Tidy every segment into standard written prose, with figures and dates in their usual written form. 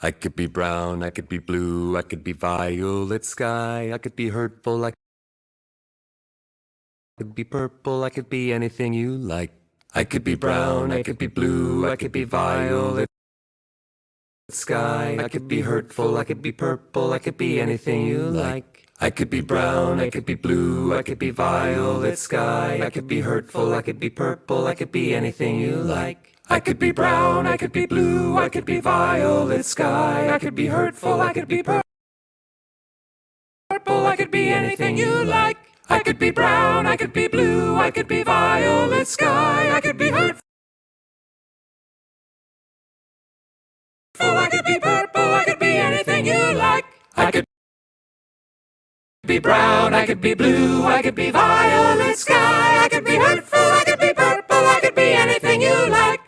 I could be brown, I could be blue, I could be violet sky, I could be hurtful, I could be purple, I could be anything you like. I could be brown, I could be blue, I could be violet sky, I could be hurtful, I could be purple, I could be anything you like. I could be brown, I could be blue, I could be violet sky, I could be hurtful, I could be purple, I could be anything you like. I could be brown, I could be blue, I could be violet sky, I could be hurtful, I could be purple, I could be anything you like. I could be brown, I could be blue, I could be violet sky, I could be hurtful, I could be purple, I could be anything you like. I could be brown, I could be blue, I could be violet sky, I could be hurtful, I could be purple, I could be anything you like.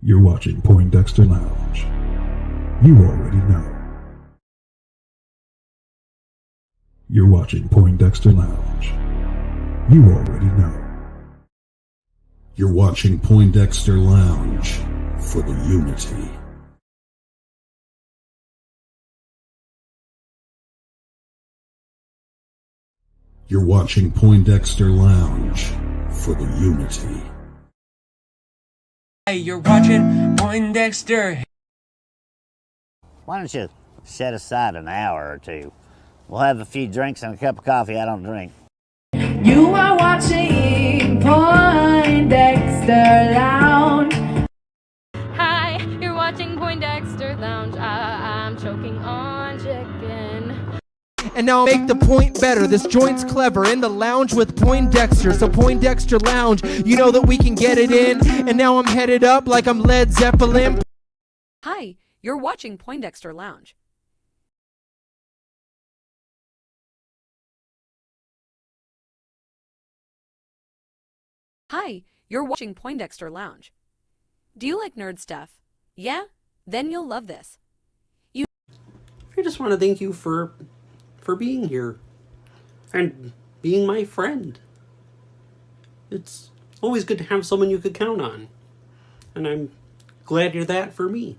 You're watching Poindexter Lounge. You already know. You're watching Poindexter Lounge. You already know. You're watching Poindexter Lounge for the unity. You're watching Poindexter Lounge for the unity. Hey, you're watching Poindexter. Why don't you set aside an hour or two? We'll have a few drinks and a cup of coffee. I don't drink. You are watching Poindexter Lounge. Hi, you're watching Poindexter Lounge. I'm choking on chicken. And now I'll make the point better. This joint's clever. In the lounge with Poindexter. So Poindexter Lounge, you know that we can get it in. And now I'm headed up like I'm Led Zeppelin. Hi, you're watching Poindexter Lounge. Hi, you're watching Poindexter Lounge. Do you like nerd stuff? Yeah? Then you'll love this. I just want to thank you for being here and being my friend. It's always good to have someone you could count on, and I'm glad you're that for me.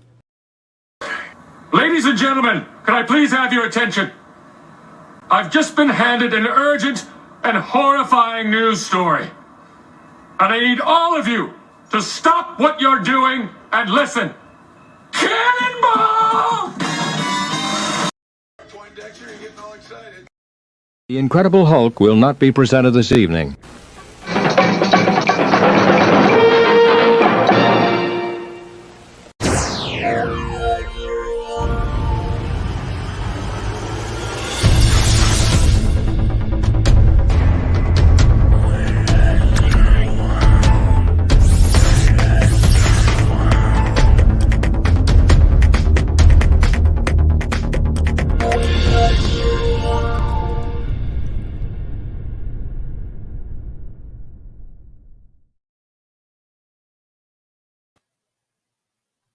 Ladies and gentlemen, can I please have your attention? I've just been handed an urgent and horrifying news story. And I need all of you to stop what you're doing and listen. Cannonball! The Incredible Hulk will not be presented this evening.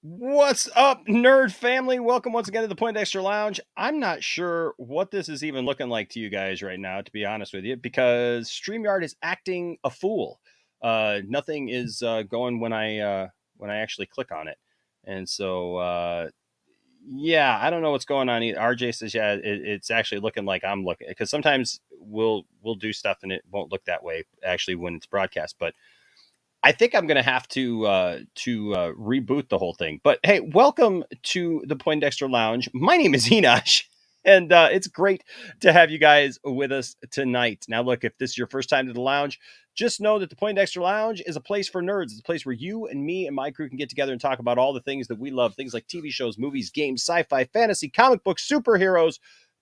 What's up, nerd family? Welcome once again to the Poindexter Lounge. I'm not sure what this is even looking like to you guys right now, to be honest with you, because StreamYard is acting a fool. Nothing is going when I actually click on it, and so yeah, I don't know what's going on. RJ says, yeah, it's actually looking like I'm looking, because sometimes we'll do stuff and it won't look that way actually when it's broadcast, but I think I'm going to have to reboot the whole thing. But hey, welcome to the Poindexter Lounge. My name is Enosh, and it's great to have you guys with us tonight. Now, look, if this is your first time to the lounge, just know that the Poindexter Lounge is a place for nerds. It's a place where you and me and my crew can get together and talk about all the things that we love, things like TV shows, movies, games, sci-fi, fantasy, comic books, superheroes,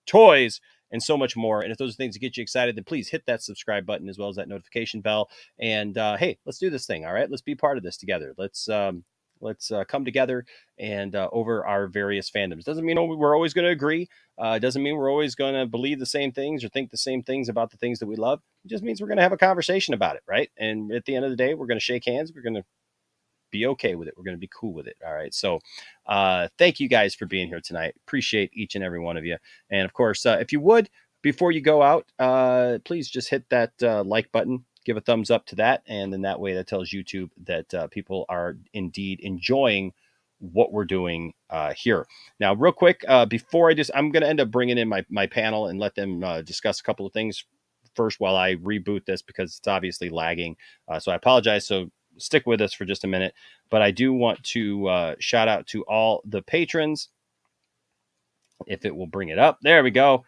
toys, and so much more. And if those are things that get you excited, then please hit that subscribe button as well as that notification bell. And hey, let's do this thing. All right, let's be part of this together. Let's come together and over our various fandoms. Doesn't mean we're always going to agree. Doesn't mean we're always going to believe the same things or think the same things about the things that we love. It just means we're going to have a conversation about it, right? And at the end of the day, we're going to shake hands. We're going to be okay with it. We're going to be cool with it. All right. So thank you guys for being here tonight. Appreciate each and every one of you. And of course, if you would, before you go out, please just hit that like button, give a thumbs up to that. And then that way that tells YouTube that people are indeed enjoying what we're doing here. Now, real quick, before I'm going to end up bringing in my panel and let them discuss a couple of things first while I reboot this, because it's obviously lagging. So I apologize. So stick with us for just a minute, but I do want to shout out to all the patrons. If it will bring it up, there we go.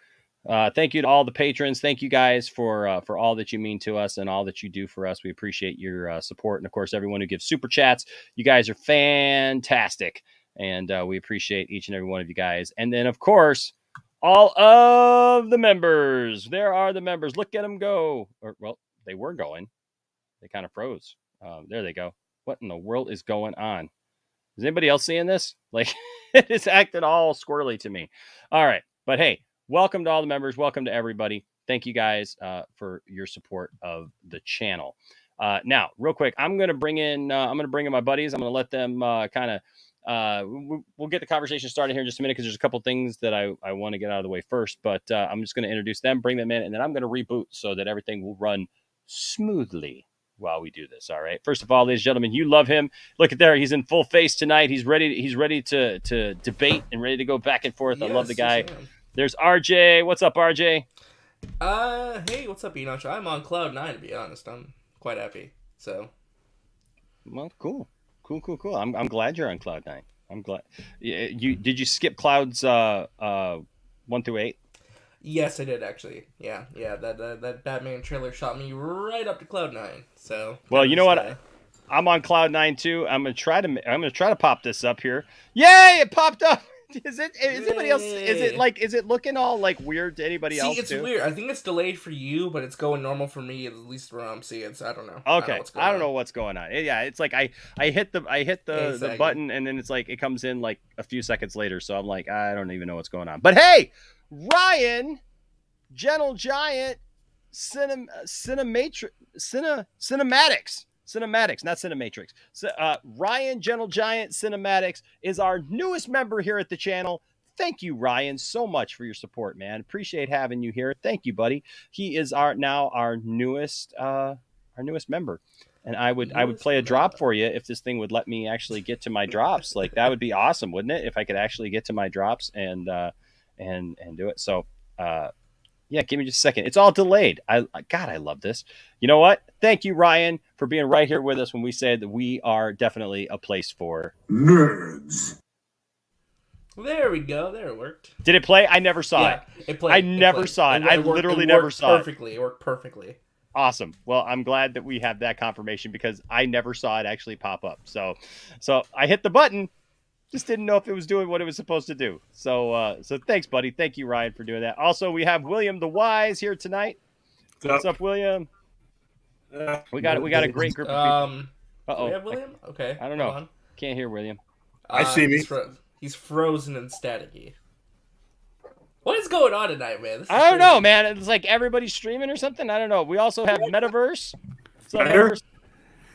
Thank you to all the patrons. Thank you guys for all that you mean to us and all that you do for us. We appreciate your support, and of course, everyone who gives super chats. You guys are fantastic, and we appreciate each and every one of you guys. And then, of course, all of the members. There are the members. Look at them go. Or, well, they were going. They kind of froze. There they go. What in the world is going on? Is anybody else seeing this? Like, it's acting all squirrely to me. All right. But hey, welcome to all the members. Welcome to everybody. Thank you guys for your support of the channel. Now, real quick, I'm going to bring in my buddies. I'm going to let them we'll get the conversation started here in just a minute, because there's a couple things that I want to get out of the way first. But I'm just going to introduce them, bring them in, and then I'm going to reboot so that everything will run smoothly while we do this. All right. First of all, ladies and gentlemen, you love him. Look at there. He's in full face tonight. He's ready to debate and ready to go back and forth. Yes, I love the guy. There's RJ. What's up, RJ? Hey, what's up, Enoch? I'm on cloud 9, to be honest. I'm quite happy. So, well, cool. I'm glad you're on cloud 9. I'm glad. Did you skip clouds 1 through 8? Yes, I did, actually. Yeah. That Batman trailer shot me right up to cloud 9. So, well, you know what? I'm on cloud 9 too. I'm gonna try to pop this up here. Yay! It popped up. Is anybody else? Is it looking all like weird to anybody else? See, it's weird. I think it's delayed for you, but it's going normal for me, at least where I'm seeing it. So I don't know. Okay, I don't know what's going on. Yeah, it's like I hit the button, and then it's like it comes in like a few seconds later. So I'm like, I don't even know what's going on. But hey, Ryan, Gentle Giant, Cinematics. Cinematics, not Cinematrix. So, Ryan Gentle Giant Cinematics is our newest member here at the channel. Thank you, Ryan, so much for your support, man. Appreciate having you here. Thank you, buddy. He is our newest member. And I would play a drop for you if this thing would let me actually get to my drops. Like that would be awesome, wouldn't it? If I could actually get to my drops and do it. So yeah, give me just a second. It's all delayed. God, I love this. You know what? Thank you, Ryan, for being right here with us when we said that we are definitely a place for nerds. There we go. There it worked. Did it play? I never saw it. It played. I never saw it. I literally never saw it. It worked perfectly. Awesome. Well, I'm glad that we have that confirmation because I never saw it actually pop up. So I hit the button, just didn't know if it was doing what it was supposed to do. So thanks, buddy. Thank you, Ryan, for doing that. Also, we have William the Wise here tonight. What's up, William? We got a great group of people. Do we have William? Okay. I don't know. Can't hear William. I see me. He's frozen and staticky. What is going on tonight, man? I don't know, man. It's like everybody's streaming or something. I don't know. We also have Metaverse. So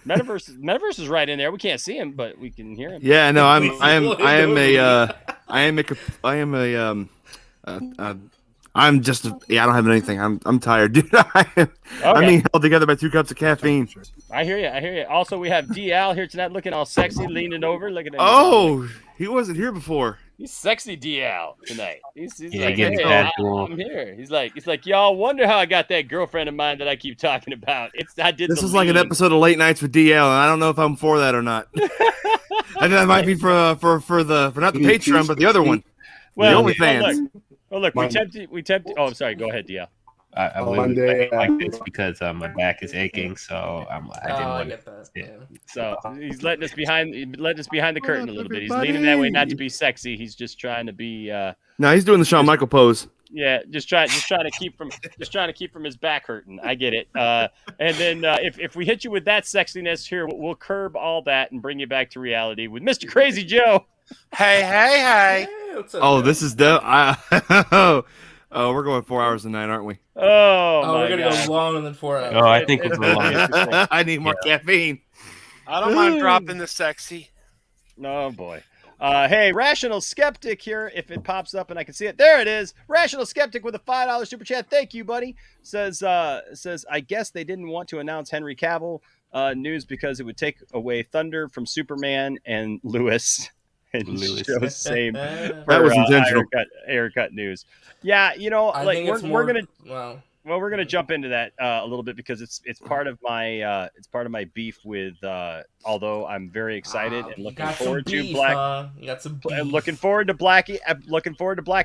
Metaverse is right in there. We can't see him, but we can hear him. Yeah, no, I'm just I don't have anything. I'm tired, dude. I'm being held together by 2 cups of caffeine. I hear you. Also, we have DL here tonight, looking all sexy, leaning over, looking at. Oh, he wasn't here before. He's sexy DL tonight. He's Yeah, like, getting hey, casual. I'm here. He's like, y'all wonder how I got that girlfriend of mine that I keep talking about. This is like an episode of Late Nights with DL, and I don't know if I'm for that or not. I think that might be for not the Patreon, but the other one. Well, the OnlyFans. Look, we tempted. Oh, I'm sorry. Go ahead, DL. I wouldn't play it like this because my back is aching, so I didn't want get that. Yeah. So he's letting us behind the curtain a little bit. He's leaning that way, not to be sexy. He's just trying to be. No, he's doing the Shawn Michael pose. Yeah, just trying to keep from his back hurting. I get it. And then if we hit you with that sexiness here, we'll curb all that and bring you back to reality with Mr. Crazy Joe. Hey. What's up, Oh, man? this is Oh, we're going 4 hours a night, aren't we? Oh, we're gonna go longer than 4 hours. Oh, I think it's a lot. I need more caffeine. I don't mind dropping the sexy. Oh boy. Hey, Rational Skeptic here. If it pops up and I can see it, there it is. Rational Skeptic with a $5 super chat. Thank you, buddy. Says I guess they didn't want to announce Henry Cavill news because it would take away thunder from Superman and Lewis. And show same that was intentional. Haircut news. Yeah, we're gonna jump into that a little bit because it's part of my beef with. Although I'm very excited and looking forward to Black. You got some beef. I'm looking forward to Black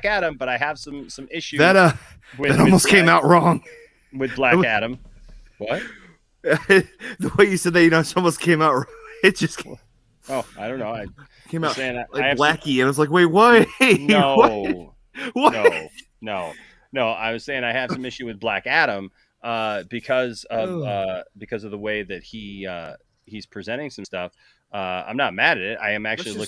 Adam, but I have some issues. That almost came out wrong with Black Adam. What? The way you said that, it almost came out wrong. It just. Oh, I don't know. I came out like Blackie, and I was like, "Wait, what? No, what? No. I was saying I have some issue with Black Adam because of the way that he's presenting some stuff. I'm not mad at it. I am actually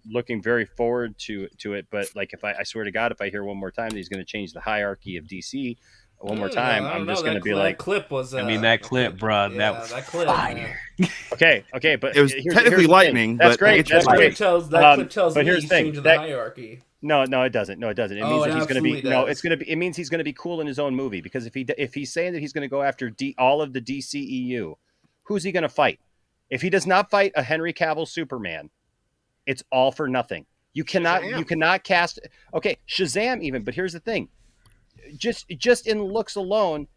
looking very forward to it. But like, I swear to God, if I hear one more time that he's going to change the hierarchy of DC. One more time, I'm just going to be like, that clip was. That clip, bro. That clip. Fire. Okay, but it was technically lightning. That's great. That's great. That clip tells but me here's he's the thing. changing the hierarchy. No, it doesn't. It means that he's going to be. No, it means he's going to be cool in his own movie because if he's saying that he's going to go after all of the DCEU, who's he going to fight? If he does not fight a Henry Cavill Superman, it's all for nothing. You cannot cast. Okay, Shazam even. But here's the thing. Just in looks alone,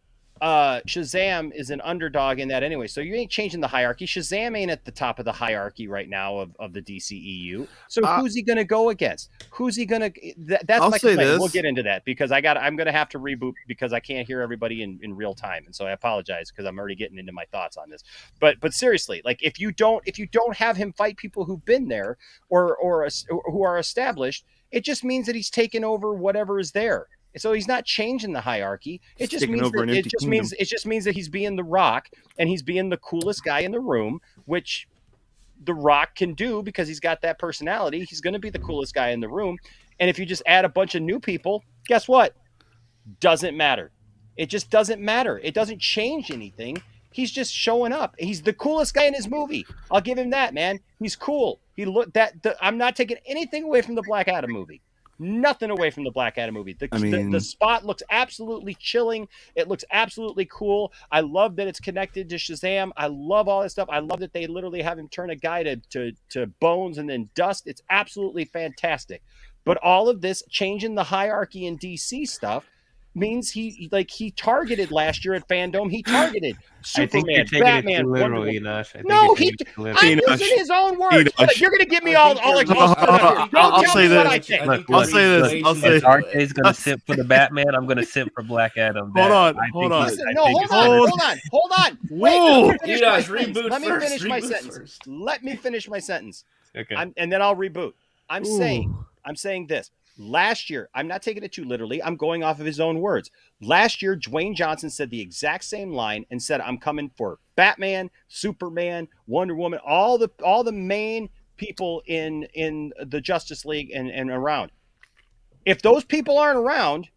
Shazam is an underdog in that anyway. So you ain't changing the hierarchy. Shazam ain't at the top of the hierarchy right now of the DCEU. So who's he going to go against? Who's he going to? That's my complaint. We'll get into that because I'm going to have to reboot because I can't hear everybody in real time, and so I apologize because I'm already getting into my thoughts on this. But seriously, like if you don't have him fight people who've been there or who are established, it just means that he's taken over whatever is there. So he's not changing the hierarchy. It just means that he's being the Rock and he's being the coolest guy in the room, which the Rock can do because he's got that personality. He's going to be the coolest guy in the room. And if you just add a bunch of new people, guess what? Doesn't matter. It just doesn't matter. It doesn't change anything. He's just showing up. He's the coolest guy in his movie. I'll give him that, man. He's cool. I'm not taking anything away from the Black Adam movie. Nothing away from the Black Adam movie. The spot looks absolutely chilling. It looks absolutely cool. I love that it's connected to Shazam. I love all this stuff. I love that they literally have him turn a guy to bones and then dust. It's absolutely fantastic. But all of this changing the hierarchy in DC stuff means he targeted last year at Fandome. He targeted Superman, Batman, Wonder Woman. I'm using his own words. You're going to give me all like I'll say this. I'll say this. RJ's going to simp for the Batman. I'm going to simp for Black Adam. Hold on. Hold on. Whoa. Let me finish my sentence. Let me finish my sentence. Okay. And then I'll reboot. I'm saying this. Last year, I'm not taking it too literally. I'm going off of his own words. Last year, Dwayne Johnson said the exact same line and said, "I'm coming for Batman, Superman, Wonder Woman, all the main people in the Justice League and around." If those people aren't around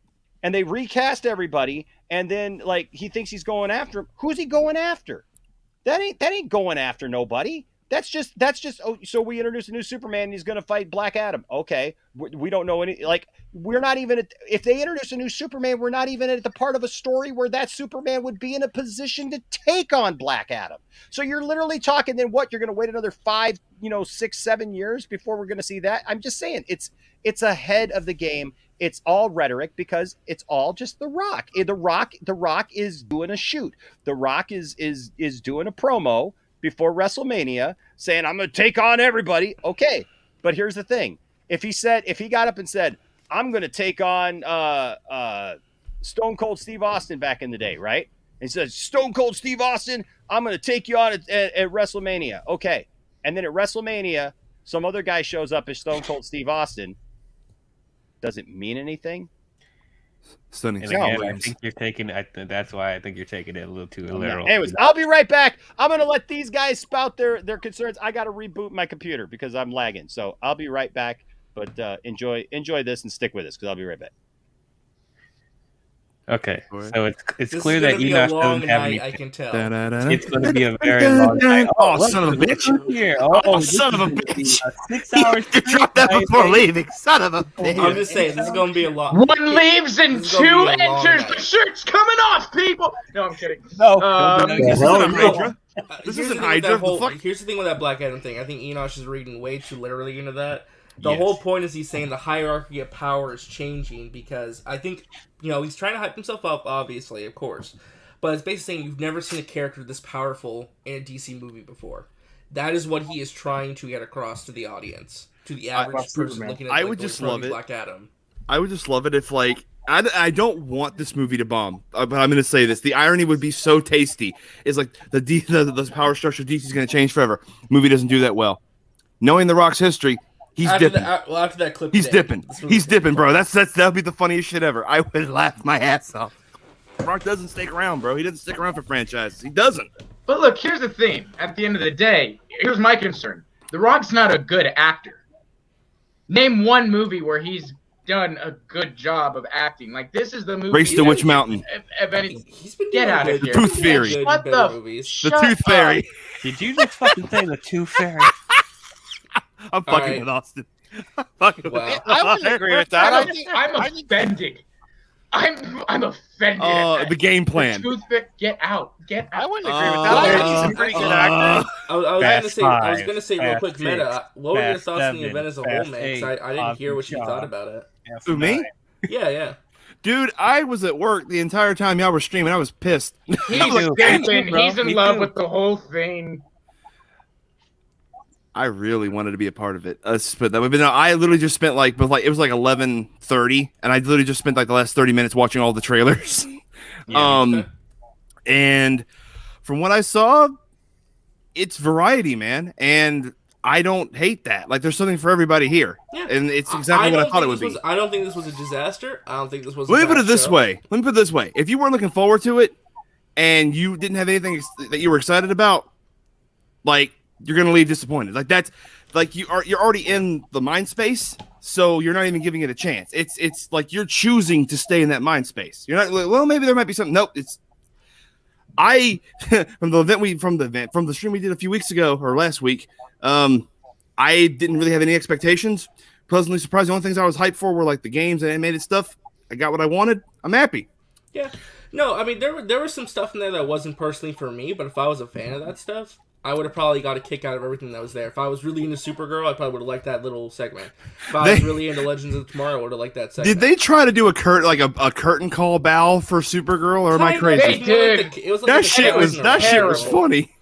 and they recast everybody, and then like he thinks he's going after him, who's he going after? That ain't going after nobody. That's just. Oh, so we introduce a new Superman and he's going to fight Black Adam. Okay, we don't know any. Like we're not even. If they introduce a new Superman, we're not even at the part of a story where that Superman would be in a position to take on Black Adam. So you're literally talking. Then what? You're going to wait another 5, 6, 7 years before we're going to see that. I'm just saying it's ahead of the game. It's all rhetoric because it's all just The Rock. The Rock is doing a shoot. The Rock is doing a promo before WrestleMania saying, "I'm going to take on everybody." Okay. But here's the thing. If he got up and said, "I'm going to take on Stone Cold Steve Austin" back in the day, right? And he says, "Stone Cold Steve Austin, I'm going to take you on at WrestleMania." Okay. And then at WrestleMania, some other guy shows up as Stone Cold Steve Austin. Does it mean anything? Stunning. And again, I think you're taking. That's why I think you're taking it a little too literal. Anyways, I'll be right back. I'm gonna let these guys spout their concerns. I gotta reboot my computer because I'm lagging. So I'll be right back. But enjoy this and stick with us because I'll be right back. Okay, so it's This clear is that gonna be Enoch a long doesn't have night, any. I can tell. It's going to be a very long night. Oh, son of a bitch! Here. Son of a bitch! 6 hours. You dropped that before leaving. Son of a bitch! I'm just saying, this is going to be a lot. One leaves and 2 enters. The shirt's coming off, people. No, I'm kidding. This isn't Hydra. This isn't Hydra. Here's the thing with that Black Adam thing. I think Enoch is reading way too literally into that. The whole point is he's saying the hierarchy of power is changing because I think, he's trying to hype himself up, obviously, of course. But it's basically saying you've never seen a character this powerful in a DC movie before. That is what he is trying to get across to the audience, to the average person looking at I would just love it. Black Adam. I would just love it if, I don't want this movie to bomb, but I'm going to say this. The irony would be so tasty. It's like the power structure of DC is going to change forever. Movie doesn't do that well. Knowing The Rock's history, he's dipping. After that clip, he's dipping. He's dipping, bro. That'll be the funniest shit ever. I would laugh my ass off. Rock doesn't stick around, bro. He doesn't stick around for franchises. He doesn't. But look, here's the thing. At the end of the day, here's my concern. The Rock's not a good actor. Name one movie where he's done a good job of acting. Like, this is the movie. Race to Witch Mountain. He's been get out of here. The Tooth Fairy. What the? The Tooth Fairy. Did you just fucking say the Tooth Fairy? I'm fucking with Austin. I wouldn't agree with that. I'm offended. I'm offended. The game plan. Get out. I wouldn't agree with that. I think he's a pretty good actor. I was gonna say real quick, Meta. What were your thoughts on the event as a whole, man? Because I didn't hear what you thought about it. Who, me? Yeah. Dude, I was at work the entire time y'all were streaming. I was pissed. He's in love with the whole thing. I really wanted to be a part of it. But no, I literally just spent it was 11:30, and I literally just spent the last 30 minutes watching all the trailers. And from what I saw, it's variety, man, and I don't hate that. There's something for everybody here, and it's exactly what I thought it would be. I don't think this was a disaster. I don't think this was. Let me put it this way. If you weren't looking forward to it, and you didn't have anything that you were excited about, you're gonna leave disappointed. You're already in the mind space, so you're not even giving it a chance. It's like you're choosing to stay in that mind space. You're not maybe there might be something. Nope. I from the stream we did a few weeks ago or last week, I didn't really have any expectations. Pleasantly surprised. The only things I was hyped for were like the games and animated stuff. I got what I wanted. I'm happy. Yeah. No, I mean there was some stuff in there that wasn't personally for me, but if I was a fan of that stuff, I would have probably got a kick out of everything that was there. If I was really into Supergirl, I probably would have liked that little segment. If I was really into Legends of Tomorrow, I would have liked that segment. Did they try to do a curtain call bow for Supergirl, or am I crazy? They did. That shit was funny.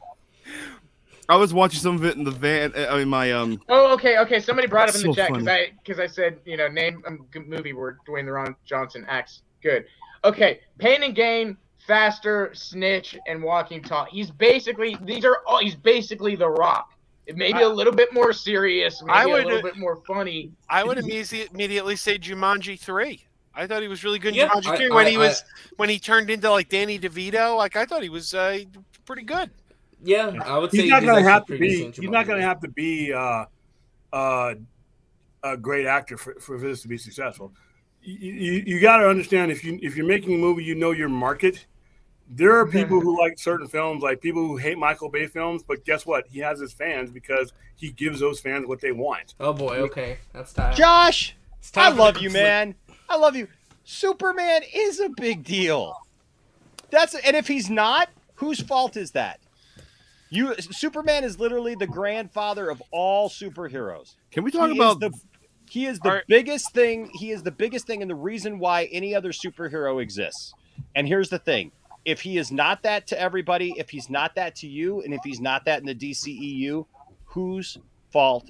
I was watching some of it in the van. I mean, my Oh, okay. Somebody brought up in the So chat funny. because I said name a movie where Dwayne the Rock Johnson acts good. Okay, Pain and Gain, Faster, Snitch, and Walking Tall. He's basically The Rock. It may be a little bit more serious, maybe a little bit more funny. I would immediately say Jumanji 3. I thought he was really good in Yeah, Jumanji 3 when he turned into like Danny DeVito. Like I thought he was pretty good. Yeah, I would say he's not he's going to actually have to pretty be. decent in He's not Jumanji. going to have to be a great actor for this to be successful. You got to understand if you're making a movie, you know your market. There are people who like certain films, like people who hate Michael Bay films, but guess what? He has his fans because he gives those fans what they want. Oh boy, okay, that's time. Josh, I time for love the you, conflict. man. I love you. Superman is a big deal. And if he's not, whose fault is that? Superman is literally the grandfather of all superheroes. Can we talk about? He is the biggest thing. He is the biggest thing, and the reason why any other superhero exists. And here's the thing: if he is not that to everybody, if he's not that to you, and if he's not that in the DCEU, whose fault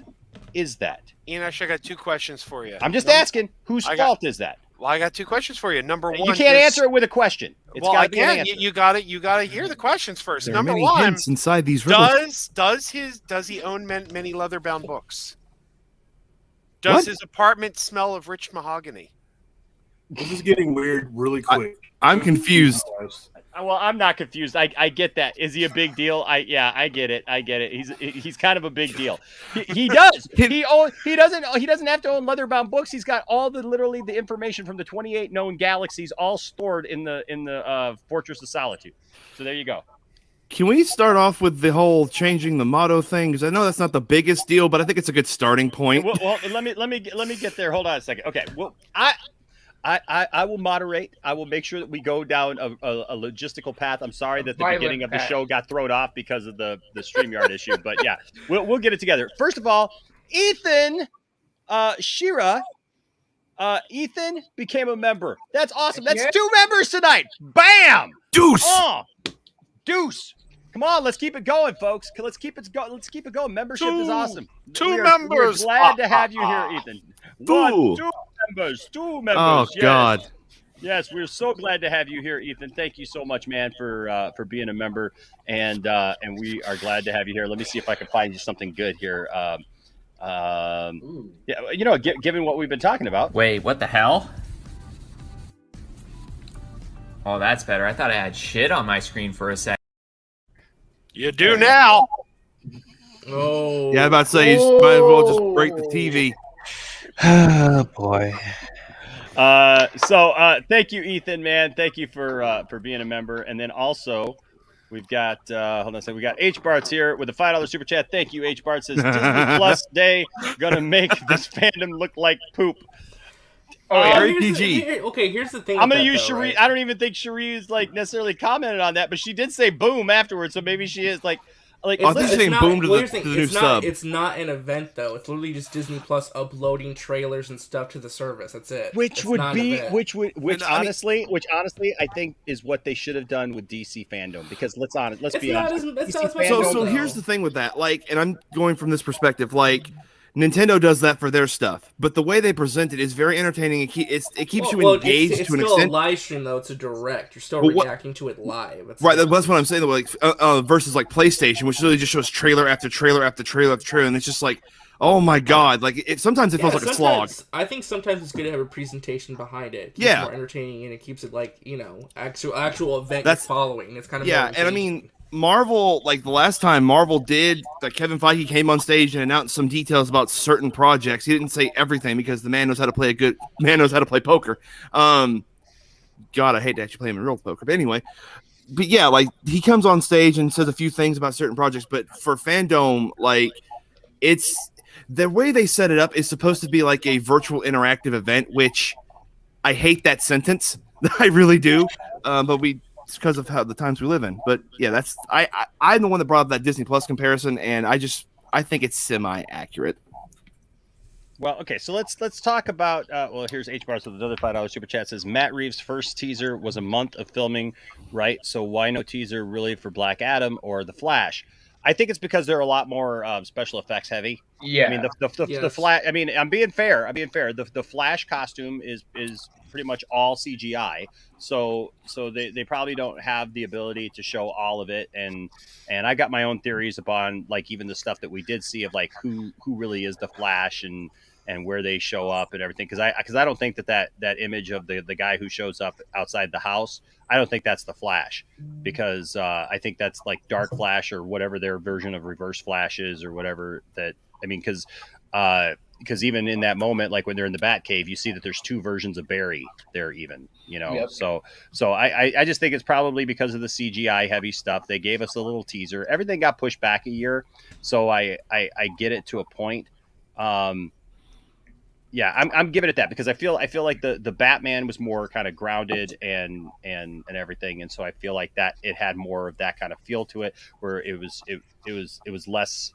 is that? Enosh, I got 2 questions for you. I'm just asking, whose fault is that? Well, I got 2 questions for you. Number one, You can't answer it with a question. It's I got to be an can. answer. You got it. You got to hear the questions first. There are Number many one, hints inside these riddles. does he own many leather-bound books? Does What? his apartment smell of rich mahogany? This is getting weird really quick. I'm confused. Well, I'm not confused. I get that. Is he a big deal? I get it. He's kind of a big deal. He does. He doesn't have to own leather-bound books. He's got all literally the information from the 28 known galaxies all stored in the Fortress of Solitude. So there you go. Can we start off with the whole changing the motto thing? Because I know that's not the biggest deal, but I think it's a good starting point. Well, let me get there. Hold on a second. Okay. Well, I will moderate. I will make sure that we go down a logistical path. I'm sorry that the beginning of the show got thrown off because of the StreamYard issue, but yeah, we'll get it together. First of all, Ethan Shira. Ethan became a member. That's awesome. That's 2 members tonight. Bam! Deuce. Deuce. Come on, let's keep it going, folks. Let's keep it going. Membership is awesome. Two members. We're glad to have you here, Ethan. Two members. Oh, yes. God. Yes, we're so glad to have you here, Ethan. Thank you so much, man, for being a member, and we are glad to have you here. Let me see if I can find you something good here. Yeah, given what we've been talking about. Wait, what the hell? Oh, that's better. I thought I had shit on my screen for a second. You do now. Oh. Yeah, I'm about to say you might as well just break the TV. Oh boy. So thank you, Ethan, man. Thank you for being a member. And then also we've got hold on a second. We got H Bart's here with a $5 super chat. Thank you, H Bart. Says Disney Plus Day gonna make this fandom look like poop. Here's the thing. I'm gonna with use that, though, Cherie. right? I don't even think Cherie is like necessarily commented on that, but she did say boom afterwards, so maybe she is like. It's not an event though. It's literally just Disney Plus uploading trailers and stuff to the service. That's it. Which honestly I think is what they should have done with DC Fandom, because let's be honest. So here's the thing with that, and I'm going from this perspective, Nintendo does that for their stuff, but the way they present it is very entertaining. It keeps you engaged it's to an still extent. a live stream though. It's a direct. You're still reacting to it live. Right, that's what I'm saying. Versus PlayStation, which really just shows trailer after trailer after trailer after trailer, and it's just oh my god! Sometimes it feels like a slog. I think sometimes it's good to have a presentation behind it. It keeps it more entertaining, and it keeps it actual event you're following. It's kind of and I mean. Marvel, the last time Marvel did, Kevin Feige came on stage and announced some details about certain projects. He didn't say everything because the man knows how to play poker. God, I hate to actually play him in real poker. But anyway, but yeah, like he comes on stage and says a few things about certain projects, but for Fandome, like it's the way they set it up is supposed to be like a virtual interactive event, which I hate that sentence. I really do. But it's because of how the times we live in. But yeah, I'm the one that brought up that Disney Plus comparison, and I think it's semi-accurate. Well, okay, so let's talk about. Well, here's H Bars with another $5 super chat. Says Matt Reeves' first teaser was a month of filming, right? So why no teaser really for Black Adam or The Flash? I think it's because they're a lot more special effects heavy. Yeah. I mean the Flash. I mean, I'm being fair. The Flash costume is pretty much all CGI. So they probably don't have the ability to show all of it. And I got my own theories upon like even the stuff that we did see of like who really is the Flash and where they show up and everything. Because I don't think that image of the guy who shows up outside the house, I don't think that's the Flash, because I think that's like Dark Flash or whatever their version of Reverse Flash is or whatever that. I mean, because even in that moment, like when they're in the Batcave, you see that there's two versions of Barry there, even, you know. Yep. So I just think it's probably because of the CGI heavy stuff. They gave us a little teaser. Everything got pushed back a year, so I get it to a point. Yeah, I'm giving it that because I feel like the Batman was more kind of grounded and everything, and so I feel like that it had more of that kind of feel to it, where it was less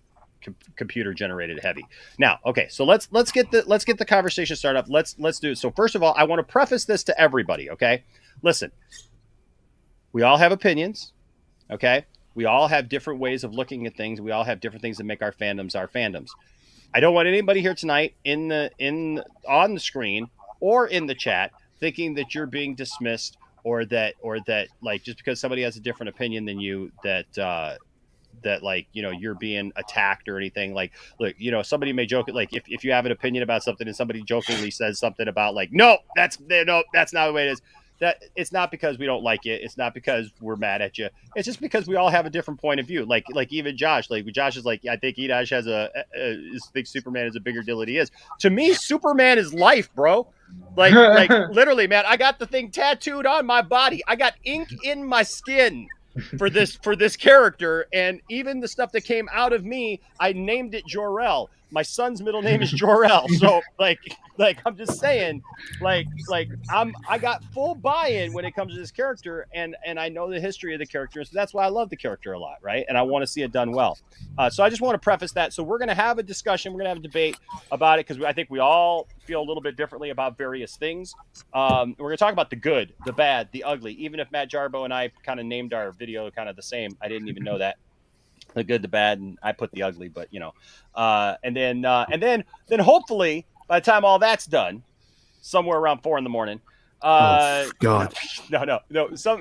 computer generated heavy. Now, okay, so let's get the conversation started up. Let's do it. So first of all, I want to preface this to everybody. Okay, listen, we all have opinions. Okay, we all have different ways of looking at things. We all have different things that make our fandoms our fandoms. I don't want anybody here tonight on the screen or in the chat thinking that you're being dismissed or that like just because somebody has a different opinion than you that like, you know, you're being attacked or anything. Like, look, you know, somebody may joke, like if you have an opinion about something and somebody jokingly says something about like, no, that's not the way it is. That it's not because we don't like it. It's not because we're mad at you. It's just because we all have a different point of view. Like even Josh, like Josh is like, I think Enosh has thinks Superman is a bigger deal than he is. To me, Superman is life, bro. Like literally, man, I got the thing tattooed on my body. I got ink in my skin for this character, and even the stuff that came out of me, I named it Jor-El. My son's middle name is Jor-El. So like I'm just saying, like I got full buy-in when it comes to this character, and I know the history of the character, so that's why I love the character a lot, right? And I want to see it done well. So I just want to preface that. So we're going to have a discussion, we're going to have a debate about it, because I think we all feel a little bit differently about various things. We're going to talk about the good, the bad, the ugly. Even if Matt Jarbo and I kind of named our video kind of the same, I didn't even know that. The good, the bad, and I put the ugly, but you know, and then hopefully by the time all that's done, somewhere around 4 a.m. Oh God! No.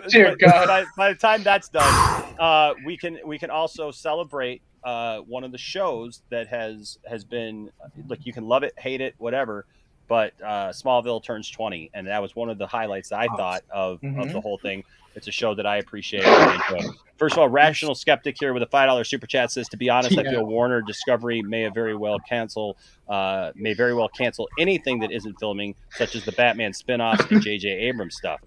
Dear God. By the time that's done, we can also celebrate one of the shows that has been, like, you can love it, hate it, whatever, but Smallville turns 20, and that was one of the highlights I thought of the whole thing. It's a show that I appreciate. First of all, Rational Skeptic here with a $5 super chat says, to be honest, I feel Warner Discovery may very well cancel anything that isn't filming, such as the Batman spinoffs and J.J. Abrams stuff.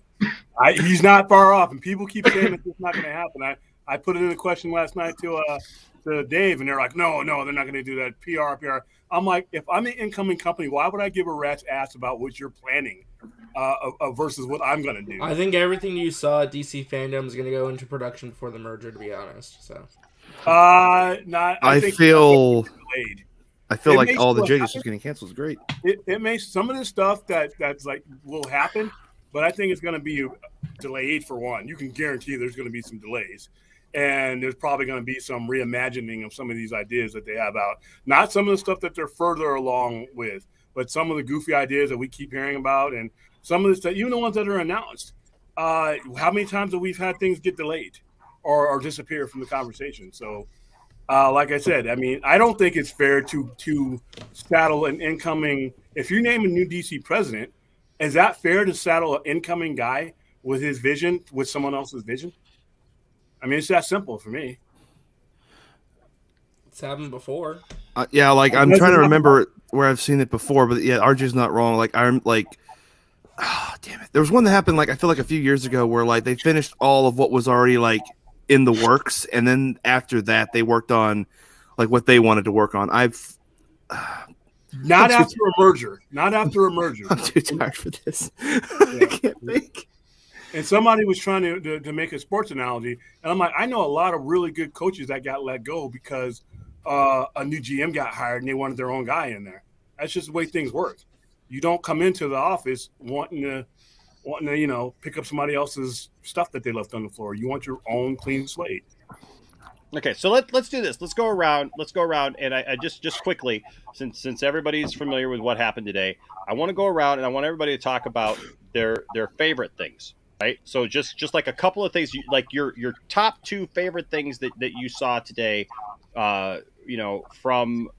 He's not far off, and people keep saying that it's not going to happen. I put it in a question last night to Dave, and they're like, no, they're not going to do that. PR. I'm like, if I'm an incoming company, why would I give a rat's ass about what you're planning versus what I'm going to do? I think everything you saw at DC Fandom is going to go into production for the merger, to be honest. So, I feel like all the JJ's getting canceled is great. It may some of the stuff that's like will happen, but I think it's going to be delayed for one. You can guarantee there's going to be some delays. And there's probably going to be some reimagining of some of these ideas that they have out. Not some of the stuff that they're further along with, but some of the goofy ideas that we keep hearing about, and some of the stuff, even the ones that are announced. How many times have we had things get delayed or disappear from the conversation? So, like I said, I mean, I don't think it's fair to saddle an incoming. If you name a new DC president, is that fair to saddle an incoming guy with his vision with someone else's vision? I mean, it's that simple for me. It's happened before. Yeah, like I'm trying to remember where I've seen it before, but yeah, RJ's not wrong. Like damn it. There was one that happened like I feel like a few years ago where like they finished all of what was already like in the works, and then after that they worked on like what they wanted to work on. Not after a merger. Not after a merger. I'm too tired for this. Yeah. I can't think. And somebody was trying to make a sports analogy, and I'm like, I know a lot of really good coaches that got let go because a new GM got hired and they wanted their own guy in there. That's just the way things work. You don't come into the office wanting to pick up somebody else's stuff that they left on the floor. You want your own clean slate. Okay, so let's do this. Let's go around, and I just quickly, since everybody's familiar with what happened today, I want to go around and I want everybody to talk about their favorite things. Right. So just like a couple of things, like your top 2 favorite things that you saw today, from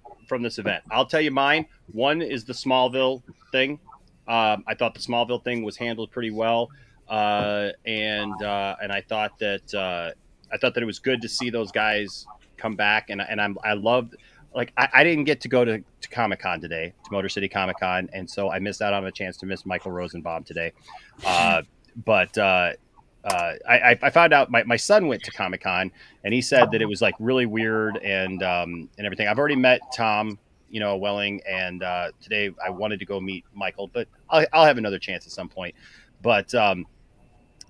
this event. I'll tell you mine. One is the Smallville thing. I thought the Smallville thing was handled pretty well, and I thought that it was good to see those guys come back, and I loved. Like I didn't get to go to Comic-Con today, to Motor City Comic-Con, and so I missed out on a chance to miss Michael Rosenbaum today. But I found out my son went to Comic-Con, and he said that it was like really weird and everything. I've already met Tom, Welling, and today I wanted to go meet Michael, but I'll have another chance at some point. But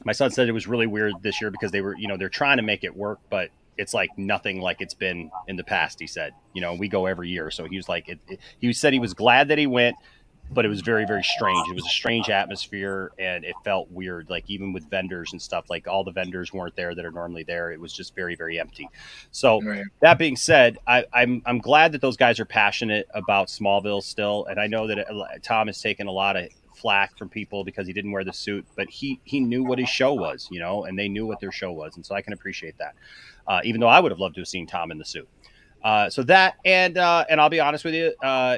my son said it was really weird this year because they were, they're trying to make it work, but it's like nothing like it's been in the past. He said, we go every year. So he was like, he said he was glad that he went, but it was very, very strange. It was a strange atmosphere, and it felt weird. Like even with vendors and stuff, like all the vendors weren't there that are normally there. It was just very, very empty. So that being said, I'm glad that those guys are passionate about Smallville still. And I know that Tom has taken a lot of flack from people because he didn't wear the suit, but he knew what his show was, and they knew what their show was. And so I can appreciate that. Even though I would have loved to have seen Tom in the suit. So that, and I'll be honest with you,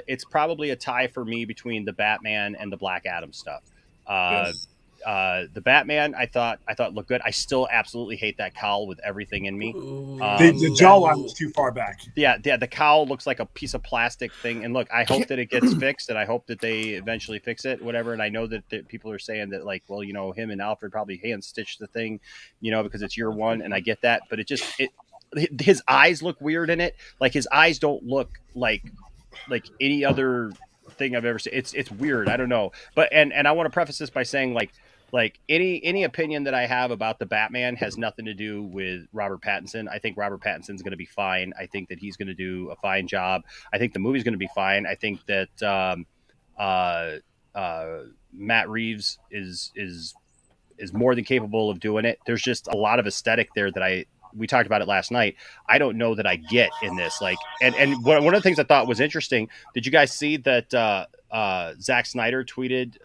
it's probably a tie for me between the Batman and the Black Adam stuff. Yes. The Batman, I thought looked good. I still absolutely hate that cowl with everything in me. The jawline was too far back. Yeah. The cowl looks like a piece of plastic thing. And look, I hope that it gets fixed, and I hope that they eventually fix it, whatever. And I know that people are saying that, like, well, him and Alfred probably hand stitched the thing, because it's year one, and I get that, but his eyes look weird in it. Like his eyes don't look like any other thing I've ever seen. It's weird. I don't know. But and I want to preface this by saying like any opinion that I have about the Batman has nothing to do with Robert Pattinson. I think Robert Pattinson's going to be fine. I think that he's going to do a fine job. I think the movie's going to be fine. I think that Matt Reeves is more than capable of doing it. There's just a lot of aesthetic there that we talked about it last night. I don't know that I get in this. Like, and one of the things I thought was interesting. Did you guys see that Zack Snyder tweeted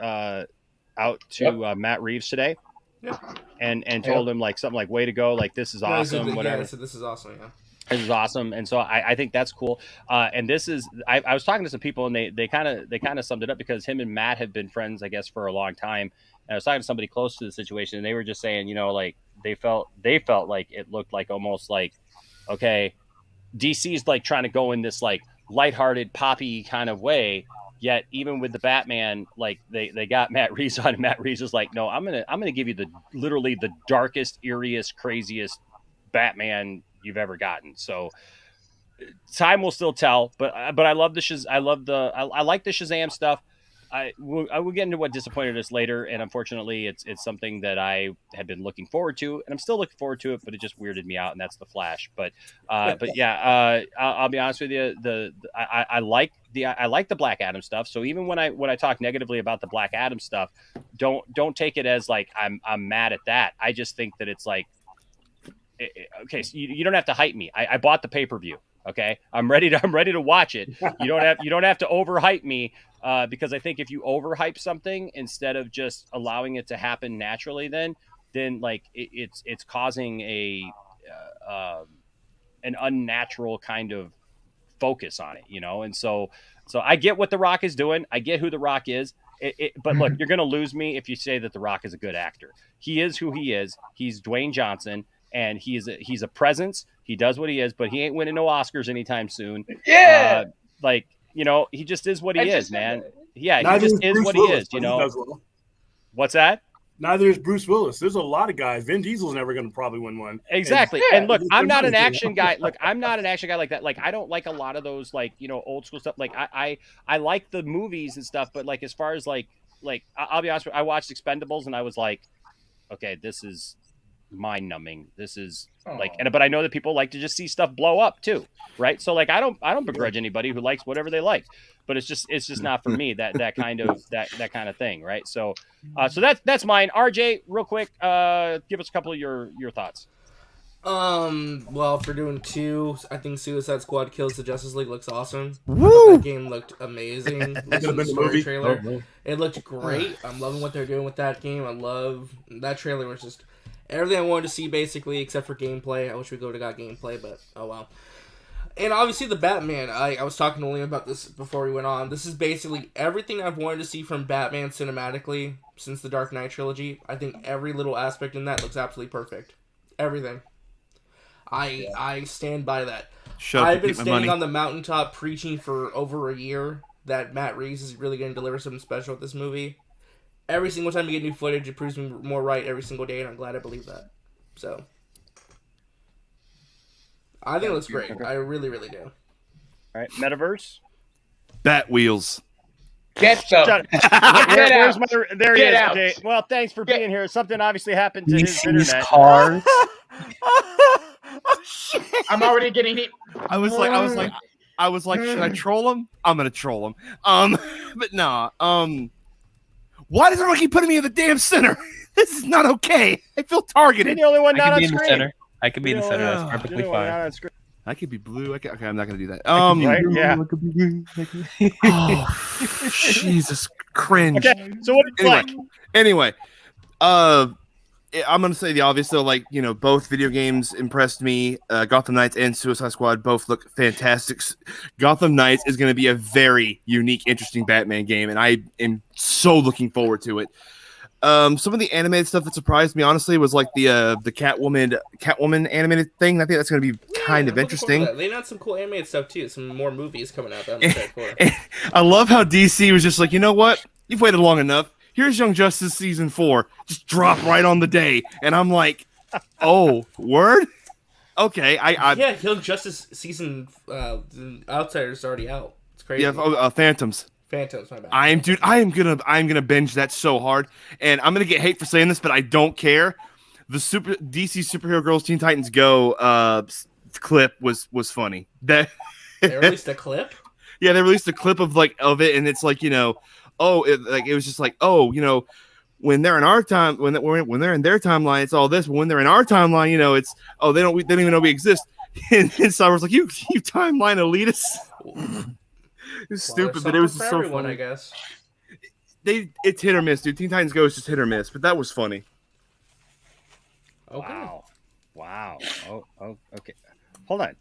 out to Matt Reeves today? Yeah. And told him like something like, "Way to go! Like this is awesome." Whatever. Yeah, so this is awesome. Yeah. This is awesome, and so I think that's cool. And this is I was talking to some people, and they kind of summed it up because him and Matt have been friends, I guess, for a long time. And I was talking to somebody close to the situation, and they were just saying, like they felt like it looked like almost like, okay, DC's like trying to go in this like lighthearted, poppy kind of way. Yet even with the Batman, like they got Matt Reeves on, and Matt Reeves was like, no, I'm gonna give you literally the darkest, eeriest, craziest Batman you've ever gotten. So time will still tell, but I love I like the Shazam stuff. I will get into what disappointed us later, and unfortunately, it's something that I had been looking forward to, and I'm still looking forward to it, but it just weirded me out, and that's the Flash. But yeah, I'll be honest with you, I like the Black Adam stuff. So even when I talk negatively about the Black Adam stuff, don't take it as like I'm mad at that. I just think that it's like, okay, so you don't have to hype me. I bought the pay-per-view. Okay, I'm ready to watch it. You don't have to overhype me, because I think if you overhype something instead of just allowing it to happen naturally, then like it's causing an unnatural kind of focus on it, And so I get what The Rock is doing. I get who The Rock is. But look, you're going to lose me if you say that The Rock is a good actor. He is who he is. He's Dwayne Johnson, and he's a presence. He does what he is, but he ain't winning no Oscars anytime soon. Yeah. He just is what he is, man. Yeah, he just is what he is, What's that? Neither is Bruce Willis. There's a lot of guys. Vin Diesel's never going to probably win one. Exactly. And look, I'm not an action guy. Look, I'm not an action guy like that. Like, I don't like a lot of those, like, you know, old school stuff. Like, I like the movies and stuff, but like, as far as like I'll be honest with you, I watched Expendables and I was like, okay, this is mind numbing. This is like, but I know that people like to just see stuff blow up too, right? So like, I don't begrudge anybody who likes whatever they like, but it's just not for me, that kind of thing, right? So so that's mine. RJ, real quick, give us a couple of your thoughts. Well, for doing 2, I think Suicide Squad Kills the Justice League looks awesome. Woo! That game looked amazing. The story trailer. It looked great. I'm loving what they're doing with that game. I love that trailer. Was just everything I wanted to see, basically, except for gameplay. I wish we would have got gameplay, but oh well. And obviously the Batman. I was talking to Liam about this before we went on. This is basically everything I've wanted to see from Batman cinematically since the Dark Knight trilogy. I think every little aspect in that looks absolutely perfect. Everything. I stand by that. I've been standing on the mountaintop preaching for over a year that Matt Reeves is really going to deliver something special with this movie. Every single time we get new footage, it proves me more right every single day, and I'm glad I believe that. So, I think it looks great. I really, really do. All right, Metaverse? Bat wheels. Get them. There he is. Out. Okay. Well, thanks for being here. Something obviously happened to his internet. Cars. I'm already getting it. I was like, should I troll him? I'm gonna troll him. But nah. Why does everyone keep putting me in the damn center? This is not okay. I feel targeted. You're the only one not on screen. I could be in the center. That's perfectly fine. I could be blue. Okay, I'm not gonna do that. Right? Yeah. Oh, Jesus, cringe. Okay, so what do you like? Anyway, I'm gonna say the obvious though. Like, you know, both video games impressed me. Gotham Knights and Suicide Squad both look fantastic. Gotham Knights is gonna be a very unique, interesting Batman game, and I am so looking forward to it. Some of the animated stuff that surprised me, honestly, was like the Catwoman animated thing. I think that's going to be kind of interesting. They announced some cool animated stuff too. Some more movies coming out that I'm excited for. I love how DC was just like, you know what? You've waited long enough. Here's Young Justice season 4. Just drop right on the day, and I'm like, oh, word? Okay, yeah, Young Justice season Outsiders already out. It's crazy. Yeah, Phantoms. My bad. I'm gonna binge that so hard, and I'm gonna get hate for saying this, but I don't care. The DC Superhero Girls Teen Titans Go clip was funny. That they released a clip. Yeah, they released a clip of it, and it's like, you know, it was just like, oh, you know, when they're in our time, when they're in their timeline, it's all this. But when they're in our timeline, you know, it's they don't even know we exist. And Star Wars like, you timeline elitists. It's stupid, but it was just so funny. I guess it's hit or miss, dude. Teen Titans Go is just hit or miss, but that was funny. Okay. Wow. Oh, okay. Hold on.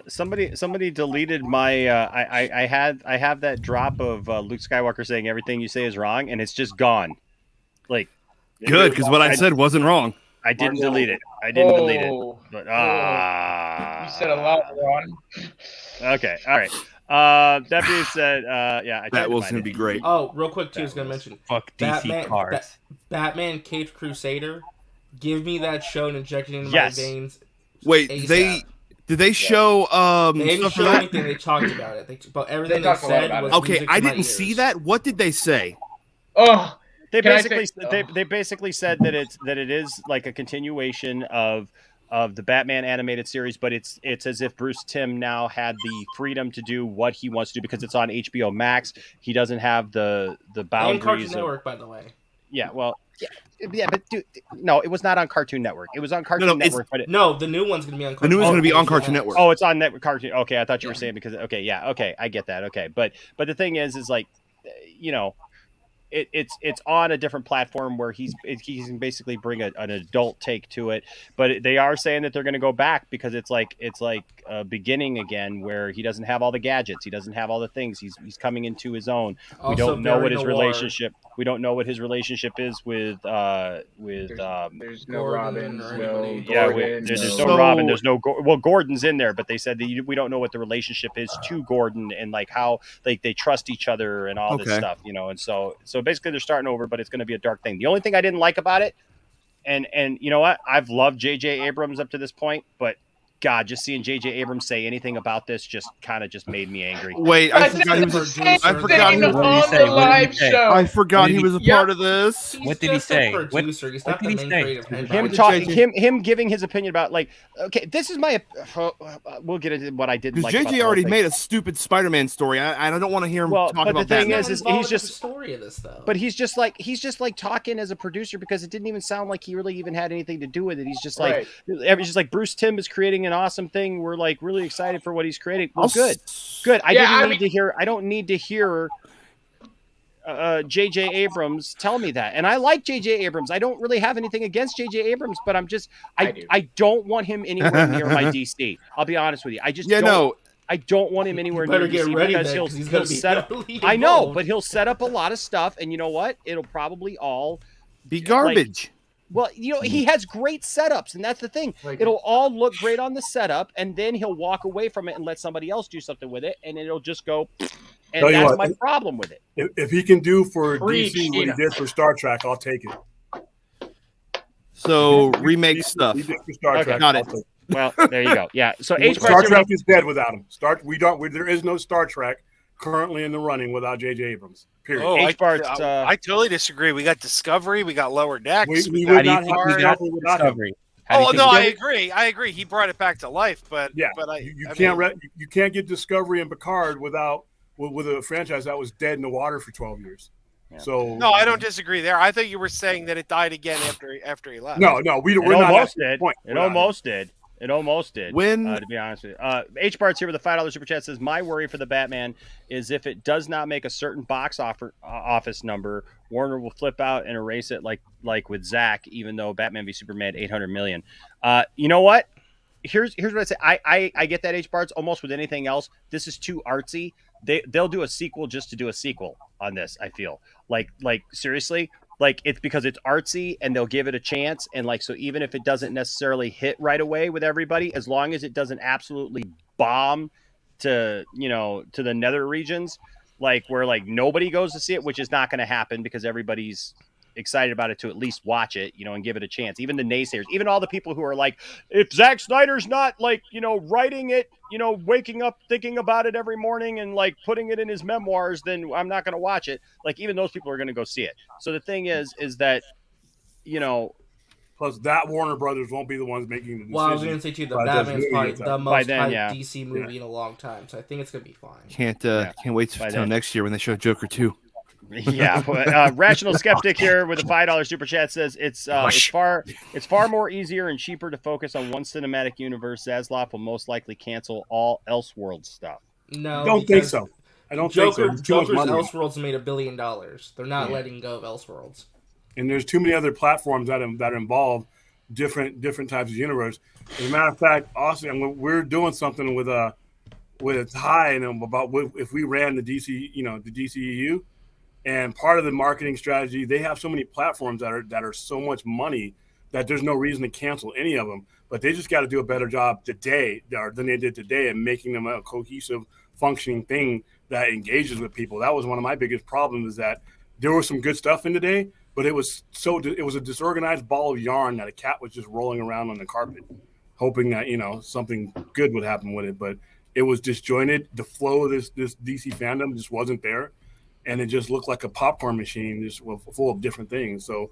Somebody deleted my. I have that drop of Luke Skywalker saying everything you say is wrong, and it's just gone. Like, good, because what I said wasn't wrong. I didn't delete it. But you said a lot wrong. Okay. All right. That being said, yeah, that was gonna be great. Oh, real quick too, I was gonna mention fuck DC cars. Batman Caped Crusader. Give me that show and inject it into my veins. Wait, ASAP. did they show They didn't show anything. They talked about it. But everything they said was okay. I didn't see that. What did they say? Oh, they basically said that it is like a continuation of the Batman animated series, but it's as if Bruce Timm now had the freedom to do what he wants to do because it's on HBO Max. He doesn't have the boundaries. And Cartoon Network, by the way. Yeah, well, yeah, but dude, no, it was not on Cartoon Network. It was on Cartoon Network, but the new one's gonna be on. The new one's gonna be on Cartoon Network. Oh, it's on Network Cartoon. Okay, I thought you were saying because okay, I get that. Okay, but the thing is like, you know, it's on a different platform where he can basically bring an adult take to it, but they are saying that they're going to go back because it's like a beginning again where he doesn't have all the gadgets, he doesn't have all the things, he's coming into his own. We don't know what his relationship. We don't know what his relationship is with There's no Robin. There's no Robin. There's no Gordon's in there, but they said that we don't know what the relationship is to Gordon and like how they trust each other and all this stuff, you know, and so So basically, they're starting over, but it's going to be a dark thing. The only thing I didn't like about it, and you know what, I've loved J.J. Abrams up to this point, but God, just seeing J.J. Abrams say anything about this just kind of just made me angry. Wait, I forgot he was I forgot he on the live show. I forgot he was a part of this. He's just a producer. He's not the main creative head. Him giving his opinion about, like, okay, this is my. We'll get into what I didn't Because like. JJ already made a stupid Spider-Man story. I don't want to hear him talk about the thing Batman. is he's just the story of this though. But he's just like talking as a producer, because it didn't even sound like he really even had anything to do with it. He's just like Bruce Timm is creating an awesome thing. We're like really excited for what he's creating. Well, good. I don't need to hear J.J. Abrams tell me that. And I like J.J. Abrams. I don't really have anything against J.J. Abrams, but I don't want him anywhere near my DC. I'll be honest with you. I just I don't want him anywhere near DC because he'll set up. I know, but he'll set up a lot of stuff, and you know what? It'll probably all be garbage. Well, you know, he has great setups, and that's the thing. It'll all look great on the setup, and then he'll walk away from it and let somebody else do something with it, and it'll just go. And that's my problem with it. If he can do for DC what he did for Star Trek, I'll take it. So remake stuff. He did for Star Trek. Got it. Well, there you go. Yeah. So Star Trek is dead without him. There is no Star Trek currently in the running without J.J. Abrams. Period. Oh, I totally disagree. We got Discovery. We got Lower Decks. We would not have Discovery without him. Oh no, I agree. I agree. He brought it back to life, but you can't get Discovery and Picard with a franchise that was dead in the water for 12 years. Yeah. So no, I don't disagree there. I thought you were saying that it died again after he left. No, we're not almost at that point. It almost did. It almost did. When to be honest with you, H-Bart's here with a $5 super chat says, my worry for the Batman is if it does not make a certain box office number, Warner will flip out and erase it like with Zach, even though Batman v Superman 800 million. You know what? Here's what I say. I get that H-Bart's almost with anything else. This is too artsy. They'll do a sequel just to do a sequel on this. I feel like seriously. Like, it's because it's artsy and they'll give it a chance. And like, so even if it doesn't necessarily hit right away with everybody, as long as it doesn't absolutely bomb to the nether regions, like where like nobody goes to see it, which is not going to happen because everybody's excited about it to at least watch it, and give it a chance. Even the naysayers, even all the people who are like, if Zack Snyder's not like, writing it, waking up thinking about it every morning and like putting it in his memoirs, then I'm not going to watch it. Like, even those people are going to go see it. So the thing is that, plus that Warner Brothers won't be the ones making the decision. Well, I was going to say too, the Batman's probably the most hyped DC movie in a long time, so I think it's going to be fine. Can't wait till next year when they show Joker 2. Yeah, Rational Skeptic here with a $5 super chat says it's far more easier and cheaper to focus on one cinematic universe. Zaslav will most likely cancel all Elseworld stuff. No, I don't think so. I don't think so. Joker's Elseworlds made $1 billion. They're not letting go of Elseworlds. And there's too many other platforms that involve different types of universe. As a matter of fact, Austin, we're doing something with Ty and about if we ran the DC, the DCEU. And part of the marketing strategy, they have so many platforms that are so much money that there's no reason to cancel any of them. But they just got to do a better job today than they did today in making them a cohesive, functioning thing that engages with people. That was one of my biggest problems, is that there was some good stuff in today, but it was a disorganized ball of yarn that a cat was just rolling around on the carpet, hoping that something good would happen with it. But it was disjointed. The flow of this DC fandom just wasn't there. And it just looked like a popcorn machine, just full of different things. So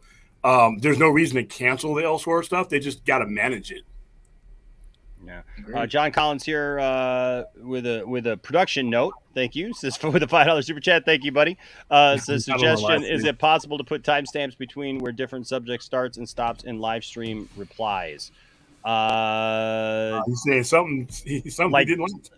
there's no reason to cancel the Elseworld stuff. They just got to manage it. Yeah. John Collins here with a production note. Thank you. Says with a $5 super chat. Thank you, buddy. Says suggestion: is it possible to put timestamps between where different subject starts and stops in live stream replies? He's saying something like, he didn't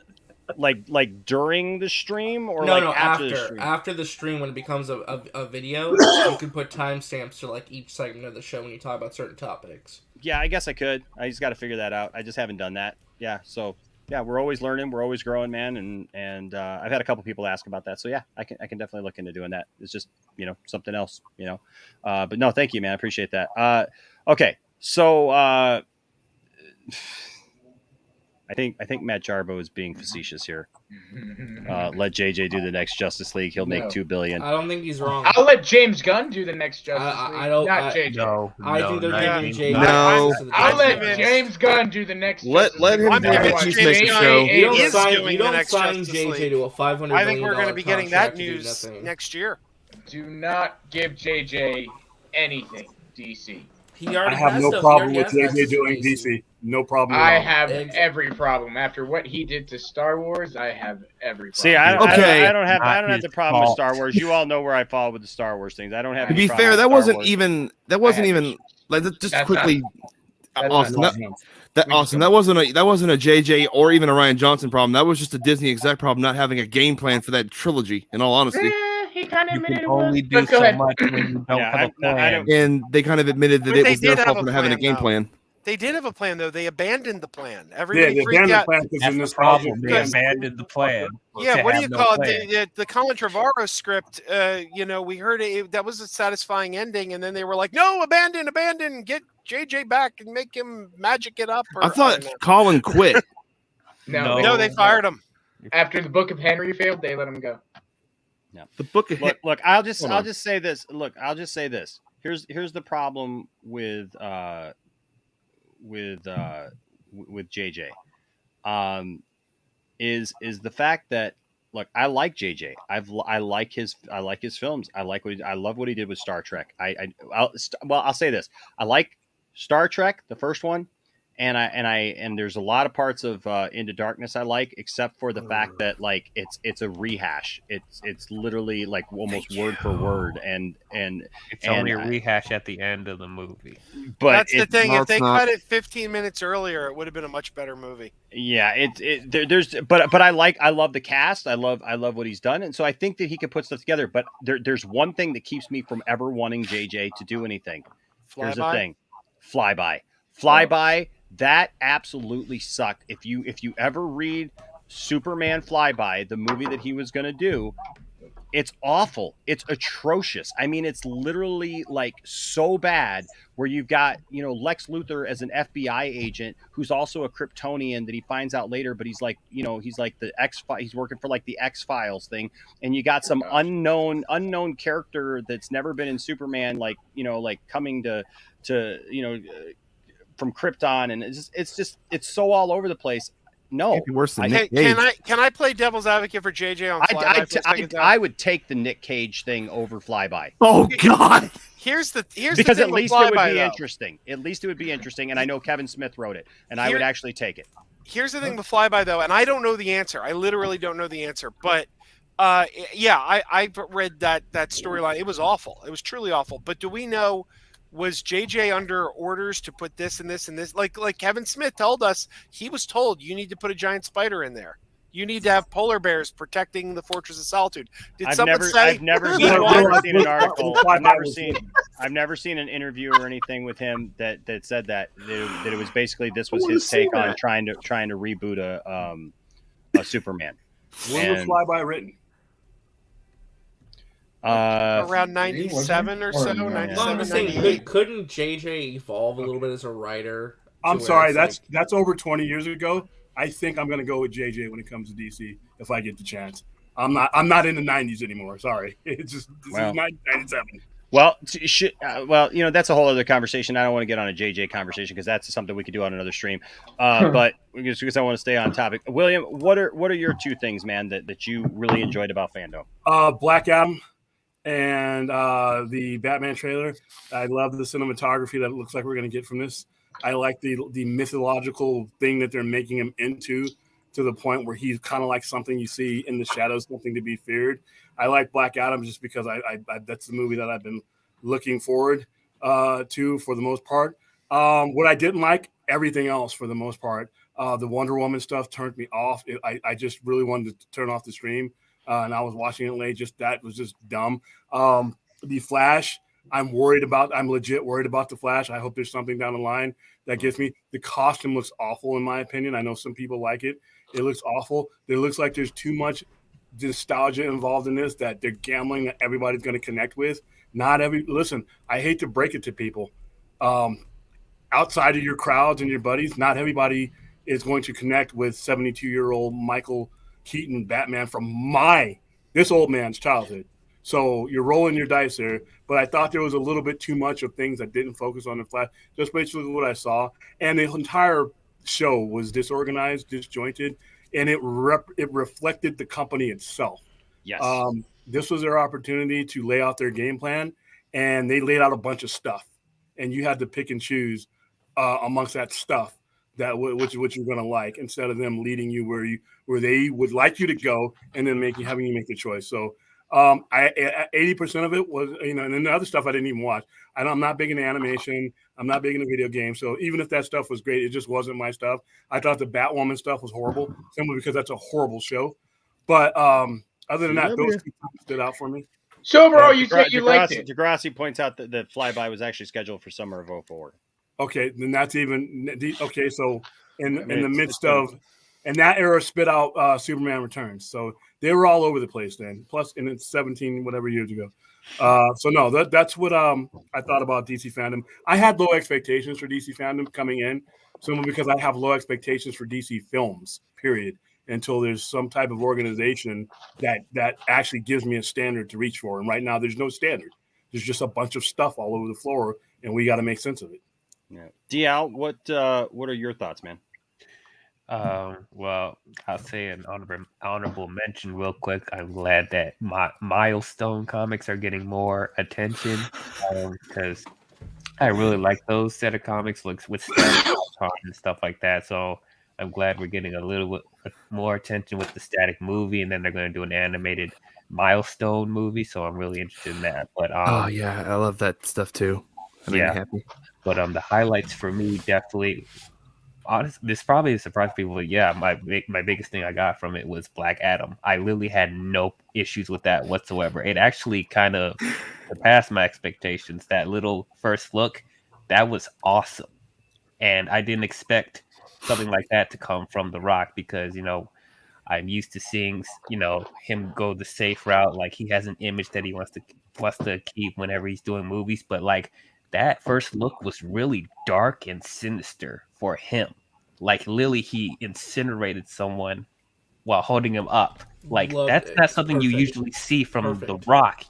like during the stream or no, after the stream? After the stream, when it becomes a video, you can put timestamps to like each segment of the show when you talk about certain topics. Yeah, I guess I could. I just got to figure that out. I just haven't done that. Yeah, so yeah, we're always learning, we're always growing, man, and I've had a couple people ask about that. So yeah, I can definitely look into doing that. It's just something else, But no, thank you, man. I appreciate that. Okay, so I think Matt Jarbo is being facetious here. Let JJ do the next Justice League. He'll make $2 billion. I don't think he's wrong. I'll let James Gunn do the next Justice League. Not JJ. I think they're giving JJ. No. I'll let James Gunn do the next. Let him do the Peacemaker show. You don't is sign, doing you the don't next sign Justice JJ League. to a $500 I think we're going to be getting that news next year. Do not give JJ anything, DC. He already I have has no stuff. problem He with already has JJ access to doing DC. No problem. I at all. have every problem after what he did to Star Wars. I have every problem. See, I don't have the problem with Star Wars. You all know where I fall with the Star Wars things. I don't have. To any be problem fair, with that Star wasn't Wars. even like just That's quickly. not- Austin, that's Austin, that wasn't a JJ or even a Ryan Johnson problem. That was just a Disney exec problem, not having a game plan for that trilogy. In all honesty, He kind of admitted it only was. do But go so ahead. much when you don't have a plan. and they kind of admitted that But it they was their did fault have for a not having a plan, game though. plan. They did have a plan, though. They abandoned the plan. Yeah, Everybody the freaked abandoned out. plan because That's in the this problem. They project, abandoned the plan. Yeah, to what do have you no call plan. it? The Colin Trevorrow script, we heard that was a satisfying ending, and then they were like, no, abandon, get JJ back and make him magic it up. Or, I thought don't know. Colin quit. No, they fired him. After the Book of Henry failed, they let him go. The book of Look, I'll just say this. Look, I'll just say this. Here's the problem with JJ, is the fact that look, I like JJ. I like his films. I love what he did with Star Trek. I'll say this. I like Star Trek, the first one. And there's a lot of parts of Into Darkness I like, except for the fact that like it's a rehash. It's literally like almost word for word, and It's only a rehash at the end of the movie. But that's the thing. no, If they it's not. cut it 15 minutes earlier, it would have been a much better movie. yeah, but I love the cast. I love what he's done, and so I think that he could put stuff together. But there's one thing that keeps me from ever wanting JJ to do anything. Here's the thing: Flyby. That absolutely sucked. If you ever read Superman Flyby, the movie that he was going to do, it's awful. It's atrocious. I mean, it's literally like so bad where you've got, Lex Luthor as an FBI agent who's also a Kryptonian that he finds out later, but he's like, he's like he's working for like the X-Files thing. And you got some unknown character that's never been in Superman, like coming to from Krypton, and it's so all over the place. No, Can't be worse than Hey, Nick Cage. can I play devil's advocate for JJ on Flyby for a second? I would take the Nick Cage thing over Flyby. Oh God! Here's the Because thing at with least Flyby, it would be though. interesting. At least it would be interesting, and I know Kevin Smith wrote it, and I would actually take it. Here's the thing with Flyby, though, and I don't know the answer. I literally don't know the answer, but I read that storyline. It was awful. It was truly awful. But do we know? Was JJ under orders to put this and this and this? Like Kevin Smith told us, he was told you need to put a giant spider in there. You need to have polar bears protecting the Fortress of Solitude. Did someone say? I've never seen an article. I've never seen an interview or anything with him that said that it was basically this was his take on trying to reboot a Superman. When was Flyby written? Around 97 or so, 97, 98. Couldn't JJ evolve a little bit as a writer? I'm sorry, that's over 20 years ago. I think I'm going to go with JJ when it comes to DC if I get the chance. I'm not in the 90s anymore. Sorry, it's just this is 1997. Well, that's a whole other conversation. I don't want to get on a JJ conversation because that's something we could do on another stream. But because I want to stay on topic, William, what are your two things, man, that you really enjoyed about Fandome? Black Adam and the Batman trailer. I love the cinematography that it looks like we're going to get from this. I like the mythological thing that they're making him into, to the point where he's kind of like something you see in the shadows, something to be feared. I like Black Adam just because I that's the movie that I've been looking forward to for the most part. What I didn't like, everything else for the most part. The Wonder Woman stuff turned me off. I just really wanted to turn off the stream, and I was watching it late. That was just dumb. The Flash, I'm legit worried about the Flash. I hope there's something down the line that gets me. The costume looks awful in my opinion. I know some people like it. It looks awful. It looks like there's too much nostalgia involved in this, that they're gambling that everybody's going to connect with. Listen, I hate to break it to people. Outside of your crowds and your buddies, not everybody is going to connect with 72-year-old Michael Keaton Batman from this old man's childhood. So you're rolling your dice there, but I thought there was a little bit too much of things that didn't focus on the Flash. Just basically what I saw, and the entire show was disorganized, disjointed, and it reflected the company itself. Yes. This was their opportunity to lay out their game plan, and they laid out a bunch of stuff, and you had to pick and choose amongst that stuff which you're going to like, instead of them leading you where they would like you to go, and then having you make the choice. So 80% of it was, and then the other stuff I didn't even watch. I'm not big into animation. I'm not big into video games. So even if that stuff was great, it just wasn't my stuff. I thought the Batwoman stuff was horrible, simply because that's a horrible show. But other than that, those two stood out for me. So overall, you said you liked it. Degrassi points out that the Flyby was actually scheduled for summer of 2004. Okay, then that's even okay. So in the midst of, and that era spit out Superman Returns, so they were all over the place then. Plus, and it's 17 whatever years ago. So no, that's what I thought about DC fandom. I had low expectations for DC fandom coming in, simply because I have low expectations for DC films. Period. Until there's some type of organization that actually gives me a standard to reach for, and right now there's no standard. There's just a bunch of stuff all over the floor, and we got to make sense of it. Yeah. Dial, what are your thoughts, man? Well, I'll say an honorable mention real quick. I'm glad that Milestone comics are getting more attention, because I really like those set of comics, like with Static and stuff like that. So I'm glad we're getting a little bit more attention with the Static movie, and then they're going to do an animated Milestone movie. So I'm really interested in that. But oh yeah, I love that stuff too. That made me happy. But the highlights for me, definitely, honestly, this probably surprised people, but yeah, my biggest thing I got from it was Black Adam. I literally had no issues with that whatsoever. It actually kind of surpassed my expectations. That little first look, that was awesome. And I didn't expect something like that to come from The Rock, because, I'm used to seeing, him go the safe route. Like, he has an image that he wants to keep whenever he's doing movies, but like, that first look was really dark and sinister for him. Like, literally, he incinerated someone while holding him up. Like, that's not something you usually see from The Rock,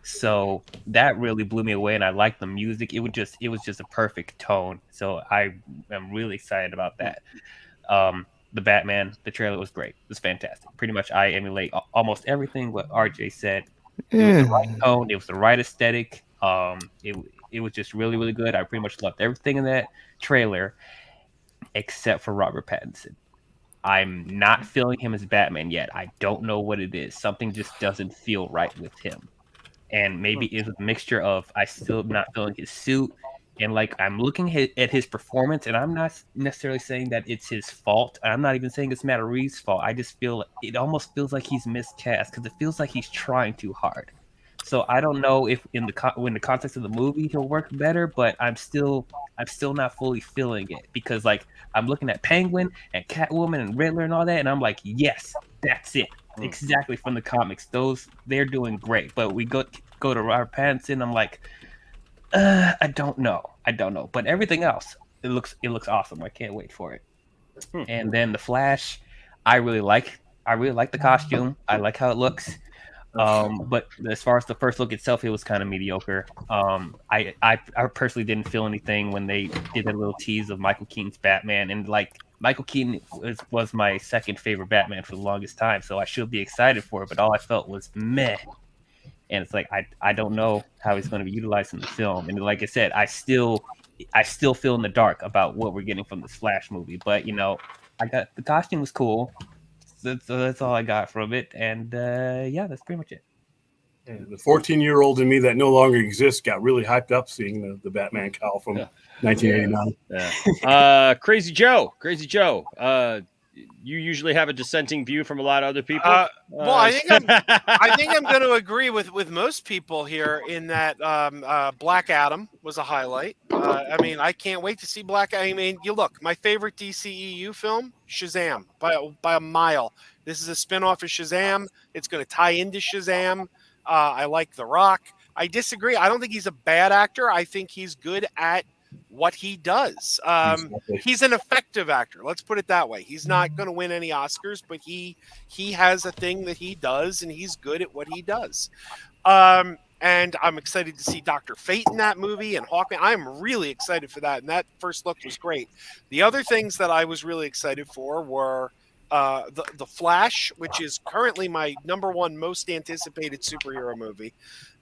So that really blew me away, and I liked the music. It was just a perfect tone. So I am really excited about that. The Batman, the trailer was great. It was fantastic. Pretty much, I emulate almost everything what RJ said. It was the right tone. It was the right aesthetic. It was just really, really good. I pretty much loved everything in that trailer, except for Robert Pattinson. I'm not feeling him as Batman yet. I don't know what it is. Something just doesn't feel right with him. And maybe it's a mixture of I still not feeling his suit, and like I'm looking at his performance, and I'm not necessarily saying that it's his fault. I'm not even saying it's Matt Reeves' fault. I just feel it almost feels like he's miscast, because it feels like he's trying too hard. So I don't know if in the context of the movie he'll work better, but I'm still not fully feeling it, because like I'm looking at Penguin and Catwoman and Riddler and all that, and I'm like, yes, that's it, exactly from the comics. They're doing great, but we go to Robert Pattinson, I'm like, I don't know, but everything else, it looks awesome. I can't wait for it. And then the Flash, I really like the costume. I like how it looks. But as far as the first look itself, it was kind of mediocre. I personally didn't feel anything when they did that little tease of Michael Keaton's Batman, and like Michael Keaton was my second favorite Batman for the longest time, so I should be excited for it. But all I felt was meh, and it's like I don't know how he's going to be utilized in the film. And like I said, I still feel in the dark about what we're getting from this Flash movie. But I got the costume was cool. That's all I got from it, and yeah, that's pretty much it. Yeah, the 14-year-old in me that no longer exists got really hyped up seeing the Batman cowl from 1989. Yeah. Crazy Joe, you usually have a dissenting view from a lot of other people. Well, I think I'm going to agree with most people here in that Black Adam was a highlight. I mean, I can't wait to see Black Adam. I mean, you look, my favorite DCEU film, Shazam, by a mile. This is a spinoff of Shazam. It's going to tie into Shazam. I like The Rock. I disagree. I don't think he's a bad actor. I think he's good at what he does. He's an effective actor. Let's put it that way. He's not going to win any Oscars, but he has a thing that he does, and he's good at what he does. And I'm excited to see Dr. Fate in that movie and Hawkman. I'm really excited for that, and that first look was great. The other things that I was really excited for were the Flash, which is currently my #1 most anticipated superhero movie,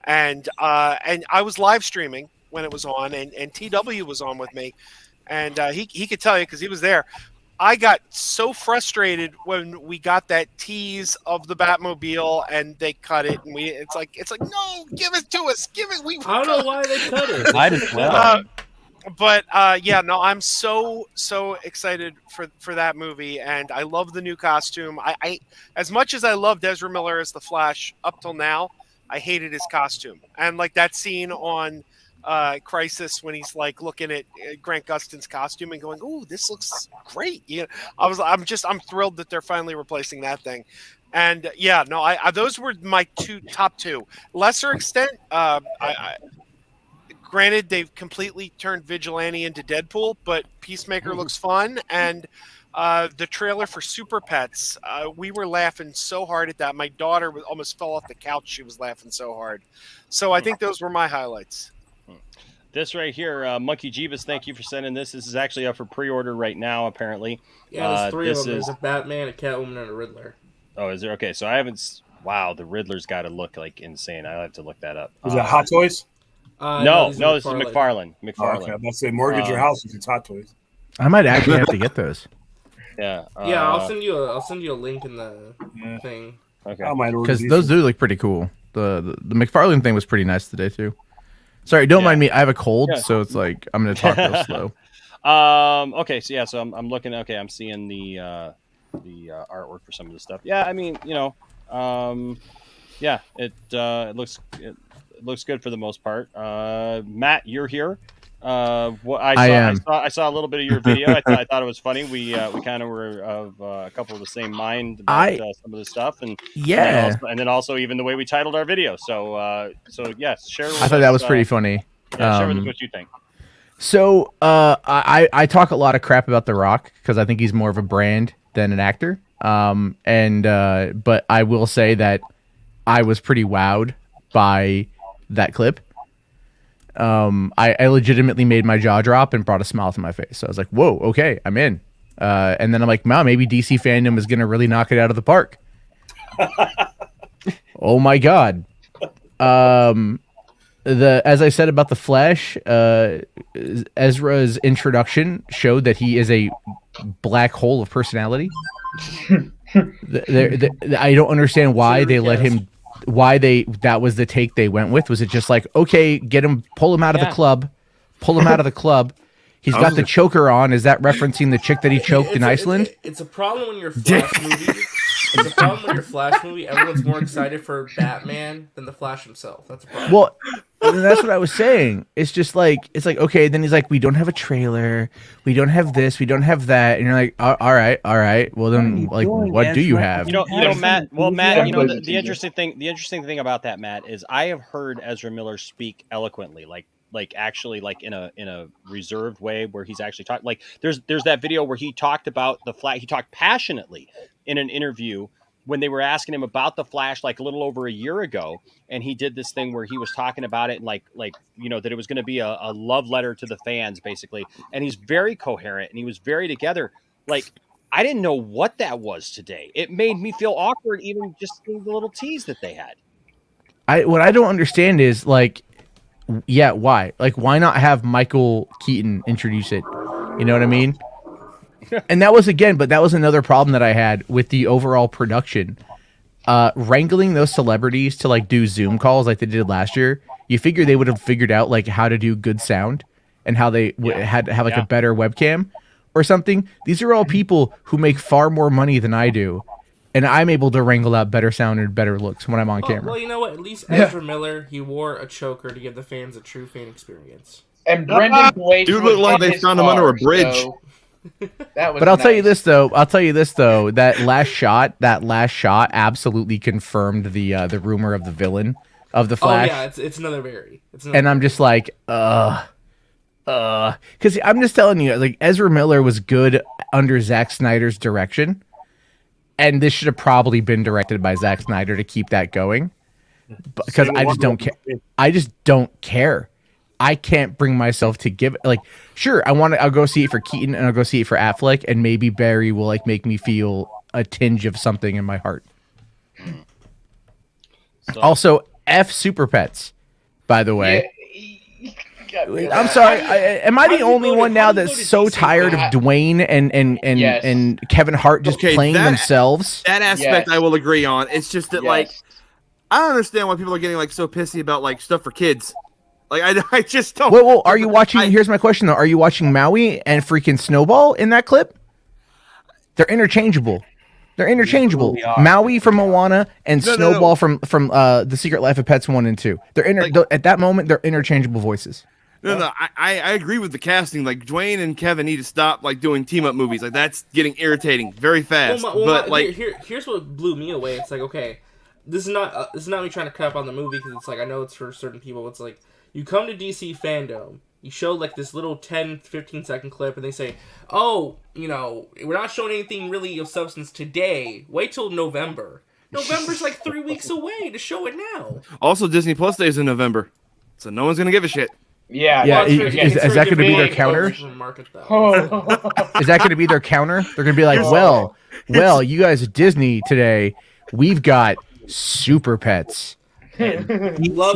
and I was live streaming when it was on, and TW was on with me, and he could tell you because he was there. I got so frustrated when we got that tease of the Batmobile and they cut it, and it's like no, give it to us, give it. I don't know why they cut it. Might as well. But yeah, no, I'm so excited for that movie, and I love the new costume. I as much as I loved Ezra Miller as the Flash up till now, I hated his costume, and like that scene on Crisis when he's like looking at Grant Gustin's costume and going, "Ooh, this looks great." You know, I'm thrilled that they're finally replacing that thing. And yeah, no, I those were my top two. Lesser extent, granted, they've completely turned Vigilante into Deadpool, but Peacemaker looks fun, and the trailer for Super Pets, we were laughing so hard at that. My daughter almost fell off the couch. She was laughing so hard. So I think those were my highlights. This right here, Monkey Jeebus, thank you for sending this. This is actually up for pre-order right now, apparently. Yeah, there's three of them. There's a Batman, a Catwoman, and a Riddler. Oh, is there? Okay, so I haven't... Wow, the Riddler's got to look like insane. I'll have to look that up. Is that Hot Toys? No, this is McFarlane. Oh, okay. I'm about to say mortgage your house if it's Hot Toys. I might actually have to get those. Yeah. Yeah, I'll send you a link in the thing. Okay. Because those do look pretty cool. The McFarlane thing was pretty nice today too. Sorry, don't mind me. I have a cold, so it's like I'm going to talk real slow. Okay, so I'm looking. Okay, I'm seeing the artwork for some of the stuff. Yeah, I mean, you know, yeah, it looks good for the most part. Matt, you're here. I saw a little bit of your video. I thought it was funny. We kind of were of a couple of the same mind about some of the stuff, and then also even the way we titled our video. So yes, share. With I thought that was pretty funny. Yeah, share with us what you think. So I talk a lot of crap about The Rock because I think he's more of a brand than an actor. But I will say that I was pretty wowed by that clip. I legitimately made my jaw drop and brought a smile to my face. So I was like, whoa, okay, I'm in. And then I'm like, wow, maybe DC fandom is going to really knock it out of the park. Oh my God. As I said about the Flash, Ezra's introduction showed that he is a black hole of personality. I don't understand why they let him. That was the take they went with. Was it just like, okay, pull him out of the club, He's got the choker on. Is that referencing the chick that he choked in Iceland? It's a problem when your Flash movie. It's a problem when your Flash movie. Everyone's more excited for Batman than the Flash himself. That's a problem. Well, that's what I was saying. It's just like okay. Then he's like, we don't have a trailer. We don't have this. We don't have that. And you're like, all right. Well, then, like, what do you have? You know, Matt. Well, Matt. You know, the interesting thing about that, Matt, is I have heard Ezra Miller speak eloquently, like actually like in a reserved way where he's actually talking. Like there's that video where he talked about the Flash. He talked passionately in an interview when they were asking him about the Flash like a little over a year ago, and he did this thing where he was talking about it and like you know that it was going to be a love letter to the fans basically, and he's very coherent and he was very together. Like I didn't know what that was today. It made me feel awkward even just the little tease that they had. What I don't understand is like, yeah, why? Like, why not have Michael Keaton introduce it? You know what I mean? And that was another problem that I had with the overall production. Wrangling those celebrities to like do Zoom calls like they did last year. You figure they would have figured out like how to do good sound and how they had to have like a better webcam or something. These are all people who make far more money than I do. And I'm able to wrangle out better sound and better looks when I'm on camera. Well, you know what? At least Ezra Miller, he wore a choker to give the fans a true fan experience. And Brendan Blake dude looked like they found him under a bridge. So that was but I'll tell you this though. That last shot absolutely confirmed the rumor of the villain of the Flash. Oh yeah, it's another Barry. And I'm just like, Because I'm just telling you, like Ezra Miller was good under Zack Snyder's direction, and this should have probably been directed by Zack Snyder to keep that going. Because I just don't care. I just don't care. I can't bring myself to give it. Like, sure, I'll go see it for Keaton and I'll go see it for Affleck, and maybe Barry will like make me feel a tinge of something in my heart. So, Also, F Super Pets, by the way. I'm sorry. Am I the only one now that's so tired of Dwayne and Kevin Hart just playing themselves? That aspect I will agree on. It's just that like I don't understand why people are getting like so pissy about like stuff for kids. Like I just don't. Well, are you watching? Here's my question though: are you watching Maui and freaking Snowball in that clip? They're interchangeable. They're interchangeable. Maui from Moana and Snowball from The Secret Life of Pets 1 and 2. They're at that moment they're interchangeable voices. No, I agree with the casting. Like Dwayne and Kevin need to stop like doing team up movies. Like that's getting irritating very fast. Here's what blew me away. It's like, okay, this is not me trying to cut up on the movie because it's like I know it's for certain people. It's like you come to DC Fandome, you show like this little 10-15 second clip, and they say, oh, you know, we're not showing anything really of substance today. Wait till November. November's like 3 weeks away to show it now. Also, Disney Plus Day is in November, so no one's gonna give a shit. Yeah. Is that going to be their counter? Is that going to be their counter? They're going to be like, well, you guys at Disney today, we've got Super Pets. Love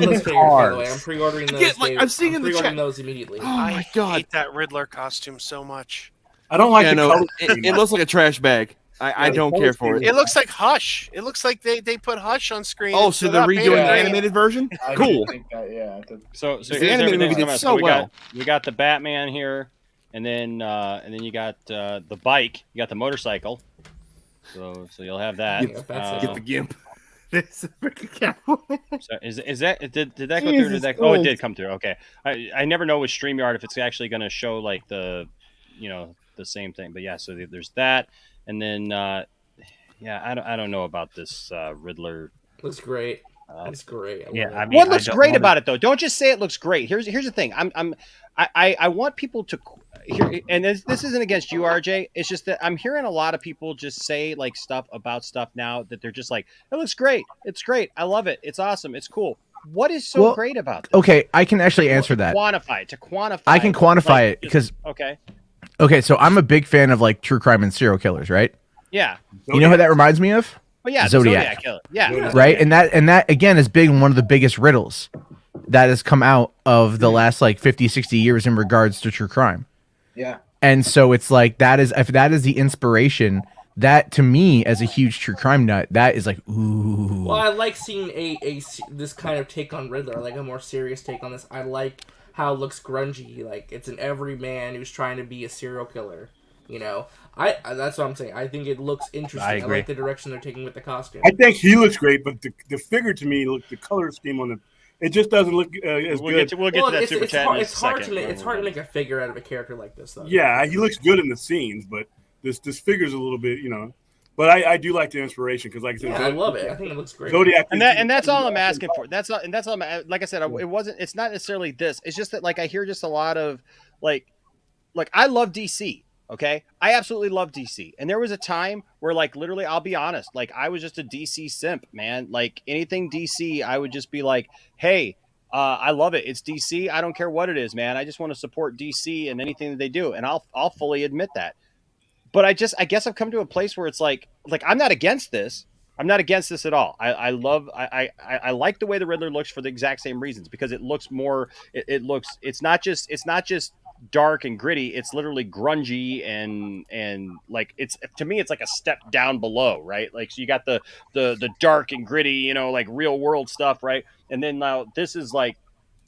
those figures, by the way. I'm pre-ordering those. I'm seeing in the chat. Those immediately. Oh my god, I hate that Riddler costume so much. I don't like the color. It looks like a trash bag. I don't care for it. It looks like Hush. It looks like they put Hush on screen. Oh, so they're redoing the animated version? Cool. So the here's animated everything movie did coming up. so well. We got the Batman here, and then you got the bike. You got the motorcycle. So you'll have that. Get the gimp. So is that did that go through? Oh, it did come through. Okay. I never know with StreamYard if it's actually going to show like the same thing. But yeah, so there's that. And then, I don't know about this Riddler. Looks great. It's great. What looks great about it though? Don't just say it looks great. Here's the thing. I want people to hear, and this isn't against you, RJ. It's just that I'm hearing a lot of people just say like stuff about stuff now that they're just like, it looks great. It's great. I love it. It's awesome. It's cool. What is so great about this? Okay, I can actually answer that. Quantify. I can quantify it because Okay, so I'm a big fan of like true crime and serial killers, right? Yeah. You know who that reminds me of? Oh yeah, Zodiac killer. Yeah. Right? And that again is big one of the biggest riddles that has come out of the last like 50, 60 years in regards to true crime. Yeah. And so it's like if that is the inspiration, that to me as a huge true crime nut, that is like ooh. Well, I like seeing this kind of take on Riddler, like a more serious take on this. I like how it looks grungy, like it's an everyman who's trying to be a serial killer. You know, that's what I'm saying. I think it looks interesting. I like the direction they're taking with the costume. I think he looks great, but the figure to me, the color scheme on it just doesn't look as good. We'll get to that super chat in a second. It's hard to make a figure out of a character like this, though. Yeah, he looks good in the scenes, but this figure's a little bit, But I do like the inspiration because, like I said, I love it. I think it looks great. Zodiac, and that's all I'm asking for. That's all. Like I said, it's not necessarily this. It's just that like I hear just a lot of like I love DC. Okay, I absolutely love DC, and there was a time where like literally, I'll be honest, like I was just a DC simp, man. Like anything DC, I would just be like, hey. I love it. It's DC. I don't care what it is, man. I just want to support DC and anything that they do, and I'll fully admit that. But I guess I've come to a place where it's like I'm not against this. I'm not against this at all. I like the way the Riddler looks for the exact same reasons because it looks more. It's not just dark and gritty. It's literally grungy and like to me it's like a step down below, right? Like so you got the dark and gritty, like real world stuff, right? And then now this is like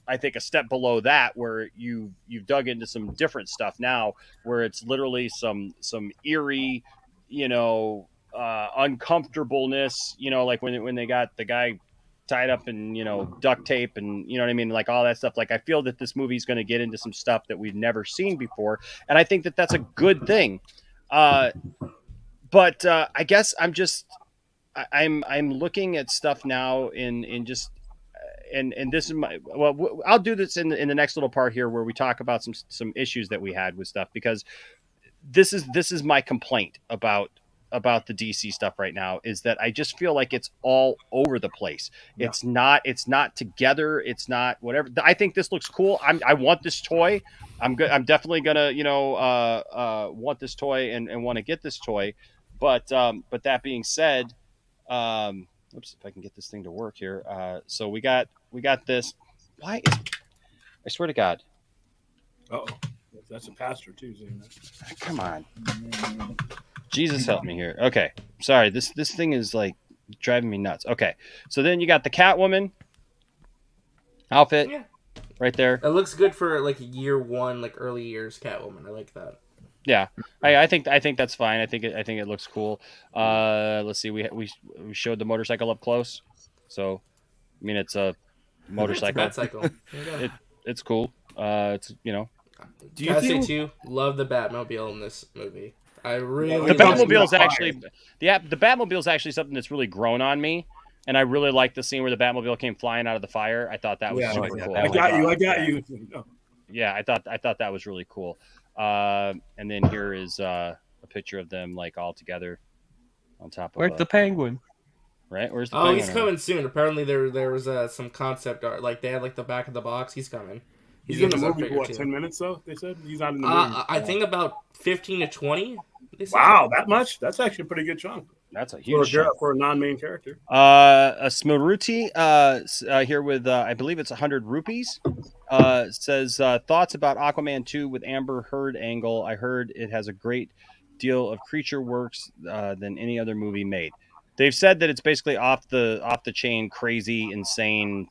I think a step below that where you've dug into some different stuff now where it's literally some eerie, uncomfortableness, like when they got the guy tied up in, duct tape and what I mean? Like all that stuff. Like I feel that this movie is going to get into some stuff that we've never seen before. And I think that that's a good thing. But I guess I'm looking at stuff now in just, and this is I'll do this in the next little part here where we talk about some issues that we had with stuff, because this is my complaint about the DC stuff right now, is that I just feel like it's all over the place. Yeah. It's not together. It's not whatever. I think this looks cool. I want this toy. I'm definitely gonna, want this toy and want to get this toy. But that being said, oops, if I can get this thing to work here. So we got this. I swear to God. Oh, that's a pastor too. Come on. Jesus help me here. Okay. Sorry. This thing is like driving me nuts. Okay. So then you got the Catwoman outfit right there. It looks good for like year one, like early years Catwoman. I like that. Yeah. I think that's fine. I think it looks cool. Let's see. We showed the motorcycle up close. So I mean, it's a motorcycle. It's a Batcycle. It's cool. It's Do you say too? Love the Batmobile in this movie. I really the Batmobile is actually the Batmobile is actually something that's really grown on me, and I really like the scene where the Batmobile came flying out of the fire. I thought that was super cool. I got you. Yeah, I thought that was really cool. And then here is a picture of them like all together on top of. Where's the penguin? Right? Where's the penguin? He's coming soon. Apparently there was some concept art. Like they had like the back of the box. He's coming. He's in the movie for 10 minutes though? They said he's not in the movie. I think about 15 to 20. Wow, that much? That's actually a pretty good chunk. That's a huge chunk for a non-main character. A Smallville here with I believe it's 100 rupees. Says thoughts about Aquaman 2 with Amber Heard angle. I heard it has a great deal of creature works than any other movie made. They've said that it's basically off the chain, crazy, insane.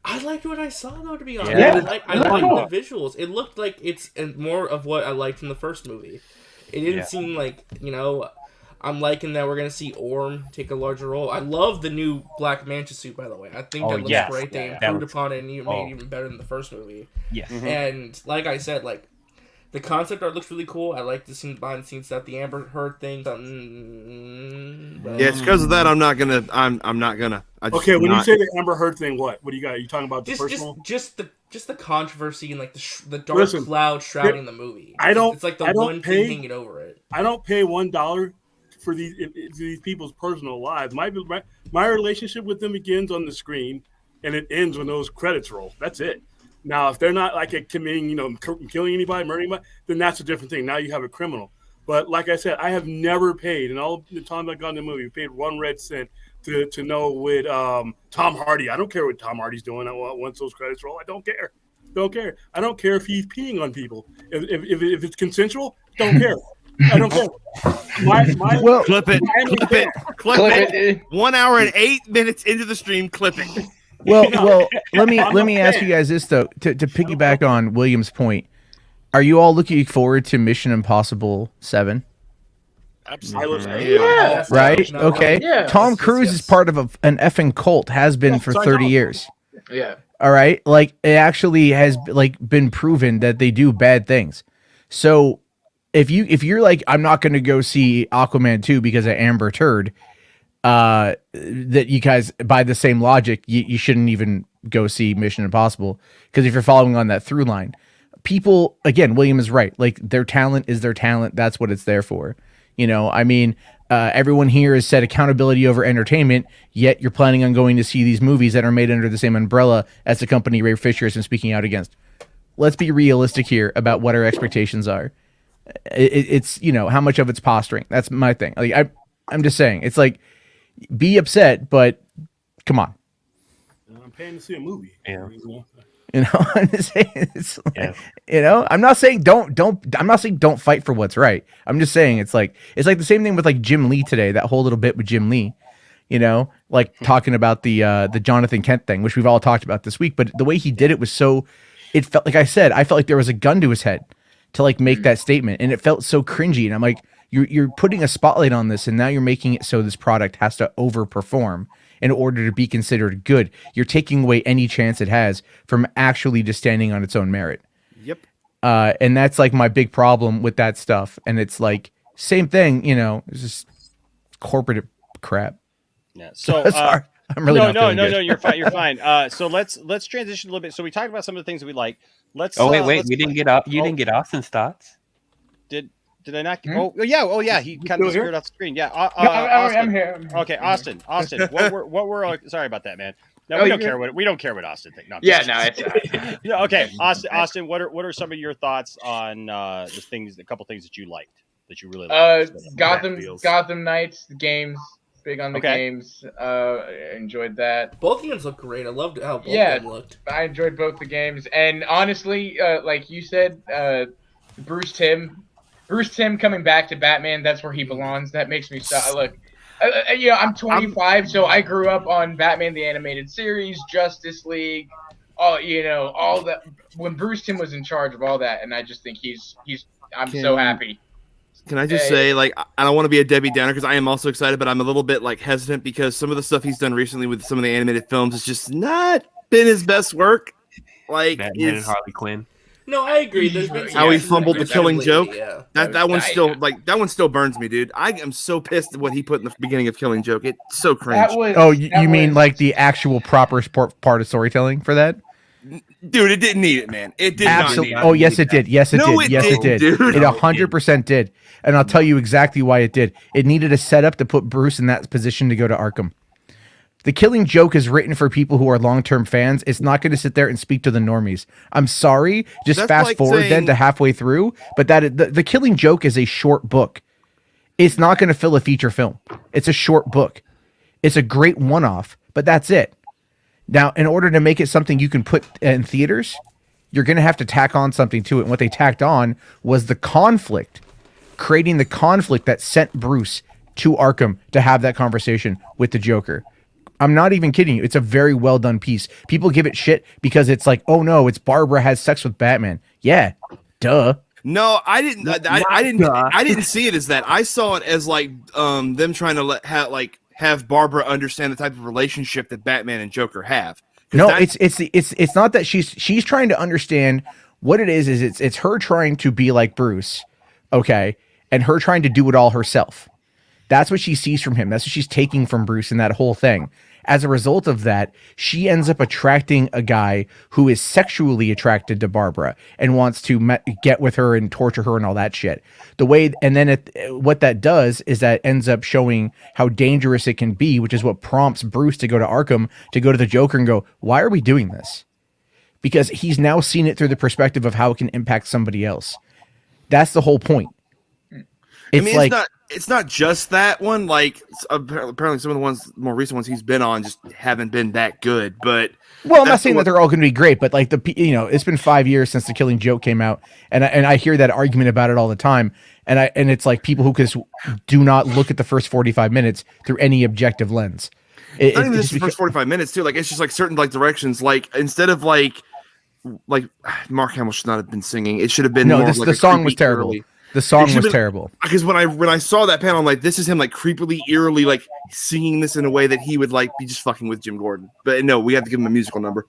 I liked what I saw, though, to be honest. Yeah. I liked the visuals. It looked like it's more of what I liked from the first movie. It didn't seem like, I'm liking that we're going to see Orm take a larger role. I love the new Black Manta suit, by the way. I think that looks great. They improved upon it and made it even better than the first movie. Yes. Mm-hmm. And like I said, like, the concept art looks really cool. I like the behind-the-scenes stuff, the Amber Heard thing. Yeah, it's because of that. I'm not gonna. Okay, when you say the Amber Heard thing, what do you got? Are you talking about the personal? Just the controversy and like the dark cloud shrouding the movie. It's like the one thing hanging over it. I don't pay $1 for these people's personal lives. My relationship with them begins on the screen, and it ends when those credits roll. That's it. Now, if they're not like committing, killing anybody, murdering anybody, then that's a different thing. Now you have a criminal. But like I said, I have never paid, in all the time I've gone to the movie, paid 1 red cent to know with Tom Hardy. I don't care what Tom Hardy's doing once those credits roll. I don't care. I don't care if he's peeing on people. If it's consensual, don't care. I don't care. Clip it. 1 hour and 8 minutes into the stream, clip it. Well, let me ask you guys this though, to piggyback on William's point. Are you all looking forward to Mission Impossible 7? Absolutely. Yeah. Right? Okay. Yeah. Tom Cruise is part of an effing cult, has been for 30 years. Yeah. All right? Like, it actually has been proven that they do bad things. So if you're like, I'm not going to go see Aquaman 2 because of Amber Heard, that you guys, by the same logic, you shouldn't even go see Mission Impossible, because if you're following on that through line, people, again, William is right. Like, their talent is their talent. That's what it's there for. I mean, everyone here has said accountability over entertainment, yet you're planning on going to see these movies that are made under the same umbrella as the company Ray Fisher has been speaking out against. Let's be realistic here about what our expectations are. It's how much of it's posturing. That's my thing. Like, I'm just saying, it's like, be upset, but come on. I'm paying to see a movie. Yeah. I'm just saying, it's like, I'm not saying don't fight for what's right. I'm just saying it's like the same thing with like Jim Lee today, that whole little bit with Jim Lee, like talking about the Jonathan Kent thing, which we've all talked about this week, but the way he did it was it felt like I felt like there was a gun to his head to like make that statement, and it felt so cringy, and I'm like, you're putting a spotlight on this, and now you're making it so this product has to overperform in order to be considered good. You're taking away any chance it has from actually just standing on its own merit. Yep. And that's like my big problem with that stuff. And it's like, same thing, it's just corporate crap. Yeah. So I'm really not no, feeling no, good. no. You're fine. You're fine. So let's transition a little bit. So we talked about some of the things that we like. Let's. Oh wait, let's we didn't get up. You didn't get Austin's thoughts. Did I not? Oh yeah. Oh yeah. He kind of still here? disappeared off the screen. Yeah. No, Austin. I'm here. I'm here. Okay, Austin. What were? Sorry about that, man. No, Oh, we don't you're- care what Austin thinks. No, I'm Yeah, just- no, it's Yeah, okay, Austin. What are some of your thoughts on the couple things that you liked, that you really liked? Gotham Knights, the games. Big on the games. Enjoyed that. Both games look great. I loved how both of Yeah, them looked. I enjoyed both the games, and honestly, like you said, Bruce Timm coming back to Batman. That's where he belongs. That makes me look. I'm 25, so I grew up on Batman the Animated Series, Justice League, all that. When Bruce Timm was in charge of all that, and I just think I'm so happy. Can I just say, like, I don't want to be a Debbie Downer because I am also excited, but I'm a little bit like hesitant because some of the stuff he's done recently with some of the animated films has just not been his best work. Like Batman and Harley Quinn. No, I agree. There's been How he fumbled the Killing lately, Joke. yeah. That one still that one still burns me, dude. I am so pissed at what he put in the beginning of Killing Joke. It's so cringe. You mean like the actual proper part of storytelling for that? Dude, it didn't need it, man. It did not need it. Oh, yes, it did. Yes, it No, did. it Yes, it didn't, did. dude. It No, 100% did. And I'll tell you exactly why it did. It needed a setup to put Bruce in that position to go to Arkham. The Killing Joke is written for people who are long-term fans. It's not going to sit there and speak to the normies. I'm sorry. Just That's fast like forward then saying- to halfway through. But the Killing Joke is a short book. It's not going to fill a feature film. It's a short book. It's a great one-off, but that's it. Now, in order to make it something you can put in theaters, you're going to have to tack on something to it. And what they tacked on was the conflict, creating the conflict that sent Bruce to Arkham to have that conversation with the Joker. I'm not even kidding you. It's a very well done piece. People give it shit because it's like, oh no, it's Barbara has sex with Batman. Yeah, duh. No, I didn't. I didn't see it as that. I saw it as like them trying to have Barbara understand the type of relationship that Batman and Joker have. No, it's not that she's trying to understand what it is it's her trying to be like Bruce, okay, and her trying to do it all herself. That's what she sees from him. That's what she's taking from Bruce in that whole thing. As a result of that, she ends up attracting a guy who is sexually attracted to Barbara and wants to get with her and torture her and all that shit. What that does is that ends up showing how dangerous it can be, which is what prompts Bruce to go to Arkham, to go to the Joker and go, why are we doing this? Because he's now seen it through the perspective of how it can impact somebody else. That's the whole point. It's not just that one. Like apparently some of the more recent ones he's been on just haven't been that good. But well, I'm not saying that they're all going to be great, but like it's been 5 years since The Killing Joke came out, and I hear that argument about it all the time, and it's like people who just do not look at the first 45 minutes through any objective lens. Not even just the first 45 minutes too. Like it's just like certain like directions. Like instead of like Mark Hamill should not have been singing. It should have been the song was terrible. The song was terrible. Because when I saw that panel, I'm like, this is him like creepily, eerily like singing this in a way that he would like be just fucking with Jim Gordon. But no, we have to give him a musical number.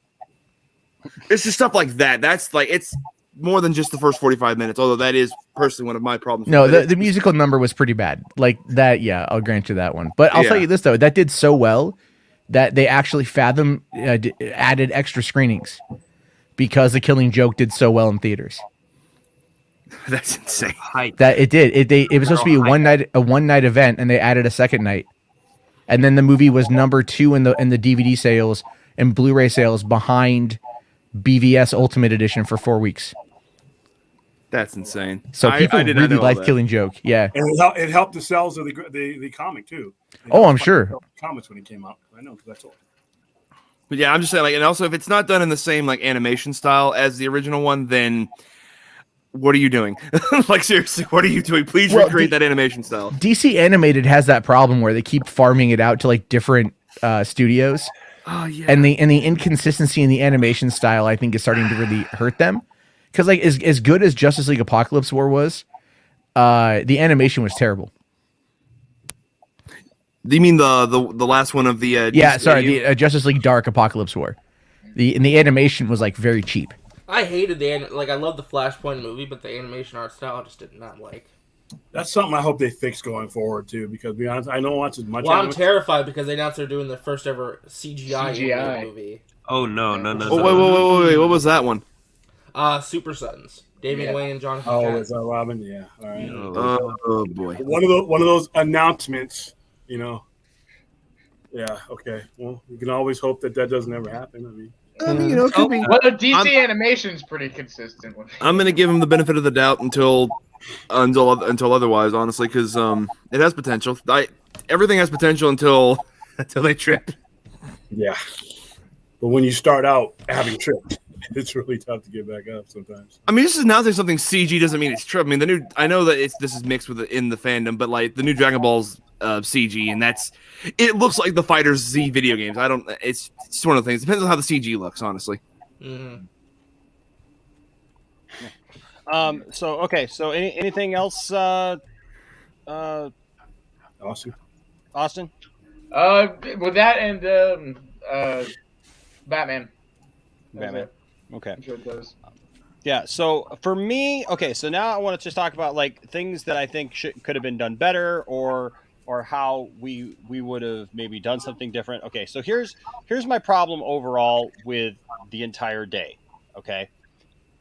It's just stuff like that. That's like it's more than just the first 45 minutes. Although that is personally one of my problems. No, the musical number was pretty bad. Like that, yeah, I'll grant you that one. But I'll tell you this though, that did so well that they actually added extra screenings because The Killing Joke did so well in theaters. That's insane. That it did. It was supposed to be a one night event, and they added a second night, and then the movie was number 2 in the DVD sales and Blu-ray sales behind BVS Ultimate Edition for 4 weeks. That's insane. So people really like Killing Joke. Yeah, and it helped the sales of the comic too. I'm sure. Comics when it came out, I know because that's all. But yeah, I'm just saying, like, and also if it's not done in the same like animation style as the original one, then what are you doing? Like seriously, what are you doing? Please recreate that animation style. DC Animated has that problem where they keep farming it out to like different studios. Oh yeah. And the inconsistency in the animation style, I think, is starting to really hurt them. Because like as good as Justice League Apocalypse War was, the animation was terrible. Do you mean the last one of the? The Justice League Dark Apocalypse War. The animation was like very cheap. I hated I love the Flashpoint movie, but the animation art style I just did not like. That's something I hope they fix going forward too. Because to be honest, I don't watch as much. Well, I'm anime. terrified because they announced they're doing their first ever CGI animated movie. Oh no. So- Wait! What was that one? Super Sons. Damian Yeah. Wayne and Jonathan Oh, Kent. it's Robin. Yeah. All right. Oh boy. One of those announcements. You know. Yeah. Okay. Well, you can always hope that doesn't ever happen. I mean, you know, it could be. Well, the DC animation's pretty consistent with. I'm gonna give him the benefit of the doubt until otherwise, honestly, because it has potential. Everything has potential until they trip. Yeah, but when you start out having tripped, it's really tough to get back up sometimes. I mean, just announcing something CG doesn't mean it's true. I mean, I know that this is mixed in the fandom, but like the new Dragon Ball's CG, and it looks like the Fighters Z video games. It's just one of the things. Depends on how the CG looks, honestly. Mm-hmm. So okay. So anything else? Austin. With that and Batman. Batman. Okay. I'm sure it does. Yeah. So for me, okay. So now I want to just talk about like things that I think could have been done better, or how we would have maybe done something different. Okay. So here's my problem overall with the entire day. Okay.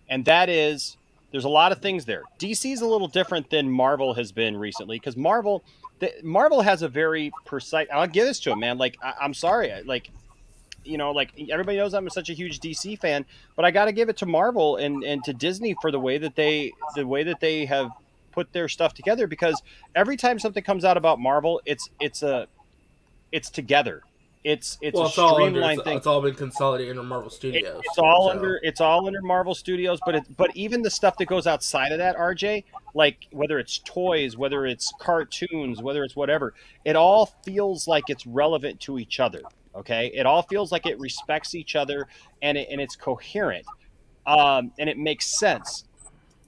And that is, there's a lot of things there. DC is a little different than Marvel has been recently, because Marvel has a very precise. I'll give this to him, man. Like I'm sorry, like everybody knows I'm such a huge DC fan, but I got to give it to Marvel and to Disney for the way that they have put their stuff together. Because every time something comes out about Marvel, it's together. It's a streamlined thing. It's all been consolidated under Marvel Studios. It's all under Marvel Studios, but even the stuff that goes outside of that, RJ, like whether it's toys, whether it's cartoons, whether it's whatever, it all feels like it's relevant to each other. Okay, it all feels like it respects each other, and it's coherent, and it makes sense.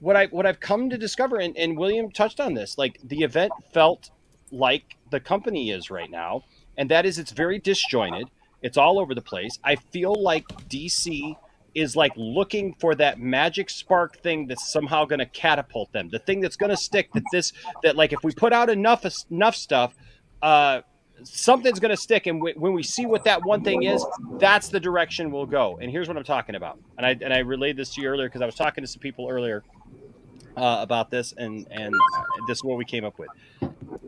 What I've come to discover, and William touched on this, like the event felt like the company is right now. And that is, it's very disjointed. It's all over the place. I feel like DC is like looking for that magic spark thing that's somehow going to catapult them. The thing that's going to stick. That like if we put out enough stuff, something's going to stick. And when we see what that one thing is, that's the direction we'll go. And here's what I'm talking about. And I relayed this to you earlier because I was talking to some people earlier about this, and this is what we came up with.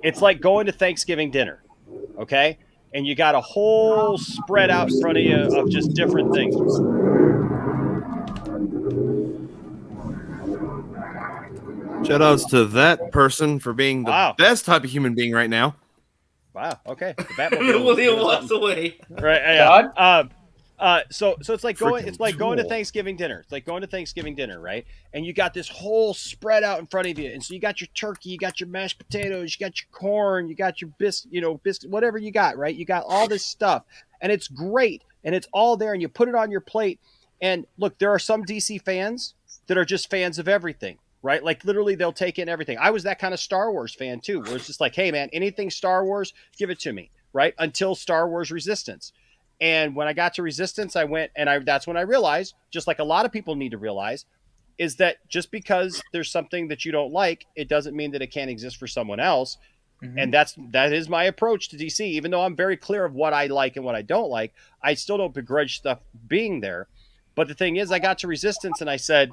It's like going to Thanksgiving dinner. Okay, and you got a whole spread out in front of you of just different things. Shout outs to that person for being the best type of human being right now. Wow. Okay. William walks away. Right. Yeah. So it's like going to Thanksgiving dinner. It's like going to Thanksgiving dinner, right? And you got this whole spread out in front of you. And so you got your turkey, you got your mashed potatoes, you got your corn, you got your biscuit, whatever you got, right? You got all this stuff, and it's great, and it's all there, and you put it on your plate. And look, there are some DC fans that are just fans of everything, right? Like literally they'll take in everything. I was that kind of Star Wars fan too, where it's just like, hey man, anything Star Wars, give it to me, right? Until Star Wars Resistance. And when I got to Resistance, I went and that's when I realized, just like a lot of people need to realize, is that just because there's something that you don't like, it doesn't mean that it can't exist for someone else. Mm-hmm. And that is my approach to DC. Even though I'm very clear of what I like and what I don't like, I still don't begrudge stuff being there. But the thing is, I got to Resistance and I said,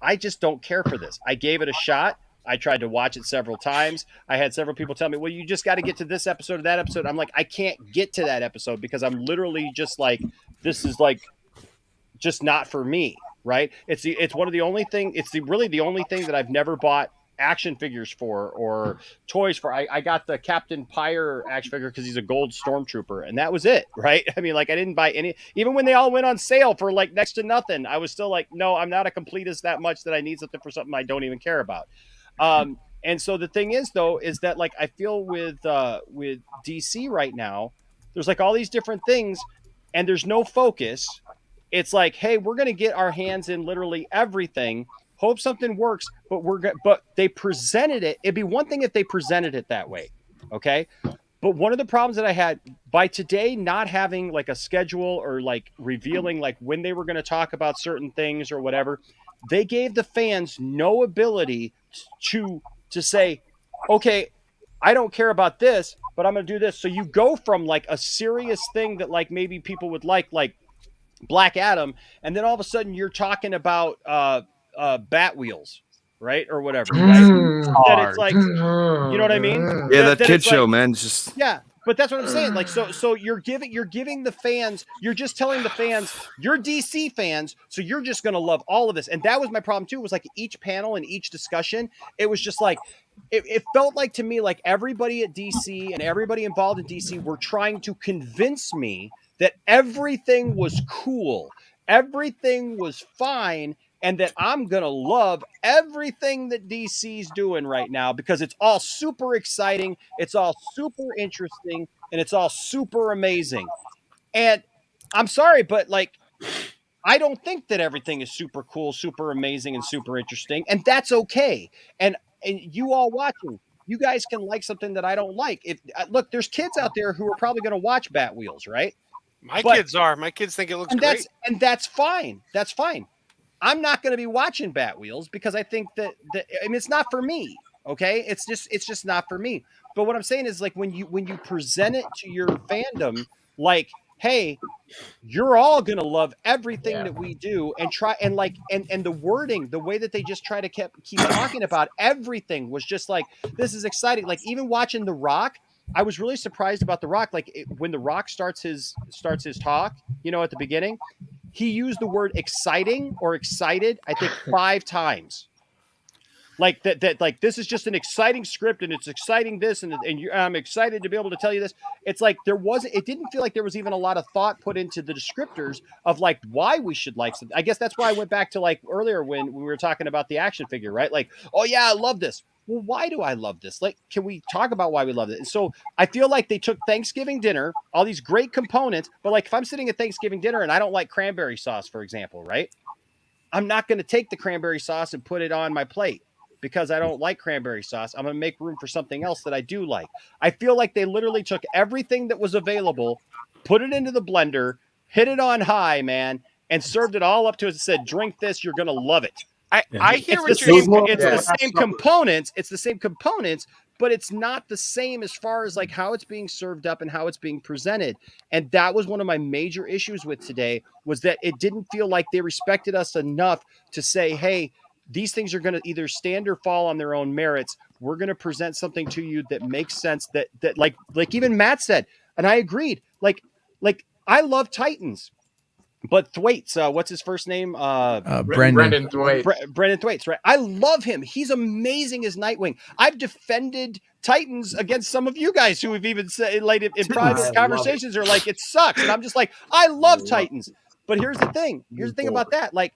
I just don't care for this. I gave it a shot. I tried to watch it several times. I had several people tell me, well, you just got to get to this episode or that episode. I'm like, I can't get to that episode because I'm literally just like, this is like just not for me, right? It's one of the only thing. It's really the only thing that I've never bought action figures for or toys for. I got the Captain Pyre action figure because he's a gold stormtrooper, and that was it, right? I mean, like I didn't buy any, even when they all went on sale for like next to nothing. I was still like, no, I'm not a completist that much that I need something for something I don't even care about. And so the thing is, though, is that like I feel with DC right now, there's like all these different things, and there's no focus. It's like, hey, we're gonna get our hands in literally everything. Hope something works, but they presented it. It'd be one thing if they presented it that way, okay? But one of the problems that I had by today not having like a schedule or like revealing like when they were going to talk about certain things or whatever, they gave the fans no ability to to say, okay, I don't care about this, but I'm going to do this. So you go from like a serious thing that like maybe people would like Black Adam, and then all of a sudden you're talking about bat wheels, right? Or whatever, right? That it's like, you know what I mean? Yeah, that kid it's show, like, man. It's just yeah, but that's what I'm saying. Like, so you're giving the fans, you're just telling the fans, you're DC fans, so you're just gonna love all of this. And that was my problem too. Was like each panel and each discussion, it was just like it felt like to me like everybody at DC and everybody involved in DC were trying to convince me that everything was cool, everything was fine, and that I'm going to love everything that DC's doing right now because it's all super exciting, it's all super interesting, and it's all super amazing. And I'm sorry, but like, I don't think that everything is super cool, super amazing, and super interesting, and that's okay. And you all watching, you guys can like something that I don't like. If look, there's kids out there who are probably going to watch Bat Wheels, right? My kids think it looks great. That's fine. That's fine. I'm not going to be watching Bat Wheels because I think that I mean, it's not for me. Okay. It's just not for me. But what I'm saying is like, when you present it to your fandom, like, hey, you're all going to love everything that we do, and try and like, and the wording, the way that they just try to keep talking about everything was just like, this is exciting. Like even watching The Rock, I was really surprised about The Rock. Like when The Rock starts his talk, you know, at the beginning, he used the word exciting or excited, I think 5 times. Like that like this is just an exciting script and it's exciting this and I'm excited to be able to tell you this. It's like it didn't feel like there was even a lot of thought put into the descriptors of like why we should like something. I guess that's why I went back to like earlier when we were talking about the action figure, right? Like, oh yeah, I love this. Well, why do I love this? Like, can we talk about why we love it? And so I feel like they took Thanksgiving dinner, all these great components, but like if I'm sitting at Thanksgiving dinner and I don't like cranberry sauce, for example, right? I'm not going to take the cranberry sauce and put it on my plate because I don't like cranberry sauce. I'm going to make room for something else that I do like. I feel like they literally took everything that was available, put it into the blender, hit it on high, man, and served it all up to us and said, drink this, you're going to love it. I hear what you're saying. It's the same components. It's the same components, but it's not the same as far as like how it's being served up and how it's being presented. And that was one of my major issues with today, was that it didn't feel like they respected us enough to say, hey, these things are going to either stand or fall on their own merits. We're going to present something to you that makes sense, that like even Matt said, and I agreed, like I love Titans. But Thwaites, what's his first name? Brendan Thwaites. Brendan Thwaites, right? I love him. He's amazing as Nightwing. I've defended Titans against some of you guys who have even said, like, in private conversations, are like, it sucks. And I'm just like, I love Titans. But here's the thing. Here's the thing about that. Like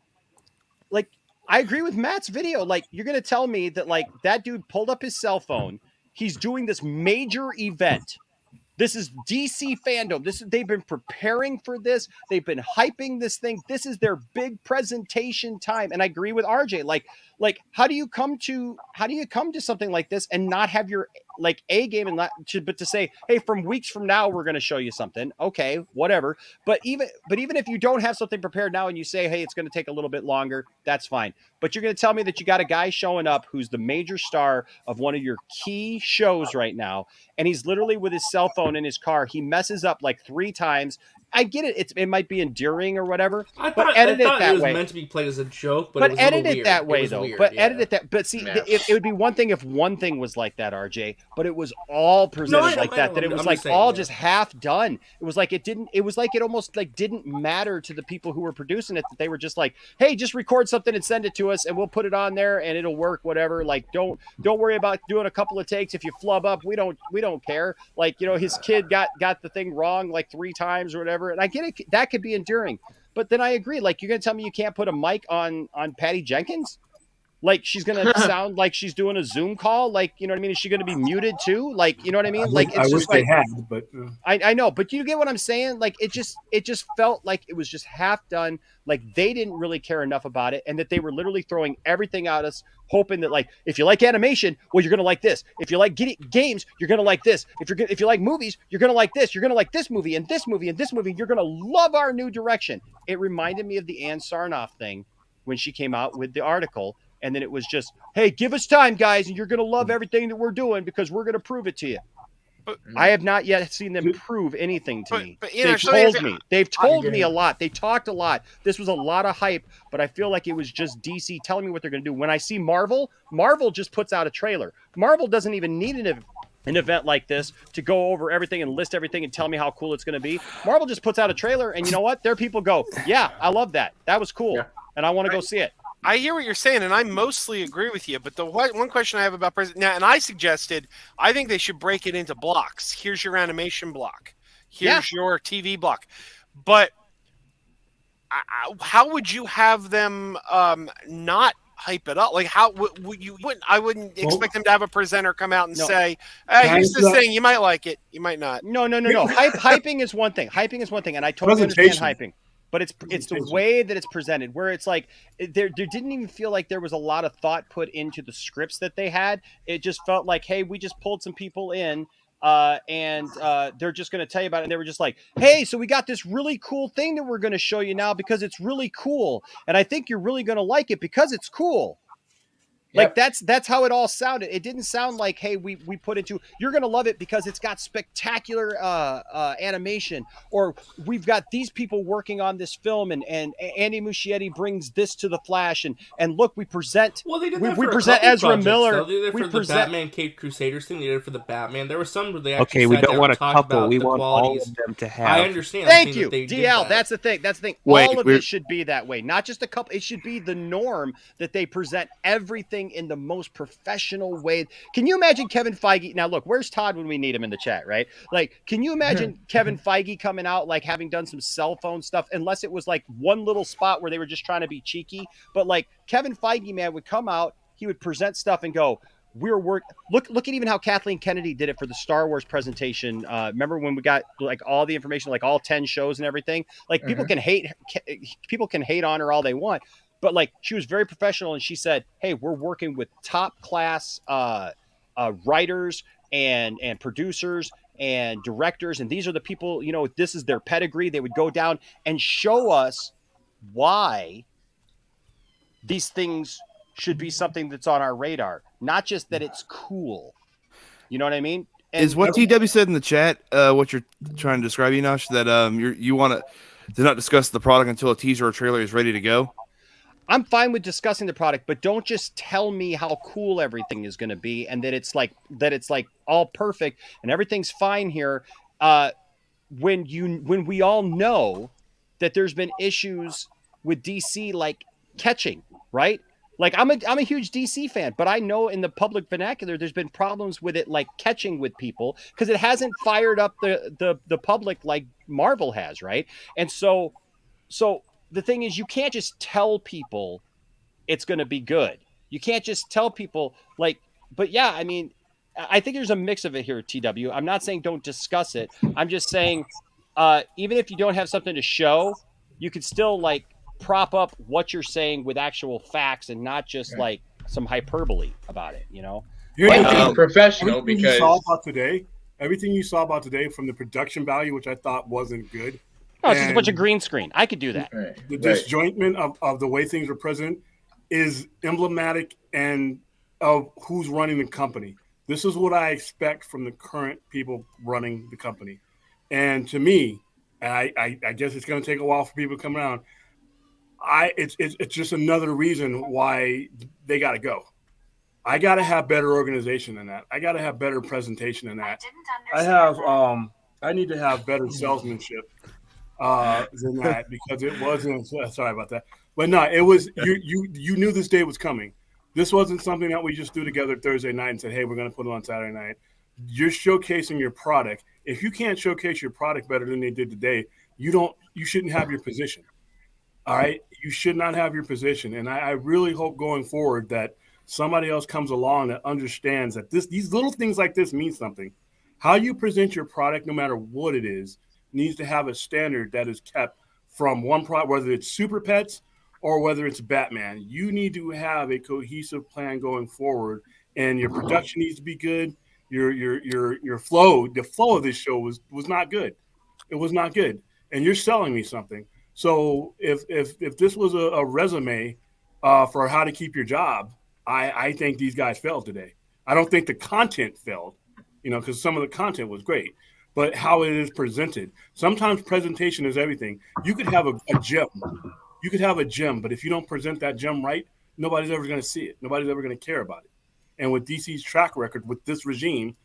I agree with Matt's video. Like, you're going to tell me that, like, that dude pulled up his cell phone. He's doing this major event. This is DC Fandome. They've been preparing for this. They've been hyping this thing. This is their big presentation time. And I agree with RJ. Like how do you come to something like this and not have your like A game and but to say, hey, from weeks from now we're going to show you something. Okay, whatever. But even if you don't have something prepared now and you say, hey, it's going to take a little bit longer, that's fine. But you're going to tell me that you got a guy showing up who's the major star of one of your key shows right now, and he's literally with his cell phone in his car. He messes up like 3 times. I get it. It might be endearing or whatever. I thought it was meant to be played as a joke, but it was edit it weird. That way though. Weird, edit that. But see, it would be one thing if one thing was like that, RJ. But it was all presented like that. That it was like all just half done. It was like it didn't. It was like it almost like didn't matter to the people who were producing it. That they were just like, hey, just record something and send it to us, and we'll put it on there, and it'll work. Whatever. Like don't worry about doing a couple of takes. If you flub up, we don't care. Like his kid got the thing wrong like 3 times or whatever. And I get it. That could be enduring. But then I agree. Like, you're going to tell me you can't put a mic on Patty Jenkins? Like, she's going to sound like she's doing a Zoom call? Like, you know what I mean? Is she going to be muted too? Like, you know what I mean? Like, it's I just wish like, they had, but I know, but you get what I'm saying? Like, it just felt like it was just half done. Like, they didn't really care enough about it, and that they were literally throwing everything at us, hoping that, like, if you like animation, well, you're going to like this. If you like games, you're going to like this. If you like movies, you're going to like this. You're going to like this movie and this movie and this movie. You're going to love our new direction. It reminded me of the Ann Sarnoff thing when she came out with the article and then it was just, hey, give us time, guys, and you're going to love everything that we're doing because we're going to prove it to you. I have not yet seen them prove anything to me. They've told me a lot. They talked a lot. This was a lot of hype, but I feel like it was just DC telling me what they're going to do. When I see Marvel just puts out a trailer. Marvel doesn't even need an event like this to go over everything and list everything and tell me how cool it's going to be. Marvel just puts out a trailer, and you know what? Their people go, yeah, I love that. That was cool, and I want to go see it. I hear what you're saying, and I mostly agree with you. But the one question I have about now, and I suggested, I think they should break it into blocks. Here's your animation block. Here's your TV block. But how would you have them not hype it up? Like, how would you? I wouldn't expect them to have a presenter come out and say, "Here's this thing. You might like it. You might not." No. Hyping is one thing. Hyping is one thing, and I totally understand hyping. But it's the way that it's presented, where it's like there didn't even feel like there was a lot of thought put into the scripts that they had. It just felt like, hey, we just pulled some people in, and they're just going to tell you about it. And they were just like, hey, so we got this really cool thing that we're going to show you now because it's really cool, and I think you're really going to like it because it's cool. Like that's how it all sounded. It didn't sound like, hey, we put into, you're gonna love it because it's got spectacular animation, or we've got these people working on this film, and Andy Muschietti brings this to the Flash, and look, we present. Well, they did we that for present a couple Ezra projects, Miller. Though. They did it we for present the Batman Caped Crusaders thing. They did it for the Batman. There were some where they actually Okay, we sat don't down want and a talked couple. about We the want qualities. all of them to have. I understand. Thank you, DL. that. That's the thing. That's the thing. All of it should be that way. Not just a couple. It should be the norm that they present everything in the most professional way. Can you imagine Kevin Feige? Now, look, where's Todd when we need him in the chat, right? Like, can you imagine Kevin Feige coming out, like, having done some cell phone stuff, unless it was like one little spot where they were just trying to be cheeky? But like, Kevin Feige, man, would come out, he would present stuff and go, look at even how Kathleen Kennedy did it for the Star Wars presentation. Remember when we got like all the information, like all 10 shows and everything? Like, people can hate on her all they want, but like, she was very professional, and she said, hey, we're working with top class writers and producers and directors, and these are the people, you know, this is their pedigree. They would go down and show us why these things should be something that's on our radar, not just that it's cool. You know what I mean? And is what TW said in the chat what you're trying to describe, Enosh, that you want to not discuss the product until a teaser or trailer is ready to go? I'm fine with discussing the product, but don't just tell me how cool everything is going to be and that it's like all perfect and everything's fine here. When we all know that there's been issues with DC, like catching, right? Like, I'm a huge DC fan, but I know in the public vernacular there's been problems with it, like catching with people, because it hasn't fired up the public like Marvel has, right? And so the thing is, you can't just tell people it's going to be good. You can't just tell people, like, but yeah, I mean, I think there's a mix of it here, TW. I'm not saying don't discuss it. I'm just saying, even if you don't have something to show, you can still like prop up what you're saying with actual facts and not just like some hyperbole about it, you know? Professional, everything because everything you saw about today, from the production value, which I thought wasn't good. Oh, it's just a bunch of green screen. I could do that. The disjointment of the way things were present is emblematic and of who's running the company. This is what I expect from the current people running the company. And to me, I guess it's going to take a while for people to come around. It's just another reason why they got to go. I got to have better organization than that. I got to have better presentation than that. I need to have better salesmanship than that, because it wasn't. Sorry about that, but no, it was. You knew this day was coming. This wasn't something that we just threw together Thursday night and said, "Hey, we're going to put it on Saturday night." You're showcasing your product. If you can't showcase your product better than they did today, you shouldn't have your position. All right, you should not have your position. And I really hope going forward that somebody else comes along that understands that these little things like this mean something. How you present your product, no matter what it is, needs to have a standard that is kept from one product, whether it's Super Pets or whether it's Batman. You need to have a cohesive plan going forward, and your production needs to be good. Your flow, the flow of this show was not good. It was not good, and you're selling me something. So if this was a resume for how to keep your job, I think these guys failed today. I don't think the content failed, because some of the content was great, but how it is presented. Sometimes presentation is everything. You could have a gem. You could have a gem, but if you don't present that gem right, nobody's ever going to see it. Nobody's ever going to care about it. And with DC's track record with this regime,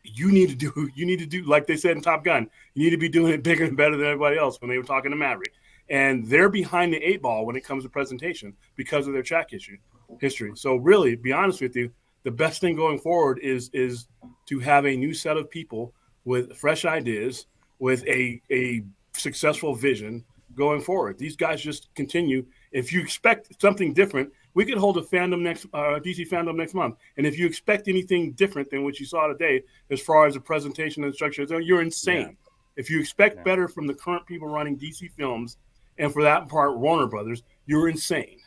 you need to do like they said in Top Gun. You need to be doing it bigger and better than everybody else when they were talking to Maverick. And they're behind the 8 ball when it comes to presentation because of their track history. So really, be honest with you, the best thing going forward is to have a new set of people with fresh ideas, with a successful vision going forward. These guys just continue. If you expect something different, we could hold a fandom DC fandom next month. And if you expect anything different than what you saw today, as far as the presentation and structure, you're insane. Yeah. If you expect better from the current people running DC films, and for that part, Warner Brothers, you're insane.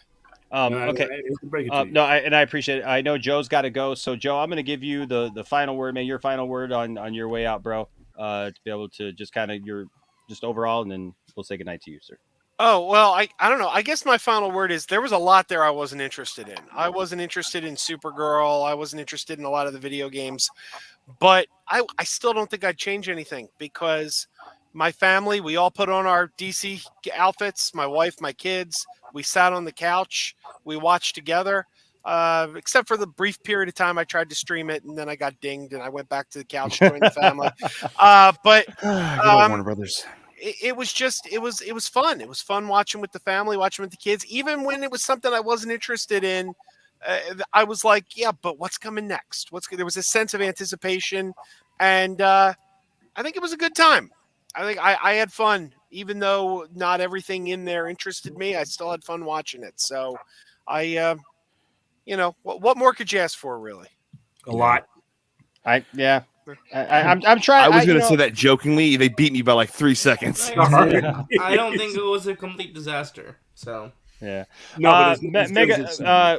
Okay. I appreciate it. I know Joe's got to go. So, Joe, I'm going to give you the final word, man, your final word on your way out, bro, to be able to just kind of just overall, and then we'll say goodnight to you, sir. Oh, well, I don't know. I guess my final word is there was a lot there I wasn't interested in. I wasn't interested in Supergirl. I wasn't interested in a lot of the video games. But I still don't think I'd change anything because my family, we all put on our DC outfits, my wife, my kids. We sat on the couch. We watched together, except for the brief period of time I tried to stream it, and then I got dinged, and I went back to the couch, joined the family. But Warner Brothers. It was fun. It was fun watching with the family, watching with the kids. Even when it was something I wasn't interested in, I was like, yeah, but what's coming next? There was a sense of anticipation, and I think it was a good time. I think I had fun, even though not everything in there interested me. I still had fun watching it. So what more could you ask for, really? A lot. I'm trying. I was going to say that jokingly. They beat me by like 3 seconds. I don't think it was a complete disaster. So yeah. No,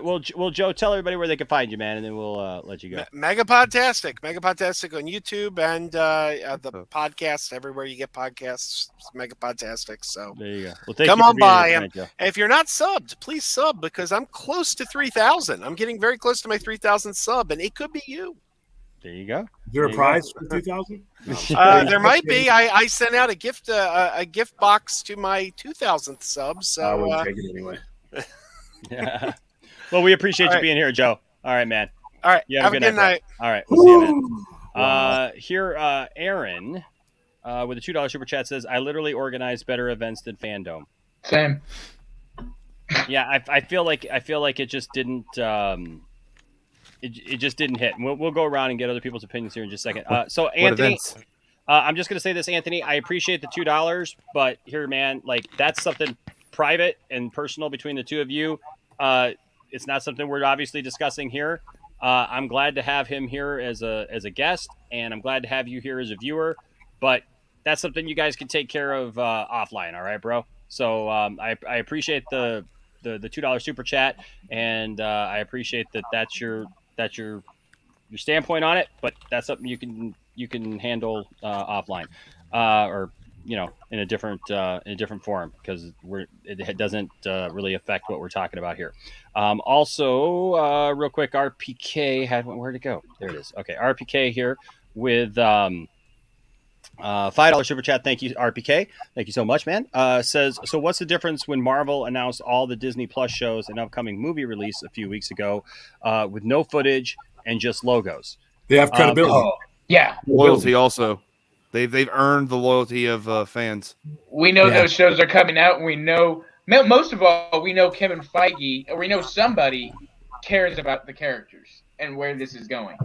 well, Joe, tell everybody where they can find you, man, and then we'll let you go. Megapodtastic on YouTube and the podcast everywhere you get podcasts. Megapodtastic. So there you go. Well, come on by. And if you're not subbed, please sub because I'm close to 3,000. I'm getting very close to my 3,000 sub, and it could be you. There you go. Is there a prize for 2,000? There might be. I sent out a gift box to my 2,000th sub. So I wouldn't take it anyway. Yeah. Well, we appreciate you being here, Joe. All right, man. All right. You have a good night. All right. We'll see you, man. Here, Aaron, with a $2 super chat says, "I literally organize better events than Fandome." Same. Yeah, I feel like it just didn't. It just didn't hit. We'll go around and get other people's opinions here in just a second. So Anthony, I'm just gonna say this, Anthony. I appreciate the $2, but here, man, like that's something private and personal between the two of you. It's not something we're obviously discussing here. I'm glad to have him here as a guest, and I'm glad to have you here as a viewer. But that's something you guys can take care of offline. All right, bro. So I appreciate the $2 super chat, and I appreciate that's your standpoint on it, but that's something you can handle offline, or in a different forum because it doesn't really affect what we're talking about here. Also, real quick, RPK where'd it go? There it is. Okay, RPK here with $5 super chat. Thank you, RPK. Thank you so much, man. Says, so what's the difference when Marvel announced all the Disney Plus shows and upcoming movie release a few weeks ago with no footage and just logos? They have credibility. Yeah. Loyalty also. They've earned the loyalty of fans. We know those shows are coming out, and we know, most of all, we know Kevin Feige, or we know somebody cares about the characters and where this is going.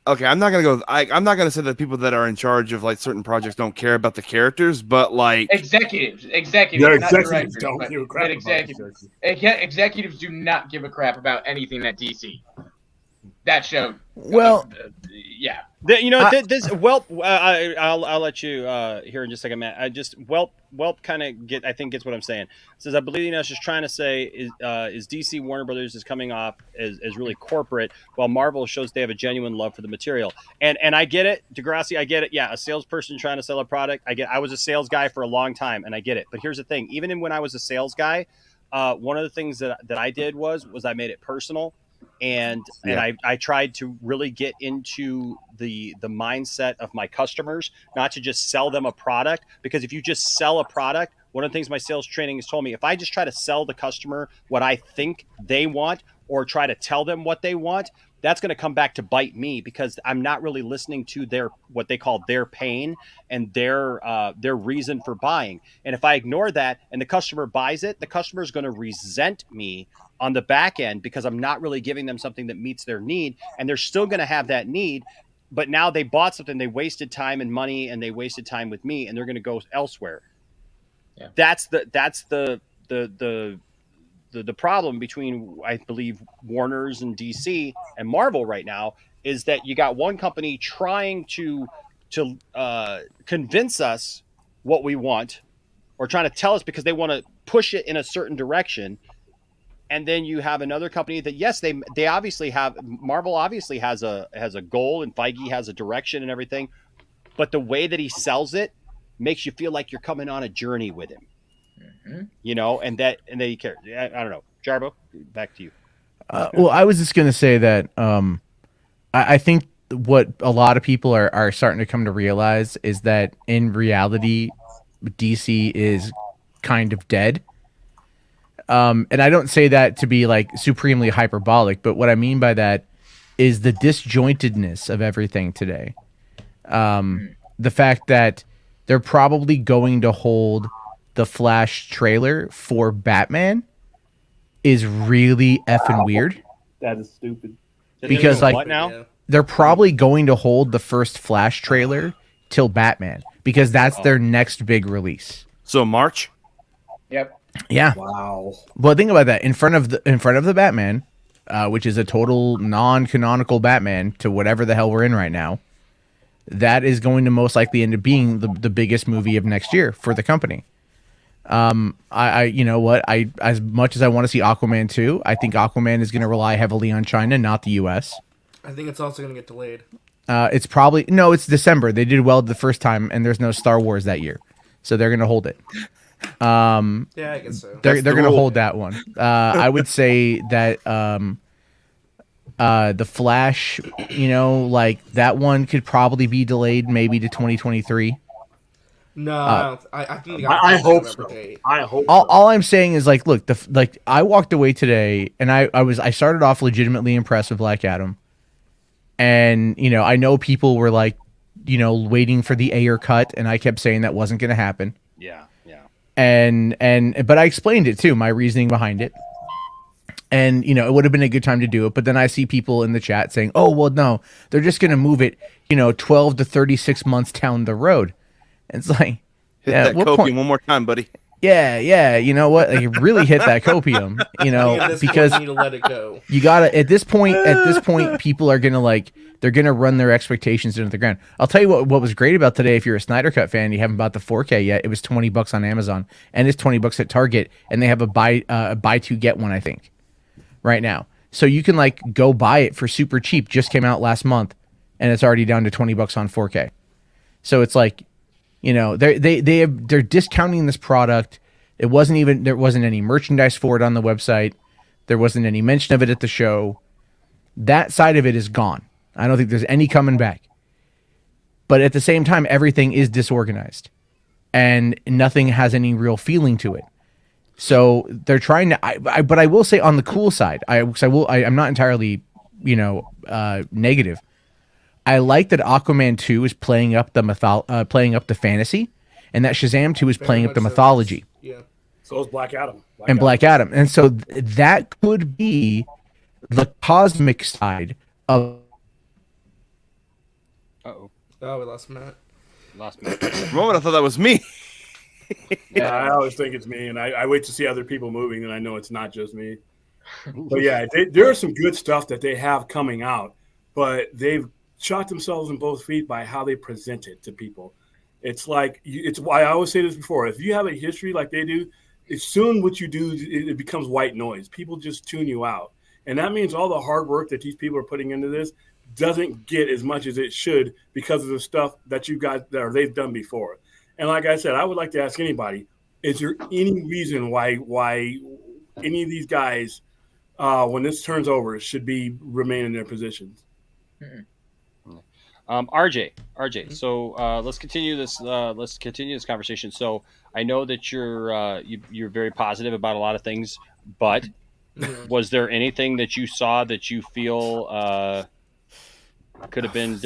Okay, I'm not gonna say that people that are in charge of like certain projects don't care about the characters, but like executives, yeah, not executives directors, don't give a crap. Executives do not give a crap about anything that DC. That show. Well, yeah. This Welp. I'll let you hear in just a second, Matt. Welp kind of gets what I'm saying. It says, I believe is trying to say is DC Warner Brothers is coming off as really corporate, while Marvel shows they have a genuine love for the material. And I get it, Degrassi, I get it. Yeah, a salesperson trying to sell a product. I was a sales guy for a long time, and I get it. But here's the thing: even when I was a sales guy, one of the things that I did was I made it personal, and I tried to really get into the mindset of my customers, not to just sell them a product, because if you just sell a product, one of the things my sales training has told me, if I just try to sell the customer what I think they want or try to tell them what they want, that's going to come back to bite me, because I'm not really listening to their, what they call their pain and their reason for buying. And if I ignore that and the customer buys it, the customer is going to resent me on the back end, because I'm not really giving them something that meets their need, and they're still going to have that need. But now they bought something, they wasted time and money, and they wasted time with me, and they're going to go elsewhere. Yeah. That's the problem between, I believe, Warner's and DC and Marvel right now, is that you got one company trying to convince us what we want, or trying to tell us because they want to push it in a certain direction. And then you have another company that, yes, they obviously have, Marvel obviously has a goal, and Feige has a direction and everything, but the way that he sells it makes you feel like you're coming on a journey with him. You know, and they care. I don't know. Jarbo, back to you. Well, I was just going to say that I think what a lot of people are starting to come to realize is that in reality, DC is kind of dead. And I don't say that to be like supremely hyperbolic, but what I mean by that is the disjointedness of everything today. The fact that they're probably going to hold the Flash trailer for Batman is really effing weird. That is stupid. Because like what now? they're probably going to hold the first Flash trailer till Batman, because that's their next big release. So March? Yep. Yeah. Wow. Well, think about that. In front of the Batman, which is a total non-canonical Batman to whatever the hell we're in right now, that is going to most likely end up being the biggest movie of next year for the company. I you know what, I as much as I want to see Aquaman 2, I think Aquaman is going to rely heavily on China, not the US. I think it's also going to get delayed. It's December. They did well the first time, and there's no Star Wars that year, so they're going to hold it. Yeah, I guess so. They're going to hold that one. I would say that the Flash, you know, like that one could probably be delayed maybe to 2023. No, I think I hope so. I hope all I'm saying is, like, look, I walked away today, and I started off legitimately impressed with Black Adam, and you know, I know people were like, you know, waiting for the Ayer cut, and I kept saying that wasn't going to happen. Yeah. But I explained it too, my reasoning behind it. And, you know, it would have been a good time to do it. But then I see people in the chat saying, oh, well, no, they're just going to move it, you know, 12 to 36 months down the road. And it's like, hit that copium one more time, buddy. Yeah. You know what? Like, really hit that copium, you know, because you need to let it go. You got to, at this point, people are going to they're going to run their expectations into the ground. I'll tell you what was great about today. If you're a Snyder Cut fan, you haven't bought the 4K yet. It was $20 on Amazon, and it's $20 at Target, and they have a buy two get one, I think, right now. So you can go buy it for super cheap. Just came out last month, and it's already down to $20 on 4K. So it's like, you know, they're discounting this product. There wasn't any merchandise for it on the website. There wasn't any mention of it at the show. That side of it is gone. I don't think there's any coming back. But at the same time, everything is disorganized, and nothing has any real feeling to it. So they're trying to. But I will say, on the cool side, I'm not entirely, you know, negative. I like that Aquaman 2 is playing up the fantasy, and that Shazam 2 is playing up the mythology. Yeah. So is Black Adam. Black Adam. And so that could be the cosmic side of. Uh-oh. Oh, we lost Matt. For a moment, I thought that was me. Yeah, I always think it's me, and I wait to see other people moving, and I know it's not just me. But yeah, there is some good stuff that they have coming out, but they've shot themselves in both feet by how they present it to people. It's like, it's why I always say this before. If you have a history like they do, it's soon what you do, it becomes white noise. People just tune you out. And that means all the hard work that these people are putting into this doesn't get as much as it should because of the stuff that you guys they've done before. And like I said, I would like to ask anybody, is there any reason why any of these guys, when this turns over, should remain in their positions. RJ. So let's continue this. Let's continue this conversation. So I know that you're very positive about a lot of things, but was there anything that you saw that you feel could have been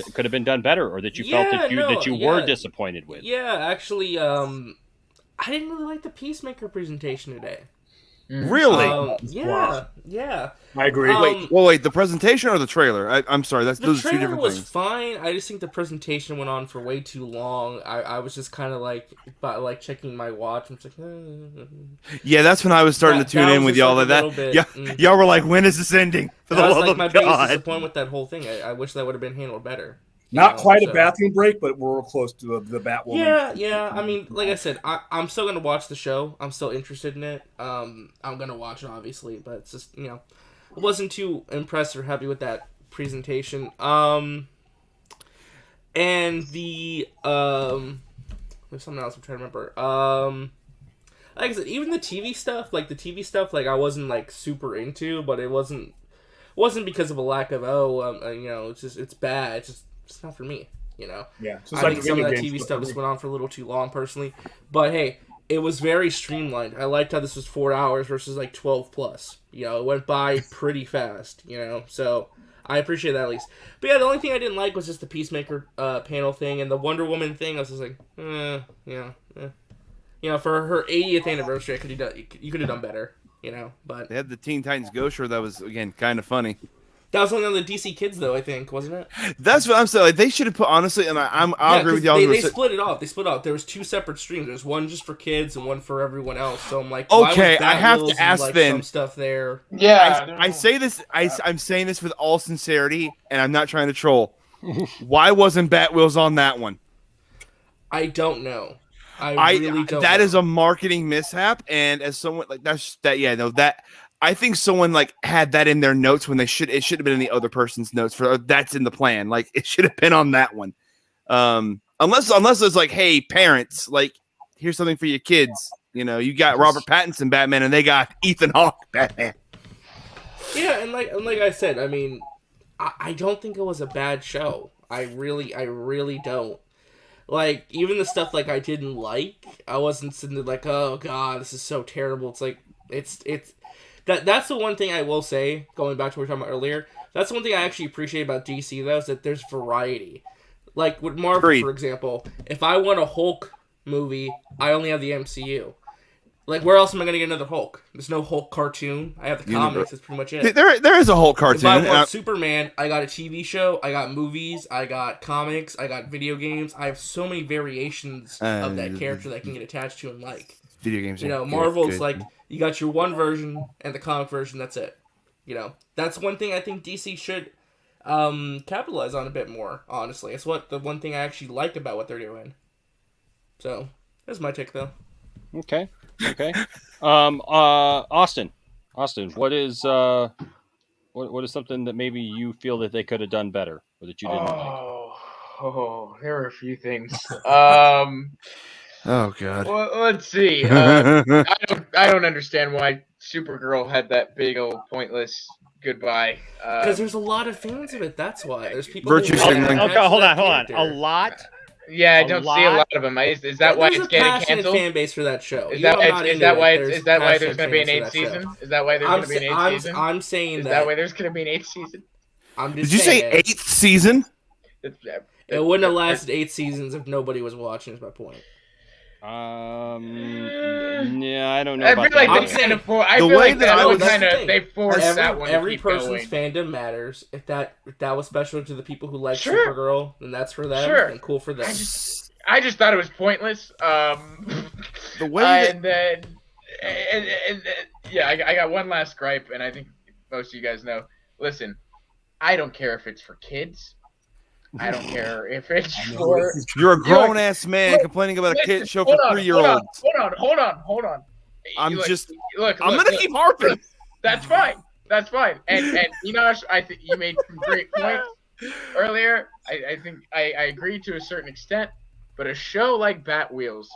done better, or that you felt that you were disappointed with? Yeah, actually, I didn't really like the Peacemaker presentation today. Really? Yeah. I agree. Wait, the presentation or the trailer? I'm sorry, those are two different trailer was things. fine. I just think the presentation went on for way too long. I was just kind of like checking my watch. I'm just like, Yeah, that's when I was starting to tune in with y'all. Y'all were like, when is this ending? For the that was love like of my biggest God. disappointment with that whole thing. I wish that would have been handled better. Not quite a bathroom break, but we're close to the Batwoman. Yeah. I mean, like I said, I'm still gonna watch the show. I'm still interested in it. I'm gonna watch it, obviously, but it's just I wasn't too impressed or happy with that presentation. And the there's something else I'm trying to remember. Like I said, even the TV stuff, like I wasn't like super into, but it wasn't because of a lack of it's bad. It's not for me, Yeah. I think some of that TV stuff just went on for a little too long, personally. But hey, it was very streamlined. I liked how this was 4 hours versus like 12 plus. It went by pretty fast. So I appreciate that at least. But yeah, the only thing I didn't like was just the Peacemaker panel thing and the Wonder Woman thing. I was just like, for her 80th anniversary, you could have done better. But They had the Teen Titans Go show that was, again, kind of funny. that was only on the DC Kids, though, I think, wasn't it? That's what I'm saying. Like, they should have put, honestly, and I'll agree with y'all. They split it off. There was 2 separate streams. There's one just for kids and one for everyone else. So I'm like, okay, why I have was to ask then. some stuff there. Yeah, I say this. I'm saying this with all sincerity, and I'm not trying to troll. Why wasn't Batwheels on that one? I don't know. I really don't. That know. is a marketing mishap, and as someone like that. I think someone like had that in their notes when it should have been in the other person's notes that's in the plan. Like it should have been on that one. Unless it's like, hey, parents, like here's something for your kids. You got Robert Pattinson Batman and they got Ethan Hawke Batman. Yeah, and like I said, I mean, I don't think it was a bad show. I really don't. Like even the stuff like I didn't like, I wasn't sitting there like, oh god, this is so terrible. It's like that's the one thing I will say, going back to what we were talking about earlier, that's the one thing I actually appreciate about DC, though, is that there's variety. Like, with Marvel, for example, if I want a Hulk movie, I only have the MCU. Like, where else am I going to get another Hulk? There's no Hulk cartoon. I have the comics, that's pretty much it. There is a Hulk cartoon. If I want Superman, I got a TV show, I got movies, I got comics, I got video games. I have so many variations of that character that I can get attached to and like. Video games. Marvel's like, you got your one version and the comic version, that's it. That's one thing I think DC should capitalize on a bit more, honestly. It's the one thing I actually like about what they're doing. So, that's my take, though. Okay. Austin, what is something that maybe you feel that they could have done better or that you didn't like? Oh, there were a few things. Oh God. Well, let's see. I don't understand why Supergirl had that big old pointless goodbye. Because there's a lot of fans of it. That's why there's people. Virtue signaling. Okay, hold on. A lot. Yeah, I don't see a lot of them. Is that why it's getting canceled? Fan base for that show. Is that why there's going to be an 8th season? Is that why there's going to be an 8th season? I'm saying is that why there's going to be an 8th season? Did you say 8th season? It wouldn't have lasted 8 seasons if nobody was watching. Is my point. Yeah, I don't know. I feel like they forced that one. Every person's fandom matters. If that was special to the people who like Supergirl, then that's for them. Sure. And cool for them. I just thought it was pointless. The way and then I got one last gripe, and I think most of you guys know. Listen, I don't care if it's for kids. I don't care if it's for... You're a grown-ass man complaining about a kid show for 3-year-olds. Hold on. I'm going to keep harping. That's fine. And Enosh, I think you made some great points earlier. I think I agree to a certain extent. But a show like Batwheels,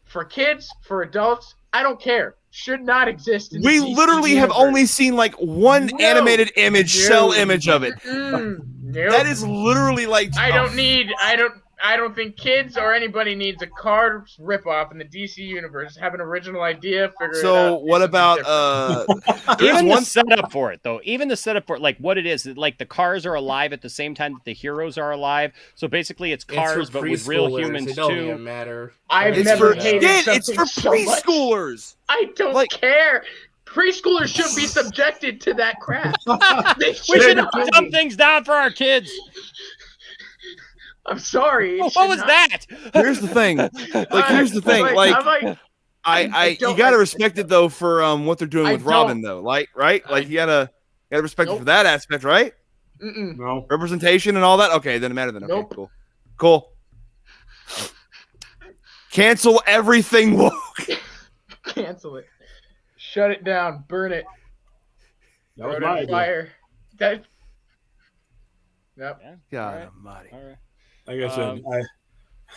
for kids, for adults, I don't care. should not exist. In We the DC literally have universe. only seen like one animated image, cell image of it. Nope. That is literally like. I don't think kids or anybody needs a Cars ripoff in the DC universe. Have an original idea, figure it out. So what about even one the setup for it though? Even the setup for it, like what it is, like the cars are alive at the same time that the heroes are alive. So basically, it's cars, for but with real preschoolers. humans It don't too. even matter. I've It's never for hated it's something for so much. preschoolers. I don't care. Preschoolers should be subjected to that crap. We should dumb things down for our kids. I'm sorry. What was that? Here's the thing. Here's the thing. You gotta respect it though for what they're doing with Robin though. Like, right? Like you gotta respect it for that aspect, right? No representation and all that. Okay, then it matter then. Okay, cool. Cancel everything woke. Cancel it. Shut it down. Burn it. That was Throw it my in idea. fire. That. Yep. God almighty. All right. Like I said,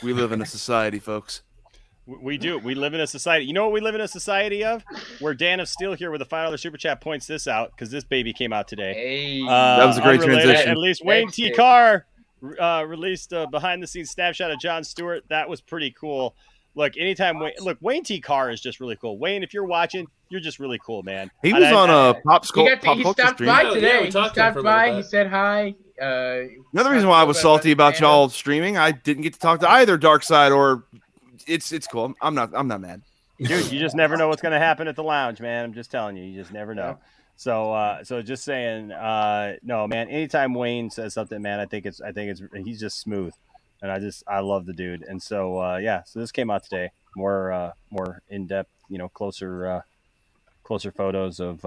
we live in a society, folks. We do. We live in a society. You know what we live in a society of? Where Dan of Steel here with a $5 super chat points this out because this baby came out today. Hey. That was a great transition. At least Wayne T. Carr released a behind-the-scenes snapshot of Jon Stewart. That was pretty cool. Look, Wayne T. Carr is just really cool. Wayne, if you're watching, you're just really cool, man. He was on a pop He culture stopped stream. by Yeah, today. we He talked to him stopped for a by. little He bit. said hi. Another reason why I was salty about y'all streaming, I didn't get to talk to either Darkseid or it's cool. I'm not mad. Dude, you just never know what's going to happen at the lounge, man. I'm just telling you, you just never know. So just saying, no, man. Anytime Wayne says something, man, I think he's just smooth, and I love the dude. And so so this came out today, more in depth, closer photos of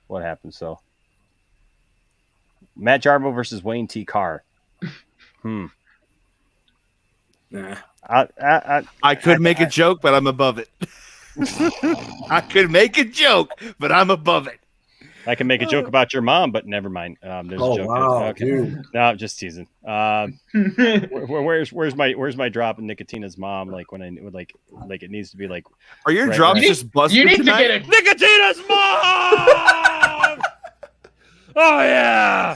what happened. So Matt Jarbo versus Wayne T. Carr. nah. I could make a joke, but I'm above it. I could make a joke, but I'm above it. I can make a joke about your mom, but never mind. There's a joke. Wow, Okay. dude. No, I'm just teasing. Where's my drop of Nicotina's mom? Like when it needs to be like. Are your right drops now. just busted You need tonight? to get a. Nicotina's mom? Oh yeah,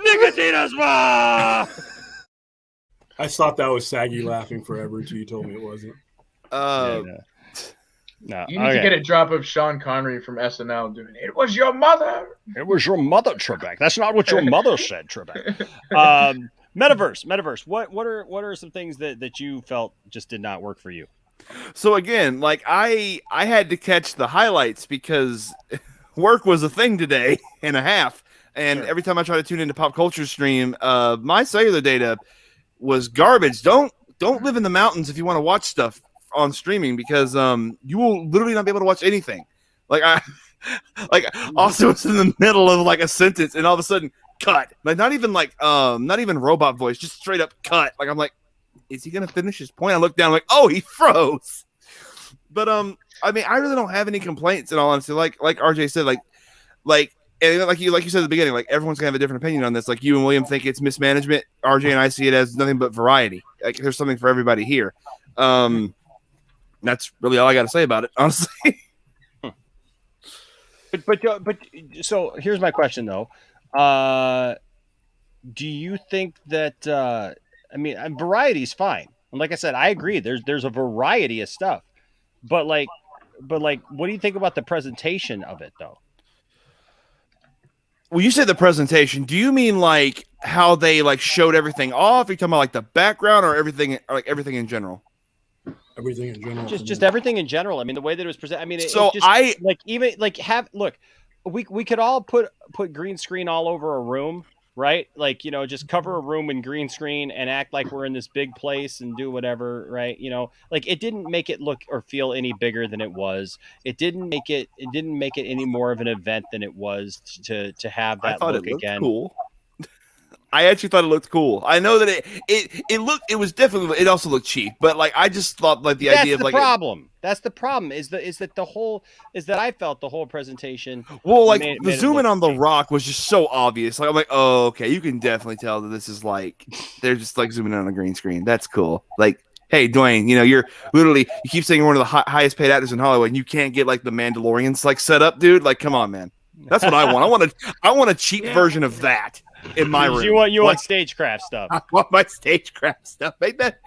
Nicotina's mom. I thought that was Saggy laughing forever until you told me it wasn't. No, You need to get a drop of Sean Connery from SNL doing "It was your mother." It was your mother, Trebek. That's not what your mother said, Trebek. Metaverse. What are some things that you felt just did not work for you? So again, like I had to catch the highlights because work was a thing today and a half, and every time I try to tune into pop culture stream, my cellular data was garbage. Don't live in the mountains if you want to watch stuff on streaming because you will literally not be able to watch anything. Like I also was in the middle of like a sentence and all of a sudden cut. Like not even robot voice, just straight up cut. Like I'm like, is he gonna finish his point? I look down, I'm like, oh, he froze. But I mean, I really don't have any complaints in all honesty. Like RJ said, and like you said at the beginning, like everyone's gonna have a different opinion on this. Like you and William think it's mismanagement. RJ and I see it as nothing but variety. Like there's something for everybody here. That's really all I got to say about it, honestly. But so here's my question though. Do you think that variety is fine? And like I said, I agree. There's a variety of stuff, but what do you think about the presentation of it though? When you say the presentation, do you mean like how they like showed everything off? Are you talking about like the background or everything, or like everything in general? Everything in general. Just everything in general. I mean, the way that it was presented. I mean, we could all put green screen all over a room, right? Like, just cover a room in green screen and act like we're in this big place and do whatever, right? Like it didn't make it look or feel any bigger than it was. It didn't make it any more of an event than it was to have that look again. Cool. I actually thought it looked cool. I know that it also looked cheap, but like I just thought like the idea of like That's the problem is that I felt the whole presentation. Well, like the zoom in on the rock was just so obvious. Like I'm like, oh, okay, you can definitely tell that this is like they're just like zooming in on a green screen. That's cool. Like hey, Dwayne, you keep saying you're one of the highest paid actors in Hollywood, and you can't get like the Mandalorians like set up, dude. Like, come on, man. That's what I want. I want a cheap version of that in my room. You want stagecraft stuff. I want my stagecraft stuff. Make that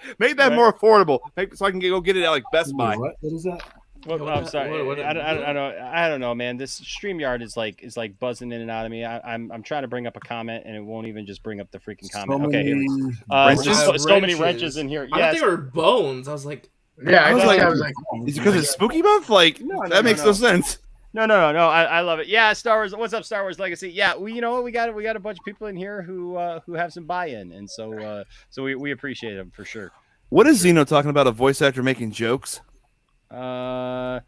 more affordable. So I can go get it at like Best Buy. What is that? Well, I'm sorry. I don't know, man. This StreamYard is like buzzing in and out of me. I'm trying to bring up a comment and it won't even just bring up the freaking comment. Okay, here we go. So many wrenches in here. I thought they were bones. I was like, yeah, I was like, is it because it's Spooky Month? Like, that makes no sense. No. I love it. Yeah, Star Wars. What's up, Star Wars Legacy? Yeah, you know what? We got a bunch of people in here who have some buy-in, and so we appreciate them for sure. What is Zeno talking about? A voice actor making jokes? That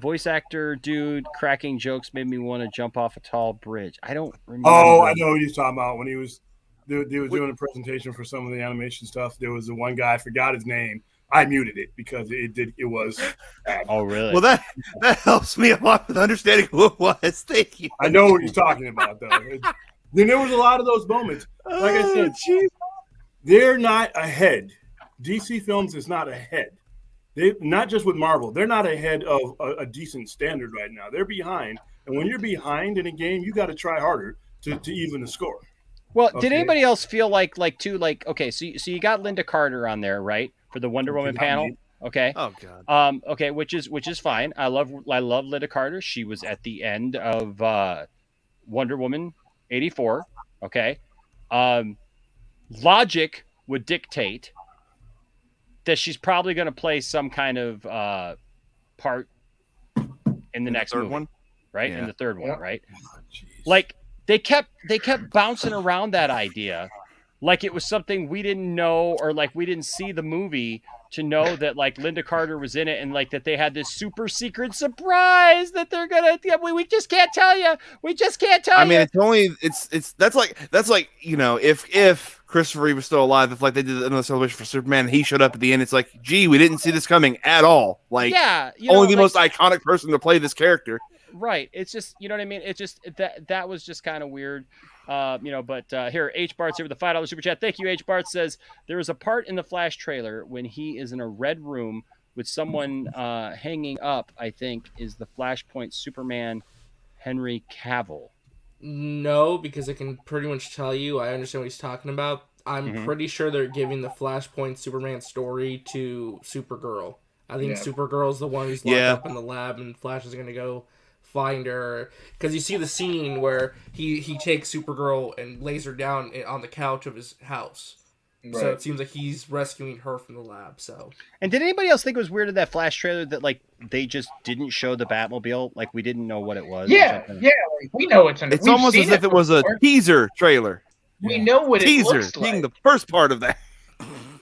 voice actor dude cracking jokes made me want to jump off a tall bridge. I don't remember. Oh, I know what he's talking about. When he was doing a presentation for some of the animation stuff, there was the one guy, I forgot his name. I muted it because it was bad. Oh, really? Well, that helps me a lot with understanding who it was. Thank you. I know what he's talking about, though. Then there was a lot of those moments. Like I said, they're not ahead. DC Films is not ahead. They not just with Marvel. They're not ahead of a decent standard right now. They're behind. And when you're behind in a game, you got to try harder to even the score. Well, did anybody else feel like okay, so you got Linda Carter on there, right, for the Wonder Woman panel? Okay. Oh God. Okay, which is fine. I love Linda Carter. She was at the end of Wonder Woman 84. Okay. Logic would dictate that she's probably going to play some kind of part in the next movie, one, right? Yeah. In the third one, right? Oh, like they kept bouncing around that idea, like it was something we didn't know, or like we didn't see the movie to know that like Linda Carter was in it, and like that they had this super secret surprise that they're gonna. We just can't tell you. We just can't tell you. I mean, that's like if Christopher Reeve was still alive, if like they did another celebration for Superman, and he showed up at the end, it's like, gee, we didn't see this coming at all. Like, yeah, only the most iconic person to play this character. Right. It's just, you know what I mean? It's just that was just kind of weird. But here, H. Bart's here with the $5 super chat. Thank you, H. Bart says there is a part in the Flash trailer when he is in a red room with someone hanging up, I think, is the Flashpoint Superman Henry Cavill. No, because I can pretty much tell you, I understand what he's talking about. I'm pretty sure they're giving the Flashpoint Superman story to Supergirl. I think Supergirl's the one who's locked up in the lab, and Flash is going to go find her, because you see the scene where he takes Supergirl and lays her down on the couch of his house. Right. So it seems like he's rescuing her from the lab. So, and did anybody else think it was weird in that Flash trailer that like they just didn't show the Batmobile? Like we didn't know what it was. Yeah, like, we know it's. It's almost as if it was a teaser trailer. We know what it looks like. Teaser being the first part of that.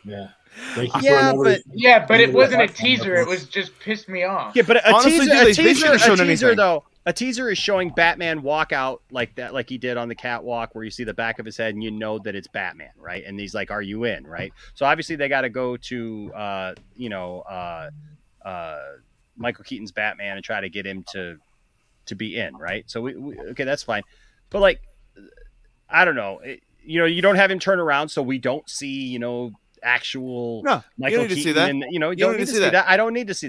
Yeah. But it wasn't a teaser. It was just pissed me off. Yeah, but a teaser is showing Batman walk out like that, like he did on the catwalk, where you see the back of his head and you know that it's Batman, right? And he's like, "Are you in?" Right? So obviously they got to go to Michael Keaton's Batman and try to get him to be in, right? So we okay, that's fine. But like, I don't know, you don't have him turn around, so we don't see actual Michael Keaton, and you don't need to see that. I don't need to see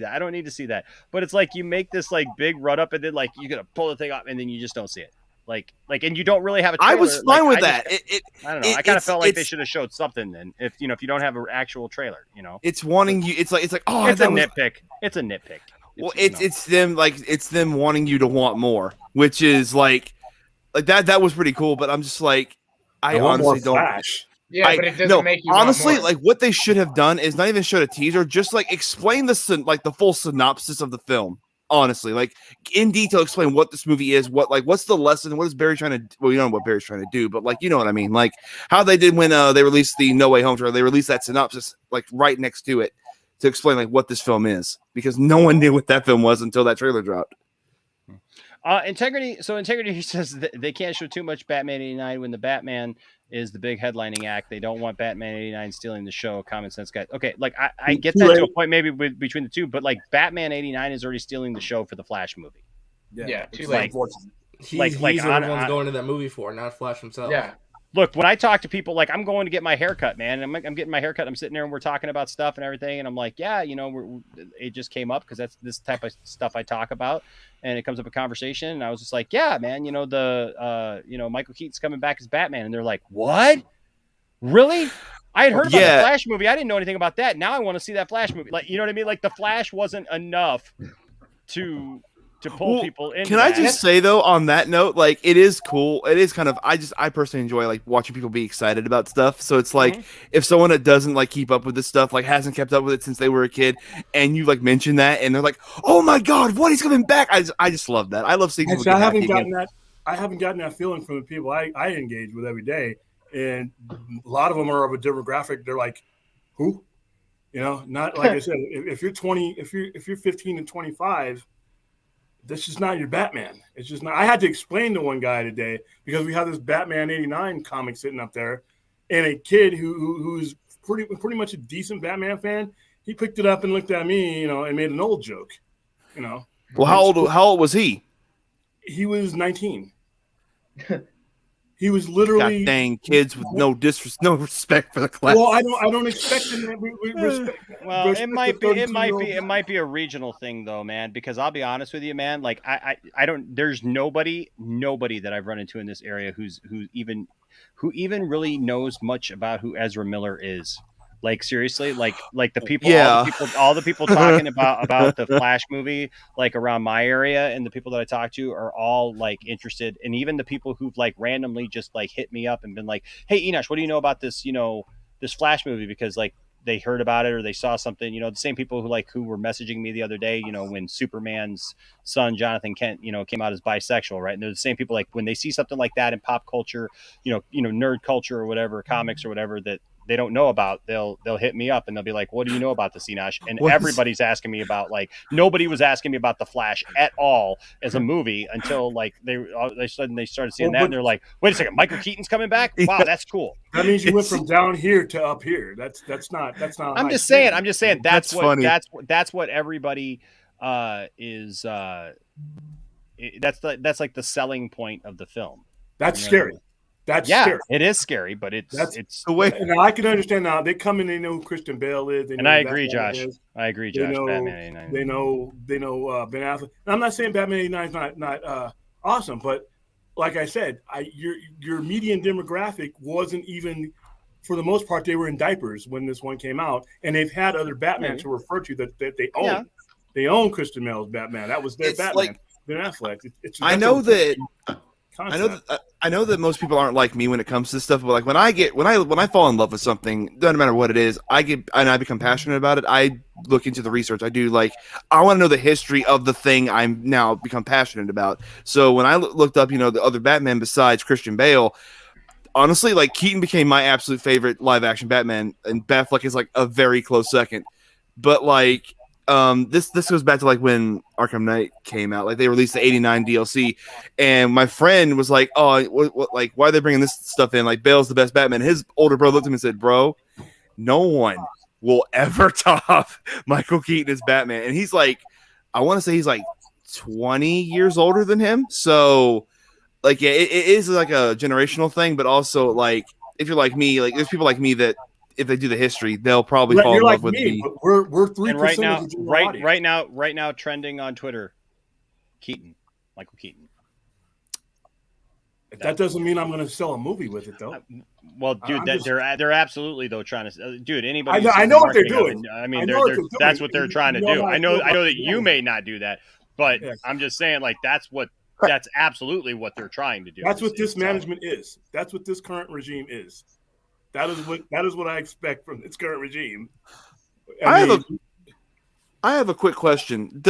that. But it's like you make this like big run up, and then like you're gonna pull the thing up, and then you just don't see it. Like, and you don't really have a trailer. I was fine with that. I don't know. I kind of felt like they should have showed something then. If you don't have an actual trailer, it's wanting you. It's like oh, it's a nitpick. It's a nitpick. Well, it's them wanting you to want more, which is like that. That was pretty cool, but I'm just like, I honestly don't. Flash. Yeah, but it doesn't make you honestly want more. Like what they should have done is not even showed a teaser, just like explain the full synopsis of the film. Honestly, like in detail, explain what this movie is, what's the lesson, what is Barry trying to? Well, you know what Barry's trying to do, but like you know what I mean, like how they did when they released the No Way Home trailer. They released that synopsis like right next to it to explain like what this film is, because no one knew what that film was until that trailer dropped. Integrity says they can't show too much Batman 89 when the Batman is the big headlining act. They don't want Batman 89 stealing the show. Common sense guys. Okay, like I get that to a point maybe between the two, but like Batman 89 is already stealing the show for the Flash movie. Yeah, too late. He's the one going to that movie for, not Flash himself. look, when I talk to people, like I'm going to get my haircut, man. I'm getting my haircut. I'm sitting there and we're talking about stuff and everything. And I'm like, yeah, you know, it just came up because that's this type of stuff I talk about. And it comes up a conversation. And I was just like, yeah, man, you know, you know, Michael Keaton's coming back as Batman. And they're like, what? Really? I had heard about the Flash movie. I didn't know anything about that. Now I want to see that Flash movie. Like, you know what I mean? Like the Flash wasn't enough to pull people in. Can I just say though, on that note, like it is cool. It is kind of I personally enjoy like watching people be excited about stuff. So it's like if someone that doesn't like keep up with this stuff, like hasn't kept up with it since they were a kid, and you like mention that, and they're like, "Oh my god, what? He's coming back!" I just love that. I love seeing people. I haven't gotten that feeling from the people I engage with every day, and a lot of them are of a demographic. They're like, "Who?" You know, not like I said. If you're 20, if you're 15 and 25. This is not your Batman. It's just not. I had to explain to one guy today because we have this Batman '89 comic sitting up there, and a kid who's pretty much a decent Batman fan. He picked it up and looked at me, you know, and made an old joke, you know. Well, how old was he? He was 19. He was literally God dang kids with no respect for the class. Well, I don't expect them to respect. Well, it might be a regional thing though, man. Because I'll be honest with you, man. Like I don't. There's nobody that I've run into in this area who even really knows much about who Ezra Miller is. Like seriously, like the people, all the people talking about the Flash movie, like around my area, and the people that I talk to are all like interested, and even the people who've like randomly just like hit me up and been like, "Hey, Enosh, what do you know about this? You know, this Flash movie?" Because like they heard about it or they saw something. You know, the same people who were messaging me the other day. You know, when Superman's son Jonathan Kent, you know, came out as bisexual, right? And they're the same people like when they see something like that in pop culture, you know, nerd culture or whatever, comics or whatever that they don't know about, they'll hit me up and they'll be like, "What do you know about this, Enosh?" And everybody's asking me about like nobody was asking me about the Flash at all as a movie until like they started seeing that and they're like, "Wait a second, Michael Keaton's coming back? Wow, that's cool." That means you went from down here to up here. That's not. I'm just saying. That's what funny. That's what everybody is. That's like the selling point of the film. That's scary. That's scary. It is scary, but it's the way. Now I can understand now. They come in, they know who Christian Bale is. And I agree, Josh. I agree, Josh. Batman '89. They know Ben Affleck. And I'm not saying Batman '89 is not awesome, but like I said, your median demographic wasn't even, for the most part, they were in diapers when this one came out, and they've had other Batman to refer to that they own. Yeah. They own Christian Bale's Batman. That was their Batman. Like, Ben Affleck. I know that most people aren't like me when it comes to this stuff, but like when I fall in love with something, doesn't matter what it is, I become passionate about it. I look into the research. I do I want to know the history of the thing I'm now become passionate about. So when I looked up, the other Batman besides Christian Bale, honestly, like Keaton became my absolute favorite live action Batman, and Batfleck is like a very close second. But like this goes back to like when Arkham Knight came out. Like they released the '89 DLC, and my friend was like, "Oh, what, like why are they bringing this stuff in? Like Bale's the best Batman." His older brother looked at him and said, "Bro, no one will ever top Michael Keaton as Batman." And he's like, I want to say he's like 20 years older than him. So like, yeah, it is like a generational thing, but also like if you're like me, like there's people like me that, if they do the history, they'll probably fall in love with me. We're 3% right now trending on Twitter. Michael Keaton. That doesn't mean I'm going to sell a movie with it, though. Well, dude, they're absolutely though trying to. Dude, anybody. I know what they're doing. I mean, that's what they're trying to do. I know that you may not do that, but I'm just saying, like that's absolutely what they're trying to do. That's what this management is. That's what this current regime is. That is what I expect from its current regime. I have a quick question.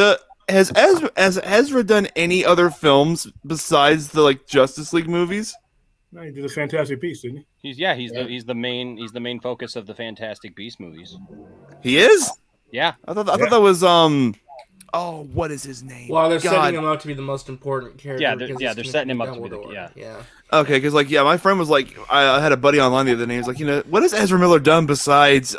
Has Ezra done any other films besides the like Justice League movies? No, he did a Fantastic Beast, didn't he? He's the main focus of the Fantastic Beast movies. He is? Yeah. I thought that was oh, what is his name? Well, they're setting him up to be the most important character. They're setting him up to be yeah. Okay, because my friend was like, I had a buddy online the other day. He was like, what has Ezra Miller done besides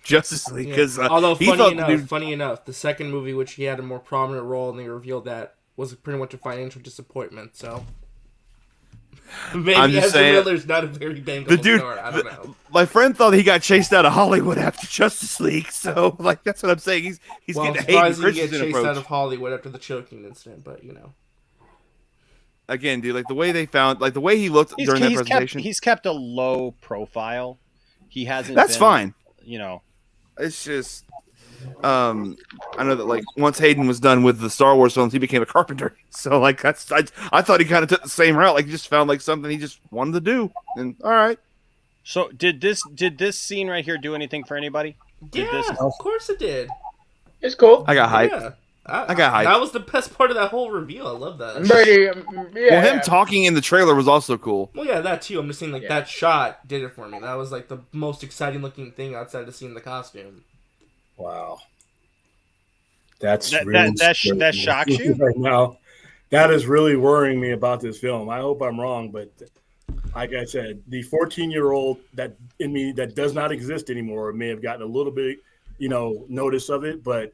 Justice League? Because although funny enough, the second movie, which he had a more prominent role, and they revealed that was pretty much a financial disappointment. So Maybe just Ezra saying, Miller's not a very bankable the dude, star. I don't know. my friend thought he got chased out of Hollywood after Justice League, so like that's what I'm saying. He's Well, I'm getting a Hayden surprised he get Christensen chased approach. out of Hollywood after the choking incident, but you know. Again, dude, like the way they found, like the way he looked during that presentation. He's kept a low profile. He hasn't. That's fine. You know, it's just. I know that like once Hayden was done with the Star Wars films, he became a carpenter. So like I thought he kind of took the same route. Like he just found like something he just wanted to do. And all right. So did this scene right here do anything for anybody? Of course it did. It's cool. I got hyped. Yeah. I got hyped. That was the best part of that whole reveal. I love that. Well, him talking in the trailer was also cool. Well, yeah, that too. I'm just saying, like that shot did it for me. That was like the most exciting looking thing outside of seeing the costume. Wow, that shocks you right now. That is really worrying me about this film. I hope I'm wrong, but like I said, the 14-year-old that in me that does not exist anymore may have gotten a little bit, notice of it. But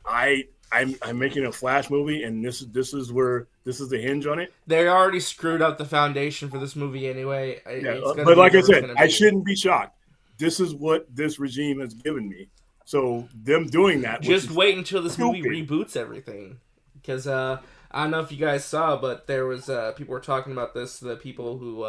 I'm making a Flash movie, and this is the hinge on it. They already screwed up the foundation for this movie anyway. But like I said, I shouldn't be shocked. This is what this regime has given me. So them doing that, just wait until this movie reboots everything. Because I don't know if you guys saw, but there was people were talking about this. The people who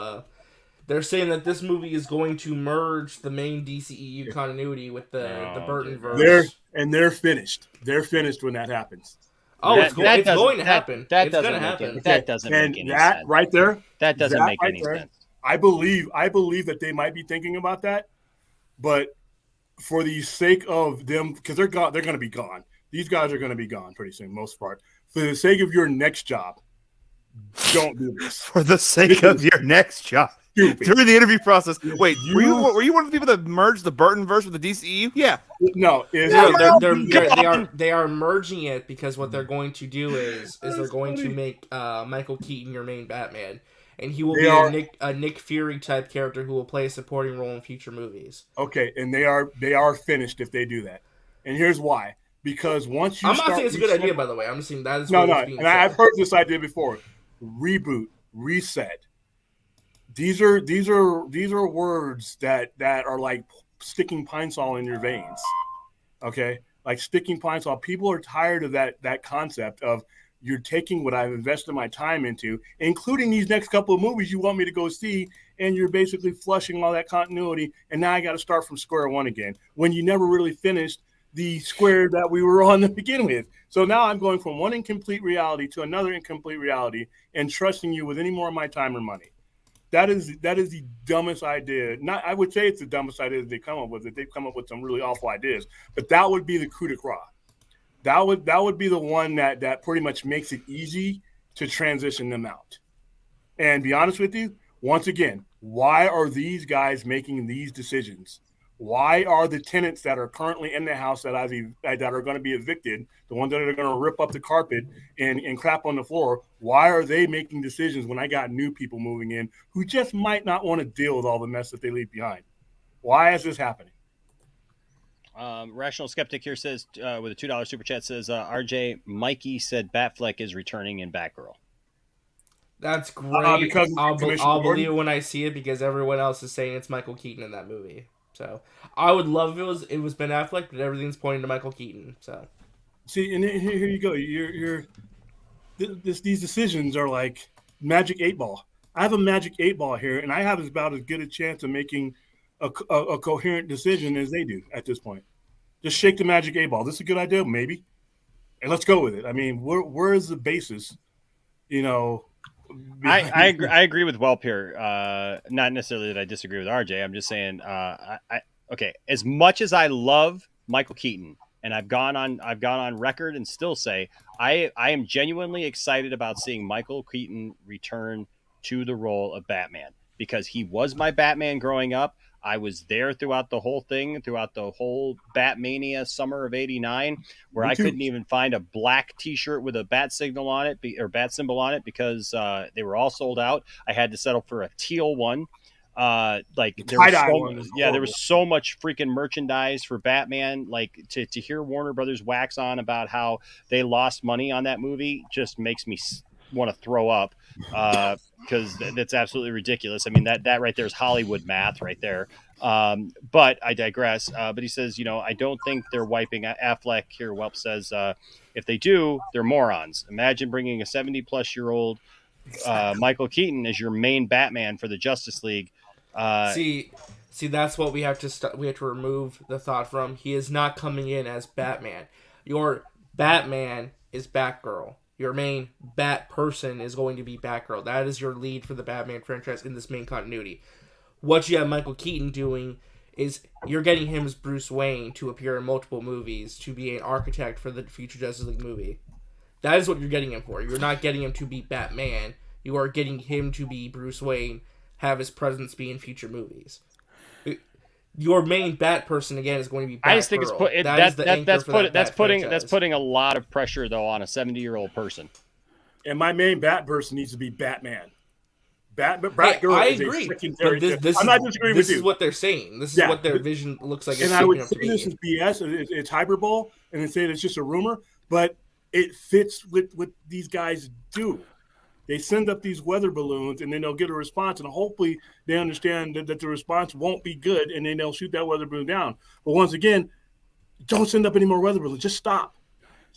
they're saying that this movie is going to merge the main DCEU continuity with the Burton verse. They're finished. They're finished when that happens. Oh, it's going to happen. That doesn't happen. That doesn't make any sense. Right there. That doesn't make any sense. I believe that they might be thinking about that, but for the sake of them, because they're going to be gone. These guys are going to be gone pretty soon, most part. For the sake of your next job, don't do this. For the sake of your next job. Stupid. Through the interview process. Wait, were you one of the people that merged the Burton verse with the DCEU? Yeah. No. They are merging it because what they're going to do is they're going to make Michael Keaton your main Batman. And he will be a Nick Fury type character who will play a supporting role in future movies. Okay, and they are finished if they do that. And here's why. Because once you I'm not saying it's a good idea, by the way. I'm just saying that is no. being And said. I've heard this idea before. Reboot, reset. These are words that are like sticking pine sol in your veins. Okay, like sticking pine sol. People are tired of that concept of. You're taking what I've invested my time into, including these next couple of movies you want me to go see, and you're basically flushing all that continuity, and now I got to start from square one again, when you never really finished the square that we were on to begin with. So now I'm going from one incomplete reality to another incomplete reality and trusting you with any more of my time or money. That is the dumbest idea. I would say it's the dumbest idea that they come up with. That they've come up with some really awful ideas, but that would be the coup de grace. That would be the one that pretty much makes it easy to transition them out. And be honest with you, once again, why are these guys making these decisions? Why are the tenants that are currently in the house that are going to be evicted, the ones that are going to rip up the carpet and crap on the floor, why are they making decisions when I got new people moving in who just might not want to deal with all the mess that they leave behind? Why is this happening? Rational Skeptic here says, with a $2 super chat, says, RJ, Mikey said Batfleck is returning in Batgirl. That's great. Because I'll believe it when I see it because everyone else is saying it's Michael Keaton in that movie. So I would love if it was Ben Affleck, but everything's pointing to Michael Keaton. So see, and here you go. These decisions are like magic 8-ball. I have a magic 8-ball here, and I have about as good a chance of making a coherent decision as they do at this point. Just shake the magic 8-ball. This is a good idea, maybe, and let's go with it. I mean, where is the basis? I agree with Welp here. Not necessarily that I disagree with RJ. I'm just saying, okay. As much as I love Michael Keaton, and I've gone on record and still say I am genuinely excited about seeing Michael Keaton return to the role of Batman because he was my Batman growing up. I was there throughout the whole thing, throughout the whole Batmania summer of '89, where I couldn't even find a black T-shirt with a bat signal on it or bat symbol on it because they were all sold out. I had to settle for a teal one. There was so much freaking merchandise for Batman. Like to hear Warner Brothers wax on about how they lost money on that movie just makes me want to throw up because that's absolutely ridiculous. I mean, that right there is Hollywood math right there. But I digress. But he says, I don't think they're wiping Affleck here. Welp says, if they do, they're morons. Imagine bringing a 70-plus-year-old Michael Keaton as your main Batman for the Justice League. See, that's what we have to we have to remove the thought from. He is not coming in as Batman. Your Batman is Batgirl. Your main Bat person is going to be Batgirl. That is your lead for the Batman franchise in this main continuity. What you have Michael Keaton doing is you're getting him as Bruce Wayne to appear in multiple movies, to be an architect for the future Justice League movie. That is what you're getting him for. You're not getting him to be Batman. You are getting him to be Bruce Wayne, have his presence be in future movies. Your main Bat person again is going to be Batgirl. I just think that's putting a lot of pressure though on a 70-year-old person. And my main Bat person needs to be Batman. Batgirl I is agree, a secondary. but I'm not disagreeing with you. This is what they're saying. This is what their vision looks like. And I would say this is BS. It's hyperbole, and they say it's just a rumor, but it fits with what these guys do. They send up these weather balloons, and then they'll get a response, and hopefully they understand that the response won't be good, and then they'll shoot that weather balloon down. But once again, don't send up any more weather balloons. Just stop.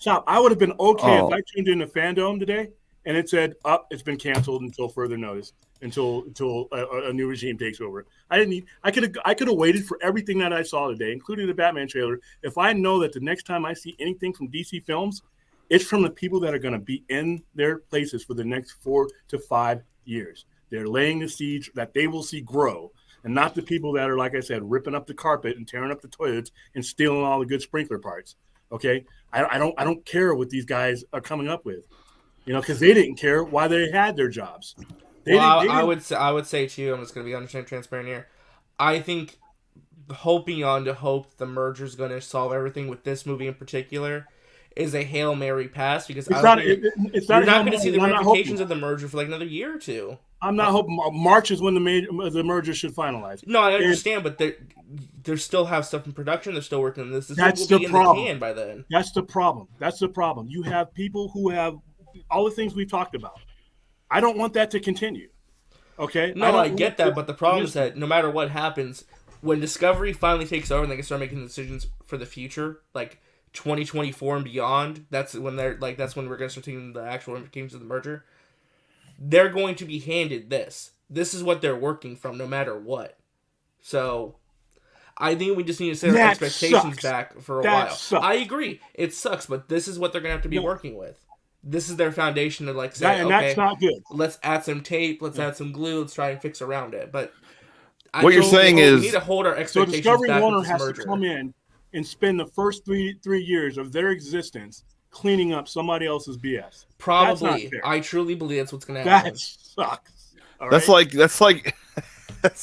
I would have been okay if I tuned into Fandome today and it said, it's been canceled until further notice, until a new regime takes over. I could have waited for everything that I saw today, including the Batman trailer. If I know that the next time I see anything from DC Films, it's from the people that are going to be in their places for the next 4 to 5 years. They're laying the seeds that they will see grow, and not the people that are, like I said, ripping up the carpet and tearing up the toilets and stealing all the good sprinkler parts. Okay, I don't care what these guys are coming up with, because they didn't care why they had their jobs. I would say too. I'm just going to be understanding transparent here. I think hoping on to hope the merger is going to solve everything with this movie in particular is a Hail Mary pass, because you're not going to see the ramifications of the merger for like another year or two. I'm not hoping March is when the merger should finalize. No, I understand, but they still have stuff in production. They're still working on this. That's will the be problem. In the can by then. That's the problem. You have people who have all the things we've talked about. I don't want that to continue. Okay? No, I get that, but the problem is that no matter what happens, when Discovery finally takes over and they can start making decisions for the future, like 2024 and beyond, that's when we're going to start taking the actual implications of the merger. They're going to be handed this. This is what they're working from, no matter what. So, I think we just need to set our expectations back for a while. Sucks. I agree, it sucks, but this is what they're going to have to be working with. This is their foundation to say, and that's not good. Let's add some tape, let's add some glue, let's try and fix around it. But what you're saying is we need to hold our expectations Discovery back. Warner with this has merger. to come in and spend the first three years of their existence cleaning up somebody else's BS. Probably. I truly believe that's what's going to happen. That sucks. That's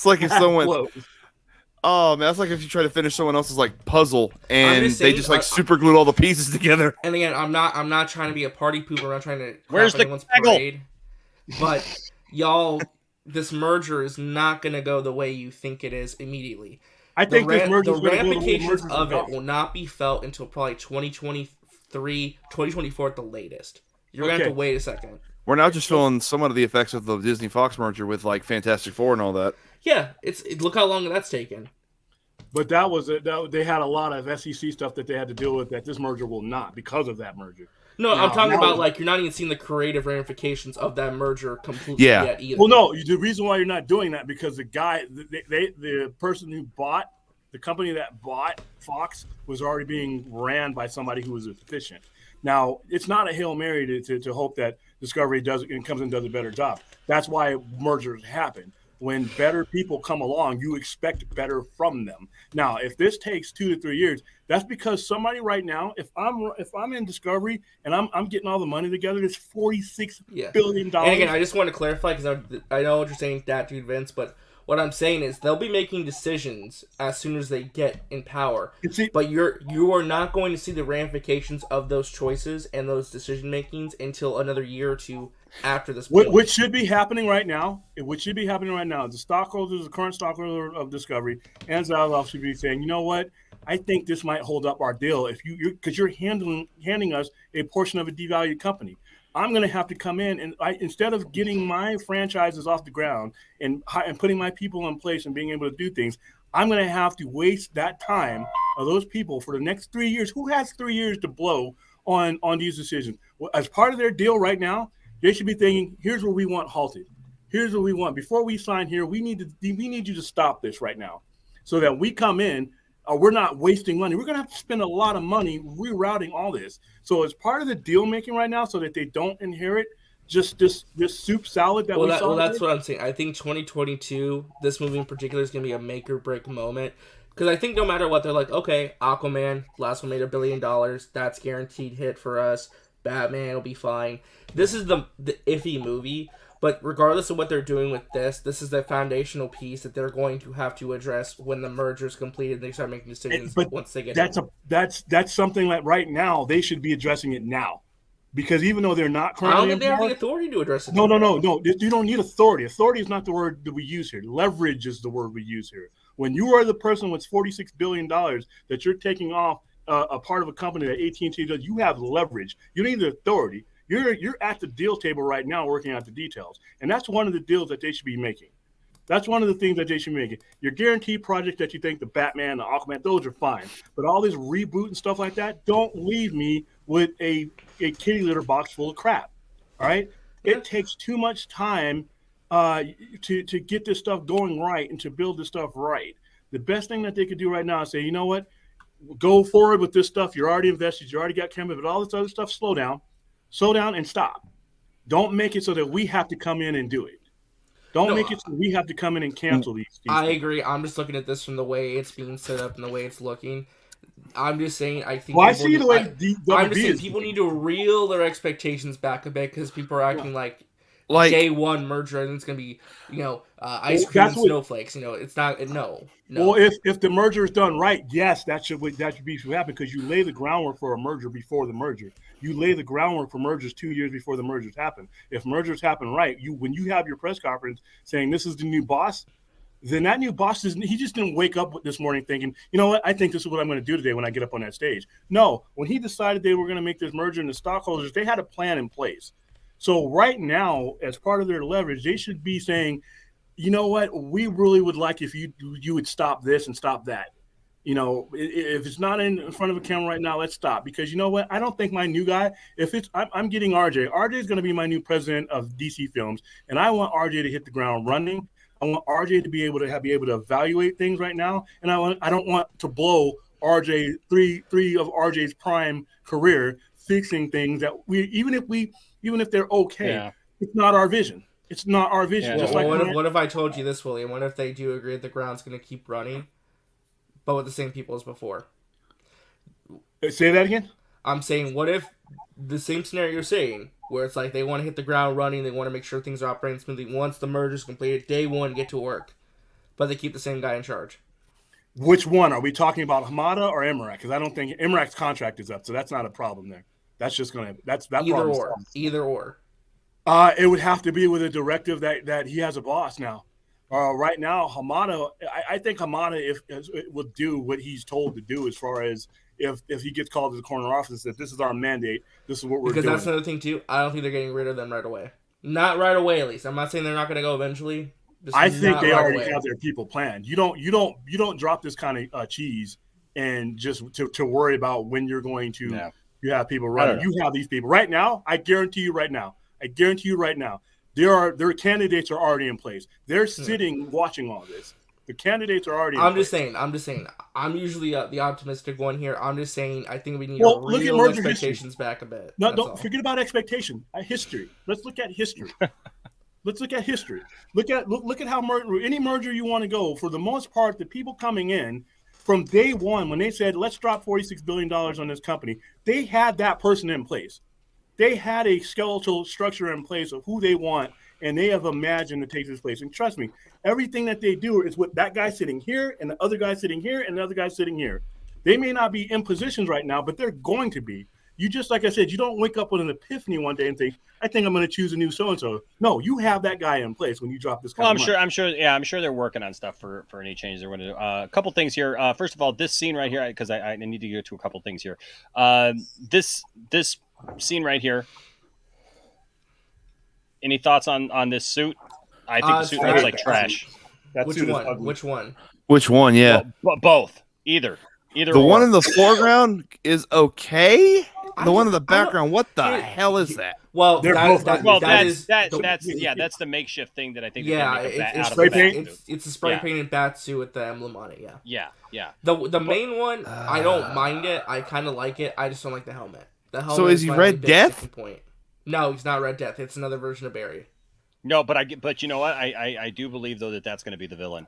like if someone. Oh man, that's like if you try to finish someone else's puzzle and they just super glued all the pieces together. And again, I'm not trying to be a party pooper. I'm not trying to where's the parade. But y'all, this merger is not going to go the way you think it is immediately. I think the ramifications of it will not be felt until probably 2023, 2024 at the latest. You're going to have to wait a second. We're now just feeling somewhat of the effects of the Disney Fox merger with Fantastic Four and all that. Yeah, look how long that's taken. But they had a lot of SEC stuff that they had to deal with that this merger will not, because of that merger. No, I'm talking about you're not even seeing the creative ramifications of that merger completely yet either. Well, no, the reason why you're not doing that because the person who bought the company that bought Fox was already being ran by somebody who was efficient. Now, it's not a Hail Mary to hope that Discovery comes in and does a better job. That's why mergers happen. When better people come along, you expect better from them. Now, if this takes 2 to 3 years, that's because somebody right now, if I'm in Discovery and I'm getting all the money together, it's $46 billion. And again, I just want to clarify because I know what you're saying, that dude Vince, but what I'm saying is they'll be making decisions as soon as they get in power. But you are not going to see the ramifications of those choices and those decision makings until another year or two after this. Which should be happening right now. The current stockholder of Discovery and Zalov should be saying, you know what? I think this might hold up our deal because you're handing us a portion of a devalued company. I'm going to have to come in and instead of getting my franchises off the ground and putting my people in place and being able to do things, I'm going to have to waste that time of those people for the next 3 years. Who has 3 years to blow on these decisions? Well, as part of their deal right now, they should be thinking, here's what we want halted. Here's what we want. Before we sign here, we need you to stop this right now so that we come in. We're not wasting money. We're going to have to spend a lot of money rerouting all this. So as part of the deal making right now, so that they don't inherit just this soup salad that we saw. Well, that's what I'm saying. I think 2022, this movie in particular, is going to be a make or break moment. Because I think no matter what, they're like, okay, Aquaman, last one made $1 billion. That's guaranteed hit for us. Batman will be fine. This is the iffy movie. But regardless of what they're doing with this is the foundational piece that they're going to have to address when the merger is completed and they start making decisions once they get that's something that right now they should be addressing it now. Because even though they're not currently I don't think they have the authority to address it. No. You don't need authority. Authority is not the word that we use here. Leverage is the word we use here. When you are the person with $46 billion that you're taking off a part of a company that AT&T does, you have leverage. You don't need the authority. You're at the deal table right now working out the details. And that's one of the deals that they should be making. That's one of the things that they should be making. Your guaranteed project that you think the Batman, the Aquaman, those are fine. But all this reboot and stuff like that, don't leave me with a kitty litter box full of crap. All right? It takes too much time to get this stuff going right and to build this stuff right. The best thing that they could do right now is say, you know what? Go forward with this stuff. You're already invested. You already got cameras, but all this other stuff, slow down and stop. Don't make it so that we have to come in and do it. Don't make it so we have to come in and cancel these I agree. I'm just looking at this from the way it's being set up and the way it's looking. I'm just saying, I think. Well, I see the way I'm just saying people need to reel their expectations back a bit because people are acting like day one merger and it's going to be, ice cream and snowflakes. It's not. No. Well, if the merger is done right, yes, that should be what happen because you lay the groundwork for a merger before the merger. You lay the groundwork for mergers 2 years before the mergers happen. If mergers happen right, when you have your press conference saying this is the new boss, then that new boss he just didn't wake up this morning thinking, you know what, I think this is what I'm going to do today when I get up on that stage. No, when he decided they were going to make this merger and the stockholders, they had a plan in place. So right now, as part of their leverage, they should be saying, you know what, we really would like if you would stop this and stop that. If it's not in front of a camera right now, let's stop. Because you know what? I don't think my new guy, I'm getting RJ. RJ is going to be my new president of DC Films. And I want RJ to hit the ground running. I want RJ to be able to evaluate things right now. And I don't want to blow RJ three of RJ's prime career fixing things that even if they're okay, it's not our vision. It's not our vision. Yeah. What if I told you this, William? What if they do agree that the ground's going to keep running, but with the same people as before? Say that again? I'm saying, what if the same scenario you're saying, where it's like they want to hit the ground running, they want to make sure things are operating smoothly once the merger is completed, day one, get to work, but they keep the same guy in charge? Which one? Are we talking about Hamada or Emmerich? Because I don't think Emmerich's contract is up, so that's not a problem there. That's just going to – that Either or. It would have to be with a directive that he has a boss now. Right now, Hamada, I think Hamada will do what he's told to do as far as if he gets called to the corner office and says, this is our mandate, this is what we're doing. Because that's another thing, too. I don't think they're getting rid of them right away. Not right away, at least. I'm not saying they're not going to go eventually. I think they already have their people planned. You don't drop this kind of cheese and just to worry about when you're going to you have people running. You have these people. Right now, I guarantee you right now, their candidates are already in place. They're sitting watching all this. The candidates are already I'm just saying. I'm usually the optimistic one here. I'm just saying I think we need to reel expectations back a bit. No, don't forget about expectation. History. Let's look at history. Look at how any merger you want to go. For the most part, the people coming in from day one, when they said, let's drop $46 billion on this company, they had that person in place. They had a skeletal structure in place of who they want, and they have imagined to take this place. And trust me, everything that they do is with that guy sitting here and the other guy sitting here and the other guy sitting here. They may not be in positions right now, but they're going to be. You just, like I said, you don't wake up with an epiphany one day and think, I think I'm going to choose a new so-and-so. No, you have that guy in place when you drop this kind of money. I'm sure they're working on stuff for any change they're going to do. A couple things here. First of all, this scene right here, because I need to get to a couple things here. This scene right here, Any thoughts on this suit? I think the suit looks like trash. That Which suit is one? ugly. Which one? Which one? Yeah. Well, both. Either the or. one in the foreground is okay. The one in the background, what the hell is that? Well, that's that's the makeshift thing that I think. Yeah, that they make it's out of the bat suit. it's a spray Yeah. painted bat suit with the emblem on it. Yeah. Yeah. The main one, I don't mind it. I kind of like it. I just don't like the helmet. The helmet. So is he my Red only big Death? sticking Point. No, he's not Red Death. It's another version of Barry. No, but you know what? I do believe though that's going to be the villain.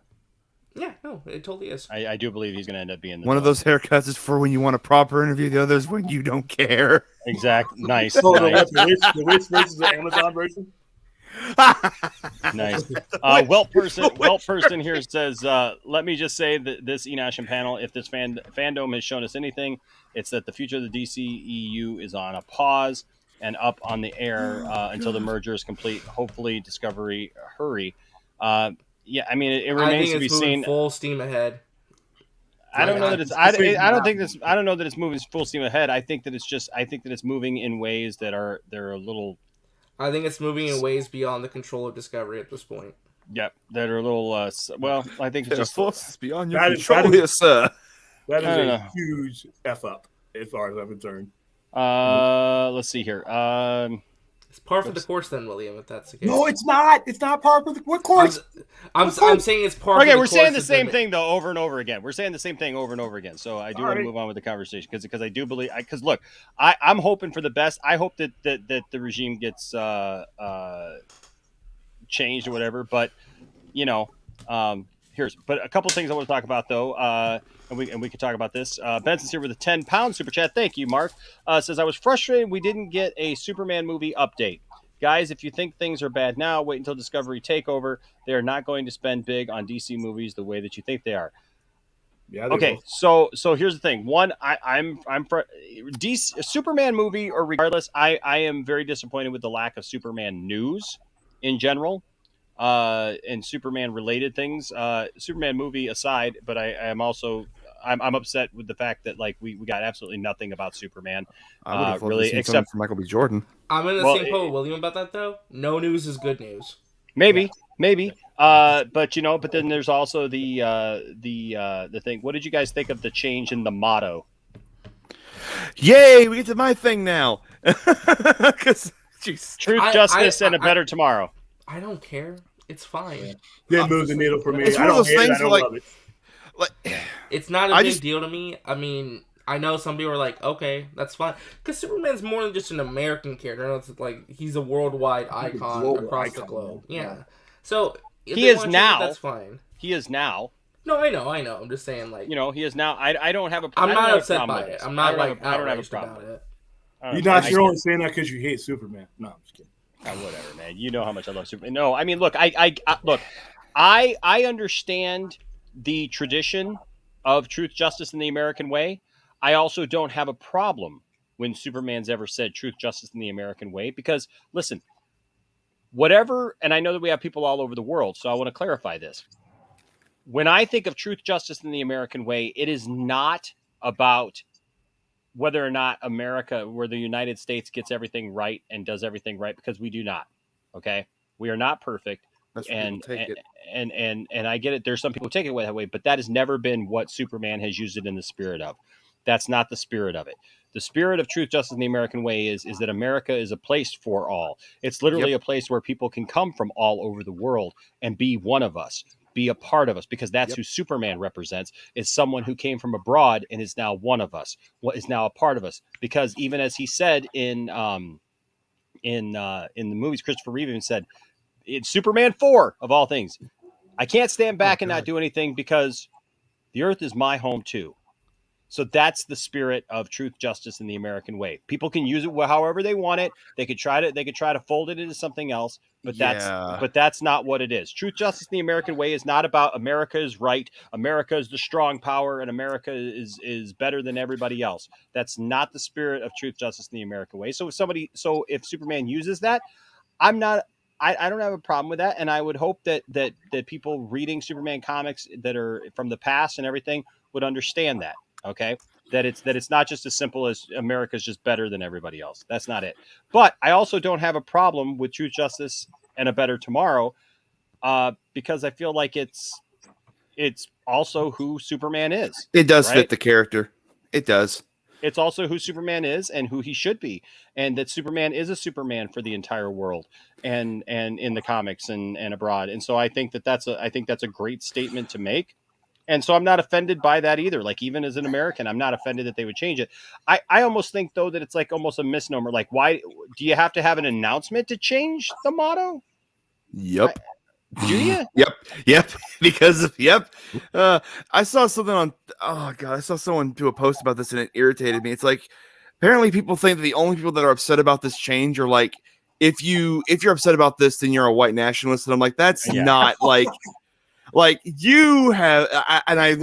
Yeah, no, it totally is. I do believe he's going to end up being the One of those haircuts is for when you want a proper interview. The other is when you don't care. Exact. Nice. So nice. the Witch versus the Amazon version. Nice. Welt person here says, let me just say that this Enosh panel, if this fandom has shown us anything, it's that the future of the DCEU is on a pause and up on the air until the merger is complete. Hopefully, Discovery hurry. Yeah, I mean, it remains to be seen. Full steam ahead. I don't know that it's. I don't think this. I don't know that it's moving full steam ahead. I think that it's just. I think that it's moving in ways that are they're a little. I think it's moving in ways beyond the control of Discovery at this point. Yep, that are a little. Well, I think it's just forces beyond your That control, yes, sir. That is I don't a know. huge f up as far as I'm concerned. Let's see here. It's par for the course, then, William. If that's the case. No, it's not. It's not part of the what course. I'm saying it's par. Okay, for the we're saying the course same thing though over and over again. We're saying the same thing over and over again. So I do want to move on with the conversation because I do believe because look, I'm hoping for the best. I hope that the regime gets changed or whatever. But you know, but a couple things I want to talk about though. And we can talk about this. Benson's here with a £10 super chat. Thank you, Mark. Says I was frustrated we didn't get a Superman movie update. Guys, if you think things are bad now, wait until Discovery Takeover. They are not going to spend big on DC movies the way that you think they are. Yeah. Okay, so here's the thing. One, I'm DC Superman movie or regardless, I am very disappointed with the lack of Superman news in general, and Superman related things. Superman movie aside, but I am also I'm upset with the fact that like we got absolutely nothing about Superman. I would have really seen except for Michael B. Jordan. I'm in the same boat with William about that though. No news is good news. Maybe. But you know, but then there's also the thing. What did you guys think of the change in the motto? Yay, we get to my thing now. Because truth, justice, and a better tomorrow. I don't care. It's fine. Didn't move the needle for me. It's I one of don't those hate it, things I don't like- love it. It's not a big deal to me. I mean, I know some people are like, okay, that's fine. Because Superman's more than just an American character. I know it's like he's a worldwide icon global across icon, the globe. yeah. Yeah. So if He they is wanna change now. it, that's fine. He is now. No, I know. I'm just saying, like, You know, he is now. I don't have a. I'm I don't not have a upset problem by with it. this. I'm not I don't have a outraged problem. about it. You're only saying that because you hate Superman. No, I'm just kidding. Whatever, man. You know how much I love Superman. No, I mean, look, I understand the tradition of truth, justice, and the American way. I also don't have a problem when Superman's ever said truth, justice, and the American way because, listen, whatever, and I know that we have people all over the world, so I want to clarify this. When I think of truth, justice, and the American way, it is not about whether or not America, where the United States gets everything right and does everything right, because we do not. Okay, we are not perfect. That's where and people take it. And I get it. There's some people who take it that way, but that has never been what Superman has used it in the spirit of. That's not the spirit of it. The spirit of truth, justice, and the American way is that America is a place for all. It's literally a place where people can come from all over the world and be one of us, be a part of us, because that's who Superman represents, is someone who came from abroad and is now one of us, is now a part of us. Because even as he said in the movies, Christopher Reeve even said, in Superman 4, of all things, I can't stand back and not do anything because the earth is my home too. So that's the spirit of truth, justice, and the American way. People can use it however they want it. They could try to fold it into something else, but that's not what it is. Truth, justice, and the American way is not about America is right, America is the strong power, and America is better than everybody else. That's not the spirit of truth, justice, and the American way. So if Superman uses that, I don't have a problem with that, and I would hope that people reading Superman comics that are from the past and everything would understand that. Okay, that it's not just as simple as America's just better than everybody else. That's not it. But I also don't have a problem with Truth, Justice, and a Better Tomorrow, because I feel like it's also who Superman is. It does right? fit the character. It does. It's also who Superman is and who he should be, and that Superman is a Superman for the entire world and in the comics and abroad. And so I think that's a great statement to make. And so I'm not offended by that either. Like, even as an American, I'm not offended that they would change it. I almost think, though, that it's like almost a misnomer. Like, why do you have to have an announcement to change the motto? Yep. Do you? Yep. Because I saw something on. Oh god, I saw someone do a post about this and it irritated me. It's like apparently people think that the only people that are upset about this change are like if you're upset about this, then you're a white nationalist. And I'm like, that's not like you have. I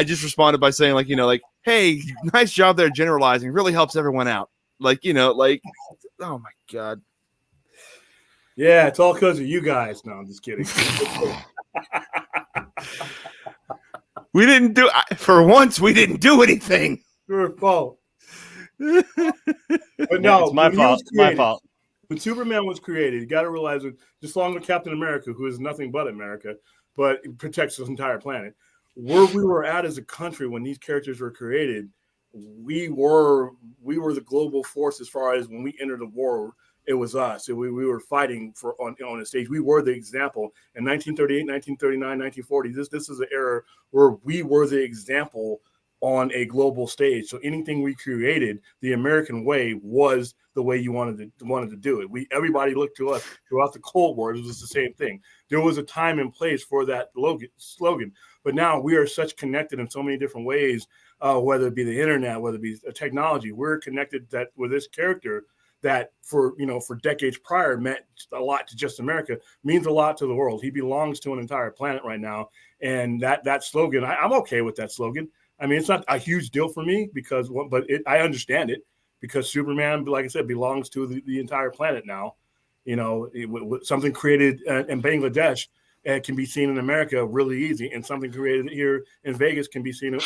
just responded by saying like hey, nice job there generalizing. Really helps everyone out. Oh my god. Yeah, it's all because of you guys. No, I'm just kidding. We didn't do for once. We didn't do anything. Your fault. But no, it's my fault. My fault. When Superman was created, you got to realize that just along with Captain America, who is nothing but America, but it protects this entire planet. Where we were at as a country when these characters were created, we were the global force as far as when we entered the war. It was us. We were fighting on the stage. We were the example in 1938, 1939, 1940. This is an era where we were the example on a global stage. So anything we created, the American way was the way you wanted to do it. Everybody looked to us throughout the Cold War. It was the same thing. There was a time and place for that slogan, but now we are such connected in so many different ways. Whether it be the internet, whether it be technology, we're connected that with this character. That for decades prior meant a lot to just America, means a lot to the world. He belongs to an entire planet right now. And that slogan, I'm okay with that slogan. I mean, it's not a huge deal for me I understand it because Superman, like I said, belongs to the entire planet now. Something created in Bangladesh can be seen in America really easy, and something created here in Vegas can be seen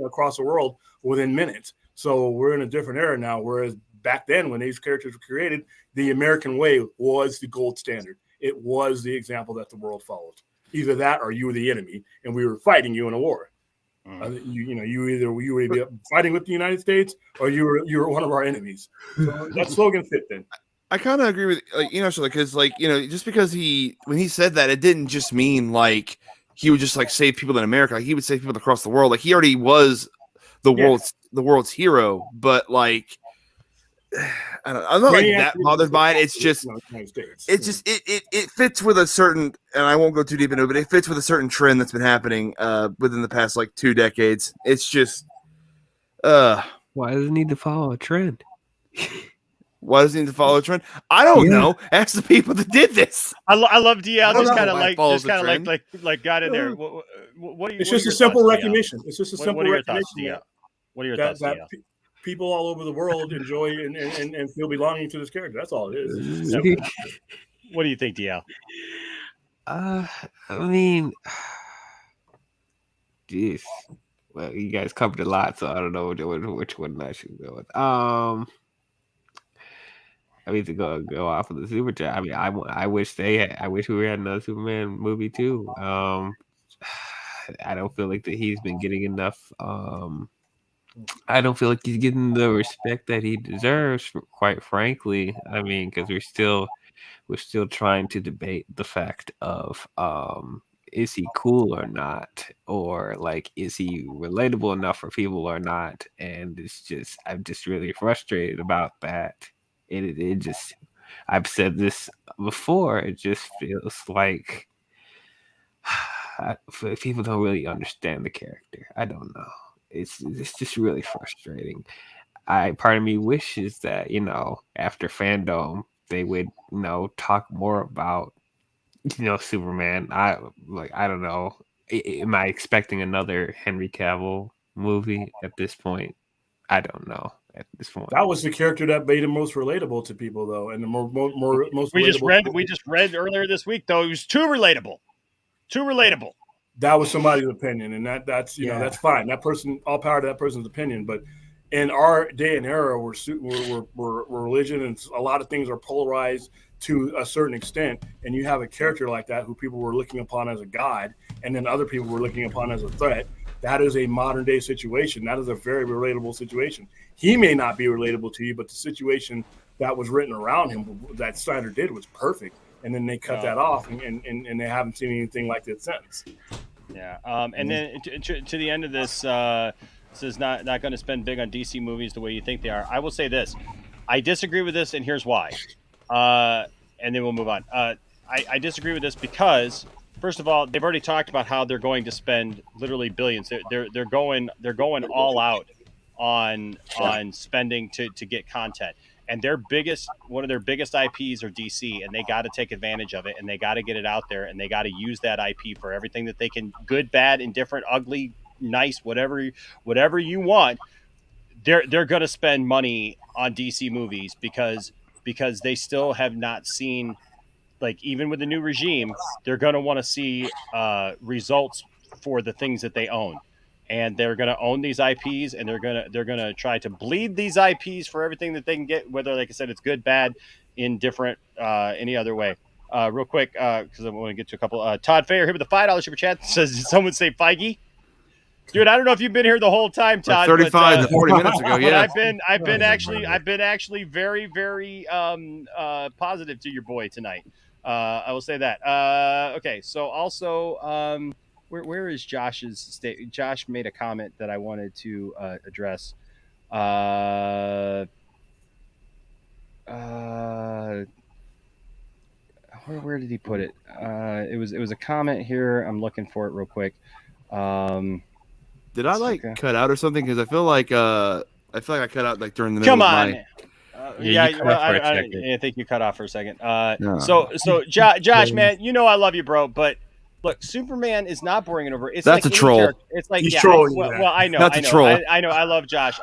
across the world within minutes. So we're in a different era now, whereas back then, when these characters were created, the American way was the gold standard. It was the example that the world followed. Either that, or you were the enemy, and we were fighting you in a war. You would be fighting with the United States, or you were one of our enemies. So that slogan fit then. I kind of agree with because just because when he said that, it didn't just mean like he would just like save people in America. Like, he would save people across the world. Like, he already was the world's hero, but like. I'm not like that bothered by it. It's just it fits with a certain, and I won't go too deep into it, but it fits with a certain trend that's been happening within the past like 2 decades. It's just why does it need to follow a trend? Why does it need to follow a trend? I don't know. Ask the people that did this. I love DL. Just kind of like got in there. What it's just a simple recognition. It's just a simple recognition. What are your thoughts, DL? People all over the world enjoy and feel belonging to this character. That's all it is. What do you think, DL? I mean, geez. Well, you guys covered a lot, so I don't know which one I should go with. I mean, to go off of the super chat. I mean, I wish we had another Superman movie too. I don't feel like that he's been getting enough. I don't feel like he's getting the respect that he deserves, quite frankly. I mean, because we're still trying to debate the fact of is he cool or not, or like is he relatable enough for people or not? And I'm just really frustrated about that. It just, I've said this before. It just feels like people don't really understand the character. I don't know. It's just really frustrating. Part of me wishes that, after Fandome, they would, talk more about, Superman. I don't know. Am I expecting another Henry Cavill movie at this point? I don't know at this point. That was the character that made him most relatable to people, though, and the most. We just read earlier this week, though. He was too relatable. Too relatable. that was somebody's opinion, and that's you know that's fine. That person, all power to that person's opinion. But in our day and era, where religion and a lot of things are polarized to a certain extent, and you have a character like that who people were looking upon as a god, and then other people were looking upon as a threat. That is a modern day situation. That is a very relatable situation. He may not be relatable to you, but the situation that was written around him, that Snyder did, was perfect. And then they cut that off, and they haven't seen anything like that since. Yeah. And then to the end of this, this is not going to spend big on DC movies the way you think they are. I will say this. I disagree with this, and here's why. And then we'll move on. I disagree with this because, first of all, they've already talked about how they're going to spend literally billions. They're going all out on spending to get content. And one of their biggest IPs are DC, and they got to take advantage of it, and they got to get it out there, and they got to use that IP for everything that they can, good, bad, indifferent, ugly, nice, whatever you want. They're going to spend money on DC movies because they still have not seen, like, even with the new regime, they're going to want to see results for the things that they own. And they're going to own these IPs, and they're going to try to bleed these IPs for everything that they can get, whether, like I said, it's good, bad, indifferent, any other way. Real quick, because I want to get to a couple. Todd Fayer here with the $5 super chat says, did someone say Feige? Dude, I don't know if you've been here the whole time, Todd. 35 to 40 minutes ago, yeah. I've been actually very, very positive to your boy tonight. I will say that. Okay, so also. Where is Josh's state? Josh made a comment that I wanted to address. Where did he put it? It was a comment here. I'm looking for it real quick. Did I cut out or something? Because I feel like I cut out like during the middle Come of on. my. I think you cut off for a second. So Josh, man, you know I love you, bro, but. Look, Superman is not boring and over. It's That's like a troll. It's like He's trolling. Well, I know. That's a troll. I know. I love Josh.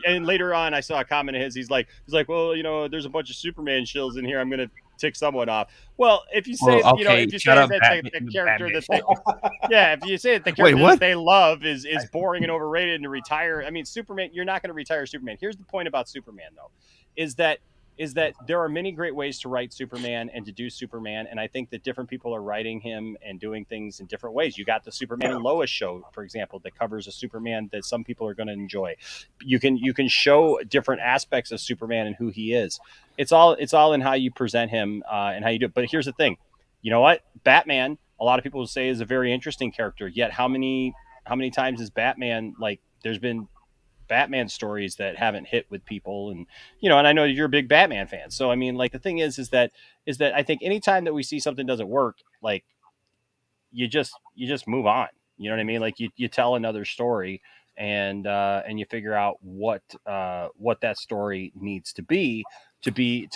And later on, I saw a comment of his. He's like, well, you know, there's a bunch of Superman shills in here. I'm gonna tick someone off. Well, if you say, if you say that the character that if you say that the character that they love is boring and overrated and retire. I mean, Superman. You're not going to retire Superman. Here's the point about Superman, though, is that there are many great ways to write Superman and to do Superman, and I think that different people are writing him and doing things in different ways. You got the Superman and Lois show, for example, that covers a Superman that some people are going to enjoy. You can show different aspects of Superman and who he is. It's all in how you present him and how you do it. But here's the thing, you know what? Batman, a lot of people will say, is a very interesting character. Yet how many times is Batman, like, there's been Batman stories that haven't hit with people, and and I know you're a big Batman fan, so I mean, like, the thing is that I think anytime that we see something doesn't work, like, you just move on. You know what I mean? Like, you tell another story, and you figure out what that story needs to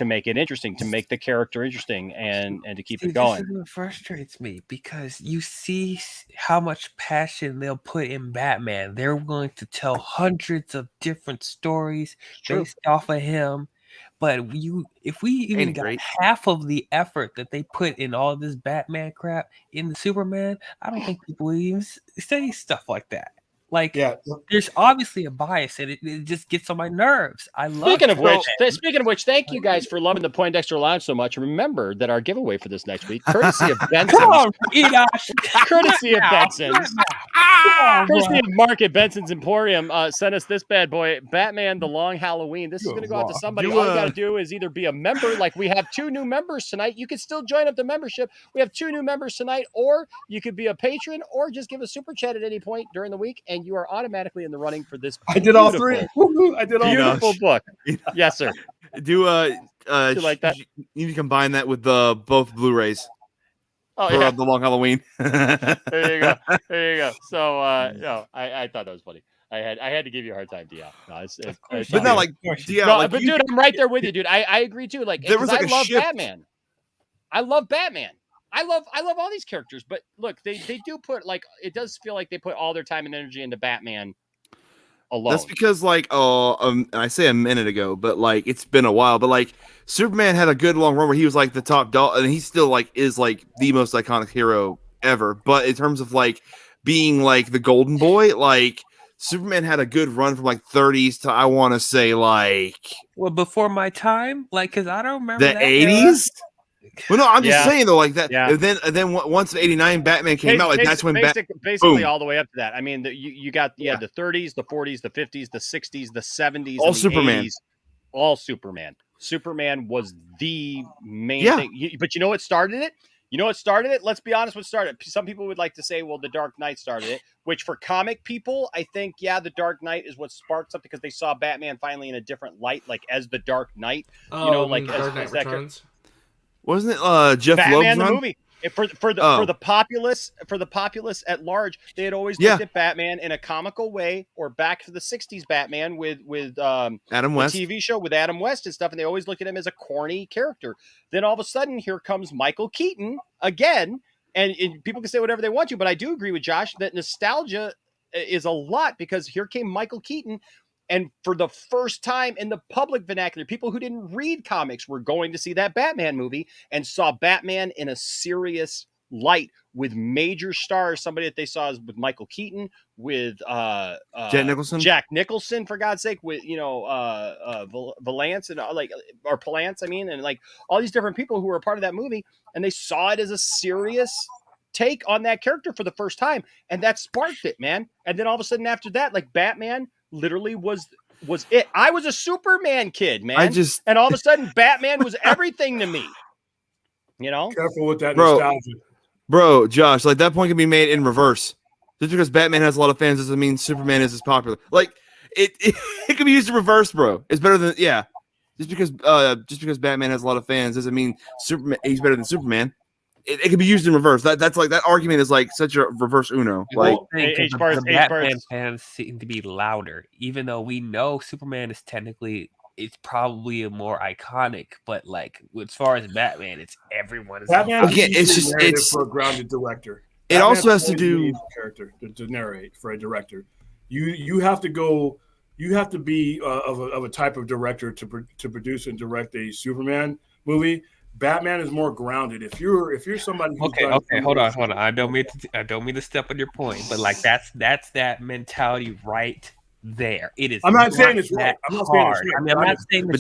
make it interesting, to make the character interesting, and to keep it going. This is what frustrates me, because you see how much passion they'll put in Batman. They're willing to tell hundreds of different stories based off of him. But if we even got half of the effort that they put in all this Batman crap in the Superman, I don't think people would even say stuff like that. Like, there's obviously a bias, and it just gets on my nerves. Speaking of which, thank you guys for loving the Poindexter Lounge so much. Remember that our giveaway for this next week, courtesy of Benson's, courtesy of Mark at Benson's Emporium, sent us this bad boy, Batman: The Long Halloween. This is going to go out to somebody. All you got to do is either be a member, like we have 2 new members tonight. You can still join up the membership. We have 2 new members tonight, or you could be a patron, or just give a super chat at any point during the week, and you are automatically in the running for this. I did all 3. I did all beautiful book. Yes, sir. Do you like that? You need to combine that with both Blu-rays. Oh, for The Long Halloween. There you go. So I thought that was funny. I had to give you a hard time, DL. But not like DL. But dude, I'm right there with you, dude. I agree too. Like, there was like I love Batman. I love Batman. I love all these characters, but look, they do put, like, it does feel like they put all their time and energy into Batman alone. That's because, like, I say a minute ago, but like, it's been a while. But like, Superman had a good long run where he was like the top dog, and he still like is like the most iconic hero ever. But in terms of like being like the golden boy, like Superman had a good run from like 30s to I want to say like before my time, like because I don't remember the that 80s. Well, no, I'm just saying though, like that. Yeah. And then once '89 Batman came out, like that's when basically boom. all the way up to that. I mean, you got the 30s, the 40s, the 50s, the 60s, the 70s, All and the Superman. 80s, all Superman. Superman was the main Yeah. thing. But you know what started it? You know what started it? Let's be honest. What started it? Some people would like to say, well, the Dark Knight started it. Which for comic people, I think, the Dark Knight is what sparked up because they saw Batman finally in a different light, like as the Dark Knight. Oh, you know, you like mean the Dark Knight as that Returns? Wasn't it Jeff Batman Loeb's the run? movie? For the populace at large, they had always looked at Batman in a comical way, or back to the '60s Batman with Adam West. the TV show with Adam West and stuff, and they always look at him as a corny character. Then all of a sudden, here comes Michael Keaton again, and people can say whatever they want to, but I do agree with Josh that nostalgia is a lot because here came Michael Keaton. And for the first time in the public vernacular, people who didn't read comics were going to see that Batman movie and saw Batman in a serious light with major stars. Somebody that they saw is with Michael Keaton, with Jack Nicholson, for God's sake, with Valance and or Palance, and like all these different people who were a part of that movie, and they saw it as a serious take on that character for the first time, and that sparked it, man. And then all of a sudden after that, like Batman literally was it. I was a Superman kid, man. And all of a sudden Batman was everything to me. You know? Careful with that nostalgia. Bro, Josh, like that point can be made in reverse. Just because Batman has a lot of fans doesn't mean Superman is as popular. Like it can be used in reverse, bro. It's better than Just because Batman has a lot of fans doesn't mean Superman he's better than Superman. It can be used in reverse. That's like that argument is like such a reverse Uno. Like the Batman fans seem to be louder, even though we know Superman is technically it's probably a more iconic, but like as far as Batman, it's everyone is Batman. Okay, it's for a grounded director. It also has to do character to narrate for a director. You have to go. You have to be of a type of director to produce and direct a Superman movie. Batman is more grounded. If you're somebody who's okay, hold on. I don't mean to step on your point, but like that's that mentality right there. It is. I'm not saying it's right. I'm not saying it's right. I mean, I'm not saying but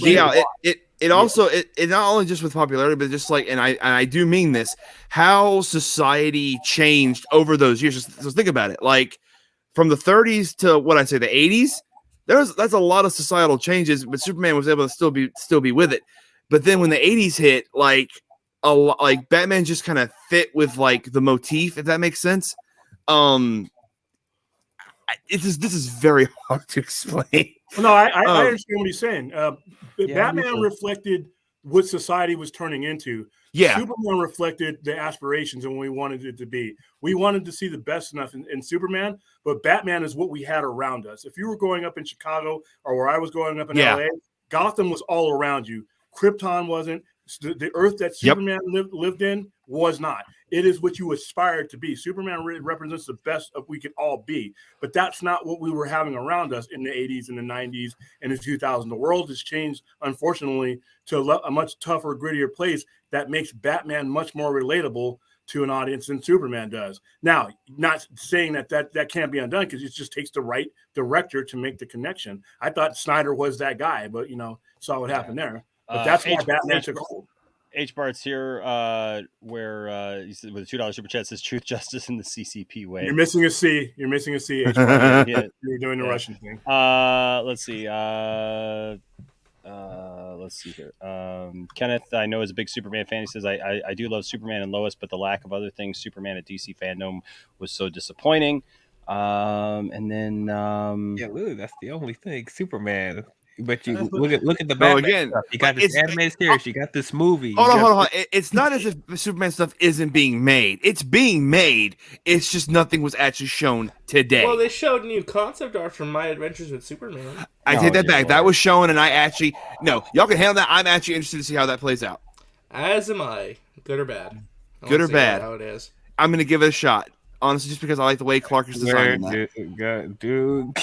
it also not only just with popularity, but just like and I do mean this, how society changed over those years. Just think about it. Like from the 30s to what I say the 80s, that's a lot of societal changes, but Superman was able to still be with it. But then when the 80s hit, like Batman just kind of fit with like the motif, if that makes sense. This is very hard to explain. No, I understand what he's saying. Batman reflected what society was turning into. Yeah. Superman reflected the aspirations and what we wanted it to be. We wanted to see the best enough in Superman, but Batman is what we had around us. If you were growing up in Chicago or where I was growing up in LA, Gotham was all around you. Krypton wasn't. The Earth that Superman lived in was not. It is what you aspired to be. Superman represents the best of we could all be, but that's not what we were having around us in the 80s and the 90s and the 2000s. The world has changed, unfortunately, to a much tougher, grittier place that makes Batman much more relatable to an audience than Superman does. Now, not saying that can't be undone because it just takes the right director to make the connection. I thought Snyder was that guy, but saw what happened there. But that's why Batman took hold. H Bart's here, where he said with a $2 super chat says truth, justice, in the CCP way. You're missing a C. H Bart. You're doing the Russian thing. Let's see. Let's see here. Kenneth, I know, is a big Superman fan. He says, I do love Superman and Lois, but the lack of other things Superman at DC Fandome was so disappointing. And then really, that's the only thing. Superman. But you look at the Batman stuff. You got this animated series. You got this movie. Hold on. It's not as if the Superman stuff isn't being made. It's being made. It's just nothing was actually shown today. Well, they showed new concept art from My Adventures with Superman. I take that back. That was shown, and y'all can handle that. I'm actually interested to see how that plays out. As am I. Good or bad? Good or bad? How it is. I'm gonna give it a shot. Honestly, just because I like the way Clark is designing that. Dude.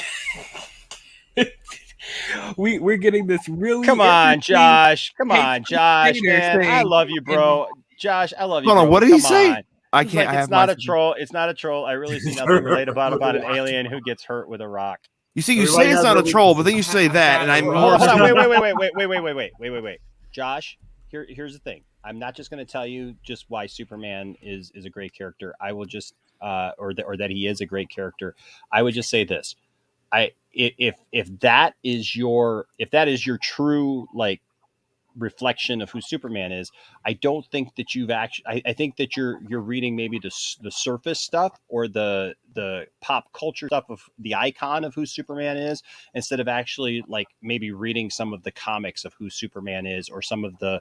We're getting this really. Come on, Josh, man. I love you, bro. Josh, I love you. Hold on, bro. what did he say? I He's can't. like, I it's have not my. a troll. It's not a troll. I really see nothing relatable about an alien who gets hurt with a rock. You see, you say it's not a troll, but then you say that, and I'm more. Hold on. Wait. Josh, here's the thing. I'm not just going to tell you just why Superman is a great character. I will just or that he is a great character. I would just say this. If that is your true like reflection of who Superman is, I don't think that you've actually. I think that you're reading maybe the surface stuff or the pop culture stuff of the icon of who Superman is, instead of actually like maybe reading some of the comics of who Superman is, or some of the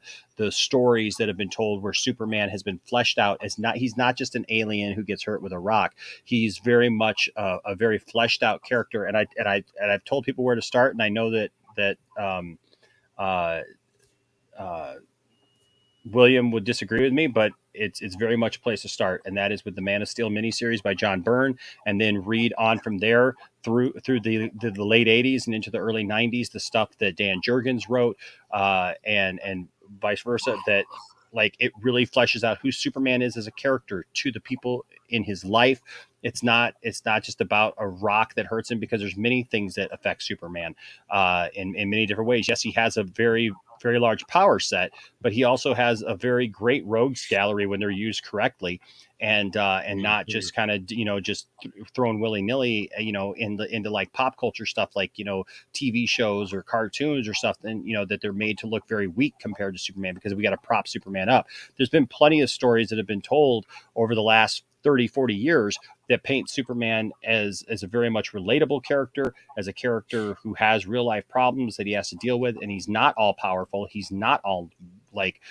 stories that have been told where Superman has been fleshed out as he's not just an alien who gets hurt with a rock. He's very much a very fleshed out character, and I've told people where to start, and I know that William would disagree with me, but it's very much a place to start, and that is with the Man of Steel miniseries by John Byrne, and then read on from there through the late 80s and into the early 90s, the stuff that Dan Jurgens wrote, and vice versa, that like it really fleshes out who Superman is as a character to the people in his life. It's not just about a rock that hurts him, because there's many things that affect Superman in many different ways. Yes, he has a very, very large power set, but he also has a very great rogues gallery when they're used correctly, and not just kind of just thrown willy nilly into like pop culture stuff, like TV shows or cartoons or stuff, and that they're made to look very weak compared to Superman, because we got to prop Superman up. There's been plenty of stories that have been told over the last 30-40 years that paint Superman as a very much relatable character, as a character who has real life problems that he has to deal with, and he's not all powerful, he's not all like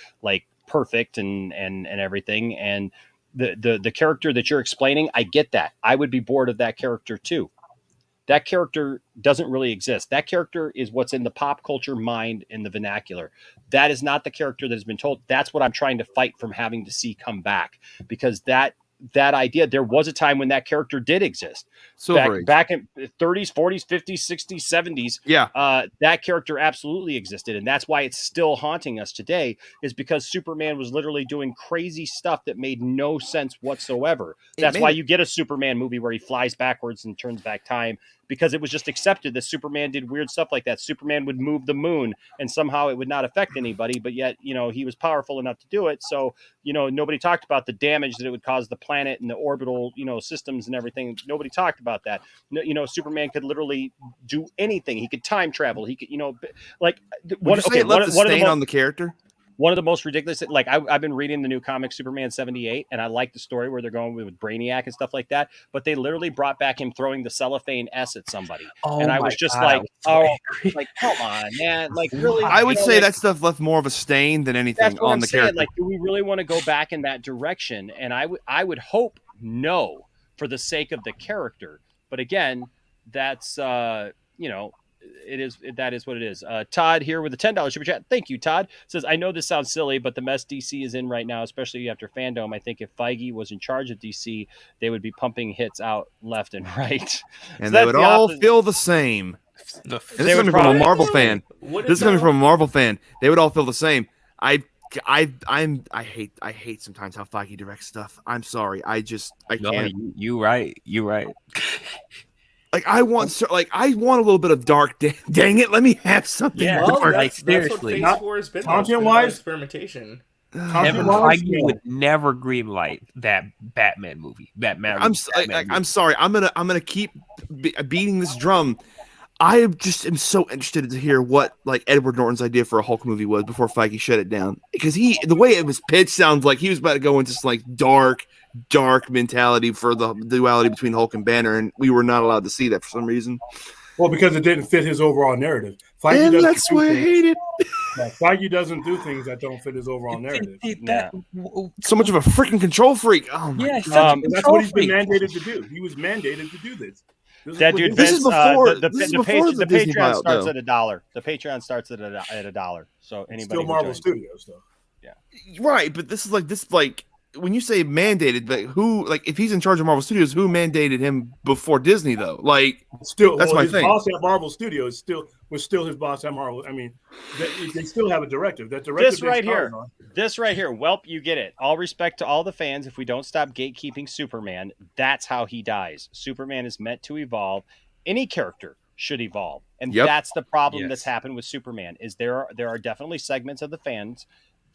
perfect and everything. And the character that you're explaining, I get that. I would be bored of that character too. That character doesn't really exist. That character is what's in the pop culture mind, in the vernacular. That is not the character that has been told. That's what I'm trying to fight from having to see come back, because that idea, there was a time when that character did exist. Back in 30s, 40s, 50s, 60s, 70s. Yeah. That character absolutely existed. And that's why it's still haunting us today, is because Superman was literally doing crazy stuff that made no sense whatsoever. That's why you get a Superman movie where he flies backwards and turns back time, because it was just accepted that Superman did weird stuff like that. Superman would move the moon and somehow it would not affect anybody, but yet, he was powerful enough to do it. So, nobody talked about the damage that it would cause the planet and the orbital, systems and everything. Nobody talked about that. Superman could literally do anything. He could time travel. He could, Would you say it left a stain on the character? One of the most ridiculous, like I've been reading the new comic Superman 78, and I like the story where they're going with Brainiac and stuff like that, but they literally brought back him throwing the cellophane S at somebody. And I was just like, like, come on, man. Like, really? I would say that stuff left more of a stain than anything on the character. Like, do we really want to go back in that direction? And I would hope no, for the sake of the character. But again, that's, that is what it is. Todd here with a $10 super chat. Thank you, Todd. Says, I know this sounds silly, but the mess DC is in right now, especially after Fandome. I think if Feige was in charge of DC, they would be pumping hits out left and right. And they would all feel the same. This is coming from a Marvel fan. This is coming from a Marvel fan. They would all feel the same. I hate sometimes how Feige directs stuff. I'm sorry. I can't. You right. Like I want a little bit of dark. Dang it, let me have something. Yeah, dark. that's what Phase 4 has been. Content-wise, experimentation. Kevin Feige would never greenlight that Batman movie. I'm sorry. I'm gonna keep beating this drum. I just am so interested to hear what like Edward Norton's idea for a Hulk movie was before Feige shut it down, because the way it was pitched sounds like he was about to go into like dark mentality for the duality between Hulk and Banner, and we were not allowed to see that for some reason. Well, because it didn't fit his overall narrative. And that's why I hate it. Feige doesn't do things that don't fit his overall narrative. So much of a freaking control freak. Oh my God. That's what he's been mandated to do. He was mandated to do this. This is before the Patreon starts at $1. The Patreon starts at $1. So anybody still Marvel Studios though. Yeah. Right, but this when you say mandated, like who, like if he's in charge of Marvel Studios, who mandated him before Disney though? Like, still, that's my his thing. boss at Marvel Studios still was still his boss at Marvel. I mean, they still have a directive. That directive This they right started here. on. This right here. Welp, you get it. All respect to all the fans. If we don't stop gatekeeping Superman, that's how he dies. Superman is meant to evolve. Any character should evolve. And that's the problem that's happened with Superman is there are definitely segments of the fans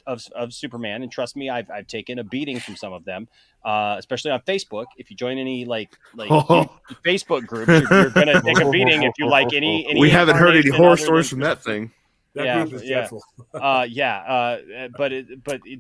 of Superman, and trust me, I've taken a beating from some of them, especially on Facebook. If you join any Facebook groups, you're gonna take a beating if you like any. We haven't heard any incarnation horror other stories than from that thing. That group is dreadful. But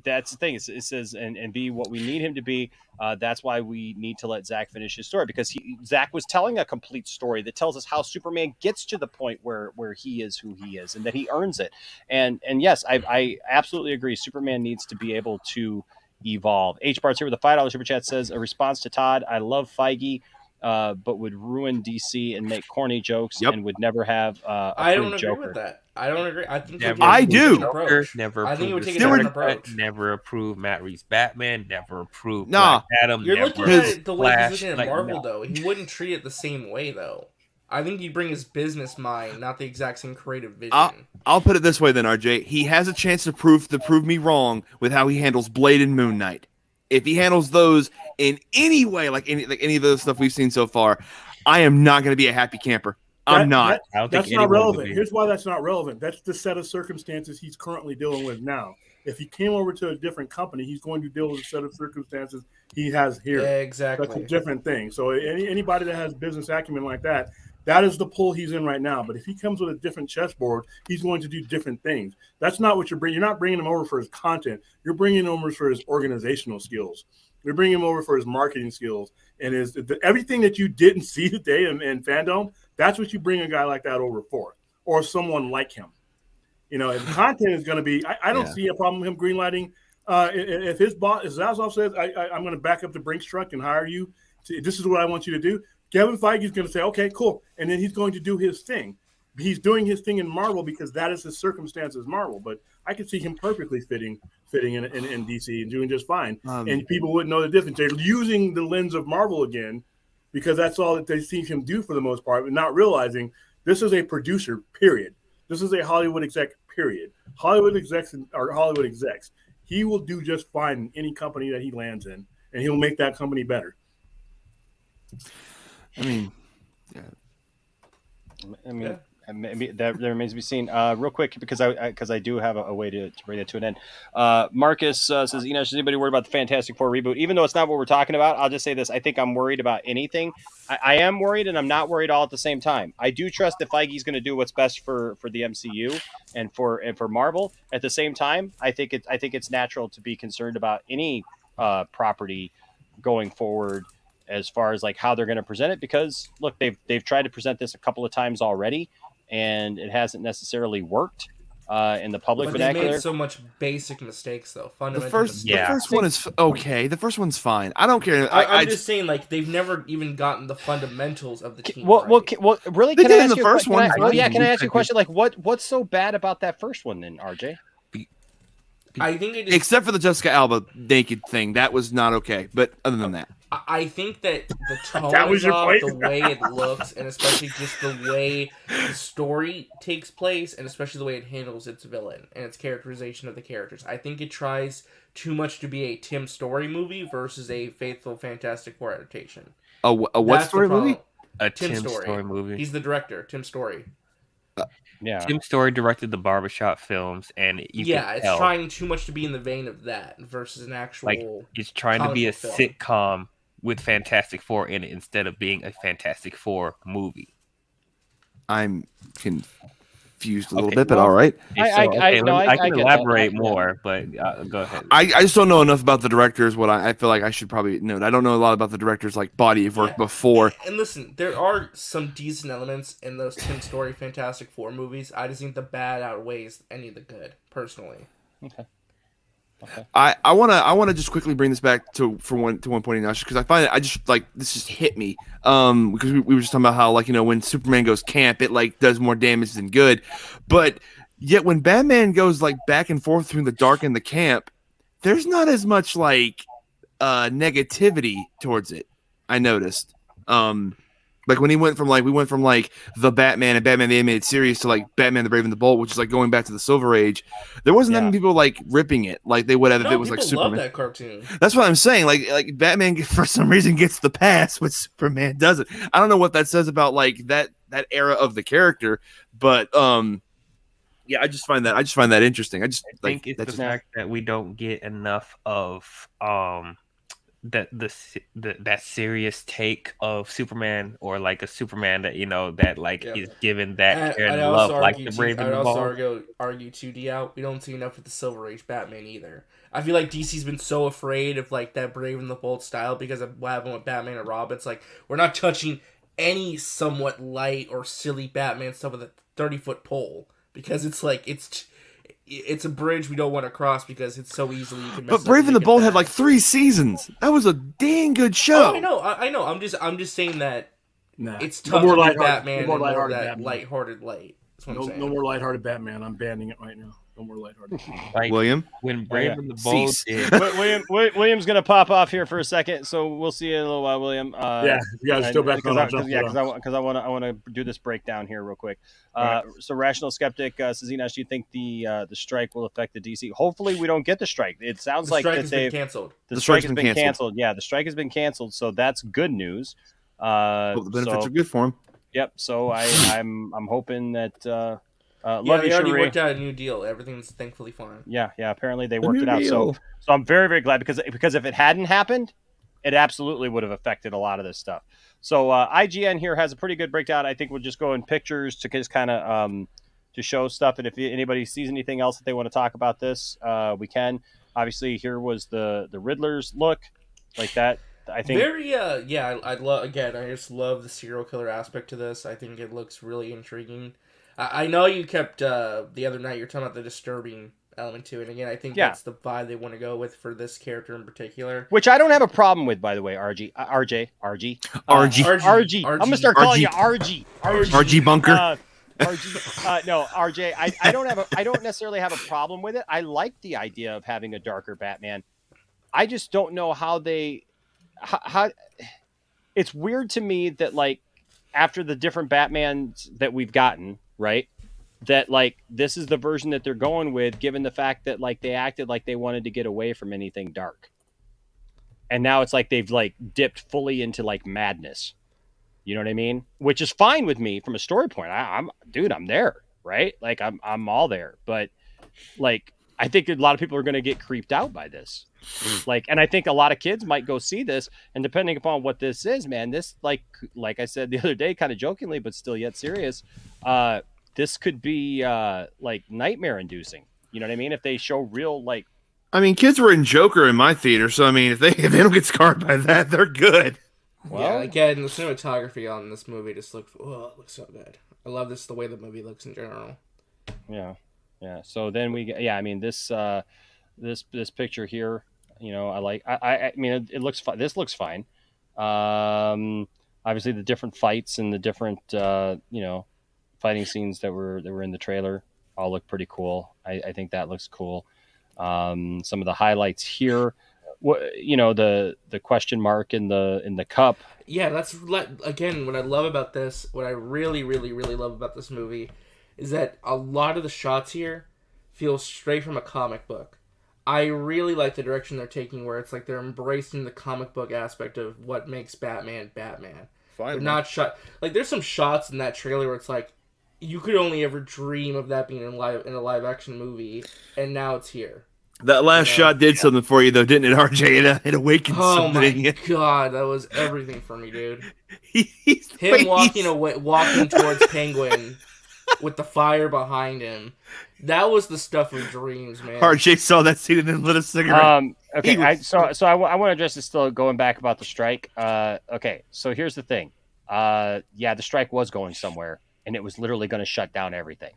that's the thing. It says and be what we need him to be. That's why we need to let Zach finish his story, because Zach was telling a complete story that tells us how Superman gets to the point where he is who he is and that he earns it. And yes, I absolutely agree. Superman needs to be able to evolve. H Bart's here with a $5 super chat, says a response to Todd. I love Feige. But would ruin DC and make corny jokes and would never have I don't agree Joker. with that. I don't agree. I think I do. Never I think it would approved take a different approach. Never approved Matt Reeves Batman. Never approved Nah. Black Adam. You're never looking at it the way Flash, he's looking at like, Marvel, no. though. He wouldn't treat it the same way, though. I think he'd bring his business mind, not the exact same creative vision. I'll put it this way then, RJ. He has a chance to prove me wrong with how he handles Blade and Moon Knight. If he handles those in any way, like any of the stuff we've seen so far, I am not going to be a happy camper. I'm not. That's not relevant. Here's why that's not relevant. That's the set of circumstances he's currently dealing with now. If he came over to a different company, he's going to deal with a set of circumstances he has here. Yeah, exactly. That's a different thing. So anybody that has business acumen like that, that is the pull he's in right now. But if he comes with a different chessboard, he's going to do different things. That's not what you're bringing. You're not bringing him over for his content. You're bringing him over for his organizational skills. You're bringing him over for his marketing skills and everything that you didn't see today in Fandome. That's what you bring a guy like that over for, or someone like him. You know, if the content is going to be, I don't see a problem with him greenlighting. If his boss, if Zaslav says, I'm going to back up the Brinks truck and hire you, this is what I want you to do. Kevin Feige is going to say, okay, cool. And then he's going to do his thing. He's doing his thing in Marvel because that is his circumstance as Marvel. But I could see him perfectly fitting in DC and doing just fine. And people wouldn't know the difference. They're using the lens of Marvel again because that's all that they see him do for the most part, but not realizing this is a producer, period. This is a Hollywood exec, period. Hollywood execs are Hollywood execs. He will do just fine in any company that he lands in, and he'll make that company better. I mean, Maybe that remains to be seen. Real quick, because I do have a way to bring it to an end. Marcus says, is anybody worried about the Fantastic Four reboot? Even though it's not what we're talking about, I'll just say this. I think I'm worried about anything. I am worried and I'm not worried all at the same time. I do trust that Feige's going to do what's best for the MCU and for Marvel. At the same time, I think it's natural to be concerned about any property going forward as far as like how they're going to present it, because look, they've tried to present this a couple of times already and it hasn't necessarily worked in the public vernacular. They made so much basic mistakes though. Fundamentally, the first one is okay. The first one's fine. I don't care. I'm just saying, like, they've never even gotten the fundamentals of the team. Well, really? They Can I did ask in the you first one. Can I ask you a question? Like, what's so bad about that first one then, RJ? I think they just, except for the Jessica Alba naked thing, that was not okay. But other than that, I think that the tone That was is your off, point? the way it looks, and especially just the way the story takes place, and especially the way it handles its villain and its characterization of the characters. I think it tries too much to be a Tim Story movie versus a faithful Fantastic Four adaptation. A what That's the story movie? problem. A Tim Story movie. He's the director, Tim Story. Yeah. Tim Story directed the Barbershop films, and you can It's tell, trying too much to be in the vein of that versus an actual. like it's trying to be a comic book film. sitcom with Fantastic Four in it instead of being a Fantastic Four movie. I'm confused a little bit, but all right. I can get elaborate that. more, but go ahead. I just don't know enough about the directors. What I feel like I should probably know. I don't know a lot about the directors' like body of work before. And listen, there are some decent elements in those Tim Story Fantastic Four movies. I just think the bad outweighs any of the good, personally. Okay. I wanna just quickly bring this back to one point in because I find it, I just like this just hit me because we were just talking about how, like, when Superman goes camp, it like does more damage than good, but yet when Batman goes like back and forth between the dark and the camp, there's not as much like negativity towards it. I noticed Like when we went from like the Batman and Batman the Animated Series to like Batman the Brave and the Bold, which is like going back to the Silver Age, there wasn't that many people like ripping it like they would have if it was like people love Superman. that cartoon. That's what I'm saying. Like Batman for some reason gets the pass, but Superman doesn't. I don't know what that says about like that era of the character, but yeah, I just find that interesting. I think it's the fact that we don't get enough of that serious take of Superman, or like a Superman that is given that care and love like the Brave and the Bold. I'd also argue too, we don't see enough of the Silver Age Batman either. I feel like DC's been so afraid of like that Brave and the Bold style because of what happened with Batman and Robin. It's like we're not touching any somewhat light or silly Batman stuff with a 30-foot pole, because it's like it's a bridge we don't want to cross because it's so easily you can mess But Brave and the Bold had like 3 seasons. That was a dang good show. Oh, I know. I'm just saying that it's No tough more to be lighthearted- Batman no more and more lighthearted that Batman. lighthearted light. That's what I'm saying. No more lighthearted Batman. I'm banning it right now. No more lighthearted. William, when Brave and the Bold Cease. William's gonna pop off here for a second, so we'll see you in a little while, William. Yeah, you guys are still back on. Because I want to do this breakdown here real quick. Right. So Rational Skeptic says, Enosh, do you think the strike will affect the DC? Hopefully, we don't get the strike. It sounds The like strike that has been they've canceled. The strike has been canceled. Yeah, the strike has been canceled, so that's good news. Well, the benefits are good for him. Yep. So I'm hoping that. Love Love you, you, already Sheree. worked out a new deal. Everything's thankfully fine. Yeah. Apparently they The worked new it out. deal. So I'm very, very glad because if it hadn't happened, it absolutely would have affected a lot of this stuff. So IGN here has a pretty good breakdown. I think we'll just go in pictures to just kind of to show stuff. And if anybody sees anything else that they want to talk about this, we can. Obviously, here was the Riddler's look like that. I think Very I love again. I just love the serial killer aspect to this. I think it looks really intriguing. I know you kept the other night. You're talking about the disturbing element to it. Again, I think that's the vibe they want to go with for this character in particular. Which I don't have a problem with, by the way. RG. I'm gonna start calling you RG. RG Bunker. No, RJ. I don't necessarily have a problem with it. I like the idea of having a darker Batman. I just don't know how they. How it's weird to me that like after the different Batmans that we've gotten, right? That like this is the version that they're going with, given the fact that like they acted like they wanted to get away from anything dark. And now it's like they've like dipped fully into like madness. You know what I mean? Which is fine with me from a story point. I'm there, right? Like I'm all there. But like I think a lot of people are going to get creeped out by this. Like, and I think a lot of kids might go see this, and depending upon what this is, man, this like I said the other day, kind of jokingly, but still yet serious, this could be like nightmare inducing. You know what I mean? If they show real like, I mean, kids were in Joker in my theater, so I mean, if they don't get scarred by that, they're good. Well, again, the cinematography on this movie just looks it looks so good. I love the way the movie looks in general. Yeah. So then I mean this picture here, you know, I mean it looks fine. This looks fine. Obviously the different fights and the different fighting scenes that were in the trailer all look pretty cool. I think that looks cool. Some of the highlights here, the question mark in the cup. Yeah, that's again what I love about this. What I really, really, really love about this movie is that a lot of the shots here feel straight from a comic book. I really like the direction they're taking, where it's like they're embracing the comic book aspect of what makes Batman Batman. Finally. They're not shot like there's some shots in that trailer where it's like you could only ever dream of that being in a live action movie, and now it's here. That last shot did something for you, though, didn't it, RJ? It awakened something. Oh my god, that was everything for me, dude. Him walking towards Penguin with the fire behind him. That was the stuff of dreams, man. RJ saw that scene and then lit a cigarette. Okay, so I want to address this still going back about the strike. Okay, so here's the thing. The strike was going somewhere, and it was literally going to shut down everything.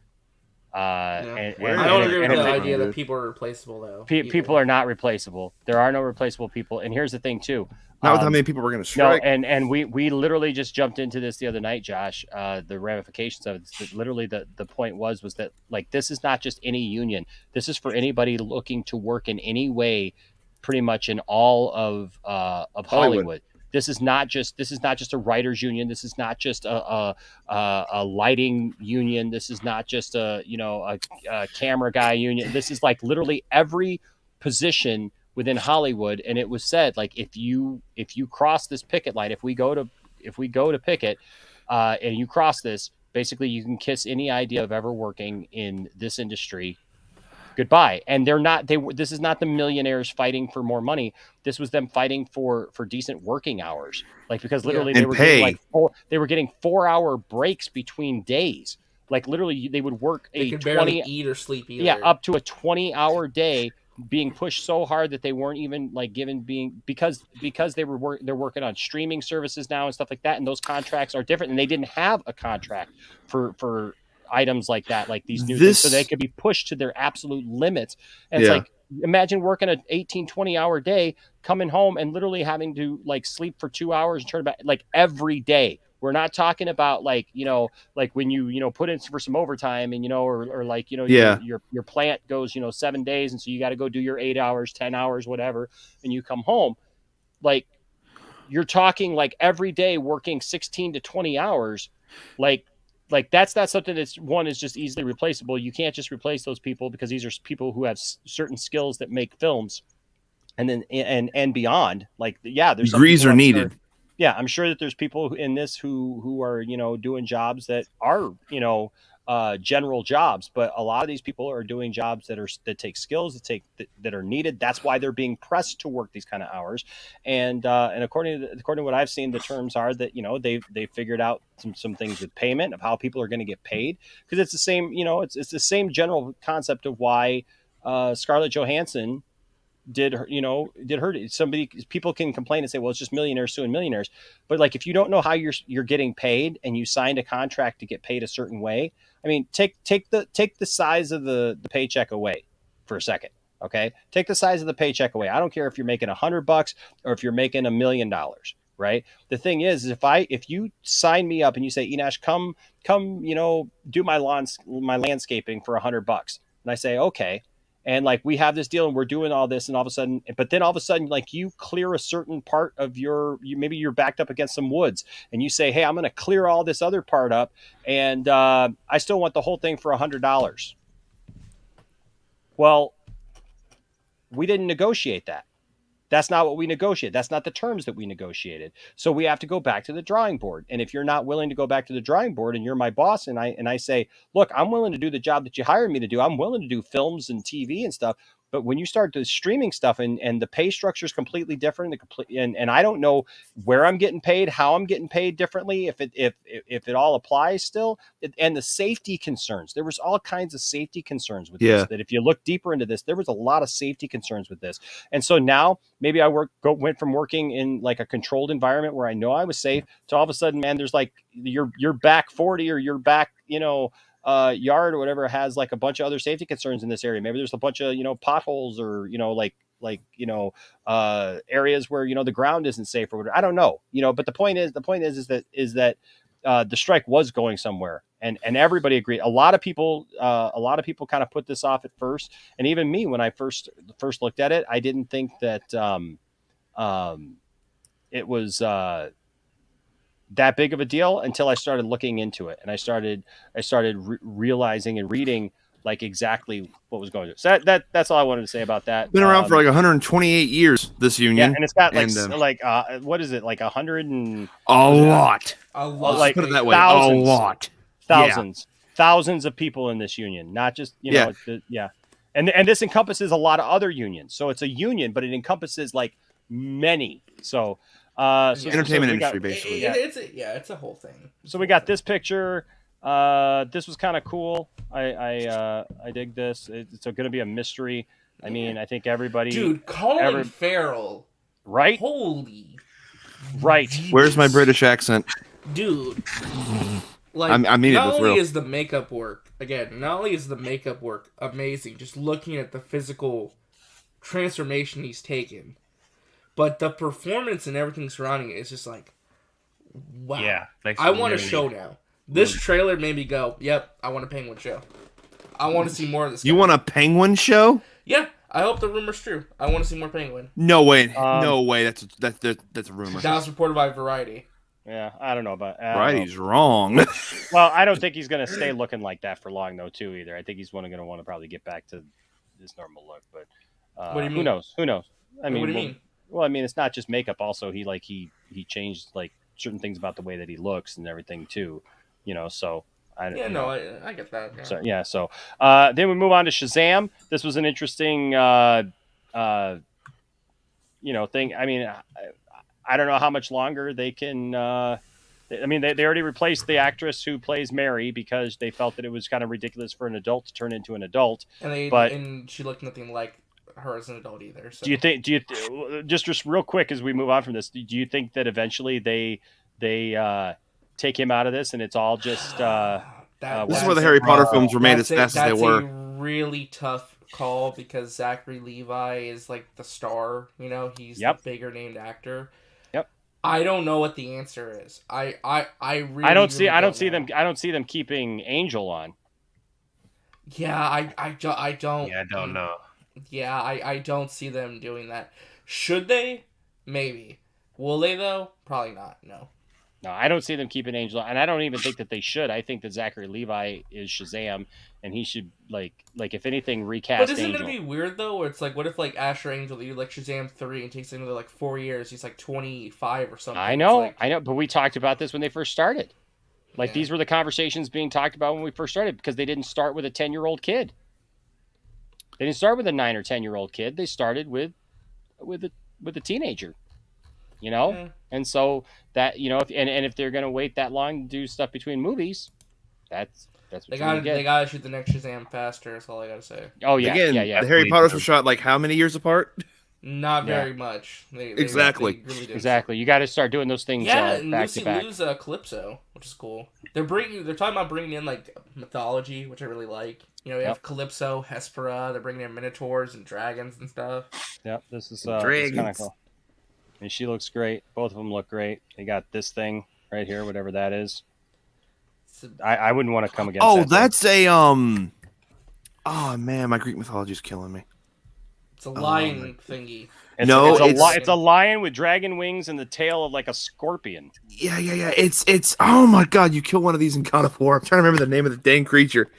I don't agree with the idea that people are replaceable, though. People are not replaceable. There are no replaceable people. And here's the thing, too. Not with how many people were going to strike. No, and we literally just jumped into this the other night, Josh. The ramifications of it. Literally, the point was that like this is not just any union. This is for anybody looking to work in any way, pretty much in all of Hollywood. This is not just a writers union. This is not just a lighting union. This is not just a camera guy union. This is like literally every position within Hollywood. And it was said, like, if you cross this picket line, if we go to picket, and you cross this, basically you can kiss any idea of ever working in this industry goodbye. And this is not the millionaires fighting for more money. This was them fighting for decent working hours. Like, because literally they were getting 4-hour breaks between days. Like, literally they would work They could barely eat or sleep either. Yeah, up to a 20-hour day, being pushed so hard that they weren't even like because they're working on streaming services now and stuff like that, and those contracts are different, and they didn't have a contract for items like that, like these new things, so they could be pushed to their absolute limits. And it's like, imagine working an 18-20 hour day, coming home and literally having to like sleep for 2 hours and turn back like every day. We're not talking about like, like when you put in for some overtime and, or like, your plant goes, 7 days. And so you got to go do your 8 hours, 10 hours, whatever. And you come home, like, you're talking like every day working 16 to 20 hours. Like that's not something that's is just easily replaceable. You can't just replace those people, because these are people who have certain skills that make films and then, and beyond. Like, yeah, there's degrees are needed. Yeah, I'm sure that there's people in this who are, doing jobs that are, general jobs, but a lot of these people are doing jobs that take skills, that are needed. That's why they're being pressed to work these kind of hours. And according to what I've seen, the terms are that, they figured out some things with payment of how people are going to get paid, because it's the same, it's the same general concept of why Scarlett Johansson did her people can complain and say, well, it's just millionaires suing millionaires. But like, if you don't know how you're getting paid, and you signed a contract to get paid a certain way, I mean, take the size of the paycheck away for a second. Okay. Take the size of the paycheck away. I don't care if you're making $100 or if you're making $1 million. Right. The thing is if you sign me up and you say, Enosh, come, do my landscaping for $100. And I say, okay. And like, we have this deal and we're doing all this, and all of a sudden, like, you clear a certain part of maybe you're backed up against some woods, and you say, hey, I'm going to clear all this other part up, and I still want the whole thing for $100. Well, we didn't negotiate that. That's not what we negotiated. That's not the terms that we negotiated. So we have to go back to the drawing board. And if you're not willing to go back to the drawing board, and you're my boss, and I say, look, I'm willing to do the job that you hired me to do. I'm willing to do films and TV and stuff. But when you start the streaming stuff, and the pay structure is completely different, and I don't know where I'm getting paid, how I'm getting paid differently, if it all applies still, and the safety concerns. There was all kinds of safety concerns with this. That if you look deeper into this, there was a lot of safety concerns with this. And so now maybe I went from working in like a controlled environment where I know I was safe, to all of a sudden, man, there's like your back 40 or your back, yard or whatever has like a bunch of other safety concerns in this area. Maybe there's a bunch of, potholes, or, areas where, the ground isn't safe or whatever. I don't know, but the point is that the strike was going somewhere, and everybody agreed. A lot of people kind of put this off at first. And even me, when I first looked at it, I didn't think that, it was, that big of a deal until I started looking into it, and I started realizing and reading like exactly what was going on. So that's all I wanted to say about that. Been around for like 128 years, this union. Yeah, and it's got like what is it, like 100 and a lot. Like, put it that way, thousands, a lot. Thousands of people in this union, not just and this encompasses a lot of other unions. So it's a union, but it encompasses like many. So entertainment industry, basically. It's a whole thing. So we got this picture. This was kind of cool. I dig this. It's going to be a mystery. I mean, I think everybody. Dude, Colin Farrell. Right. Holy. Right. Where's my British accent? Dude. Like, I mean, not it was only real. is the makeup work amazing, just looking at the physical transformation he's taken. But the performance and everything surrounding it is just like, wow. Yeah, I want a show now. This trailer made me go, yep, I want a Penguin show. I want to see more of this guy. You want a Penguin show? Yeah, I hope the rumor's true. I want to see more Penguin. No way. No way. That's a rumor. That was reported by Variety. Yeah, I don't know about Variety's wrong. Well, I don't think he's going to stay looking like that for long, though, too, either. I think he's going to want to probably get back to his normal look. But What do you who mean? knows? Who knows? I mean, What do you mean? Well, I mean, it's not just makeup. Also, he changed like certain things about the way that he looks and everything too. So I Yeah, no, I get that. Yeah. So then we move on to Shazam. This was an interesting thing. I mean, I don't know how much longer they can. They already replaced the actress who plays Mary because they felt that it was kind of ridiculous for an adult to turn into an adult. And she looked nothing like her as an adult either. So. Do you think? Just real quick as we move on from this? Do you think that eventually they take him out of this and it's all just? This is where the Harry Potter films were made as fast as they were. That's a really tough call because Zachary Levi is like the star. He's the bigger named actor. Yep. I don't know what the answer is. I really. I don't see them keeping Angel on. Yeah, I don't. Yeah, I don't know. Yeah, I don't see them doing that. Should they? Maybe. Will they though? Probably not. No. No, I don't see them keeping Angel, and I don't even think that they should. I think that Zachary Levi is Shazam, and he should like if anything recast. But isn't Angel. it gonna be weird though? Where it's like, what if like Asher Angel, you like Shazam 3, and it takes another like 4 years? He's like 25 or something. I know, but we talked about this when they first started. Like these were the conversations being talked about when we first started because they didn't start with a 10-year-old kid. They didn't start with a 9 or 10-year-old kid. They started with a teenager. And so that if they're going to wait that long to do stuff between movies, that's what they gotta shoot the next Shazam faster. That's all I gotta say. Oh yeah, Again, yeah. The Harry Potters were shot like how many years apart? Not very much. Exactly. They really exactly. You got to start doing those things. And back Lucy to back. Liu's Calypso, which is cool. They're talking about bringing in like mythology, which I really like. You have Calypso, Hespera. They're bringing in minotaurs and dragons and stuff. Yep, this is kind of cool. And she looks great. Both of them look great. They got this thing right here, whatever that is. I wouldn't want to come against. Oh, that's a Oh man, my Greek mythology is killing me. It's a lion thingy. It's a lion with dragon wings and the tail of like a scorpion. Yeah. It's oh my god, you kill one of these in God of War. I'm trying to remember the name of the dang creature.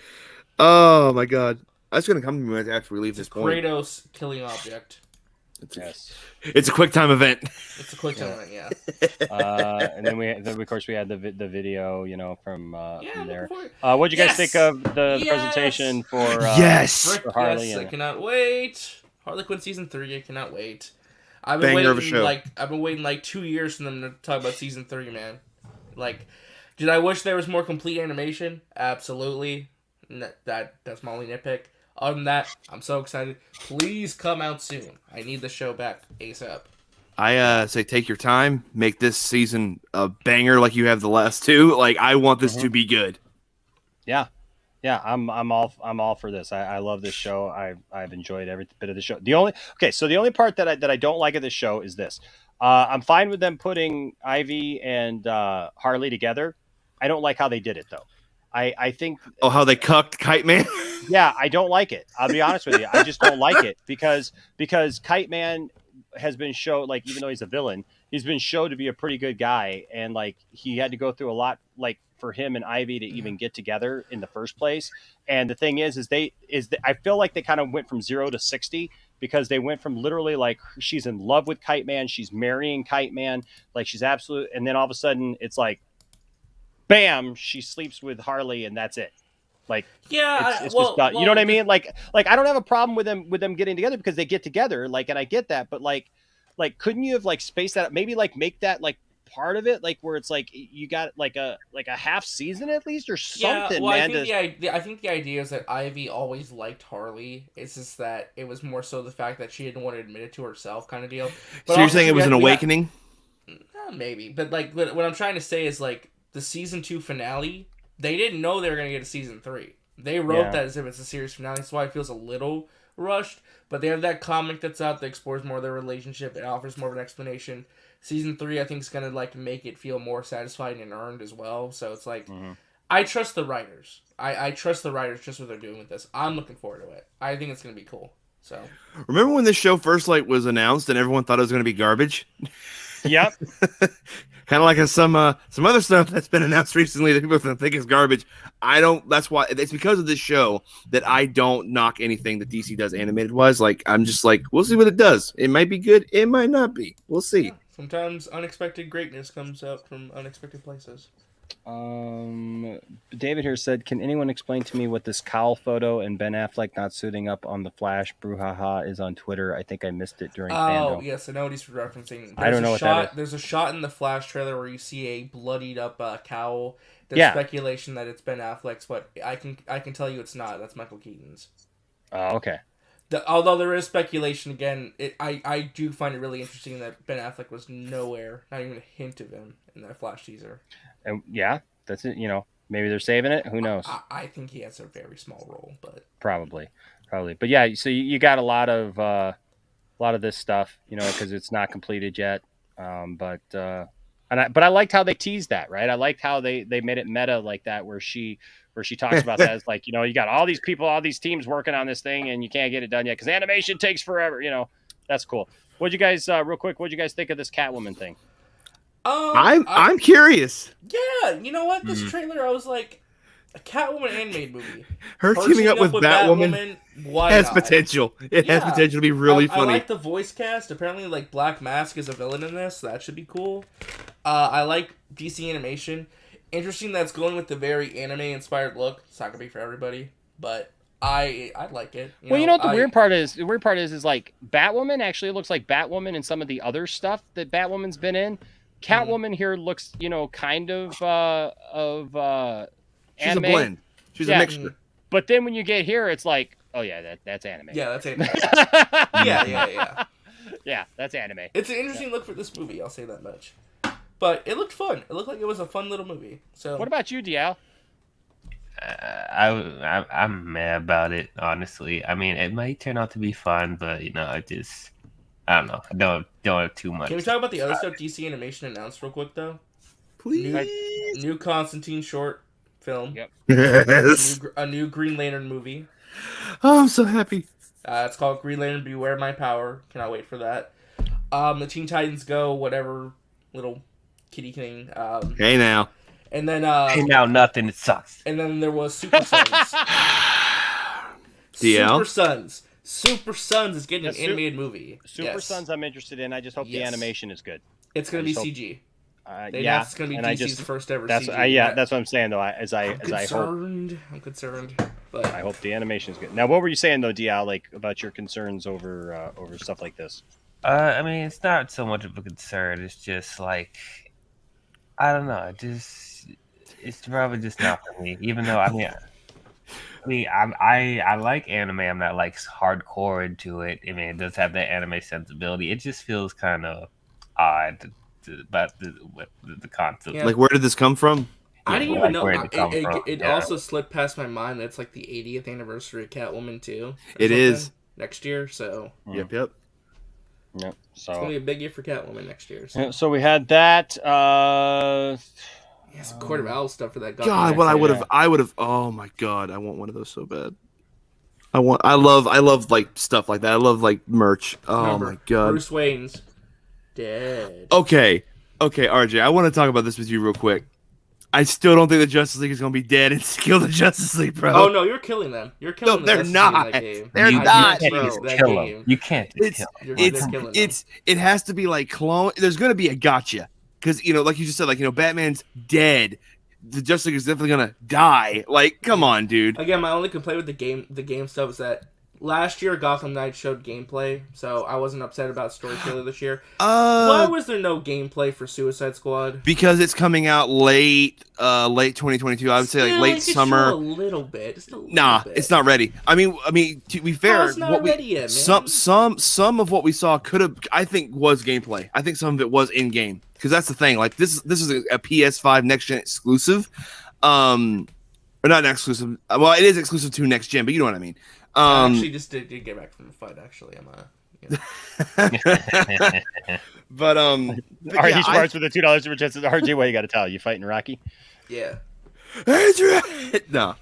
Oh my god, that's gonna come to me after we leave this point. Kratos killing object. It's a quick time event. It's a quick time event, yeah. And then of course we had the video, from there. What'd you guys think of the presentation for for Harley? I cannot wait. Harley Quinn season 3. I cannot wait. I've been waiting like 2 years for them to talk about season 3, man. Like, did I wish there was more complete animation? Absolutely. That's my only nitpick. Other than that, I'm so excited. Please come out soon. I need the show back ASAP. I say take your time. Make this season a banger like you have the last two. Like I want this to be good. Yeah, I'm all for this. I love this show. I've enjoyed every bit of the show. The only part that I don't like of this show is this. I'm fine with them putting Ivy and Harley together. I don't like how they did it though. I think how they cucked Kite Man. Yeah, I don't like it. I'll be honest with you. I just don't like it because Kite Man has been shown, like, even though he's a villain, he's been shown to be a pretty good guy, and like he had to go through a lot, like for him and Ivy to even get together in the first place. And the thing is I feel like they kind of went from 0 to 60 because they went from literally like she's in love with Kite Man, she's marrying Kite Man, like she's absolute, and then all of a sudden it's like, bam, she sleeps with Harley, and that's it. Like, it's just done. You know what I mean? Like I don't have a problem with them getting together because they get together. Like, and I get that, but like, couldn't you have like spaced that out? Maybe like make that like part of it, like where it's like you got like a half season at least or something. Yeah, well, man. I think the idea is that Ivy always liked Harley. It's just that it was more so the fact that she didn't want to admit it to herself, kind of deal. But so you're saying it was an awakening? Maybe, but like what I'm trying to say is like the season 2 finale. They didn't know they were going to get a season 3. They wrote that as if it's a series finale. That's why it feels a little rushed. But they have that comic that's out that explores more of their relationship. It offers more of an explanation. Season 3, I think, is going to like make it feel more satisfying and earned as well. So it's like, I trust the writers. I trust the writers just what they're doing with this. I'm looking forward to it. I think it's going to be cool. So Remember when this show first was announced and everyone thought it was going to be garbage? Yep. Kind of like some other stuff that's been announced recently that people think is garbage. I don't. That's why it's because of this show that I don't knock anything that DC does animated wise. Like I'm just like, we'll see what it does. It might be good. It might not be. We'll see. sometimes unexpected greatness comes out from unexpected places. David here said, "Can anyone explain to me what this cowl photo and Ben Affleck not suiting up on the Flash brouhaha is on Twitter? I think I missed it during Fandome." Yes, I know what he's referencing. I don't know what that is. There's a shot in the Flash trailer where you see a bloodied up cowl. There's speculation that it's Ben Affleck's, but I can tell you it's not. That's Michael Keaton's. Oh, okay. Although there is speculation again, I do find it really interesting that Ben Affleck was nowhere, not even a hint of him in that Flash teaser. And yeah, that's it. Maybe they're saving it. Who knows? I think he has a very small role, but probably. But yeah, so you got a lot of this stuff, because it's not completed yet. But I liked how they teased that, right? I liked how they made it meta like that, where she talks about that as like, you got all these people, all these teams working on this thing, and you can't get it done yet because animation takes forever. That's cool. What'd you guys real quick? What'd you guys think of this Catwoman thing? I'm curious. Yeah, you know what? This trailer, I was like, a Catwoman animated movie. Her teaming up with Batwoman has not? potential. It has potential to be really funny. I like the voice cast. Apparently, Black Mask is a villain in this, so that should be cool. I like DC animation. Interesting that it's going with the very anime-inspired look. It's not gonna be for everybody, but I like it. You know what the weird part is? The weird part is like Batwoman actually looks like Batwoman in some of the other stuff that Batwoman's been in. Catwoman here looks, kind of She's anime. a blend. She's a mixture. But then when you get here, it's like, oh yeah, that's anime. Yeah, that's anime. yeah. Yeah, that's anime. It's an interesting look for this movie. I'll say that much. But it looked fun. It looked like it was a fun little movie. So, what about you, Dial? I'm mad about it, honestly. I mean, it might turn out to be fun, but I don't know. I don't have too much. Can we talk about the other stuff DC Animation announced real quick though? Please. New Constantine short film. Yep. Yes. A new Green Lantern movie. Oh, I'm so happy. It's called Green Lantern Beware My Power. Cannot wait for that. The Teen Titans Go, whatever little kitty thing. Hey now. And then hey now, nothing. It sucks. And then there was Super Sons. DL? Super Sons. Super Sons is getting an animated movie. Super Sons I'm interested in. I just hope the animation is good. It's going to be CG. Yeah, it's going to be DC's first ever that's, CG. That's what I'm saying though. I hope. I'm concerned, but I hope the animation is good. Now, what were you saying though, Dial, about your concerns over stuff like this? I mean, it's not so much of a concern. It's just I don't know. It's probably just not for me. Even though I like anime. I'm not hardcore into it. I mean, it does have that anime sensibility. It just feels kind of odd about the concept. Yeah. Where did this come from? I didn't even know. It also slipped past my mind that it's the 80th anniversary of Catwoman too. It is next year. So Yep. Yep. So it's gonna be a big year for Catwoman next year. So we had that. Some Court of Owls stuff for that. God, what I would have. Oh my God, I want one of those so bad. I love stuff like that. I love merch. Oh my God. Bruce Wayne's dead. Okay, RJ, I want to talk about this with you real quick. I still don't think the Justice League is going to be dead and kill the Justice League, bro. Oh no, you're killing them. You're killing them. They're not. They're not. You can't. It has to be clone. There's going to be a gotcha because like you just said, Batman's dead. The Justice League is definitely going to die. Come on, dude. Again, my only complaint with the game stuff is that last year Gotham Knights showed gameplay, so I wasn't upset about story trailer this year. Why was there no gameplay for Suicide Squad? Because it's coming out late 2022. I would say late summer. Show a little bit. Just a little bit. It's not ready. I mean, to be fair, it's not ready yet, man. Some of what we saw I think was gameplay. I think some of it was in game because that's the thing. This is a PS5 next gen exclusive, or not an exclusive. Well, it is exclusive to next gen, but you know what I mean. I actually just did get back from the fight. Actually, but RJ Schwartz with the $2 super chance. RJ, what you got to tell? You fighting Rocky? Yeah. That's right. No.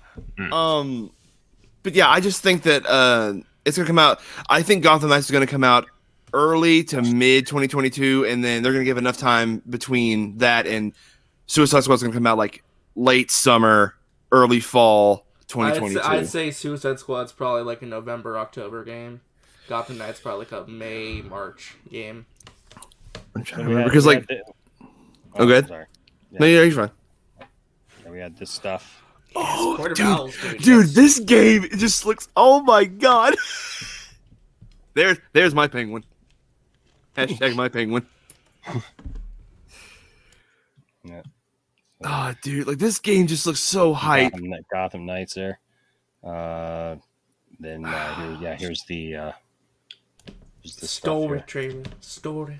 But yeah, I just think that It's gonna come out. I think Gotham Knights is gonna come out early to mid 2022, and then they're gonna give enough time between that and Suicide Squad's gonna come out like late summer, early fall 2022. I'd say Suicide Squad's probably like a November, October game. Gotham Knights probably like a May, March game. I'm trying to remember because like, oh, good. Sorry. Yeah. No, you're fine. Yeah, we had this stuff. Oh, dude, this game just looks. Oh my god. There's my penguin. Hashtag my penguin. Yeah. Oh, dude, like this game just looks so hype. Gotham Knights there. Then here's the story trailer. Story.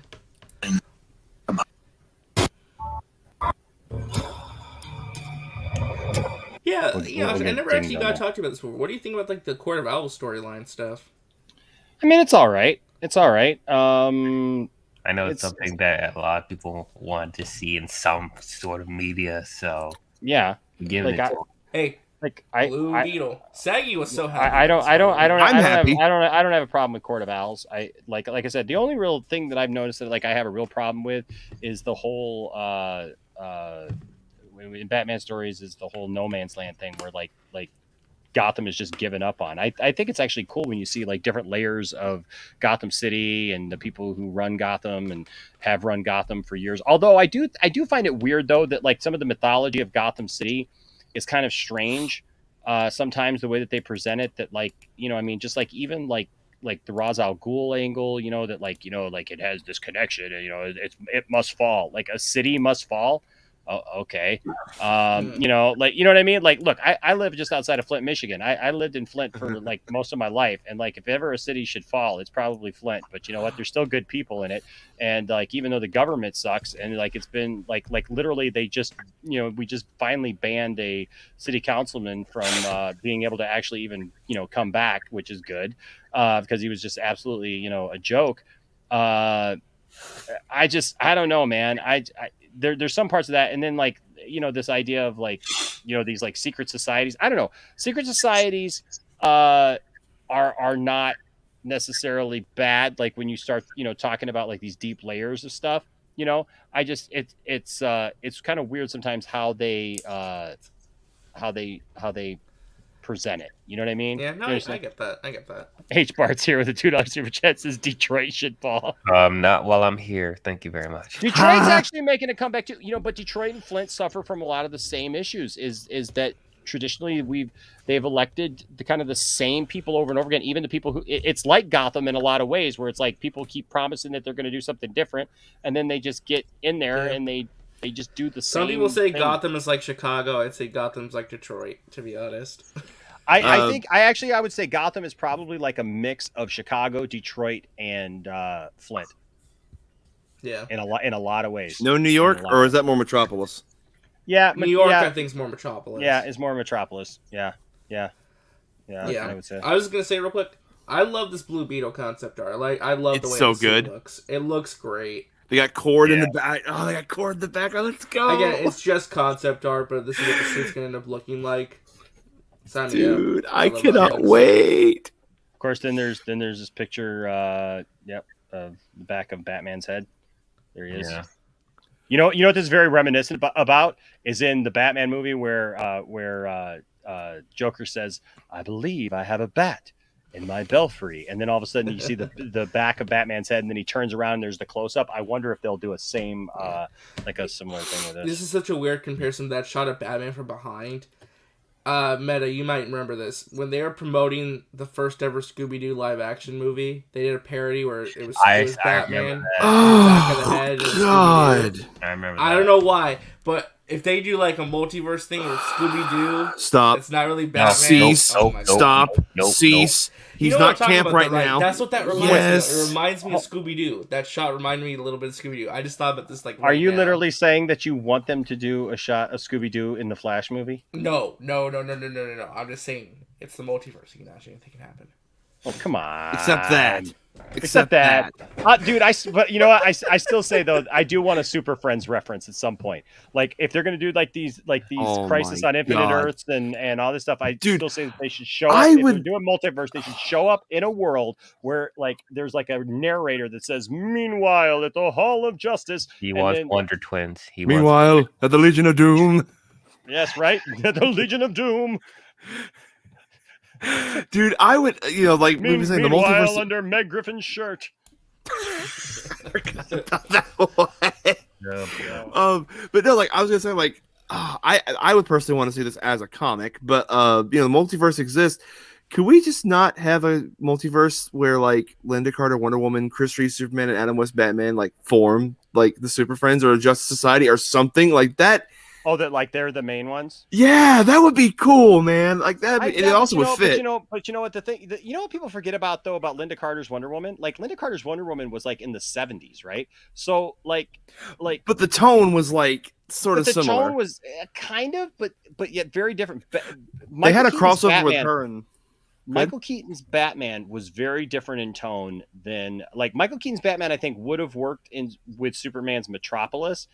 Yeah, I never actually got to talk to you about this before. What do you think about like the Court of Owls storyline stuff? I mean, it's all right. It's all right. I know it's something that a lot of people want to see in some sort of media. So yeah, give it. Hey, Blue Beetle. Saggy was so happy. I don't have a problem with Court of Owls. Like I said, the only real thing that I've noticed that like I have a real problem with is the whole in Batman stories is the whole no man's land thing where like Gotham is just given up on. I think it's actually cool when you see like different layers of Gotham City and the people who run Gotham and have run Gotham for years. Although I do find it weird though that like some of the mythology of Gotham City is kind of strange. Sometimes the way that they present it, that like, you know, I mean, just like even like the Ra's al Ghul angle, you know, that like, you know, like it has this connection and, you know, it must fall, like a city must fall. Oh, okay. You know, like, you know what I mean? Like, look, I live just outside of Flint, Michigan. I lived in Flint for like most of my life. And like, if ever a city should fall, it's probably Flint, but you know what? There's still good people in it. And like, even though the government sucks and like, it's been like literally they just, you know, we just finally banned a city councilman from being able to actually even, you know, come back, which is good because he was just absolutely, you know, a joke. I don't know, man. There's some parts of that, and then like, you know, this idea of like, you know, these like secret societies. I don't know. Secret societies are not necessarily bad. Like when you start, you know, talking about like these deep layers of stuff. You know, it's kind of weird sometimes how they present it. You know what I mean? Yeah, no, I get that. I get that. H Bart's here with a $2 super chat says Detroit should fall. Not while I'm here. Thank you very much. Detroit's actually making a comeback too. You know, but Detroit and Flint suffer from a lot of the same issues. Is that traditionally they've elected the kind of the same people over and over again. Even the people who it's like Gotham in a lot of ways, where it's like people keep promising that they're going to do something different, and then they just get in there and they just do the same. Some people say thing. Gotham is like Chicago. I'd say Gotham's like Detroit, to be honest. I think I would say Gotham is probably like a mix of Chicago, Detroit, and Flint. Yeah, in a lot of ways. No New York, or is that more Metropolis? Yeah, New York, I think, is more Metropolis. Yeah, it's more Metropolis. Yeah. I would say. I was gonna say real quick, I love this Blue Beetle concept art. I love the way so this good. looks. It looks great. They got cord in the back. Oh, they got cord in the background. Let's go. Again, it's just concept art, but this is what the suit's gonna end up looking like. Dude, I cannot wait. Of course, then there's this picture. Of the back of Batman's head. There he is. Yeah. You know what this is very reminiscent about is in the Batman movie where Joker says, "I believe I have a bat in my belfry," and then all of a sudden you see the back of Batman's head, and then he turns around and there's the close up. I wonder if they'll do a same like a similar thing with this. This is such a weird comparison to that shot of Batman from behind. Meta, you might remember this. When they were promoting the first ever Scooby-Doo live action movie, they did a parody where it was Batman. Back of the head. God. I remember that. I don't know why, but if they do like a multiverse thing with Scooby-Doo, Stop. It's not really Batman. Cease. Stop. Cease. He's not camp right now. That's what that reminds me of. It reminds me of Scooby-Doo. That shot reminded me a little bit of Scooby-Doo. I just thought about this like. Are you literally saying that you want them to do a shot of Scooby-Doo in the Flash movie? No. I'm just saying it's the multiverse. You can actually think it can happen. Oh, come on. Except that. Except that. Dude, but you know what? I still say though, I do want a Super Friends reference at some point. Like if they're gonna do like these Oh Crisis my on Infinite God. Earths and all this stuff, I still say that they should show I up. If would- they're doing multiverse, they should show up in a world where like there's like a narrator that says, "Meanwhile, at the Hall of Justice," He and wants then- Wonder Twins. Meanwhile, at the Legion of Doom. Yes, right. The Legion of Doom. Dude, I would, like we were saying, the Meanwhile, multiverse. under Meg Griffin's shirt. But no, like I was gonna say, like I would personally want to see this as a comic, but the multiverse exists. Could we just not have a multiverse where like Linda Carter, Wonder Woman, Chris Reeve, Superman, and Adam West, Batman, like form like the Super Friends or a Justice Society or something like that? Oh, that like they're the main ones. Yeah, that would be cool, man. Like that, it also would fit. But you know what the thing? You know what people forget about though about Linda Carter's Wonder Woman? Like Linda Carter's Wonder Woman was like in the 70s, right? So like. But the tone was like sort of the similar. The tone was kind of, but yet very different. They had a crossover with her and. Michael Keaton's Batman was very different in tone than like Michael Keaton's Batman. I think would have worked with Superman's Metropolis,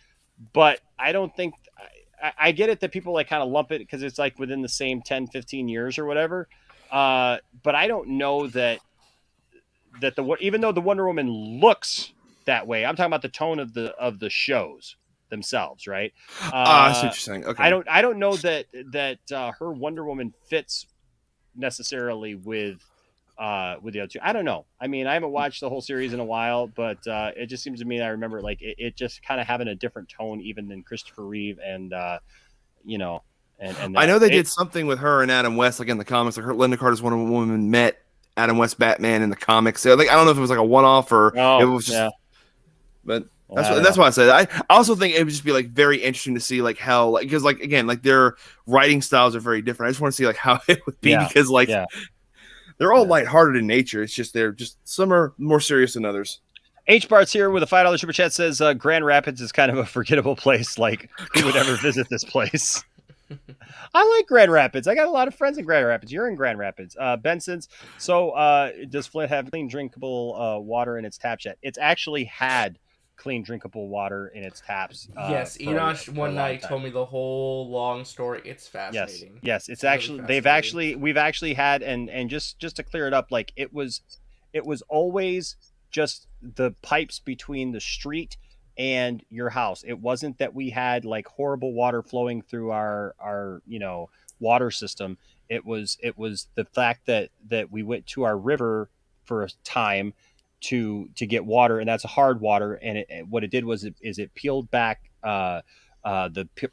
but I don't think I get it that people like kind of lump it because it's like within the same 10, 15 years or whatever. But I don't know that even though the Wonder Woman looks that way, I'm talking about the tone of the shows themselves, right? I see what you're saying. Okay. I don't know that her Wonder Woman fits necessarily with the other two. I don't know. I mean, I haven't watched the whole series in a while, but it just seems to me that I remember like it just kind of having a different tone even than Christopher Reeve and and I know they did something with her and Adam West like in the comics. Like Linda Carter's Wonder Woman met Adam West Batman in the comics. So, like I don't know if it was like a one-off or it was just but that's why I said I also think it would just be like very interesting to see like how like because like again like their writing styles are very different. I just want to see like how it would be because like they're all lighthearted in nature. It's just some are more serious than others. H Bart's here with a $5 super chat says Grand Rapids is kind of a forgettable place. Like who would ever visit this place? I like Grand Rapids. I got a lot of friends in Grand Rapids. You're in Grand Rapids. Benson's. So does Flint have clean drinkable water in its taps yet? It's actually had clean drinkable water in its taps. Yes, Enosh one night told me the whole long story. It's fascinating. Yes, it's actually we've actually had and just to clear it up, like it was always just the pipes between the street and your house. It wasn't that we had like horrible water flowing through our water system. It was the fact that we went to our river for a time to get water, and that's hard water. And what it did was it peeled back the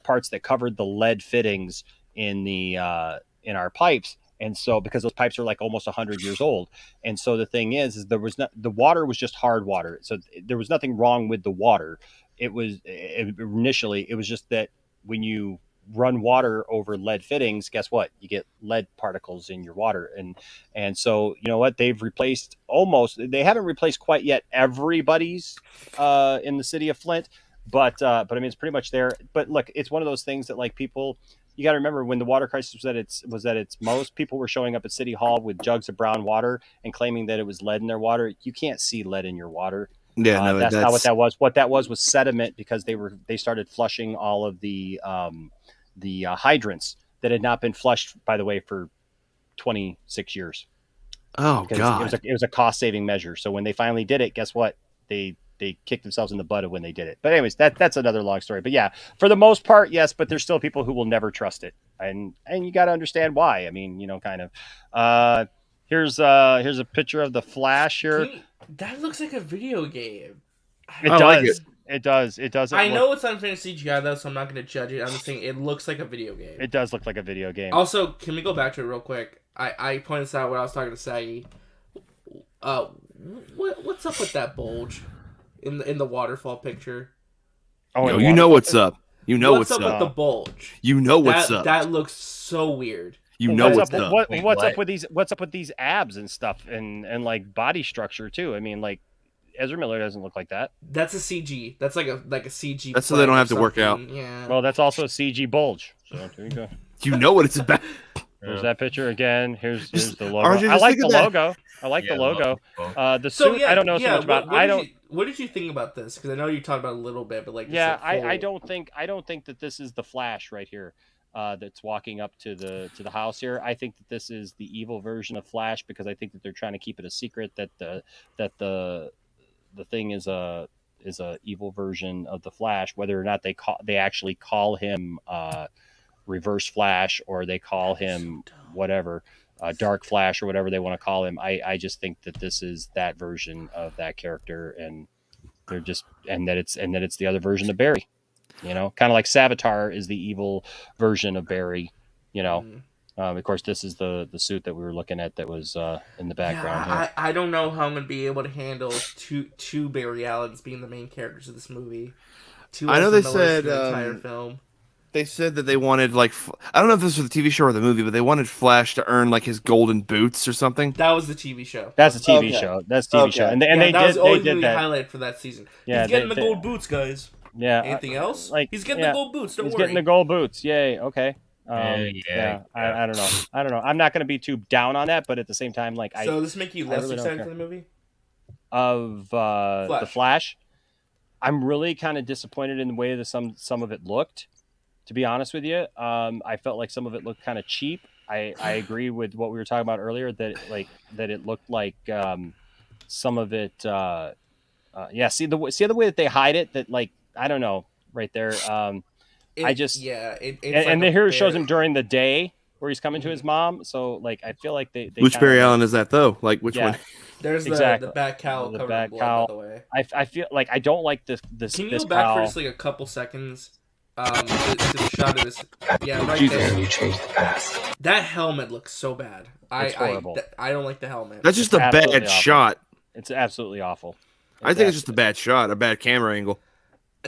parts that covered the lead fittings in our pipes. And so, because those pipes are like almost 100 years old, and so the thing is the water was just hard water. So there was nothing wrong with the water. Initially, it was just that when you run water over lead fittings, guess what? You get lead particles in your water, and so you know what? They haven't replaced quite yet everybody's in the city of Flint, but I mean it's pretty much there. But look, it's one of those things that like people. You got to remember when the water crisis was at its most, people were showing up at City Hall with jugs of brown water and claiming that it was lead in their water. You can't see lead in your water. Yeah, no, that's not what that was. What that was sediment because they started flushing all of the hydrants that had not been flushed, by the way, for 26 years. Oh God! It was a cost saving measure. So when they finally did it, guess what? They kicked themselves in the butt when they did it. But anyways, that's another long story. But yeah, for the most part, yes. But there's still people who will never trust it, and you got to understand why. I mean, kind of. Here's a picture of the Flash here. That looks like a video game. It does. Like it does. It does. I know it's unfinished CGI though, so I'm not going to judge it. I'm just saying it looks like a video game. It does look like a video game. Also, can we go back to it real quick? I pointed this out when I was talking to Saggy. What's up with that bulge in the waterfall picture? Oh, you know what's up. You know what's up with the bulge. You know what's up. That looks so weird. You know what's up. What's up with these? What's up with these abs and stuff and like body structure too? I mean, like Ezra Miller doesn't look like that. That's a CG. That's like a CG. That's so they don't have to work out. Yeah. Well, that's also a CG bulge. So there you go. You know what it's about. There's that picture again. Here's the logo. RJ, I just like think the of that. logo. I like the Yeah, logo. The So suit, yeah, I don't know so yeah, much about. What did you think about this? Because I know you talked about it a little bit, but like, Yeah, just like I full- don't think that this is the Flash right here. That's walking up to the house here. I think that this is the evil version of Flash because I think that they're trying to keep it a secret that the thing is a evil version of the Flash. Whether or not they actually call him Reverse Flash or they call him whatever Dark Flash or whatever they want to call him. I just think that this is that version of that character, and they're just and that it's the other version of Barry. You know, kind of like Savitar is the evil version of Barry. You know, of course, this is the suit that we were looking at that was in the background here. I don't know how I'm gonna be able to handle two Barry Allens being the main characters of this movie. I know they Millers said for the entire film. they said that they wanted like I don't know if this was the TV show or the movie, but they wanted Flash to earn like his golden boots or something. That was the TV show. That's a TV show. That's a TV show, and they that was did always they did that. highlight for that season. Yeah, He's getting the gold boots, guys. Yeah. Anything else? Like He's getting the gold boots. Don't He's worry. getting the gold boots. Yay. Okay. Yeah. I don't know. I'm not going to be too down on that, but at the same time, like So does this make you less really don't excited care. for the movie? Of the Flash, I'm really kind of disappointed in the way that some of it looked. To be honest with you, I felt like some of it looked kind of cheap. I agree with what we were talking about earlier that it looked like some of it. See the way that they hide it. That like I don't know right there. And then here it shows him during the day where he's coming to his mom. So like I feel like they Which Barry Allen is that though? Like which one? There's exactly. the back cowl The covered back in blood, cowl. by the way. I feel like I don't like this. Can you this go back cowl. for just like a couple seconds? To the shot of this. Yeah, right Jesus, there. you changed the past. That helmet looks so bad. It's horrible. I don't like the helmet. That's just a absolutely bad awful. shot. It's absolutely awful. I think it's just a bad shot, a bad camera angle.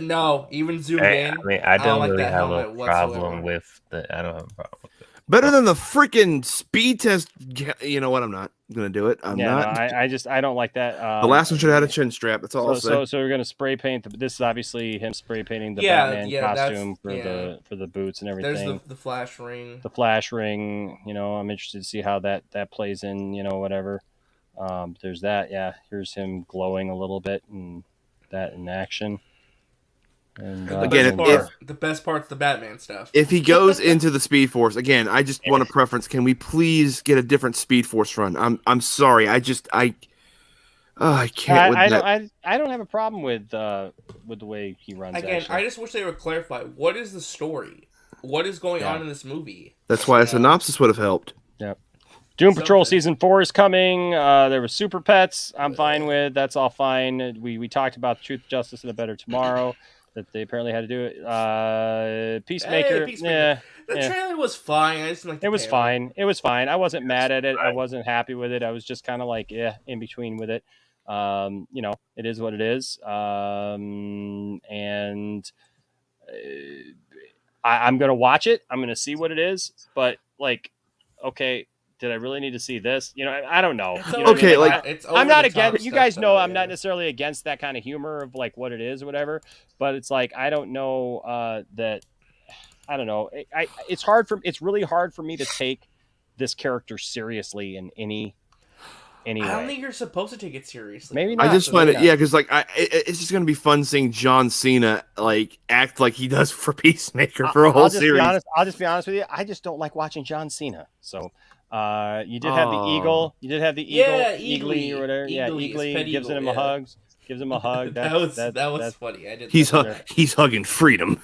No, even zoomed in. I mean, I don't like really that have helmet a whatsoever. problem with the. I don't have a problem with it. Better than the freaking speed test. You know what? I'm not gonna do it. I'm not. No, I don't like that. The last one should have had a chin strap. That's all I'll say. So we're gonna spray paint. This is obviously him spray painting the Yeah, Batman yeah, costume that's- for the boots and everything. There's the flash ring. The flash ring. You know, I'm interested to see how that plays in. You know, whatever. There's that. Yeah, here's him glowing a little bit and that in action. And Again, the best part's the Batman stuff. If he goes into the Speed Force again, I just want a preference. Can we please get a different Speed Force run? I'm sorry. I can't. I don't have a problem with the way he runs. Again, actually. I just wish they would clarify what is the story, what is going on in this movie. That's why a synopsis would have helped. Yep. Doom Patrol Season 4 is coming. There was Super Pets. I'm fine with. That's all fine. We talked about Truth, Justice, and a Better Tomorrow. That they apparently had to do it. Peacemaker. The trailer was fine. I just didn't like the It was trailer. fine. It was fine. I wasn't mad at it. I wasn't happy with it. I was just kind of like, in between with it. You know, it is what it is. And I'm gonna watch it. I'm gonna see what it is. But like, okay, did I really need to see this? You know, I don't know. You know Okay, what I mean? it's I'm not over-the-top against. You stuff, guys know though, I'm not necessarily against that kind of humor of like what it is or whatever. But it's like I don't know that. I don't know. It's really hard for me to take this character seriously in any way. I don't think you're supposed to take it seriously. Maybe not. I just find it, because like it's just gonna be fun seeing John Cena like act like he does for Peacemaker for a whole series. I'll just be honest with you. I just don't like watching John Cena. So you did have the eagle. You did have the eagle, Eagly or whatever. Eagly gives him a hug. Gives him a hug. That was funny. I didn't. He's hugging freedom.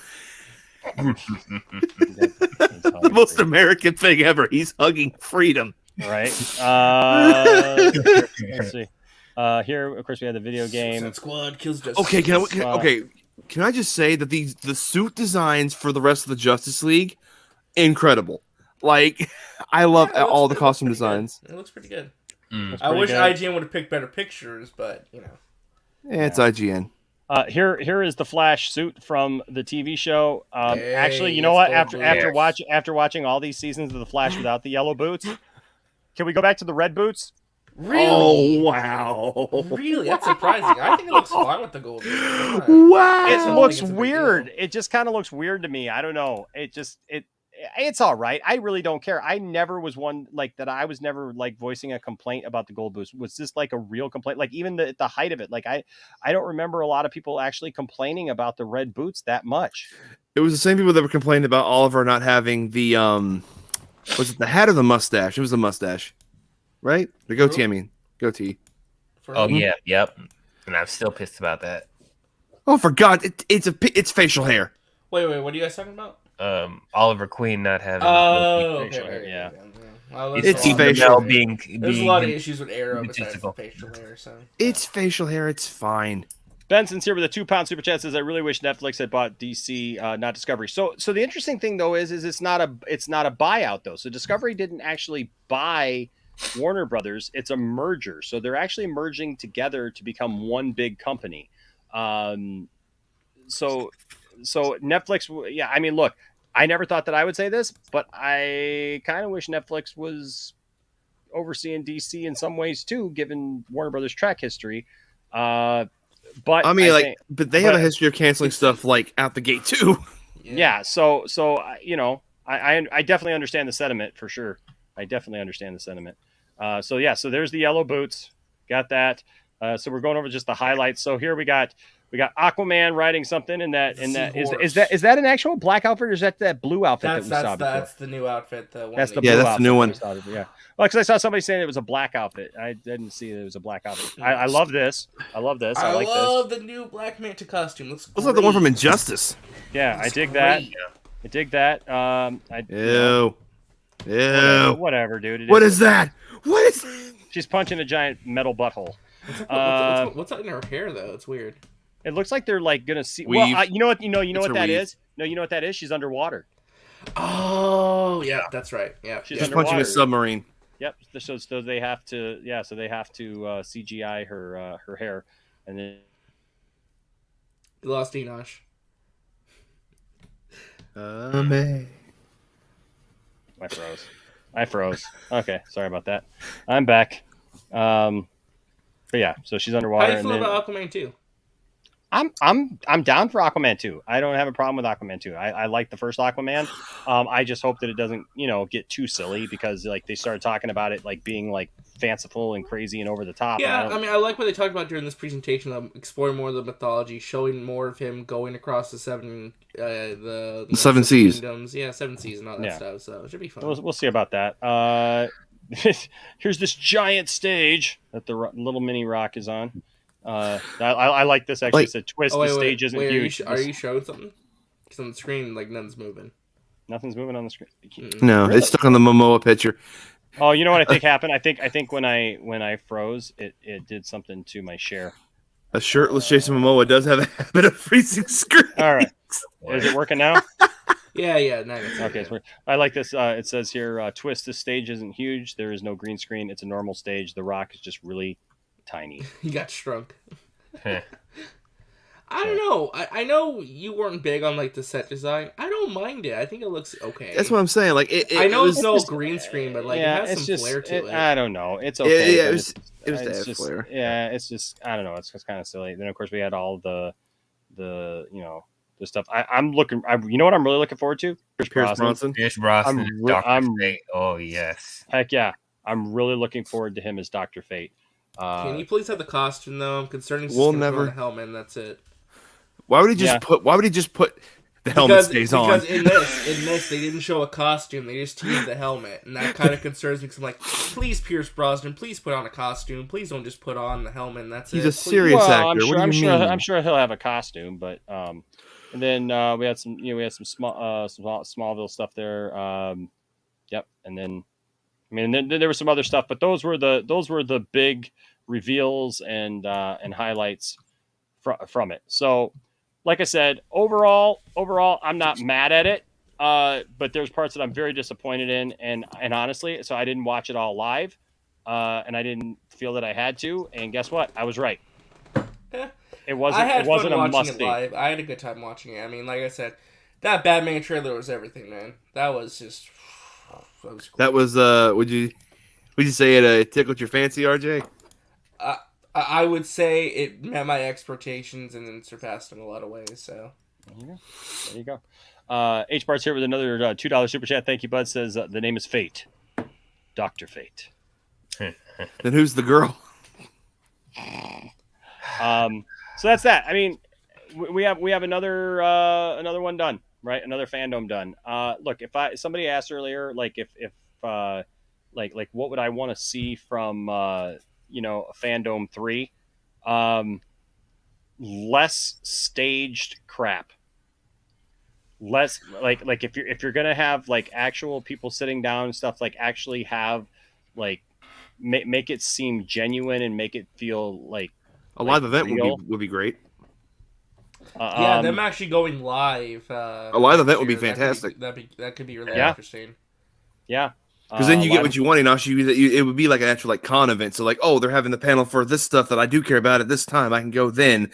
The most American thing ever. He's hugging freedom. Right. Let's see. Here, of course, we had the video game. Suicide Squad kills Justice. Okay, can I just say that the suit designs for the rest of the Justice League, incredible. Like, I love all the costume designs. It looks pretty good. I wish IGN would have picked better pictures, but you know. It's IGN. Here is the Flash suit from the TV show. Actually, you know let's what? go After watching all these seasons of the Flash without the yellow boots, can we go back to the red boots? Really? Oh wow! Really? That's surprising. I think it looks fine with the gold. Wow! It looks weird. It just kind of looks weird to me. I don't know. it's all right. I really don't care. I never was one like that. I was never like voicing a complaint about the gold boots. Was this like a real complaint? Like even the height of it, like I don't remember a lot of people actually complaining about the red boots that much. It was the same people that were complaining about Oliver not having the was it the hat or the mustache? It was the mustache, right? The goatee. I mean, goatee. Oh yeah, yep. And I'm still pissed about that. Oh, for God, it's facial hair. Wait, what are you guys talking about? Oliver Queen not having. Okay, yeah. Well, It's facial being. There's a lot of issues with Arrow besides the facial hair. So it's facial hair. It's fine. Benson's here with a £2 super chat. Says, I really wish Netflix had bought DC, not Discovery. So the interesting thing though is it's not a buyout though. So Discovery didn't actually buy Warner Brothers. It's a merger. So they're actually merging together to become one big company. So Netflix, yeah, I mean, look, I never thought that I would say this, but I kind of wish Netflix was overseeing DC in some ways too, given Warner Brothers track history. But I mean, but they have a history of canceling stuff like out the gate too. Yeah. So you know, I definitely understand the sentiment for sure. I definitely understand the sentiment. So there's the yellow boots. Got that. So we're going over just the highlights. So here we got Aquaman riding something in that is that an actual black outfit or is that blue outfit that we saw before? That's the new outfit. That's the new one. Yeah. Well, because I saw somebody saying it was a black outfit. I didn't see it was a black outfit. I love this. I love this. I like love the new Black Manta costume. Looks like the one from Injustice. Yeah, I dig that. I dig that. Ew. Whatever, dude. What is that? What is that? She's punching a giant metal butthole. What's in her hair though? It's weird. It looks like they're like gonna see. Weave. Well, you know what that weave. is? No, you know what that is? She's underwater. Oh yeah, that's right. Yeah, she's punching a submarine. Yep. So they have to. Yeah. So they have to CGI her hair, and then you lost Enosh. I froze. Okay, sorry about that. I'm back. But yeah, so she's underwater. How do you feel about Aquaman 2? I'm down for Aquaman 2. I don't have a problem with Aquaman 2. I like the first Aquaman. I just hope that it doesn't, get too silly because like they started talking about it like being like fanciful and crazy and over the top. Yeah, I mean, I like what they talked about during this presentation of exploring more of the mythology, showing more of him going across the seven seas. Kingdoms. Yeah, 7 seas and all that stuff. So it should be fun. We'll see about that. Here's this giant stage that the little mini rock is on. I like this actually. It's a twist. The stage isn't huge. Are you showing something? Because on the screen, like nothing's moving. Nothing's moving on the screen. No, really? It's stuck on the Momoa picture. Oh, you know what I think happened? I think when I froze, it did something to my share. A shirtless Jason Momoa does have a habit of freezing screen. All right, is it working now? Yeah. Nice. Okay, I like this. It says here, twist. This stage isn't huge. There is no green screen. It's a normal stage. The rock is just really tiny. He got shrunk. I don't know. I know you weren't big on like the set design. I don't mind it. I think it looks okay. That's what I'm saying. Like I know it's no green screen, but like it has some flair to it. I don't know. It's okay. Yeah, it was just flair. Yeah, it's just I don't know. It's just kind of silly. Then of course we had all the the stuff. I'm looking. You know what I'm really looking forward to? Pierce Brosnan. Pierce Brosnan. Dr. Fate. Oh yes. Heck yeah! I'm really looking forward to him as Dr. Fate. Can you please have the costume though? I'm concerned he's we'll just never the helmet and that's it. Why would he just put the helmet stays on? Because in this they didn't show a costume. They just teased the helmet, and that kind of concerns me because I'm like, please, Pierce Brosnan, please put on a costume. Please don't just put on the helmet. And that's He's it. a serious actor. I'm sure he'll have a costume, but and then we had some Smallville stuff there. Yep, and then then there was some other stuff, but those were the big reveals and highlights from it. So, like I said, overall, I'm not mad at it, but there's parts that I'm very disappointed in, and honestly, so I didn't watch it all live, and I didn't feel that I had to. And guess what? I was right. It wasn't a must-see. Live. I had a good time watching it. I mean, like I said, that Batman trailer was everything, man. That was just. That was would you say it tickled your fancy, RJ? I would say it met my expectations and then surpassed them in a lot of ways. So there you go. H Bart's here with another $2 super chat. Thank you, bud. Says the name is Fate, Dr. Fate. Then who's the girl? So that's that. I mean, we have another one done, right? Another fandom done. Look, if somebody asked earlier, like if like what would I want to see from Fandome 3? Less staged crap. Less like if you're gonna have like actual people sitting down and stuff, like actually have like make it seem genuine and make it feel like a live event real. would be great. Yeah, them actually going live. A live event would be fantastic. That could be really Yeah. interesting. Yeah. Because then you get what you want, it would be like an actual like con event. So like, oh, they're having the panel for this stuff that I do care about at this time. I can go then.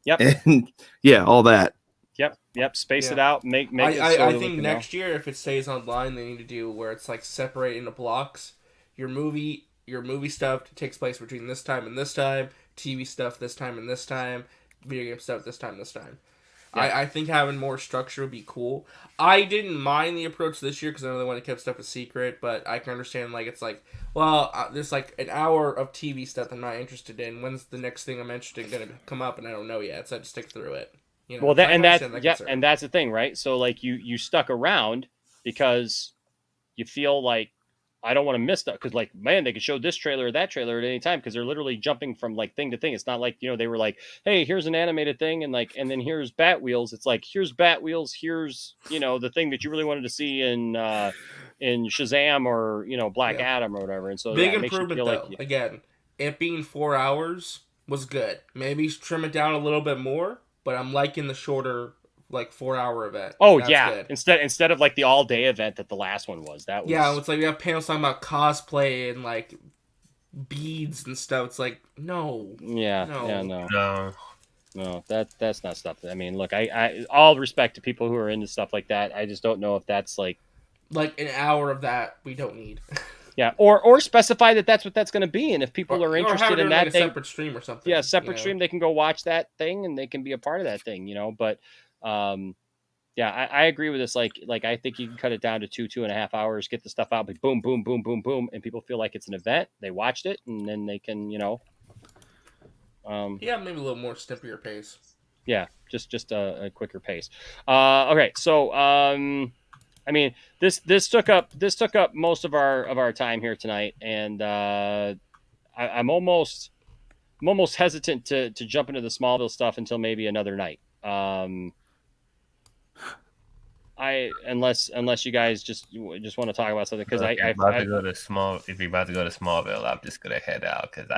Yep. And yeah, all that. Yep. Space it out. Make it. I think next year, if it stays online, they need to do where it's like separate into blocks. Your movie stuff takes place between this time and this time. TV stuff this time and this time. Video game stuff this time. Yeah. I think having more structure would be cool. I didn't mind the approach this year because I know they want to keep stuff a secret, but I can understand like it's like, well, there's like an hour of TV stuff I'm not interested in. When's the next thing I'm interested in going to come up? And I don't know yet, so I just stick through it. You know, well, and that's the thing, right? So like you stuck around because you feel like I don't want to miss that because like, man, they could show this trailer or that trailer at any time because they're literally jumping from like thing to thing. It's not like, they were like, hey, here's an animated thing and then here's Bat Wheels. It's like, here's Bat Wheels, here's, the thing that you really wanted to see in Shazam or, Black Adam or whatever. And so big improvement though. Again, it being 4 hours was good. Maybe trim it down a little bit more, but I'm liking the shorter like 4 hour event. Oh, that's yeah. Good. Instead of like the all day event that the last one was. That was it's like we have panels talking about cosplay and like beads and stuff. It's like no. No, that's not stuff. I mean, look, I all respect to people who are into stuff like that. I just don't know if that's like an hour of that we don't need. Yeah, or specify that's what that's going to be, and if people are interested in that, like a separate stream or something. Yeah, separate stream, they can go watch that thing and they can be a part of that thing, But I agree with this. Like I think you can cut it down to 2.5 hours, get the stuff out, but boom, boom, boom, boom, boom, and people feel like it's an event. They watched it, and then they can, maybe a little more snippier pace. Yeah, just a quicker pace. Okay, so I mean, this took up most of our time here tonight, and I'm almost hesitant to jump into the Smallville stuff until maybe another night. Unless you guys just want to talk about something because if you're about to go to Smallville, I'm just gonna head out because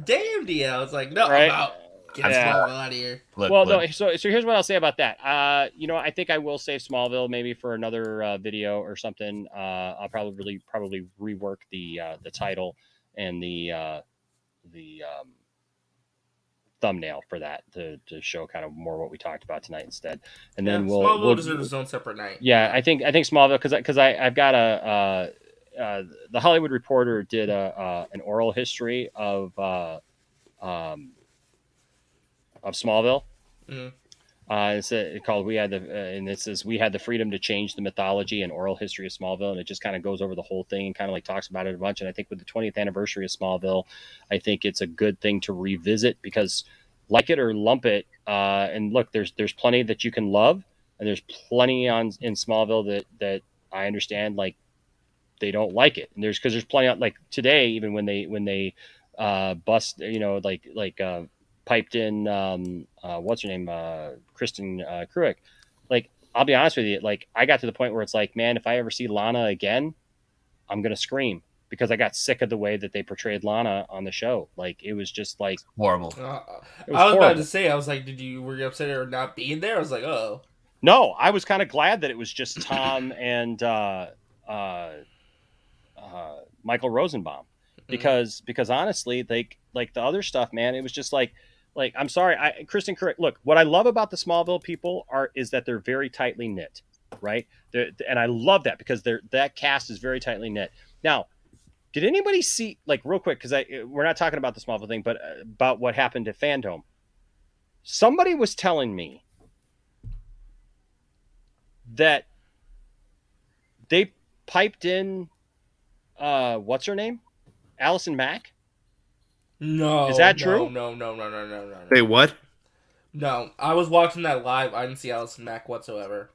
damn deal. It's like no, right? I'm out. Get Smallville out of here. No. So here's what I'll say about that. I think I will save Smallville maybe for another video or something. I'll probably rework the title and the thumbnail for that to show kind of more what we talked about tonight instead. And then Smallville deserves its own separate night. Yeah, I think Smallville because I've got the Hollywood Reporter did an oral history of Smallville. Mm-hmm. It's called and it says we had the freedom to change the mythology and oral history of Smallville, and it just kind of goes over the whole thing and kind of like talks about it a bunch. And I think with the 20th anniversary of Smallville, I think it's a good thing to revisit because like it or lump it. And look, there's plenty that you can love, and there's plenty in Smallville that I understand like they don't like it. And there's plenty of, like today, even when they bust, piped in what's her name, Kristen Kruick. Like, I'll be honest with you, like I got to the point where it's like, man, if I ever see Lana again, I'm gonna scream because I got sick of the way that they portrayed Lana on the show. Like it was just like horrible. I was about to say, I was like, were you upset or not being there? I was like, oh no, I was kind of glad that it was just Tom and Michael Rosenbaum because honestly, like the other stuff, man, it was just like I'm sorry, Kristen Kruick. Look, what I love about the Smallville people is that they're very tightly knit, right? And I love that because that cast is very tightly knit. Now, did anybody see, like, real quick, because we're not talking about the Smallville thing, but about what happened to Fandome. Somebody was telling me that they piped in what's her name? Allison Mack? No. Is that true? No. Hey, what? No, I was watching that live. I didn't see Allison Mack whatsoever.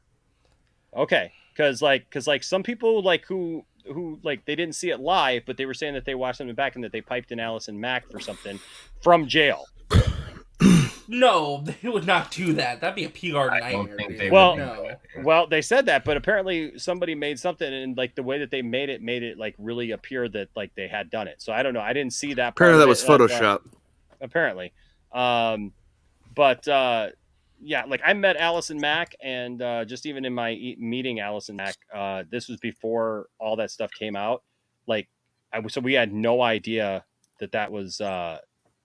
Okay, because some people like who like they didn't see it live, but they were saying that they watched something back and that they piped in Allison Mack for something from jail. No, they would not do that. That'd be a PR nightmare. Dude. Well, they said that, but apparently somebody made something, and like the way that they made it like really appear that like they had done it. So I don't know. I didn't see that. Apparently, that was Photoshop. Apparently, but yeah, like I met Allison Mack, and just even in my meeting Allison Mack, this was before all that stuff came out. Like, so we had no idea that was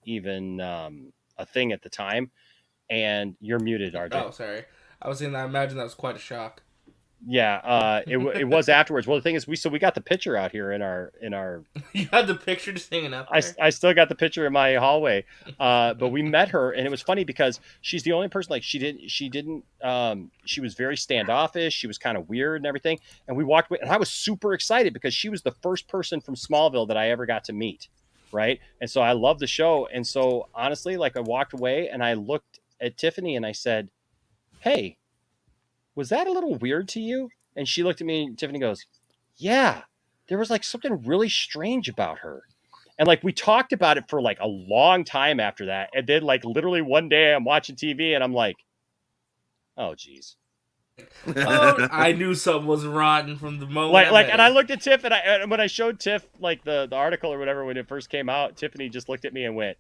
even a thing at the time. And you're muted, RJ. Oh, sorry. I was saying that. I imagine that was quite a shock. Yeah, it was afterwards. Well, the thing is, we got the picture out here in our. You had the picture just hanging up there? I still got the picture in my hallway, but we met her, and it was funny because she's the only person like she was very standoffish. She was kind of weird and everything, and we walked away, and I was super excited because she was the first person from Smallville that I ever got to meet, right? And so I love the show, and so honestly, like I walked away and I looked at Tiffany and I said, "Hey, was that a little weird to you?" And she looked at me and Tiffany goes, "Yeah, there was like something really strange about her." And like we talked about it for like a long time after that. And then like literally one day I'm watching TV and I'm like, "Oh geez." Oh, I knew something was rotten from the moment. And I looked at Tiff and when I showed Tiff like the article or whatever when it first came out, Tiffany just looked at me and went,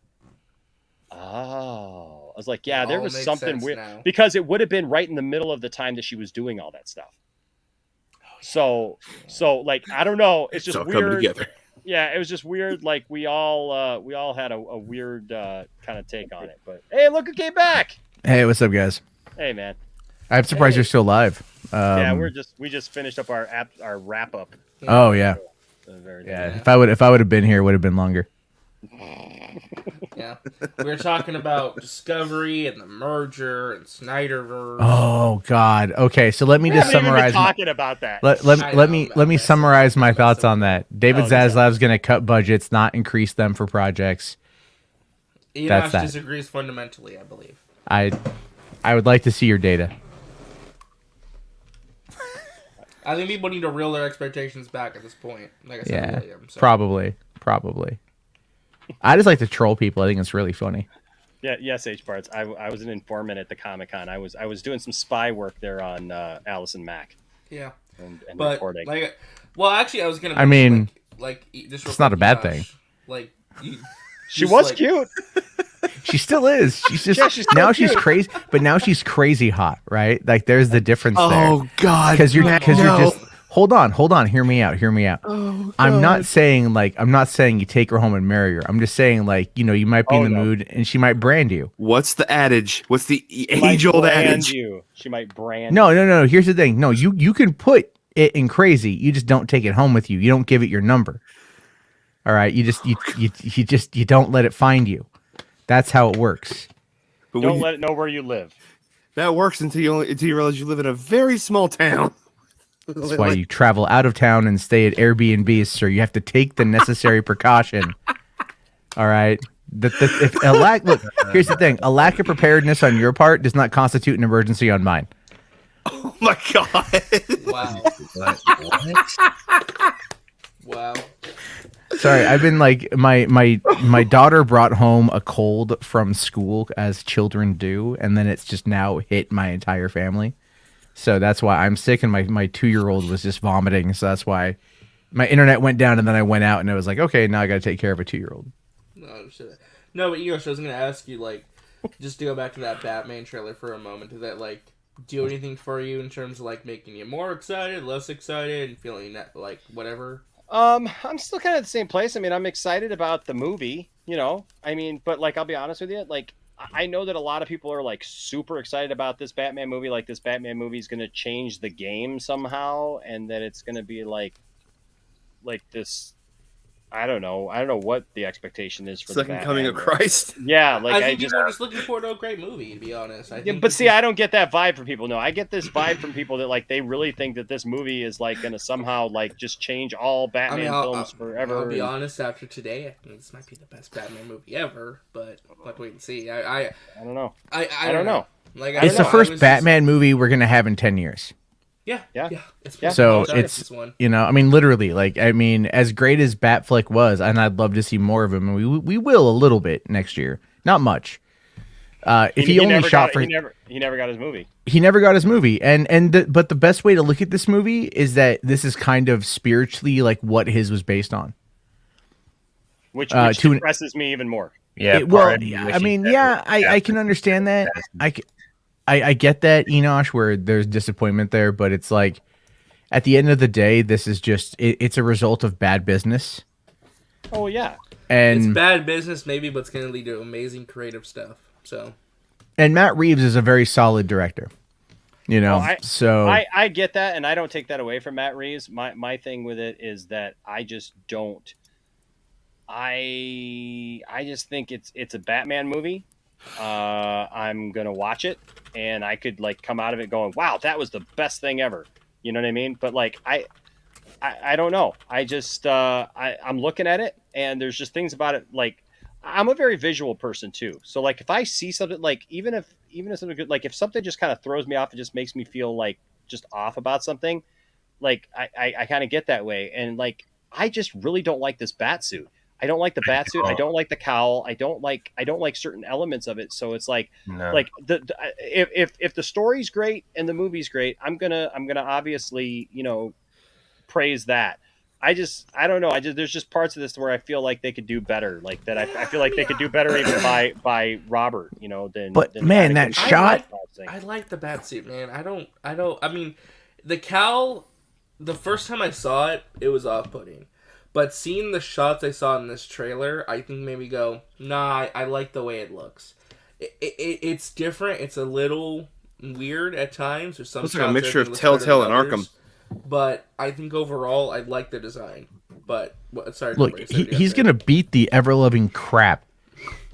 "Oh." I was like, yeah, there was something weird now. Because it would have been right in the middle of the time that she was doing all that stuff. So like, I don't know. It's just weird. Coming together. Yeah, it was just weird. Like we all had a weird kind of take on it. But hey, look who came back. Hey, what's up, guys? Hey, man. I'm surprised you're still alive. Yeah, we just finished up our wrap up. Oh yeah. Yeah. If I would have been here, it would have been longer. Yeah, we were talking about Discovery and the merger and Snyderverse. Oh God. Okay, so let me just summarize. Talking about that. Let me summarize my thoughts on that. David Zaslav's going to cut budgets, not increase them for projects. Enosh disagrees fundamentally, I believe. I would like to see your data. I think people need to reel their expectations back at this point. Like I said earlier. So. Probably. I just like to troll people. I think it's really funny. Yeah, yes, H Parts. I was an informant at the Comic-Con. I was doing some spy work there on Allison Mack. Yeah, and but reporting. Actually, I was gonna. I mean, just it's not a bad thing. Like, she was cute. She still is. She's just she's crazy, but now she's crazy hot, right? Like, there's the difference there. Oh God, because you're just. Hold on. Hear me out. Oh, I'm not saying you take her home and marry her. I'm just saying, like, you might be in the mood and she might brand you. What's the adage? What's the age-old adage? She might brand. No. Here's the thing. No, you can put it in crazy. You just don't take it home with you. You don't give it your number. All right. You don't let it find you. That's how it works. But don't let it know where you live. That works until you realize you live in a very small town. That's why you travel out of town and stay at Airbnbs, sir. You have to take the necessary precaution. All right. Look, here's the thing: a lack of preparedness on your part does not constitute an emergency on mine. Oh my God! Wow. Wow. Sorry, I've been like my daughter brought home a cold from school, as children do, and then it's just now hit my entire family. So that's why I'm sick, and my 2-year-old was just vomiting. So that's why my internet went down, and then I went out, and it was like, okay, now I got to take care of a 2-year-old. No, but I was going to ask you, like, just to go back to that Batman trailer for a moment. Did that, like, do anything for you in terms of, like, making you more excited, less excited, and feeling that, like, whatever? I'm still kind of at the same place. I mean, I'm excited about the movie, I mean, but, like, I'll be honest with you, like, I know that a lot of people are like super excited about this Batman movie. Like, this Batman movie is going to change the game somehow, and that it's going to be like this. I don't know. I don't know what the expectation is for Second the coming of Batman. Christ. Yeah, like I think people are just looking forward to a great movie. To be honest, I Yeah, think but this see, is- I don't get that vibe from people. No, I get this vibe from people that like they really think that this movie is like going to somehow like just change all Batman films forever. I'll be and- honest. After today, I think this might be the best Batman movie ever. But let's wait and see. I don't know. I don't know. Like It's the first Batman movie we're gonna have in 10 years. Yeah. So Sorry, it's this one. I mean, literally, like, I mean, as great as Batfleck was, and I'd love to see more of him, and we will a little bit next year, not much. If he only never shot got, for, he never got his movie. he never got his movie, but the best way to look at this movie is that this is kind of spiritually like what his was based on, which to an- depresses me even more. I mean, I can understand that. I get that, Enosh, where there's disappointment there, but it's like, at the end of the day, this is just it's a result of bad business. Oh yeah, and it's bad business maybe, but it's going to lead to amazing creative stuff. So, and Matt Reeves is a very solid director. I get that, and I don't take that away from Matt Reeves. My thing with it is that I just don't. I just think it's a Batman movie. I'm gonna watch it, and I could like come out of it going, "Wow, that was the best thing ever." You know what I mean? But like, I don't know. I just I'm looking at it, and there's just things about it. Like, I'm a very visual person too. So like, if I see something, like even if something good, like if something just kind of throws me off, it just makes me feel like just off about something. Like I kind of get that way, and like I just really don't like this bat suit. I don't like the bat suit. I don't like the cowl. I don't like certain elements of it. So it's like, like if the story's great and the movie's great, I'm gonna obviously praise that. I don't know. There's just parts of this where I feel like they could do better. Like that, I feel like they could do better even by Robert. Than. But than man, that shot. I like the Batsuit, man. I don't. I mean, the cowl. The first time I saw it, it was off-putting. But seeing the shots I saw in this trailer, I think maybe go, nah, I like the way it looks. It's different. It's a little weird at times. There's some looks like a shots mixture that of look better than Telltale and others. Arkham. But I think overall, I like the design. But sorry, Look, Gilbert, you said he's gonna beat the ever-loving crap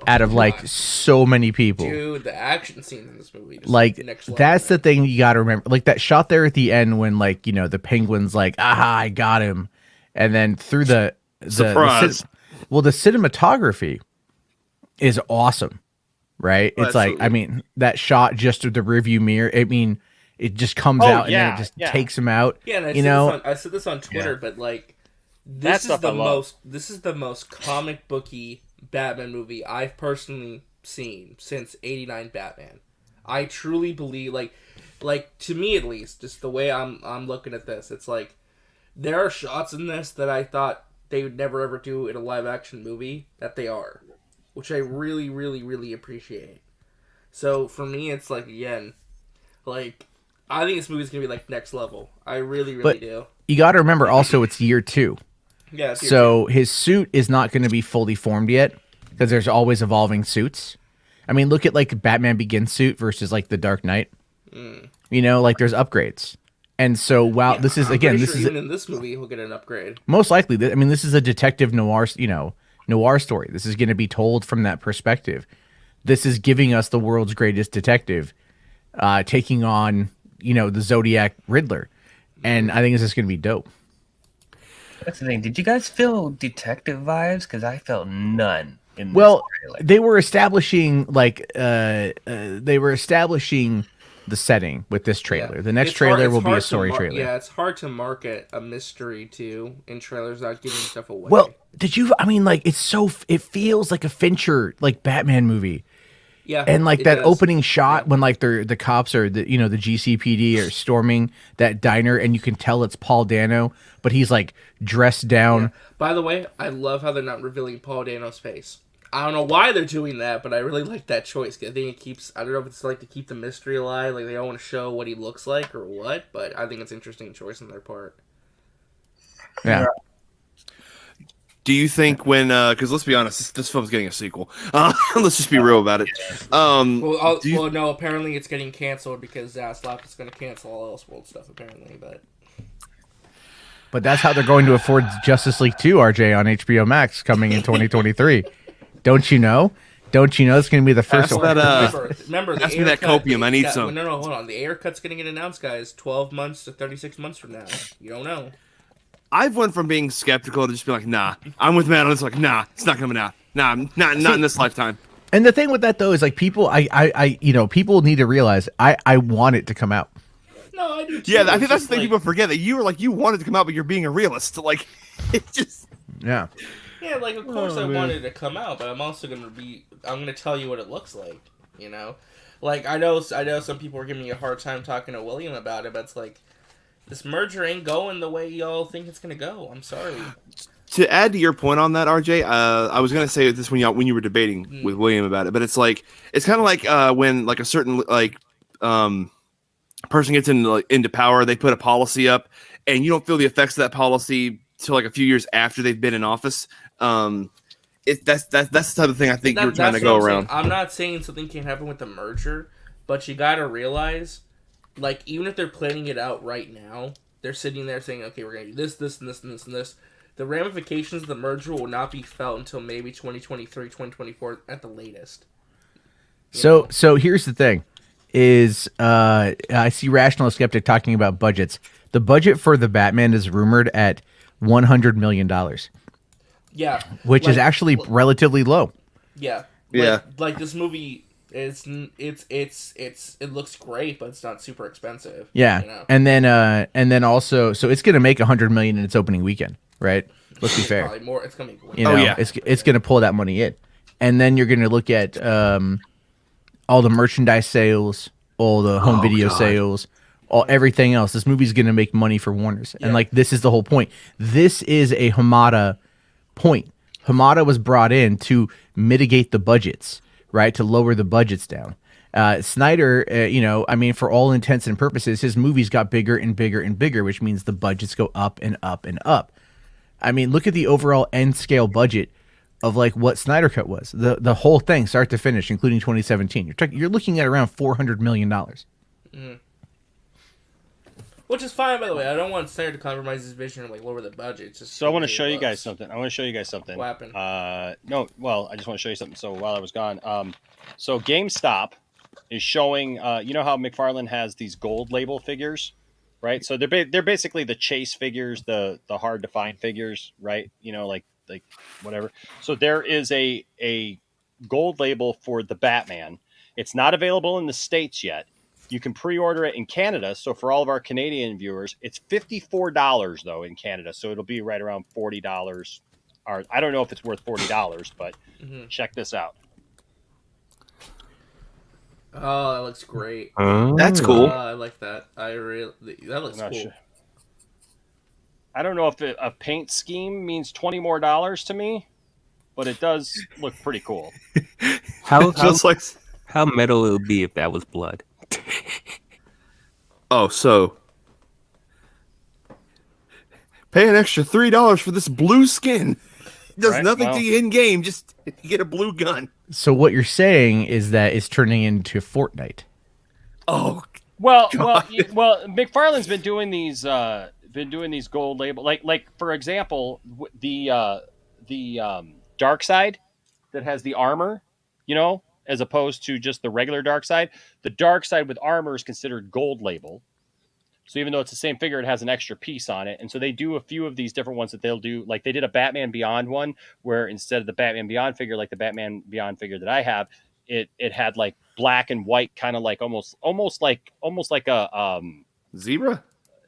out of like so many people. Dude, the action scene in this movie, is Like next level, that's the thing you got to remember. Like that shot there at the end when like the penguin's like, aha, I got him. And then through the surprise, the cinematography is awesome, right? Oh, it's like, I mean, that shot just of the rearview mirror. I mean, it just comes out and then it just takes him out. Yeah, and I said this on Twitter, but like, this is the most comic booky Batman movie I've personally seen since '89 Batman. I truly believe, like to me at least, just the way I'm looking at this, it's like. There are shots in this that I thought they would never ever do in a live action movie that they are, which I really, really, really appreciate. So for me, it's like, again, like, I think this movie's gonna be like next level. I really, really do. You got to remember also it's year 2. Yeah. It's year so his suit is not going to be fully formed yet because there's always evolving suits. I mean, look at like Batman Begins suit versus like the Dark Knight. Like there's upgrades. And so, this is again, this is even in this movie he'll get an upgrade. Most likely. I mean, this is a detective noir, noir story. This is going to be told from that perspective. This is giving us the world's greatest detective, taking on the Zodiac Riddler, and I think this is going to be dope. That's the thing. Did you guys feel detective vibes? Because I felt none. In Well, this trailer. they were establishing the setting with this trailer. Yeah. The next trailer will be a story trailer. Yeah, it's hard to market a mystery too in trailers without giving stuff away. Well, it feels like a Fincher like Batman movie. Yeah. And like that does. opening shot when like the cops are the GCPD are storming that diner and you can tell it's Paul Dano, but he's like dressed down. Yeah. By the way, I love how they're not revealing Paul Dano's face. I don't know why they're doing that, but I really like that choice. I think it keeps, I don't know if it's like to keep the mystery alive, like they don't want to show what he looks like or what, but I think it's an interesting choice on their part. Yeah. Do you think because let's be honest, this film's getting a sequel. Let's just be real about it. No, apparently it's getting canceled because Zaslav is going to cancel all Elseworld stuff, apparently, but... But that's how they're going to afford Justice League 2, RJ, on HBO Max coming in 2023. Don't you know? Don't you know it's going to be the first one? Remember Pass the me that Air cut, copium. I need some. No, hold on. The Air cut's going to get announced, guys. 12 months to 36 months from now. You don't know. I've went from being skeptical to just be like, nah. I'm with Matt on this. Like, nah, it's not coming out. Nah, not in this lifetime. And the thing with that though is like people, people need to realize I want it to come out. No, I do too. Yeah, I think that's the thing people forget, that you were like, you wanted to come out, but you're being a realist. Like, it's just. Yeah. Yeah, like of course I wanted it to come out, but I'm also I'm gonna tell you what it looks like. You know, like I know some people are giving me a hard time talking to William about it, but it's like this merger ain't going the way y'all think it's gonna go. I'm sorry. To add to your point on that, RJ, I was gonna say this when you were debating with William about it, but it's kind of like when like a certain person gets into power, they put a policy up, and you don't feel the effects of that policy till like a few years after they've been in office. That's the type of thing I think you're trying to go around. I'm not saying something can't happen with the merger, but you gotta realize, like, even if they're planning it out right now, they're sitting there saying, okay, we're gonna do this, this, and this, and this, and this. The ramifications of the merger will not be felt until maybe 2023, 2024 at the latest. So here's the thing, is I see Rational Skeptic talking about budgets. The budget for the Batman is rumored at $100 million. Yeah, which is actually relatively low. Yeah, like this movie is it looks great, but it's not super expensive. Yeah, you know? and then also, so it's gonna make $100 million in its opening weekend, right? Let's be fair. Probably more. It's gonna be. You know, it's gonna pull that money in, and then you're gonna look at all the merchandise sales, all the home video sales, everything else. This movie's gonna make money for Warner's, and like this is the whole point. This is a Hamada point. Hamada was brought in to mitigate the budgets, right? To lower the budgets down. Snyder, I mean, for all intents and purposes, his movies got bigger and bigger and bigger, which means the budgets go up and up and up. I mean, look at the overall end scale budget of like what Snyder Cut was. The whole thing, start to finish, including 2017. You're looking at around $400 million. Mm-hmm. Which is fine, by the way. I don't want Snyder to compromise his vision or like lower the budget. So I want to show you guys something. What happened? I just want to show you something. So while I was gone, so GameStop is showing. You know how McFarlane has these gold label figures, right? So they're basically the chase figures, the hard to find figures, right? You know, like whatever. So there is a gold label for the Batman. It's not available in the States yet. You can pre-order it in Canada. So for all of our Canadian viewers, it's $54 though in Canada. So it'll be right around $40. Or I don't know if it's worth $40, but check this out. Oh, that looks great. That's cool. I like that. That looks cool. Sure. I don't know if a paint scheme means $20 more to me, but it does look pretty cool. How metal it would be if that was blood. So pay an extra $3 for this blue skin. Does nothing to you in game, just get a blue gun. So what you're saying is that it's turning into Fortnite. Oh, well, McFarlane's been doing these gold label, like for example, the Dark Side that has the armor, as opposed to just the regular Dark Side. The Dark Side with armor is considered gold label. So even though it's the same figure, it has an extra piece on it. And so they do a few of these different ones that they'll do. Like they did a Batman Beyond one where instead of the Batman Beyond figure, like the Batman Beyond figure that I have, it had like black and white, kind of like almost like a zebra.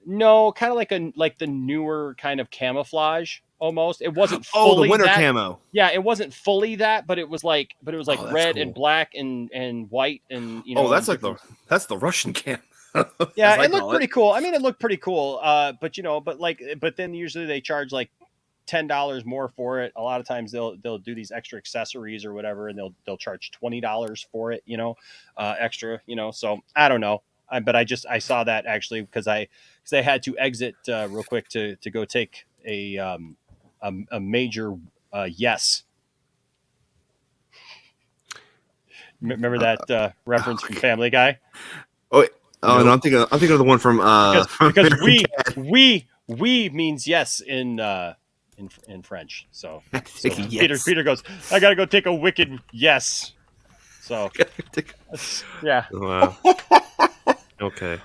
No, kind of like the newer kind of camouflage almost. It wasn't fully the winter that. Camo. Yeah, it wasn't fully that, but it was like red and black and white and that's like that's the Russian cam. Yeah, it looked pretty cool. I mean, it looked pretty cool. But then usually they charge like $10 more for it. A lot of times they'll do these extra accessories or whatever, and they'll charge $20 for it. Extra. So I don't know. But I saw that actually because I had to exit real quick to go take a major yes. Remember that reference from Family Guy? No, I'm thinking of the one from because "Oui" means yes in French. So, Yes. Peter goes, "I gotta go take a wicked yes." So yeah. Wow. Okay.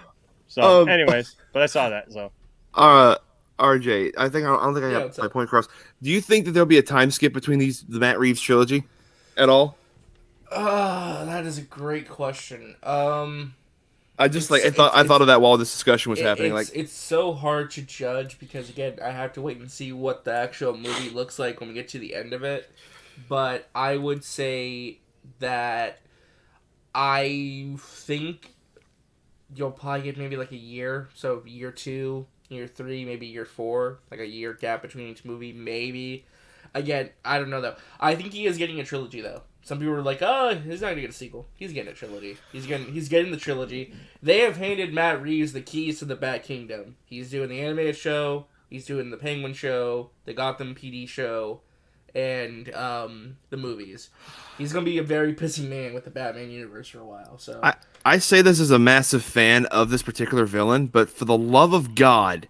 So, anyways, but I saw that. So, RJ, I don't think I Yeah, got what's my up? point across. Do you think that there'll be a time skip between the Matt Reeves trilogy at all? That is a great question. I thought of that while this discussion was happening. It's so hard to judge because again, I have to wait and see what the actual movie looks like when we get to the end of it. But I would say that I think you'll probably get maybe like a year, so year 2, year 3, maybe year 4, like a year gap between each movie, maybe. Again, I don't know though. I think he is getting a trilogy though. Some people were like, "Oh, he's not gonna get a sequel. He's getting a trilogy. He's getting the trilogy." They have handed Matt Reeves the keys to the Bat Kingdom. He's doing the animated show. He's doing the Penguin show, the Gotham PD show, and the movies. He's gonna be a very busy man with the Batman universe for a while. So I say this as a massive fan of this particular villain, but for the love of God,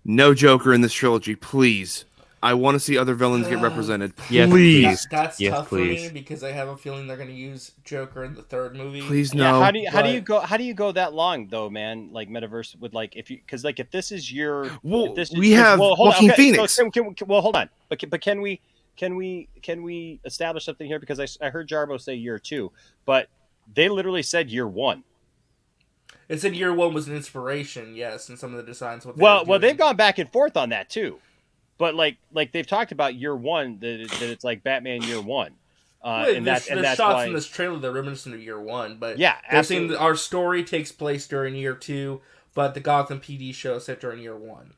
no Joker in this trilogy, please. I want to see other villains get represented. Please. That's tough for me because I have a feeling they're going to use Joker in the third movie. Please no. Yeah, how do you go that long though, man? Like metaverse with like if this is your we have Joaquin Phoenix. So hold on, but can we establish something here because I heard Jarbo say year 2, but they literally said year 1. It said year 1 was an inspiration, yes, and some of the designs. Well, they've gone back and forth on that too. But like they've talked about year 1 that it's like Batman year 1, and that's shots why in this trailer that are reminiscent of year 1. But yeah, they're saying that our story takes place during year 2, but the Gotham PD show is set during year 1.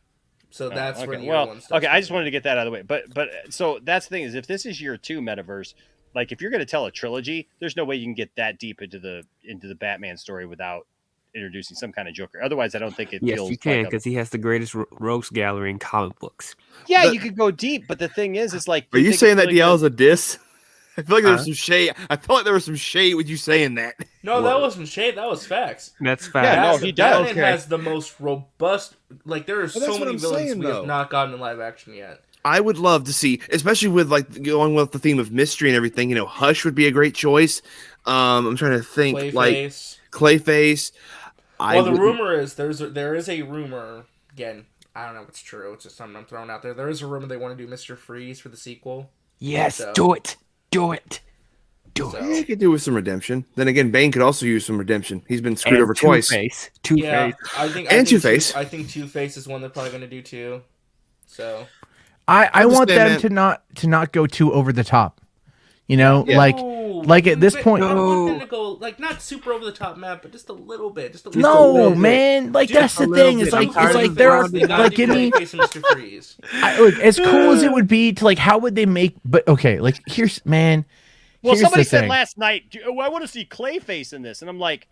So that's when year 1 starts. Okay, I just wanted to get that out of the way. But so that's the thing is if this is year 2 metaverse, like if you're going to tell a trilogy, there's no way you can get that deep into the Batman story without introducing some kind of Joker. Otherwise, I don't think it feels. Yes, you can because he has the greatest rogues gallery in comic books. Yeah, you could go deep, but the thing is, it's like. Are you saying that DL is a diss? I feel like there was some shade. I felt like there was some shade with you saying that. No, that wasn't shade. That was facts. That's facts. Yeah, no, he does. Batman has the most robust. Like there are so many villains we have not gotten in live action yet. I would love to see, especially with like going with the theme of mystery and everything. You know, Hush would be a great choice. I'm trying to think, Clayface. Well, the rumor is there is a rumor again. I don't know if it's true. It's just something I'm throwing out there. There is a rumor they want to do Mr. Freeze for the sequel. Yes, do it. Yeah, he could do with some redemption. Then again, Bane could also use some redemption. He's been screwed over twice. Two-Face. I think Two-Face. I think Two-Face is one they're probably going to do too. So I want them to not go too over the top. You know, like at this point. I want them to go like not super over the top, Matt, but just a little bit. No, man. Like that's the thing. It's like there are like give me. Mr. Freeze. Look, as cool as it would be to like, how would they make? But okay, like here's man. Well, here's somebody the said thing. last night, I want to see Clayface in this, and I'm like,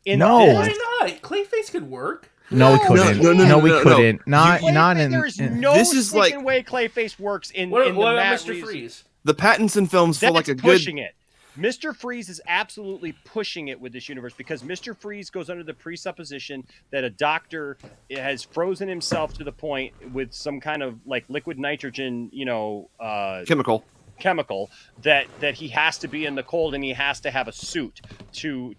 no, why not? Clayface could work. No, we couldn't. No, we couldn't. Not in. There's no this is like way Clayface works in. What in the about Matt Mr. Reeves. Freeze? The Pattinson films feel like a good. Pushing it. Mr. Freeze is absolutely pushing it with this universe because Mr. Freeze goes under the presupposition that a doctor has frozen himself to the point with some kind of like liquid nitrogen, chemical that he has to be in the cold and he has to have a suit to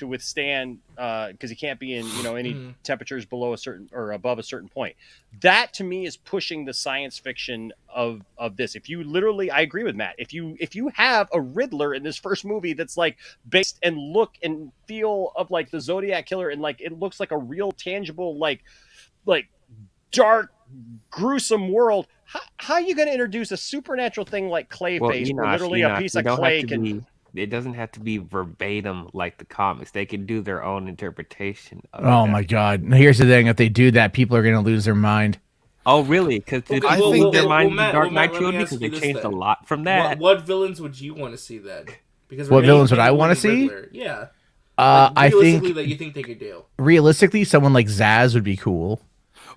withstand because he can't be in any temperatures below a certain or above a certain point. That to me is pushing the science fiction of this. If you literally, I agree with Matt. If you have a Riddler in this first movie that's like based and look and feel of like the Zodiac killer and like it looks like a real tangible like dark gruesome world. How are you going to introduce a supernatural thing like Clayface, where literally a piece of clay can... It doesn't have to be verbatim like the comics. They can do their own interpretation. Oh my God! Here's the thing: if they do that, people are going to lose their mind. Oh really? Because I think their mind in the Dark Knight trilogy because they changed a lot from that. What villains would you want to see then? Because what villains would I want to see? Riddler. Yeah. I think that you think they could do. Realistically, someone like Zaz would be cool.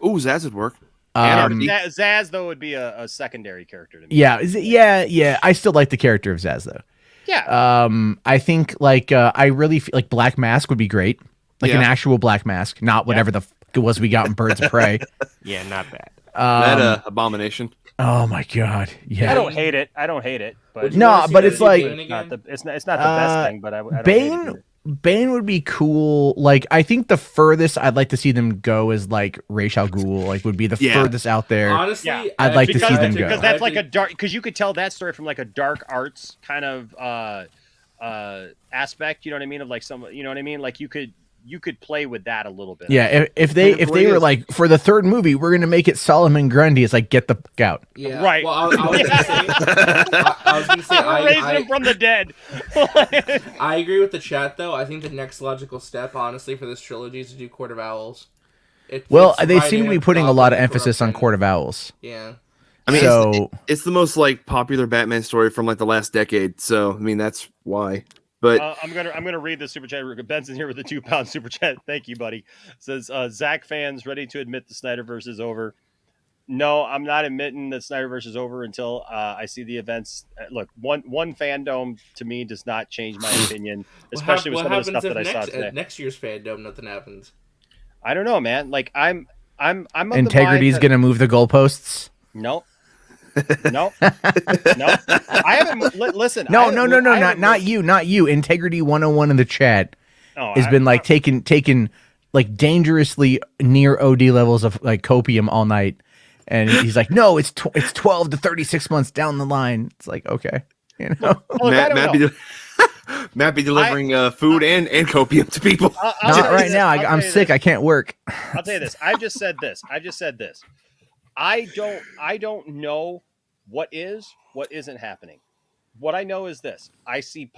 Oh, Zaz would work. Zaz though would be a secondary character to me. Yeah. I still like the character of Zaz though. Yeah. I think like I really feel like Black Mask would be great, like an actual Black Mask, not whatever the was we got in Birds of Prey. Yeah, not that. That Abomination. Oh my god, yeah. I don't hate it. But No, but it's like it's not the best thing. But I don't hate it Bane. either. Bane would be cool. Like, I think the furthest I'd like to see them go is like Ra's al Ghul. Like, would be the furthest out there. Honestly, I'd like to see them go. Because that's like a dark. Because you could tell that story from like a dark arts kind of aspect. You know what I mean? Of like some. You know what I mean? Like you could play with that a little bit. Yeah, if they were like, for the third movie, we're gonna make it Solomon Grundy. It's like, get the fuck out. Yeah. Right. Well, I was gonna say, raising him from the dead. I agree with the chat though. I think the next logical step, honestly, for this trilogy is to do Court of Owls. Well, they seem to be putting a lot of emphasis on Court of Owls. Yeah. I mean, so it's the most like popular Batman story from like the last decade. So I mean, that's why. But I'm gonna read the super chat. Benson here with the £2 super chat. Thank you, buddy. Says Zach fans ready to admit the Snyderverse is over. No, I'm not admitting that Snyderverse is over until I see the events. Look, one Fandome to me does not change my opinion, especially with some of the stuff that I saw today. Next year's Fandome, nothing happens. I don't know, man. Like I'm of Integrity's the mind gonna move the goalposts. No. No. I haven't listen. No, not you. Integrity 101 in the chat has been like taking like dangerously near OD levels of like copium all night, and he's like, no, it's 12 to 36 months down the line. It's like, okay, you know. Matt be delivering food and copium to people. Not right now. I'm sick. I can't work. I'll tell you this. I've just said this. I don't know what isn't happening. What I know is this. I see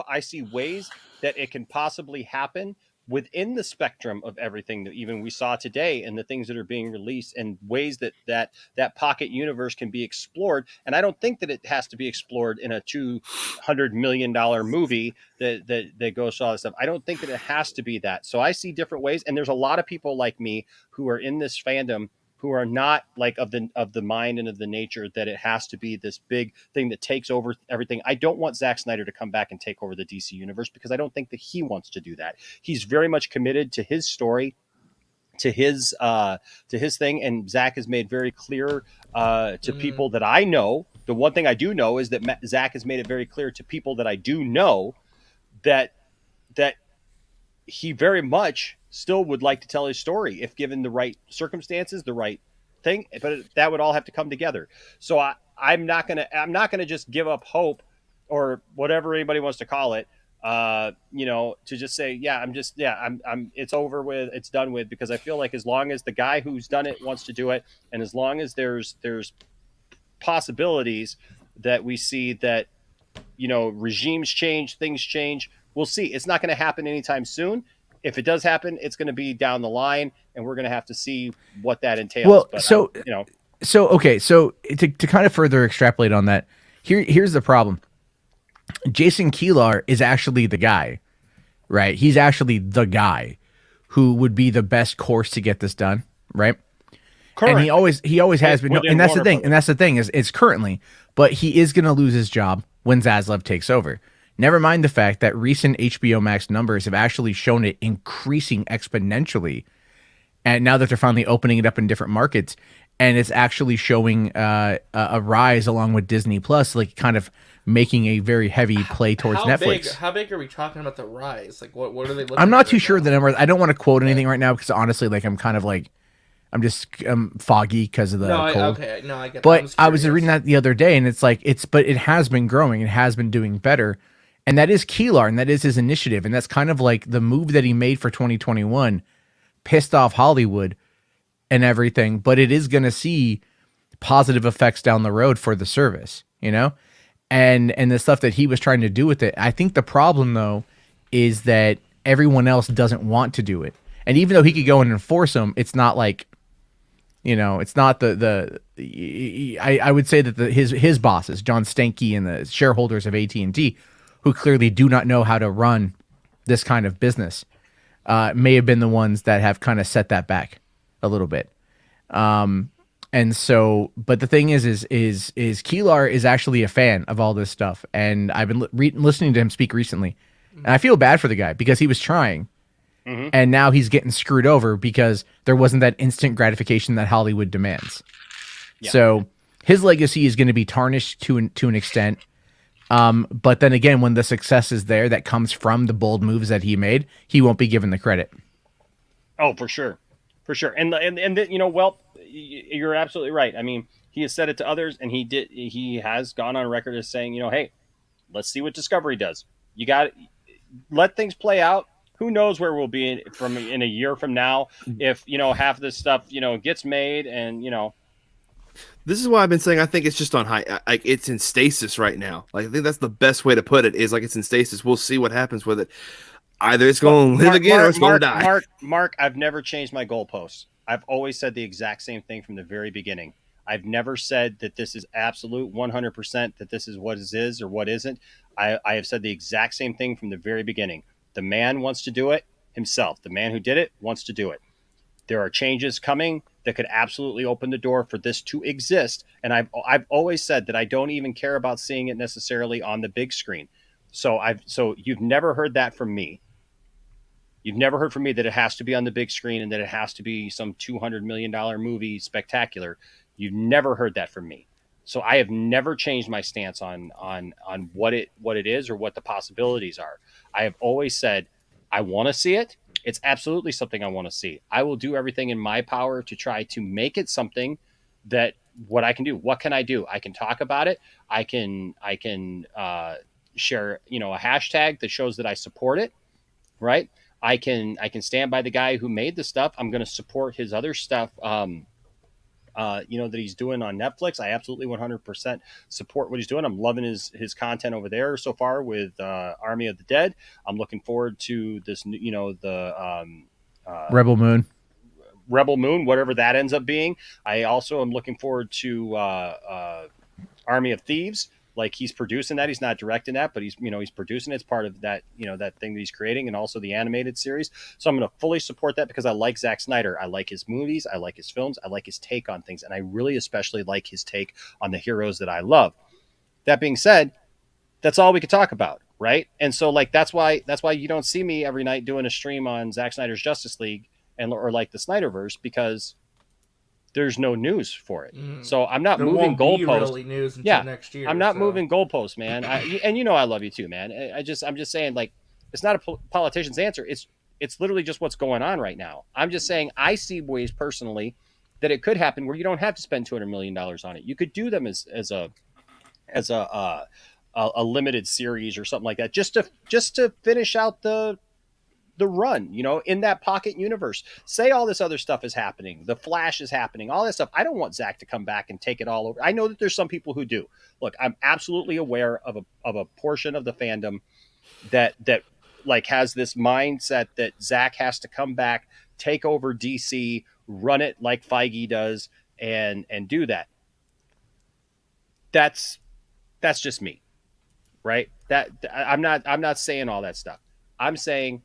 ways that it can possibly happen within the spectrum of everything that even we saw today and the things that are being released, and ways that pocket universe can be explored. And I don't think that it has to be explored in a $200 million movie that goes through all this stuff. I don't think that it has to be that. So I see different ways. And there's a lot of people like me who are in this fandom who are not like of the mind and of the nature that it has to be this big thing that takes over everything. I don't want Zack Snyder to come back and take over the DC universe, because I don't think that he wants to do that. He's very much committed to his story, to his thing, and Zack has made very clear to people that I know. The one thing I do know is that Zack has made it very clear to people that I do know that he very much still would like to tell his story if given the right circumstances, the right thing, but that would all have to come together. So I'm not gonna just give up hope, or whatever anybody wants to call it, to just say, I'm it's over with, it's done with, because I feel like as long as the guy who's done it wants to do it, and as long as there's possibilities that we see that, regimes change, things change, we'll see. It's not going to happen anytime soon. If it does happen, it's going to be down the line, and we're going to have to see what that entails. Well, but so to kind of further extrapolate on that, here's the problem. Jason Kilar is actually the guy, right? He's actually the guy who would be the best course to get this done, right? Correct. And he always has been. And that's the thing. And that's the thing is currently, but he is going to lose his job when Zaslav takes over. Never mind the fact that recent HBO Max numbers have actually shown it increasing exponentially. And now that they're finally opening it up in different markets, and it's actually showing a rise along with Disney Plus, like kind of making a very heavy play towards Netflix. How big are we talking about the rise? Like, what are they looking I'm not at too right sure now? the numbers. I don't want to quote anything right now because honestly, like I'm just foggy because of the cold. I get that. But I was reading that the other day, and it's like but it has been growing. It has been doing better. And that is Kilar, and that is his initiative. And that's kind of like the move that he made for 2021, pissed off Hollywood and everything. But it is going to see positive effects down the road for the service, And the stuff that he was trying to do with it. I think the problem, though, is that everyone else doesn't want to do it. And even though he could go and enforce them, it's not like, it's not I would say that his bosses, John Stanky and the shareholders of AT&T, who clearly do not know how to run this kind of business, may have been the ones that have kind of set that back a little bit. And so, but the thing is Kilar is actually a fan of all this stuff. And I've been listening to him speak recently, and I feel bad for the guy because he was trying, and now he's getting screwed over because there wasn't that instant gratification that Hollywood demands. Yeah. So his legacy is going to be tarnished to an extent. But then again, when the success is there that comes from the bold moves that he made, he won't be given the credit. Oh, for sure. And you're absolutely right. I mean, he has said it to others, and he has gone on record as saying, hey, let's see what Discovery does. You got to let things play out. Who knows where we'll be in a year from now if half of this stuff gets made and This is why I've been saying I think it's just on high. Like it's in stasis right now. Like I think that's the best way to put it. Is like it's in stasis. We'll see what happens with it. Either it's going to live again or it's going to die. Mark, I've never changed my goalposts. I've always said the exact same thing from the very beginning. I've never said that this is absolute 100% that this is what it is or what isn't. I have said the exact same thing from the very beginning. The man wants to do it himself. The man who did it wants to do it. There are changes coming that could absolutely open the door for this to exist. And I've always said that I don't even care about seeing it necessarily on the big screen. So you've never heard that from me. You've never heard from me that it has to be on the big screen and that it has to be some $200 million movie spectacular. You've never heard that from me. So I have never changed my stance on what it is or what the possibilities are. I have always said, I want to see it. It's absolutely something I want to see. I will do everything in my power to try to make it something that what I can do. What can I do? I can talk about it. I can share, a hashtag that shows that I support it. Right. I can stand by the guy who made the stuff. I'm going to support his other stuff, that he's doing on Netflix. I absolutely 100% support what he's doing. I'm loving his content over there so far with Army of the Dead. I'm looking forward to this, Rebel Moon, whatever that ends up being. I also am looking forward to Army of Thieves. Like he's producing that. He's not directing that, but he's producing it. It's part of that, that thing that he's creating, and also the animated series. So I'm going to fully support that because I like Zack Snyder. I like his movies. I like his films. I like his take on things. And I really especially like his take on the heroes that I love. That being said, that's all we could talk about. Right. And so that's why you don't see me every night doing a stream on Zack Snyder's Justice League or like the Snyderverse, because there's no news for it. So I'm not moving goalposts. Really news until next year. I'm not moving goalposts, man. And I love you too, man. I'm just saying, like, it's not a politician's answer. It's literally just what's going on right now. I'm just saying I see ways personally that it could happen where you don't have to spend $200 million on it. You could do them as a limited series or something like that, just to finish out the run, in that pocket universe. Say all this other stuff is happening. The Flash is happening. All that stuff. I don't want Zach to come back and take it all over. I know that there's some people who do. Look, I'm absolutely aware of a portion of the fandom that like has this mindset that Zach has to come back, take over DC, run it like Feige does, and do that. That's just me, right? That I'm not saying all that stuff. I'm saying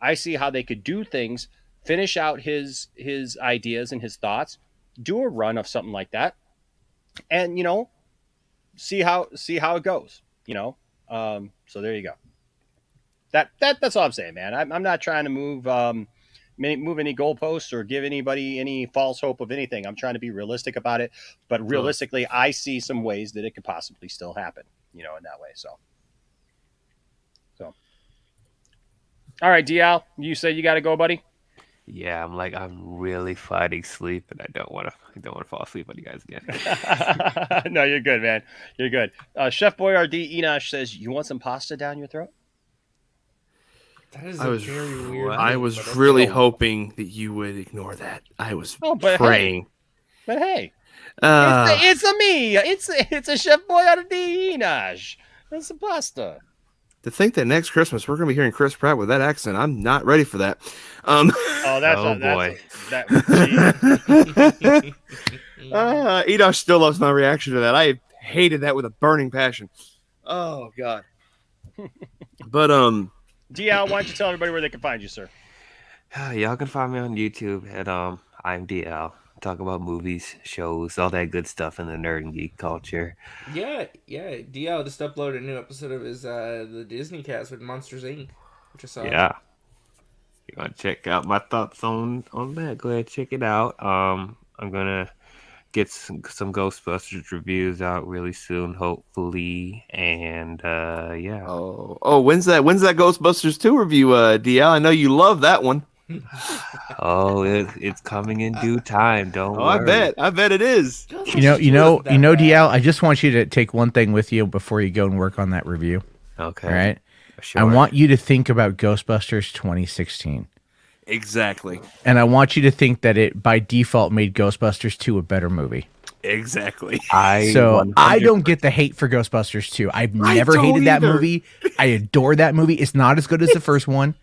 I see how they could do things, finish out his ideas and his thoughts, do a run of something like that, and see how it goes. So there you go. That's all I'm saying, man. I'm not trying to move any goalposts or give anybody any false hope of anything. I'm trying to be realistic about it, but realistically, I see some ways that it could possibly still happen. In that way. So. All right, DL, you said you got to go, buddy. Yeah, I'm really fighting sleep, and I don't want to fall asleep on you guys again. No, you're good, man. You're good. Chef Boyardee Enosh says, "You want some pasta down your throat?" That is very weird. I was really hoping that you would ignore that. I was praying. Hey, it's a me. It's a Chef Boyardee Enosh. That's some pasta. To think that next Christmas we're going to be hearing Chris Pratt with that accent, I'm not ready for that. Boy. Enosh still loves my reaction to that. I hated that with a burning passion. Oh God. But DL, why don't you tell everybody where they can find you, sir? Y'all can find me on YouTube at I'm DL. Talk about movies, shows, all that good stuff in the nerd and geek culture. Yeah. DL just uploaded a new episode of his the Disney cast with Monsters Inc., which I saw. Yeah. you want to check out my thoughts on that? Go ahead, check it out. I'm gonna get some Ghostbusters reviews out really soon, hopefully, and yeah. When's that Ghostbusters 2 review, DL? I know you love that one. Oh, it's coming in due time. Don't worry. I bet it is. You know, DL. I just want you to take one thing with you before you go and work on that review. Okay. All right. Sure. I want you to think about Ghostbusters 2016. Exactly. And I want you to think that it by default made Ghostbusters 2 a better movie. Exactly. I don't get the hate for Ghostbusters 2. I've never hated that movie. I adore that movie. It's not as good as the first one.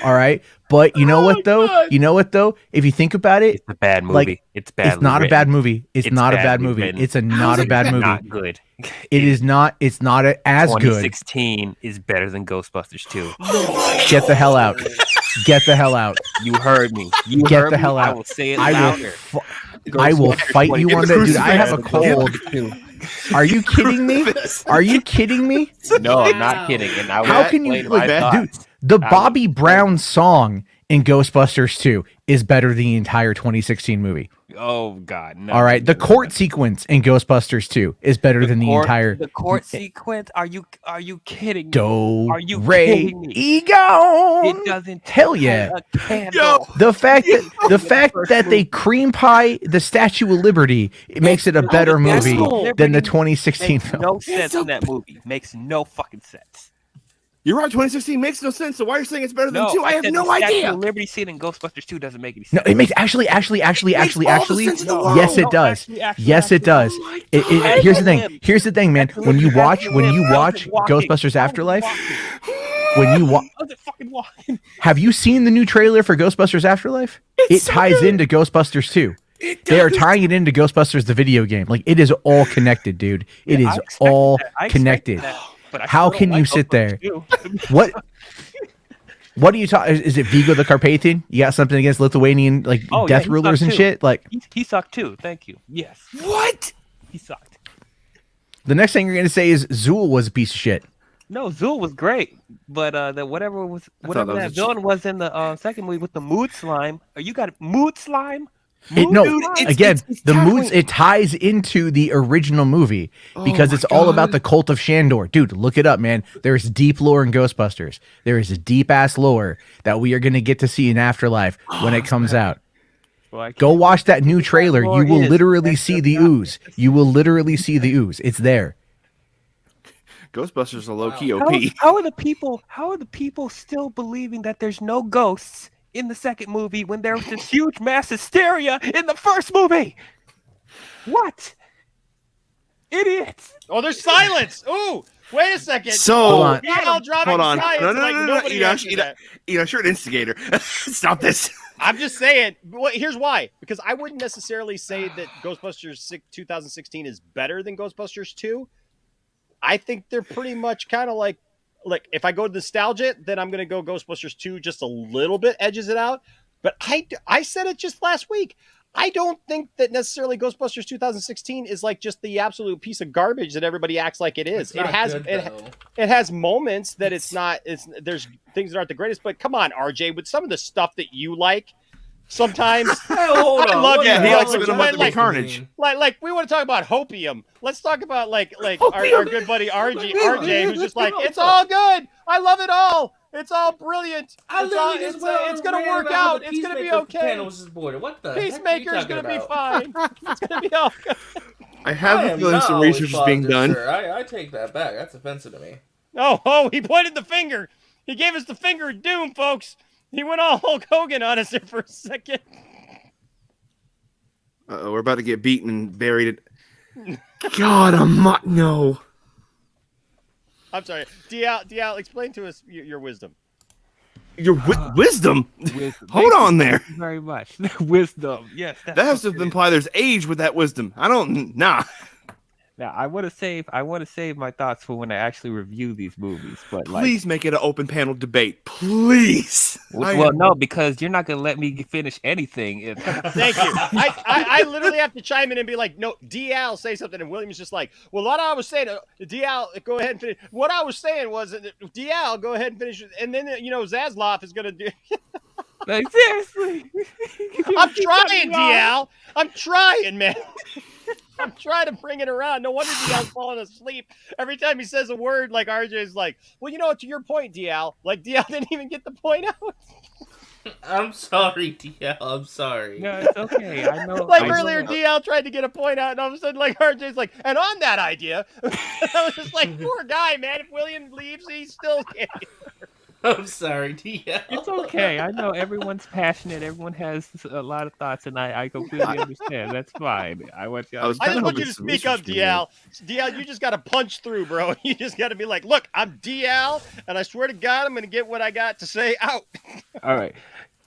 All right. But you know what though? God. You know what though? If you think about it, it's a bad movie. Like, it's bad. It's not a bad movie. It's not a bad movie. Written. It's not a bad movie. Not good. It is not. It's not as good. 2016 is better than Ghostbusters 2. Get the hell out. Get the hell out. You heard me. Get the hell out. I will say it louder. I will fight you on that, dude. I have a cold. Are you kidding me? Are you kidding me? No, I'm not kidding. And I how can you, dude? The Bobby Brown song in Ghostbusters 2 is better than the entire 2016 movie. Oh God! No. All right, the court sequence in Ghostbusters 2 is better than the entire. The court sequence? Are you kidding me? Are you kidding me? Ego. It doesn't. Hell yeah! The fact that they cream pie the Statue of Liberty, it makes it a better movie than the 2016 film. No sense in that movie. Makes no fucking sense. You're right. 2016 makes no sense. So why are you saying it's better than 2? I have no idea. The Liberty scene in Ghostbusters 2 doesn't make any sense. No, it makes actually. Yes, it does. Yes, it does. Here's the thing. Here's the thing, man. When you watch Ghostbusters Afterlife, have you seen the new trailer for Ghostbusters Afterlife? It ties into Ghostbusters 2. They are tying it into Ghostbusters the video game. Like it is all connected, dude. It is all connected. How can you sit there? What do you talk? Is it Vigo the Carpathian? You got something against Lithuanian death rulers and shit? Like he sucked too. Thank you. Yes. What? He sucked. The next thing you're gonna say is Zool was a piece of shit. No, Zool was great, but whatever that villain was in the second movie with the mood slime. You got mood slime. It ties into the original movie because it's all about the cult of Shandor. Dude, look it up, man. There's deep lore in Ghostbusters. There is a deep ass lore that we are going to get to see in Afterlife when it comes out. Go watch that new trailer. You will literally see the ooze. You will literally see the ooze. It's there. Ghostbusters are low key OP. How are the people still believing that there's no ghosts in the second movie when there was this huge mass hysteria in the first movie? What? Idiots. Oh, there's silence. Ooh, wait a second. So hold on. No. You're an instigator. Stop this. I'm just saying. Here's why. Because I wouldn't necessarily say that Ghostbusters 2016 is better than Ghostbusters 2. I think they're pretty much kind of like if I go to nostalgia, then I'm going to go Ghostbusters 2 just a little bit, edges it out. But I said it just last week. I don't think that necessarily Ghostbusters 2016 is like just the absolute piece of garbage that everybody acts like it is. It has moments that there's things that aren't the greatest, but come on, RJ, with some of the stuff that you like, sometimes I love you. He likes the carnage. Like we want to talk about hopium. Let's talk about like our good buddy RJ, who's just like, it's all good. I love it all. It's all brilliant. It's gonna work out. It's gonna be okay. What the Peacemaker's gonna be fine. It's gonna be all good. I have a feeling some research is being done. I take that back. That's offensive to me. Oh, he pointed the finger. He gave us the finger of doom, folks. He went all Hulk Hogan on us there for a second. We're about to get beaten and buried. God, no. I'm sorry. DL, explain to us your wisdom. Your wisdom? Hold on there. Thank you very much. Wisdom. Yes. That has to imply there's age with that wisdom. Nah. Now I want to save my thoughts for when I actually review these movies. But please make it an open panel debate, please. Well, no, because you're not gonna let me finish anything. Thank you. I literally have to chime in and be like, no, DL say something, and William's just like, well, what I was saying, DL, go ahead and finish. What I was saying was, DL, go ahead and finish, and then Zaslav is gonna do. Like, seriously. I'm trying, DL. I'm trying, man. I'm trying to bring it around. No wonder DL's falling asleep. Every time he says a word, like RJ's like, well, you know, to your point, DL. Like, DL didn't even get the point out. I'm sorry, DL. I'm sorry. No, it's okay. I know. Like I know earlier, that. DL tried to get a point out, and all of a sudden, like RJ's like, and on that idea, I was just like, poor guy, man. If William leaves, he still can't. I'm sorry, DL. It's okay. I know everyone's passionate. Everyone has a lot of thoughts, and I completely understand. That's fine. I want you. I just want you to speak up, DL. DL, you just got to punch through, bro. You just got to be like, look, I'm DL, and I swear to God, I'm going to get what I got to say out. All right.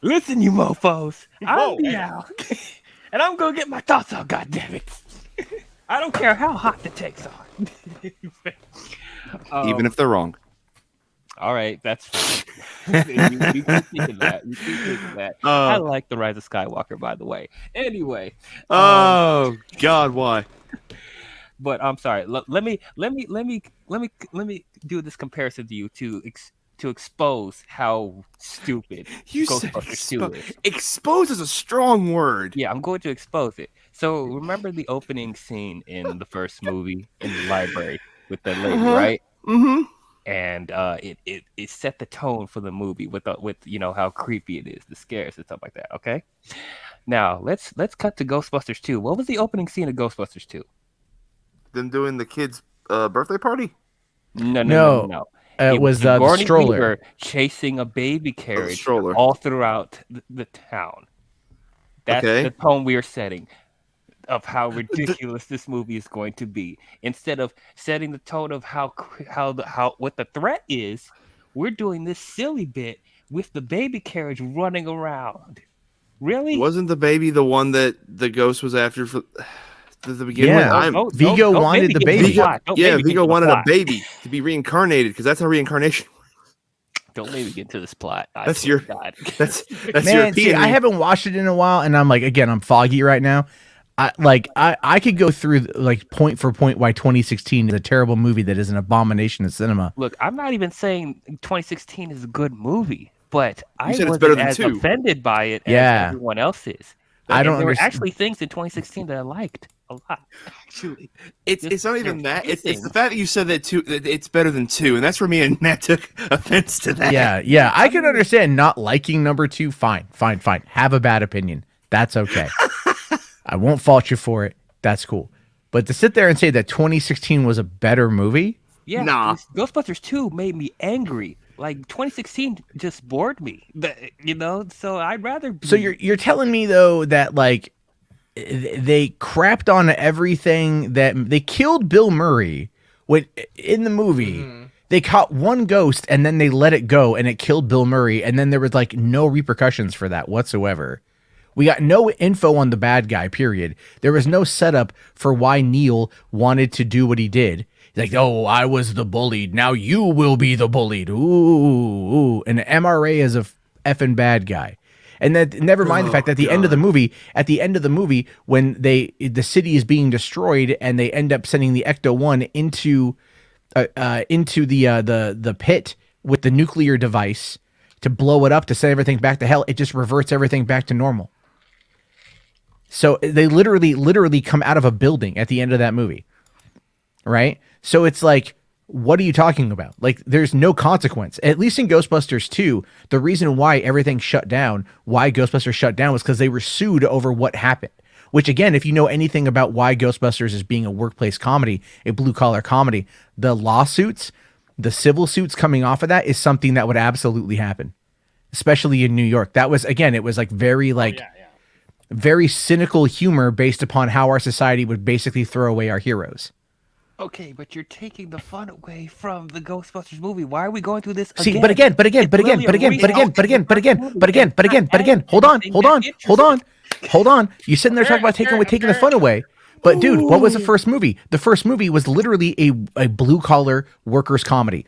Listen, you mofos. Whoa. I'm DL, and I'm going to get my thoughts out, goddammit. I don't care how hot the takes are. Even if they're wrong. All right, that's fine. you keep thinking that. You keep thinking that. I like The Rise of Skywalker, by the way. Anyway. Oh God, why? But I'm sorry. Let me do this comparison to you to expose how stupid You said Ghostbusters 2 is. expose is a strong word. Yeah, I'm going to expose it. So remember the opening scene in the first movie in the library with the lady, right? Mm-hmm. And it set the tone for the movie with you know how creepy it is, the scares and stuff like that. Okay, now let's cut to Ghostbusters 2. What was the opening scene of Ghostbusters 2? Them doing the kids' birthday party? No. It was the Sigourney stroller Weaver chasing a baby carriage stroller. all throughout the town. That's Okay. the tone we are setting of how ridiculous this movie is going to be. Instead of setting the tone of how what the threat is, we're doing this silly bit with the baby carriage running around. Really? Wasn't the baby the one that the ghost was after for the beginning? Yeah, Vigo wanted the baby. Vigo wanted a baby to be reincarnated because that's how reincarnation. Don't maybe get to this plot. That's your God. That's Man, see, I haven't watched it in a while, and I'm like, again, I'm foggy right now. I could go through like point for point why 2016 is a terrible movie that is an abomination in cinema. Look, I'm not even saying 2016 is a good movie, but I said it's wasn't better than as 2. offended by it as Yeah. everyone else is. I don't There were understand. actually things in 2016 that I liked a lot. Actually, It's not even that. It's the things. fact that you said that it's better than 2, and that's where me and Matt took offense to that. Yeah, I can understand not liking number 2. Fine. Have a bad opinion. That's okay. I won't fault you for it. That's cool. But to sit there and say that 2016 was a better movie? Yeah, Nah. Ghostbusters 2 made me angry. Like 2016 just bored me. You know, so I'd rather. So you're telling me though that like they crapped on everything, that they killed Bill Murray when in the movie. They caught one ghost and then they let it go and it killed Bill Murray, and then there was like no repercussions for that whatsoever. We got no info on the bad guy, period. There was no setup for why Neil wanted to do what he did. He's like, oh, I was the bullied. Now you will be the bullied. Ooh. And MRA is a effing bad guy. And then never mind the fact that at the end of the movie, when the city is being destroyed and they end up sending the Ecto-1 into the pit with the nuclear device to blow it up to send everything back to hell, it just reverts everything back to normal. So they literally come out of a building at the end of that movie, right? So it's like, what are you talking about? Like, there's no consequence. At least in Ghostbusters 2, the reason why everything shut down, why Ghostbusters shut down, was because they were sued over what happened. Which, again, if you know anything about why Ghostbusters is being a workplace comedy, a blue-collar comedy, the lawsuits, the civil suits coming off of that is something that would absolutely happen, especially in New York. That was, again, it was like very very cynical humor based upon how our society would basically throw away our heroes. Okay, but you're taking the fun away from the Ghostbusters movie. Why are we going through this See, again? but again, hold on. You sitting there talking about taking the fun away. But dude, what was the first movie? The first movie was literally a blue-collar workers comedy.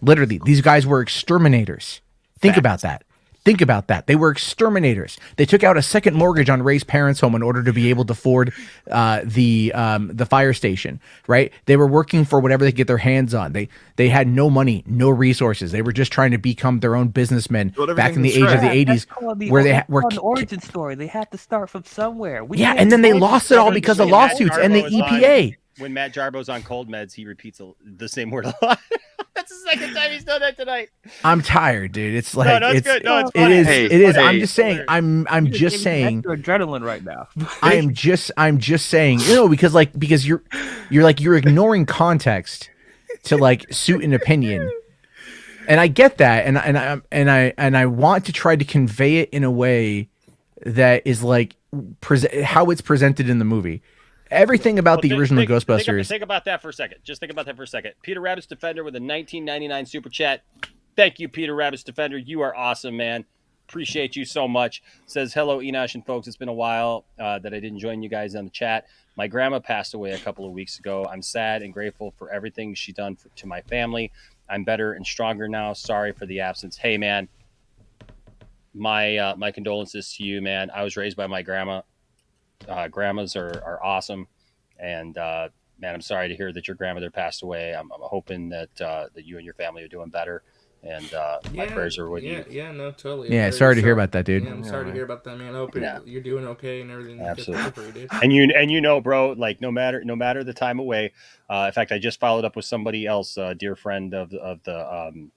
Literally, these guys were exterminators. Think about that. Think about that. They were exterminators. They took out a second mortgage on Ray's parents' home in order to be able to afford the fire station, right? They were working for whatever they could get their hands on. They had no money, no resources. They were just trying to become their own businessmen back in the age of the 80s, where they were an origin story. They had to start from somewhere. and then they lost it all because of lawsuits and the EPA. When Matt Jarbo's on cold meds, he repeats the same word a lot. That's the second time he's done that tonight. I'm tired, dude. It's like no, it's good. No, it's it funny. is. Hey, it is. hey, I'm just saying. I'm just saying. Adrenaline right now. I'm just saying. Because you're ignoring context to like suit an opinion, and I get that, and I want to try to convey it in a way that is like how it's presented in the movie. Everything about the original Ghostbusters. Think about that for a second. Just think about that for a second. Peter Rabbit's Defender with a 1999 super chat. Thank you, Peter Rabbit's Defender. You are awesome, man. Appreciate you so much. Says, hello, Enosh and folks. It's been a while that I didn't join you guys on the chat. My grandma passed away a couple of weeks ago. I'm sad and grateful for everything she done to my family. I'm better and stronger now. Sorry for the absence. Hey, man. My condolences to you, man. I was raised by my grandma. Grandmas are awesome, and man, I'm sorry to hear that your grandmother passed away. I'm hoping that you and your family are doing better, and my prayers are with you. Yeah, no, totally. Yeah, sorry to hear about that, dude. Yeah, I'm sorry to hear about that, man. I hope you're doing okay and everything. Absolutely. And you know, bro, like no matter the time away. In fact, I just followed up with somebody else, a dear friend of the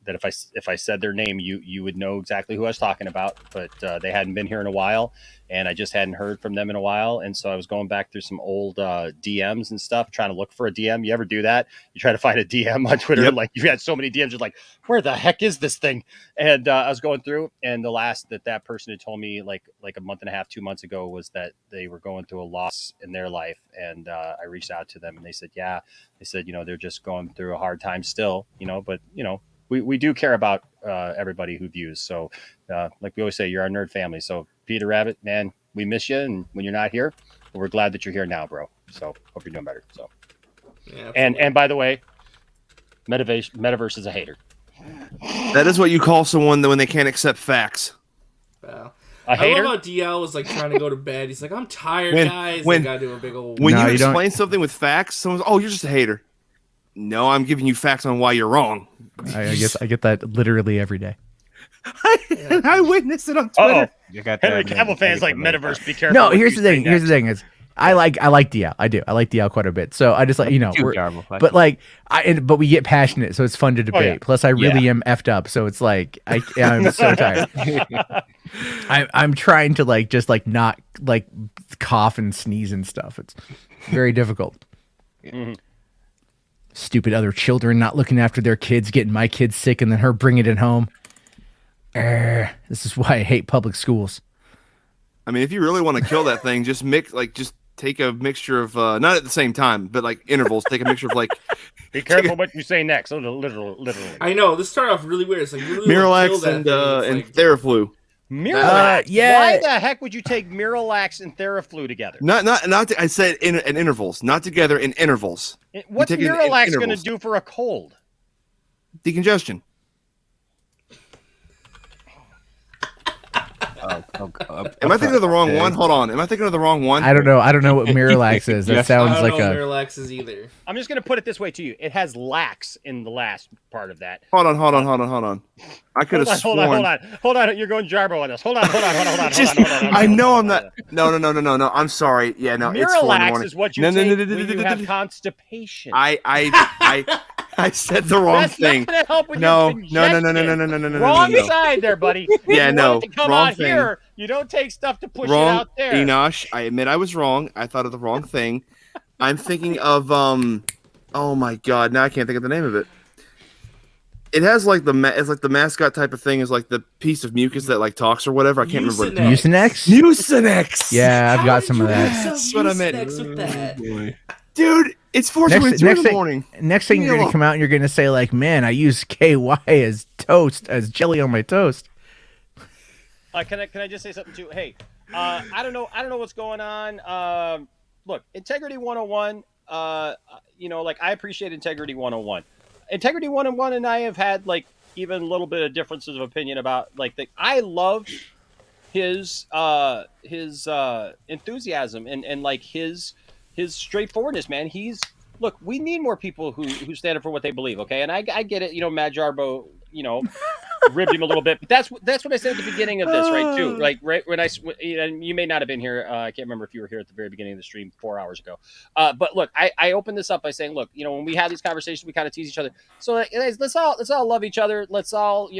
that if I said their name, you would know exactly who I was talking about, but they hadn't been here in a while, and I just hadn't heard from them in a while, and so I was going back through some old DMs and stuff, trying to look for a DM. You ever do that? You try to find a DM on Twitter, like you had so many DMs, you're like, where the heck is this thing? And I was going through, and the last that person had told me like a month and a half, 2 months ago, was that they were going through a loss in their life, and I reached out to them, and they said, they're just going through a hard time still, but we do care about everybody who views. So like we always say, you're our nerd family. So Peter Rabbit, man, we miss you. And when you're not here, but we're glad that you're here now, bro. So hope you're doing better. So, yeah, and by the way, Metaverse is a hater. That is what you call someone when they can't accept facts. Wow. A hater? I love how DL was like trying to go to bed. He's like, I'm tired, guys. I gotta do a big old. When you explain something with facts, someone's, oh, you're just a hater. No, I'm giving you facts on why you're wrong. I guess I get that literally every day. I witnessed it on Twitter. You got Henry Cavill fans like Metaverse. Be careful. No, here's the thing. Here's the thing is, I like DL. I do. I like DL quite a bit. So I just like but we get passionate, so it's fun to debate. Oh, yeah. Plus, I really am effed up, so it's like I'm so tired. I'm trying to just not cough and sneeze and stuff. It's very difficult. Mm-hmm. Stupid other children not looking after their kids, getting my kids sick, and then her bringing it home. This is why I hate public schools. I mean, if you really want to kill that thing, just take a mixture of not at the same time, but like intervals. Take a mixture of Be careful what you say next. Literally. I know this started off really weird. It's like you really Miralax and Theraflu. Miralax. Yeah. Why the heck would you take Miralax and Theraflu together? Not. I said in intervals, not together in intervals. What's Miralax going to do for a cold? Decongestion. Am I thinking of the wrong one? Hold on. Am I thinking of the wrong one? I don't know. I don't know what Miralax is. That sounds I like don't know Miralax is either. I'm just going to put it this way to you. It has lax in the last part of that. Hold on. I could have sworn. Hold on. You're going Jarbo on this. Hold on. I know I'm not. No. I'm sorry. Yeah, no. Miralax is what you take when you have constipation. I said the wrong thing. That's not going to help with No. Wrong side there, buddy. Yeah, no. To come Wrong out thing. Here, you don't take stuff to push Wrong, it out there. Enosh. I admit I was wrong. I thought of the wrong thing. I'm thinking of oh my god, now I can't think of the name of it. It has like it's like the mascot type of thing, is like the piece of mucus that talks or whatever. I can't remember. Mucinex. Yeah, I've got some of that. That's what I meant. With that. Dude, it's 4:22 in the morning. Next thing you're gonna come out and you're gonna say man, I use KY as toast, as jelly on my toast. Can I just say something too? Hey, I don't know what's going on. Look, Integrity 101. I appreciate Integrity 101. Integrity 101 and I have had even a little bit of differences of opinion about like I love his enthusiasm and like his straightforwardness, man. Look, we need more people who stand up for what they believe, okay? And I get it, Matt Jarbo, ribbed him a little bit, but that's what I said at the beginning of this, right? Too, like right when and you may not have been here. I can't remember if you were here at the very beginning of the stream 4 hours ago. But look, I opened this up by saying, look, when we have these conversations, we kind of tease each other. So let's all love each other. Let's all,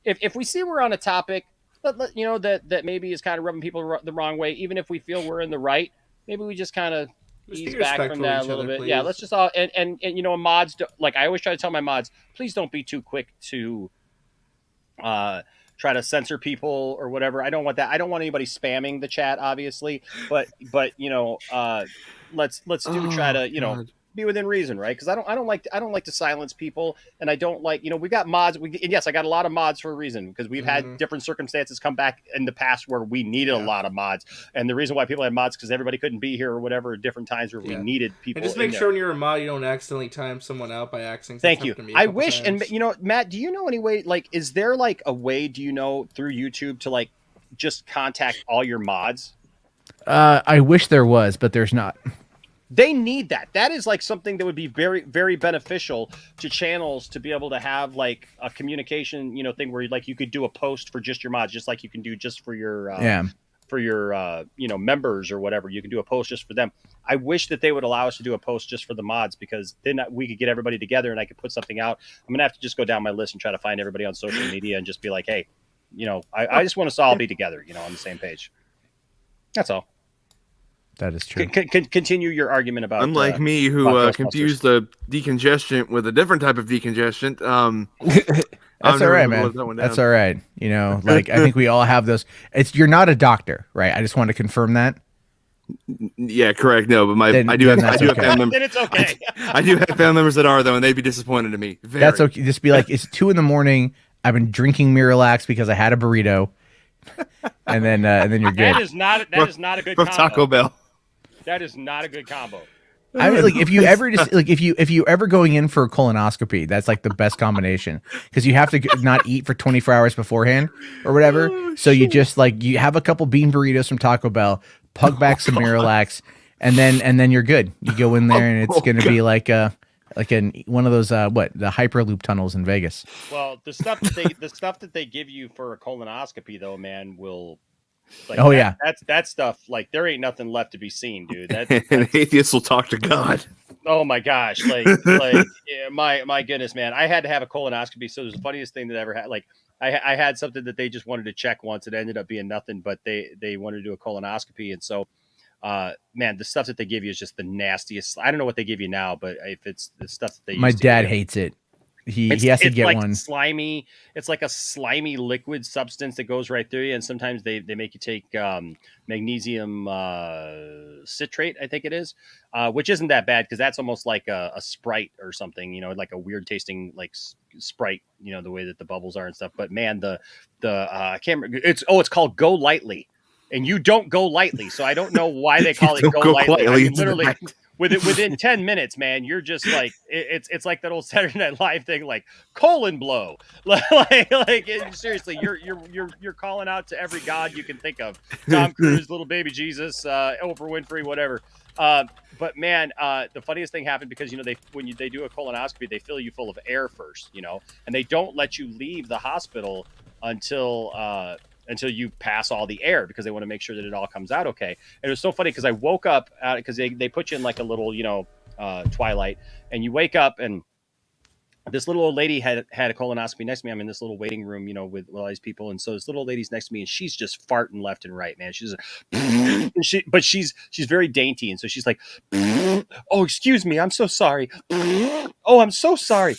if we see we're on a topic that maybe is kind of rubbing people the wrong way, even if we feel we're in the right, maybe we just kind of ease back from that a little bit. Yeah, let's just all and mods. Like I always try to tell my mods, please don't be too quick to try to censor people or whatever. I don't want that. I don't want anybody spamming the chat, obviously, but let's try to be within reason, right? Because I don't like to silence people, and I don't like we got mods. Yes, I got a lot of mods for a reason, because we've had different circumstances come back in the past where we needed a lot of mods, and the reason why people had mods because everybody couldn't be here or whatever at different times where we needed people. And just make sure when you're a mod you don't accidentally time someone out by accident. Thank you. I wish, and Matt, do you know any way? Like, is there like a way? Do you know through YouTube to like just contact all your mods? I wish there was, but there's not. They need that. That is like something that would be very, very beneficial to channels to be able to have like a communication, thing where like you could do a post for just your mods, just like you can do just for your members or whatever. You can do a post just for them. I wish that they would allow us to do a post just for the mods, because then we could get everybody together and I could put something out. I'm gonna have to just go down my list and try to find everybody on social media and just be like, hey, I just want us all to be together, on the same page. That's all. That is true. Continue your argument about. Unlike me, who confused the decongestant with a different type of decongestant. That's all right, man. That's all right. Like I think we all have those. You're not a doctor, right? I just want to confirm that. Yeah, correct. No, but I do have family members. Then it's okay. I do have family members that are though, and they'd be disappointed in me. Very. That's okay. Just be like, it's 2 a.m. I've been drinking Miralax because I had a burrito, and then you're good. That is not a good from combo. Taco Bell. That is not a good combo. I mean, like if you ever if you ever going in for a colonoscopy, that's like the best combination, because you have to not eat for 24 hours beforehand or whatever. So you just you have a couple bean burritos from Taco Bell, pug back some Miralax, and then you're good. You go in there and it's going to be like one of those the Hyperloop tunnels in Vegas. Well, the stuff that they give you for a colonoscopy though, man, will. That stuff. Like there ain't nothing left to be seen, dude. And atheists will talk to God. Oh my gosh! My goodness, man! I had to have a colonoscopy, so it was the funniest thing that I ever had. Like I had something that they just wanted to check once. It ended up being nothing, but they wanted to do a colonoscopy, and so, man, the stuff that they give you is just the nastiest. I don't know what they give you now, but if it's the stuff that they my dad hates it. He has to get like one. Slimy. It's like a slimy liquid substance that goes right through you, and sometimes they make you take magnesium citrate, I think it is, which isn't that bad because that's almost like a Sprite or something, like a weird tasting like Sprite, the way that the bubbles are and stuff. But man, the I can't remember. It's called Go Lightly, and you don't go lightly, so I don't know why they call it Go Lightly. I mean, literally. Within 10 minutes, man, you're just like it's like that old Saturday Night Live thing, like colon blow. like seriously, you're calling out to every god you can think of. Tom Cruise, little baby Jesus, Oprah Winfrey, whatever. But man, the funniest thing happened because when they do a colonoscopy, they fill you full of air first, and they don't let you leave the hospital until you pass all the air because they want to make sure that it all comes out okay. And it was so funny because I woke up because they put you in like a little, twilight, and you wake up and this little old lady had a colonoscopy next to me. I'm in this little waiting room, with all these people. And so this little old lady's next to me and she's just farting left and right, man. She's but she's very dainty. And so she's like, oh, excuse me. I'm so sorry. Oh, I'm so sorry.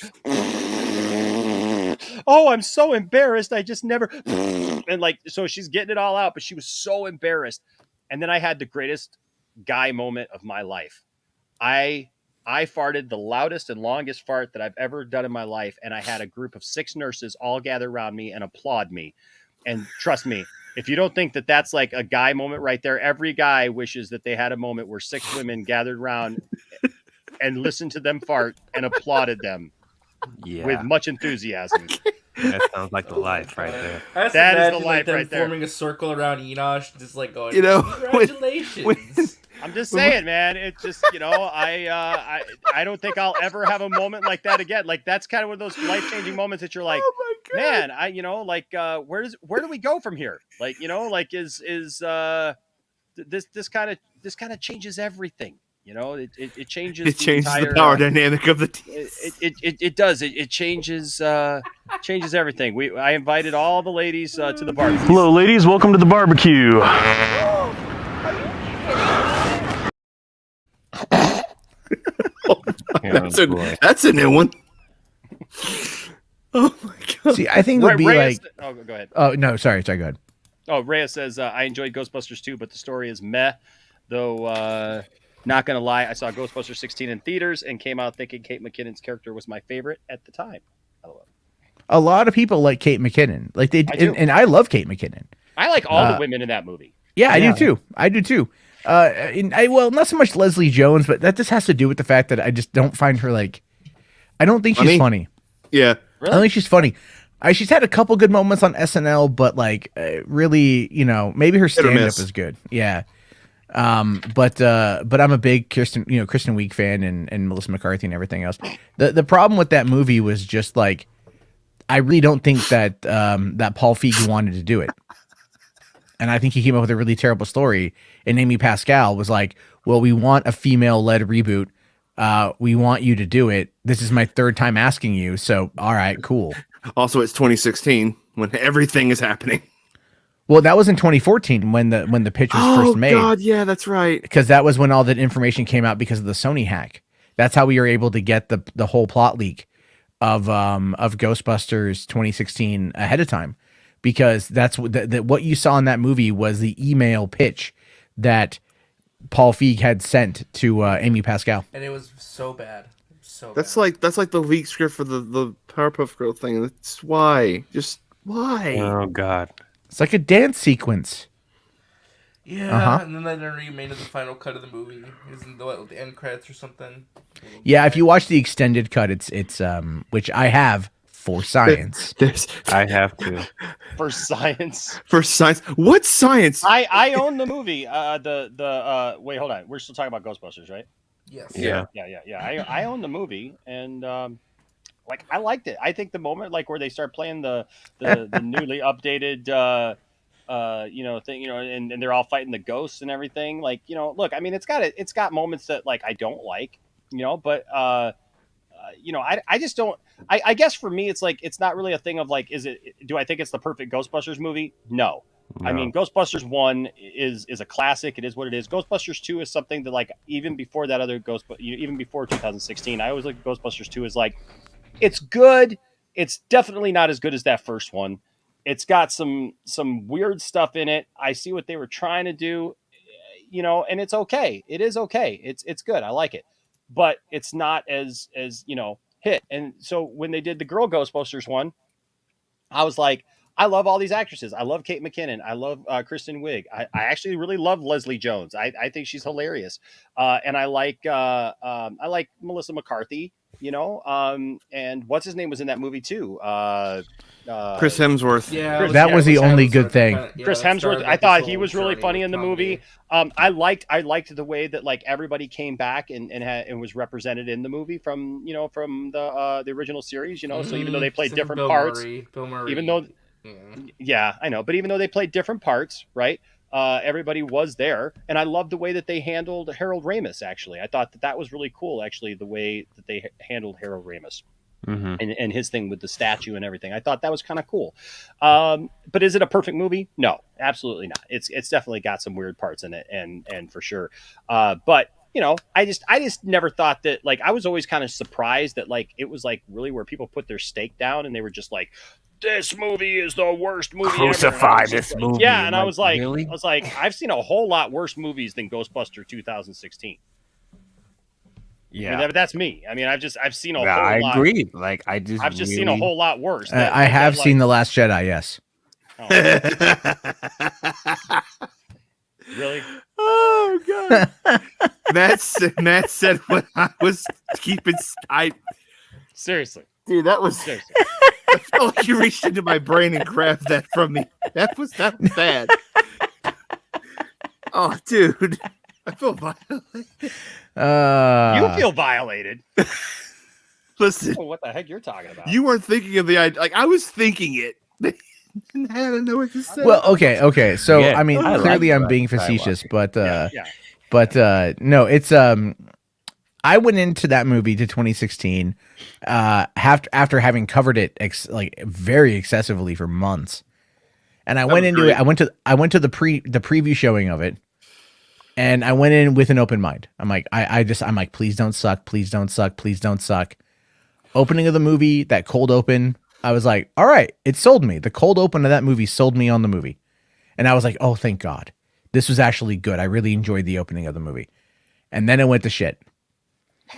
Oh, I'm so embarrassed. I just never. And so she's getting it all out, but she was so embarrassed. And then I had the greatest guy moment of my life. I farted the loudest and longest fart that I've ever done in my life. And I had a group of 6 nurses all gather around me and applaud me. And trust me, if you don't think that that's like a guy moment right there, every guy wishes that they had a moment where 6 women gathered around and listened to them fart and applauded them with much enthusiasm. That sounds like the life right there. I just That is the imagine, life them right there. forming a circle around Enosh, just like going, You know, congratulations. I'm just saying, man. It's just, you know, I don't think I'll ever have a moment like that again. Like that's kind of one of those life-changing moments that you're like, man, you know, like where do we go from here? Like, you know, like is this kind of changes everything. You know, it changes. It changes entire, the power dynamic of the team. It does. It changes changes everything. I invited all the ladies to the barbecue. Hello, ladies. Welcome to the barbecue. That's a new one. Oh my god! See, I think it would be Reyes, like. oh, go ahead. Oh no, sorry, go ahead. Oh, Reyes says I enjoyed Ghostbusters 2, but the story is meh. Though, not gonna lie, I saw Ghostbusters 16 in theaters and came out thinking Kate McKinnon's character was my favorite at the time. A lot of people like Kate McKinnon, like they, and I love Kate McKinnon. I like all the women in that movie. Yeah, I do too. I do too. Well, not so much Leslie Jones, but that just has to do with the fact that I just don't find her like. I don't think she's funny. Yeah, I don't think she's funny. She's had a couple good moments on SNL, but like really, you know, maybe her stand up is good. Yeah. But I'm a big Kristen Wiig fan and Melissa McCarthy and everything else. The problem with that movie was just like, I really don't think that that Paul Feig wanted to do it. And I think he came up with a really terrible story. And Amy Pascal was like, well, we want a female-led reboot. We want you to do it. This is my third time asking you. So, all right, cool. Also, it's 2016 when everything is happening. Well, that was in 2014 when the pitch was first made. Oh, God, yeah, that's right. Because that was when all that information came out because of the Sony hack. That's how we were able to get the whole plot leak of Ghostbusters 2016 ahead of time. Because that's what you saw in that movie was the email pitch that Paul Feig had sent to Amy Pascal. And it was so bad. That's like the leak script for the Powerpuff Girl thing. That's why. Just why? Oh God. It's like a dance sequence. Yeah, and then they never made it the final cut of the movie. Isn't the end credits or something? Yeah, if you watch the extended cut, it's which I have for science. I have to. For science. For science. What science? I own the movie. Wait, hold on. We're still talking about Ghostbusters, right? Yes. Yeah. I own the movie, and like I liked it. I think the moment like where they start playing the newly updated thing, and they're all fighting the ghosts and everything. Like, look, I mean, it's got moments that like I don't like, but I just don't. I guess for me, it's like it's not really a thing of like, do I think it's the perfect Ghostbusters movie? No. I mean, Ghostbusters 1 is a classic. It is what it is. Ghostbusters 2 is something that like even before that other even before 2016, I always look at Ghostbusters 2 as like it's good. It's definitely not as good as that first one. It's got some weird stuff in it. I see what they were trying to do, and it's okay. It is okay. It's good. I like it, but it's not as hit. And so when they did the Girl Ghostbusters one, I was like, I love all these actresses. I love Kate McKinnon. I love Kristen Wiig. I actually really love Leslie Jones. I think she's hilarious. And I like Melissa McCarthy, and what's his name was in that movie too. Chris Hemsworth. Yeah, that was the only good thing. Chris Hemsworth. I thought he was really funny in the movie. I liked the way that like everybody came back and was represented in the movie from the original series. So even though they played different parts, Bill Murray. even though. Yeah, I know. But even though they played different parts, right? Everybody was there. And I loved the way that they handled Harold Ramis, actually. I thought that was really cool, actually, the way that they handled Harold Ramis. Mm-hmm. And his thing with the statue and everything. I thought that was kind of cool. But is it a perfect movie? No, absolutely not. It's definitely got some weird parts in it, and for sure. But I just never thought that, like, I was always kind of surprised that, like, it was like really where people put their stake down and they were just like, this movie is the worst movie Crucify ever. this Like, movie. yeah, and I was like, really? I've seen a whole lot worse movies than Ghostbuster 2016. Yeah, I mean, that's me. I mean, I've seen a whole I lot. agree. Like I've just seen a whole lot worse. I have seen The Last Jedi. Yes. Oh. Really? Oh God. Matt said when I was keeping. Seriously, dude, that was. Seriously. I felt like you reached into my brain and grabbed that from me. That was bad. Oh, dude. I feel violated. You feel violated. Listen. Oh, what the heck you're talking about? You weren't thinking of the idea. Like, I was thinking it. And I don't know what to say. Well, okay. So Yeah, I mean, I clearly like I'm being Skywalker. facetious, but Yeah. no, it's I went into that movie to 2016 after having covered it very excessively for months. And I went into it. I went to the preview showing of it. And I went in with an open mind. I'm like, I'm like, please don't suck, please don't suck, please don't suck. Opening of the movie, that cold open, I was like, all right, it sold me. The cold open of that movie sold me on the movie. And I was like, oh, thank God. This was actually good. I really enjoyed the opening of the movie. And then it went to shit.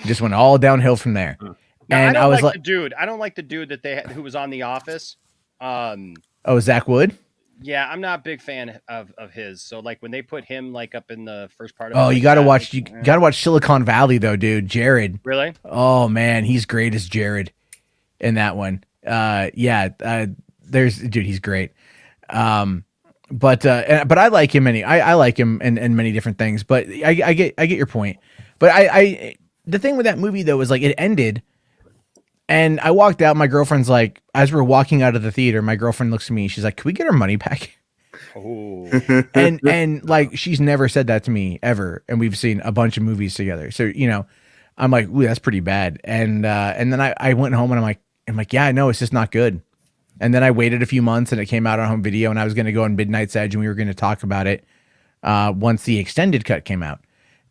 It just went all downhill from there. Now, And I was don't like the dude. I don't like the dude who was on The Office. oh, Zach Wood? Yeah, I'm not a big fan of his. So like when they put him like up in the first part of Oh, it, you gotta watch Silicon Valley though, dude. Jared. Really? Oh man, he's great as Jared in that one. He's great. But I like him I like him in many different things. But I get your point. But I the thing with that movie though is like it ended, and I walked out. My girlfriend's like, as we're walking out of the theater, my girlfriend looks at me. She's like, "Can we get our money back?" Oh. and like she's never said that to me ever. And we've seen a bunch of movies together, so I'm like, "Ooh, that's pretty bad." And then I went home and I'm like, yeah, I know, it's just not good. And then I waited a few months and it came out on home video, and I was going to go on Midnight's Edge and we were going to talk about it once the extended cut came out.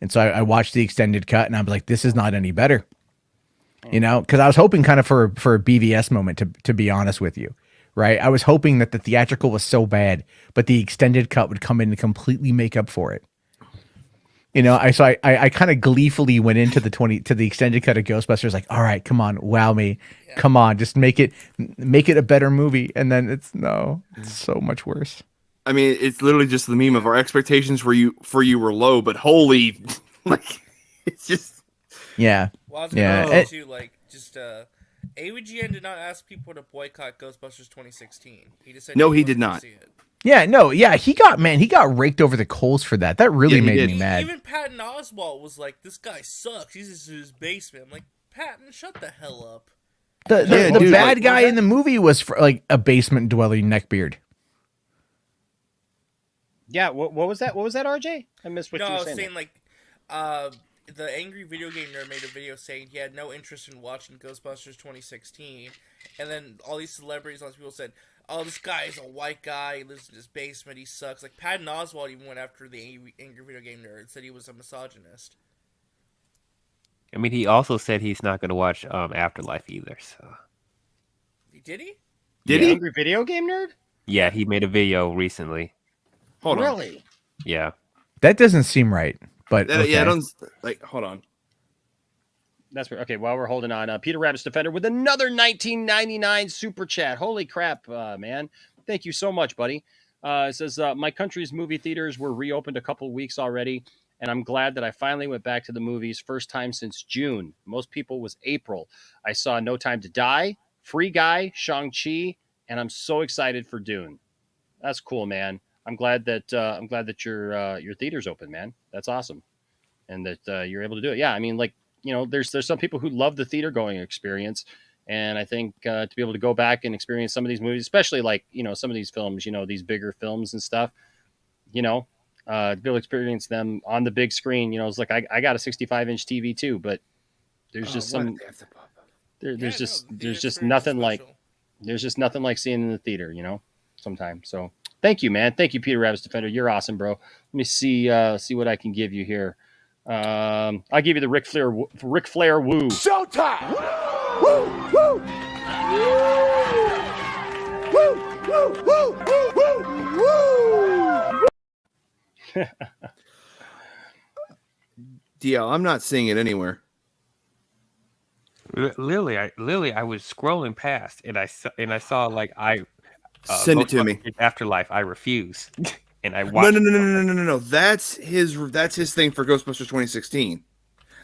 And so I watched the extended cut and I was like, this is not any better, because I was hoping kind of for a BVS moment, to be honest with you, right? I was hoping that the theatrical was so bad, but the extended cut would come in and completely make up for it. I kind of gleefully went into the extended cut of Ghostbusters, like, all right, come on, wow me, come on, just make it a better movie, and then it's so much worse. I mean, it's literally just the meme of our expectations for you were low, but holy, like, it's just yeah. Well, I was gonna ask you, like, just AWGN did not ask people to boycott Ghostbusters 2016. He just said no, he did not. See it. Yeah, no, yeah, he got raked over the coals for that. That really made me mad. Even Patton Oswalt was like, "This guy sucks. He's just in his basement." I'm like, Patton, shut the hell up. The bad guy in the movie was like a basement dwelling neckbeard. Yeah, what was that? What was that, RJ? I missed what you were saying. I was saying like, the angry video game nerd made a video saying he had no interest in watching Ghostbusters 2016, and then all these celebrities, all these people said, "Oh, this guy is a white guy. He lives in his basement. He sucks." Like Patton Oswalt even went after the angry video game nerd, said he was a misogynist. I mean, he also said he's not going to watch Afterlife either. So did he? Did he? Angry video game nerd? Yeah, he made a video recently. Hold on. Really? Yeah. That doesn't seem right. But okay. Yeah, I don't like. Hold on. That's right. Okay, while we're holding on, Peter Rabbit's Defender with another 1999 super chat. Holy crap, man! Thank you so much, buddy. It says my country's movie theaters were reopened a couple of weeks already, and I'm glad that I finally went back to the movies. First time since June. Most people was April. I saw No Time to Die, Free Guy, Shang-Chi, and I'm so excited for Dune. That's cool, man. I'm glad that your theater's open, man. That's awesome, and that you're able to do it. Yeah, I mean, like, there's some people who love the theater going experience, and I think to be able to go back and experience some of these movies, especially like some of these films, these bigger films and stuff, to be able to experience them on the big screen. It's like I got a 65-inch TV too, but there's just there's just nothing like seeing in the theater, sometimes. So thank you, man. Thank you, Peter Rabbit's Defender. You're awesome, bro. Let me see what I can give you here. I'll give you the Ric Flair woo. Showtime! Woo! Woo! Woo! Woo! Woo! Woo! Woo! DL, I'm not seeing it anywhere. Lily, I was scrolling past and I saw like send it to me. Afterlife. I refuse, and I watched. No. That's his thing for Ghostbusters 2016.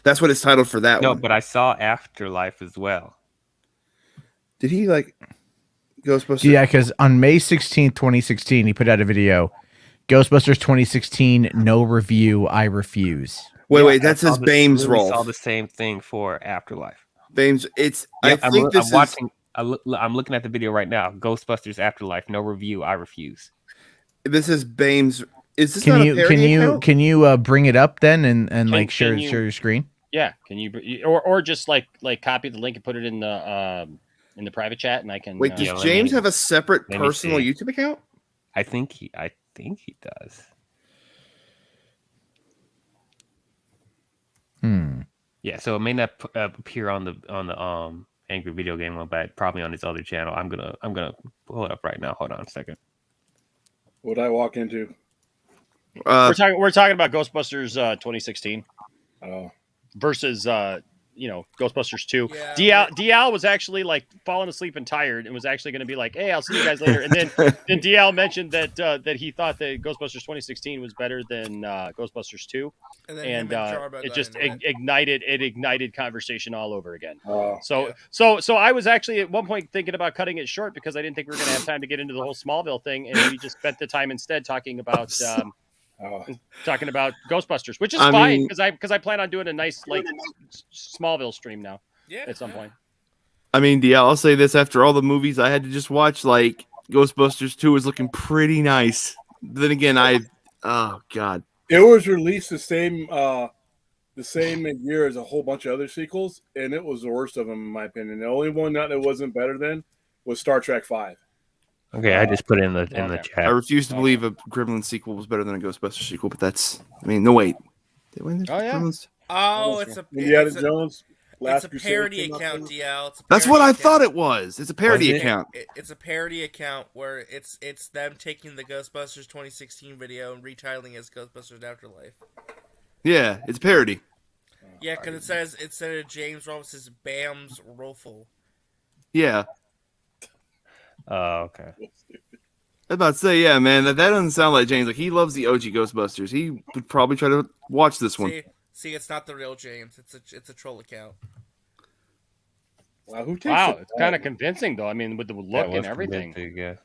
That's what it's titled for that one. No, but I saw Afterlife as well. Did he like? Ghostbusters. Yeah, because on May 16th, 2016, he put out a video. Ghostbusters 2016, no review, I refuse. Wait, that says Bames Literally Rolf. saw the same thing for Afterlife. Bames, it's. Yep, I think this I'm watching. I'm looking at the video right now. Ghostbusters Afterlife, no review, I refuse. This is Bames. Is this Can not you a parody account? can you bring it up then and like share can you- your screen? Yeah, can you or just like copy the link and put it in the private chat, and I can. Wait, does James have a separate let me personal see. YouTube account? I think he does. Yeah, so it may not appear on the Angry Video Game one, but probably on his other channel. I'm gonna pull it up right now. Hold on a second. What'd I walk into? We're talking about Ghostbusters 2016 Oh. versus Ghostbusters 2. DL was actually like falling asleep and tired, and was actually going to be like, "Hey, I'll see you guys later." And then DL mentioned that he thought that Ghostbusters 2016 was better than Ghostbusters 2, And and then him and Jarba it got just into ignited conversation all over again. Oh. So I was actually at one point thinking about cutting it short because I didn't think we were going to have time to get into the whole Smallville thing, and we just spent the time instead talking about. Talking about Ghostbusters, which is fine because I plan on doing a nice like Smallville stream now at some point. I mean, yeah, I'll say this: after all the movies I had to just watch, like Ghostbusters 2 is looking pretty nice. Then again, oh god, It was released the same year as a whole bunch of other sequels, and it was the worst of them in my opinion. The only one that wasn't better than was Star Trek V. Okay, I just put it in the chat. I refuse to believe a Gremlins sequel was better than a Ghostbusters sequel, but that's. I mean, no wait. Oh, it's a Indiana it's a- Jones. It's a parody account, DL. It's a That's parody what I account. thought it was. It's a parody account. It's a parody account where it's them taking the Ghostbusters 2016 video and retitling it as Ghostbusters Afterlife. Yeah, it's a parody. Yeah, because it says instead of James Rolfe, it says Bams Rolfel. Yeah. Oh, okay. I was about to say, yeah, man, that doesn't sound like James. Like, he loves the OG Ghostbusters. He would probably try to watch this one. See, it's not the real James. It's a troll account. Wow, It's kind of convincing though. I mean, with the look and everything. Yeah.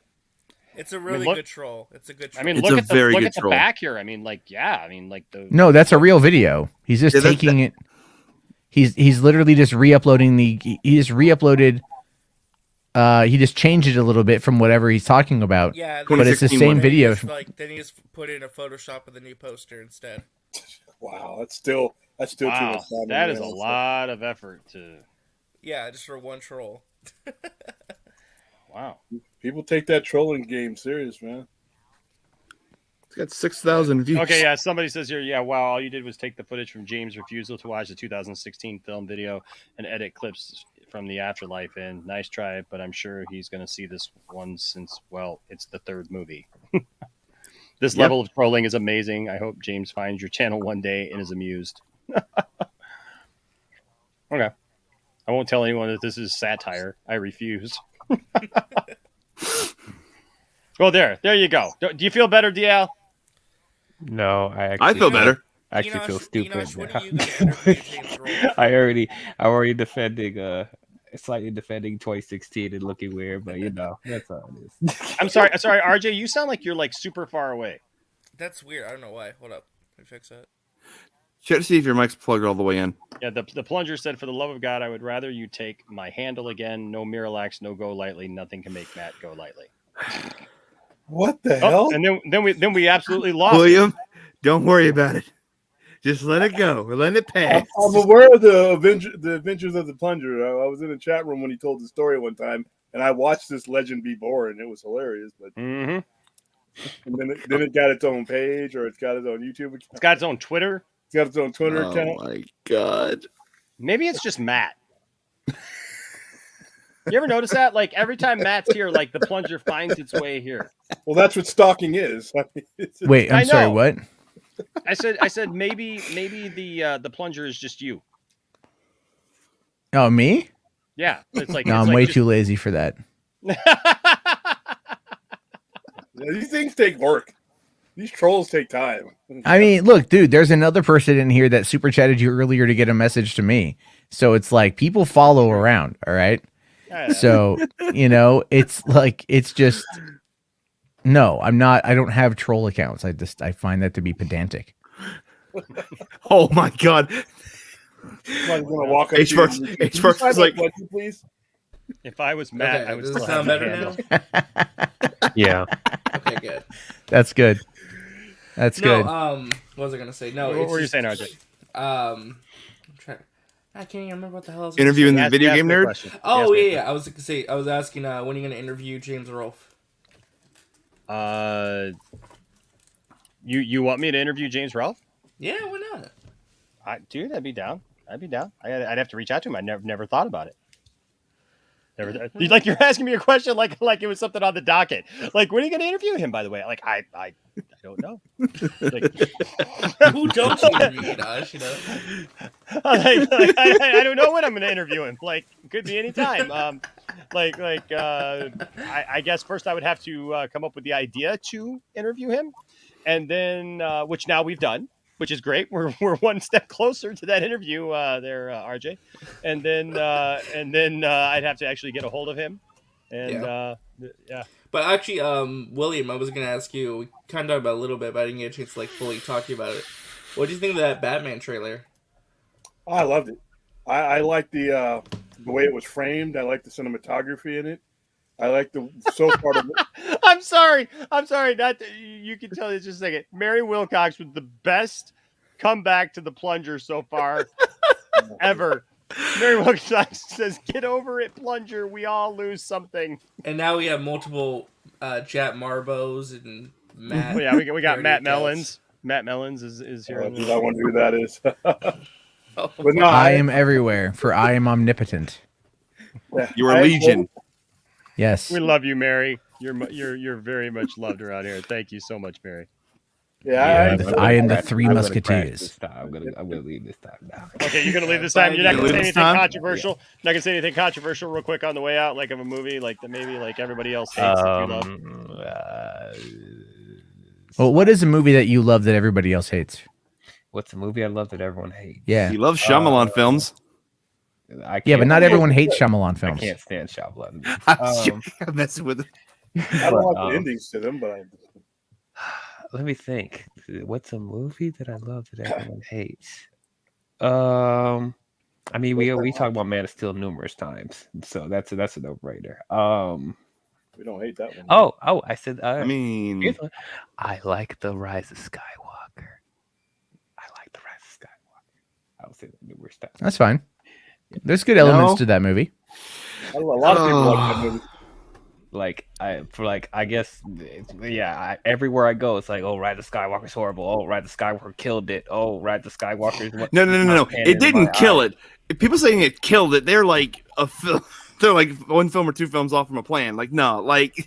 It's a really good troll. It's a good troll. I mean, It's look a at the very look good at the troll. back here. I mean, like, yeah. I mean, like the. No, that's a real video. He's just Yeah, that's- taking it. He's literally just re-uploading he just re-uploaded. He just changed it a little bit from whatever he's talking about. Yeah, but it's the same video. Then he just put in a Photoshop of the new poster instead. Wow, that's still too Wow, much time. that is a lot of effort to. Yeah, just for one troll. Wow. People take that trolling game serious, man. It's got 6,000 views. Okay, yeah. Somebody says here, yeah. Wow, all you did was take the footage from James' refusal to watch the 2016 film video and edit clips from the Afterlife in. Nice try, but I'm sure he's going to see this one since, well, it's the third movie. This level of trolling is amazing. I hope James finds your channel one day and is amused. Okay. I won't tell anyone that this is satire. I refuse. Well, there you go. Do you feel better, DL? No, I feel better. I actually feel stupid. What are you gonna interview James Rolfe? I'm already defending slightly defending 2016 and looking weird, but that's how it is. I'm sorry, RJ. You sound like you're like super far away. That's weird. I don't know why. Hold up. Let me fix that. Check to see if your mic's plugged all the way in. Yeah, the plunger said, "For the love of God, I would rather you take my handle again. No Miralax, no go lightly. Nothing can make Matt go lightly." What the hell? And then we absolutely lost. William, don't worry about it. Just let it go. We're letting it pass. I'm aware of the Adventures of the Plunger. I was in the chat room when he told the story one time, and I watched this legend be born. It was hilarious. But and then it got its own page, or it's got its own YouTube account. It's got its own Twitter. It's got its own Twitter Oh account. my god. Maybe it's just Matt. You ever notice that? Like every time Matt's here, like the plunger finds its way here. Well, that's what stalking is. I mean, Wait, I'm sorry. What? I said maybe the plunger is just you. Oh, me? Yeah, it's like No, it's I'm like way just- too lazy for that. These things take work. These trolls take time. I mean, look, dude, there's another person in here that super chatted you earlier to get a message to me. So it's like people follow around, all right? So, it's like, it's just, no, I'm not, I don't have troll accounts. I find that to be pedantic. Oh my God. Somebody's gonna walk up H to you. First Can H you First sign was my like, pledge, please? If I was Matt, Okay, I would does still it have sound my better handle. now? Yeah. Okay, good. That's good. That's No, good. what was I gonna say? No, What it's were you just, saying, RJ? I'm trying. I can't even remember what the hell I was interviewing gonna the say. video game nerd. Oh yeah. I was gonna say. I was asking when are you gonna interview James Rolfe? You want me to interview James Ralph? Yeah, why not? Dude, I'd be down. I'd have to reach out to him. I never thought about it. Like you're asking me a question like it was something on the docket. Like, when are you going to interview him? By the way, like I don't know. Like, who don't you interview, Enosh? I don't know when I'm going to interview him. Like, it could be any time. I guess first I would have to come up with the idea to interview him, and then which now we've done, which is great. We're one step closer to that interview there, RJ, and then I'd have to actually get a hold of him, and yeah. But actually, William, I was gonna ask you. We kind of talked about it a little bit, but I didn't get a chance to fully talk to you about it. What do you think of that Batman trailer? Oh, I loved it. I like the way it was framed. I like the cinematography in it. I like the so far. I'm sorry. Not you can tell this just a second. Mary Wilcox was the best comeback to the plunger so far ever. Mary Wilcox says, "Get over it, plunger. We all lose something." And now we have multiple Jack Marbos and Matt. Oh, yeah, we got Matt Mellons. Matt Mellons is here. I wonder who that is. But no, I am everywhere, for I am omnipotent. You are Legion. Yes. We love you, Mary. You're very much loved around here. Thank you so much, Mary. Yeah, I am the Three Musketeers. I'm gonna leave this time now. Okay, you're gonna leave this time. You're not gonna say anything controversial. Not gonna say anything controversial real quick on the way out, like of a movie, like that maybe like everybody else hates that you love. Well, what is a movie that you love that everybody else hates? What's a movie I love that everyone hates? Yeah. He loves Shyamalan films. Yeah, but not everyone hates Shyamalan films. I can't stand Shyamalan. I'm messing with it. I don't like the endings to them, but let me think. What's a movie that I love that everyone hates? I mean, we talk about Man of Steel numerous times, so that's a no-brainer. we don't hate that one. Oh, I said. I mean, I like The Rise of Skywalker. I will say that numerous times. That's fine. There's good elements to that movie. A lot of people like that movie. I guess, everywhere I go, it's like, oh, Rise of Skywalker's horrible. Oh, Rise of Skywalker killed it. Oh, Rise of Skywalker's what? No. It didn't kill it. If people saying it killed it, they're like they're like one film or two films off from a plan. Like, no. The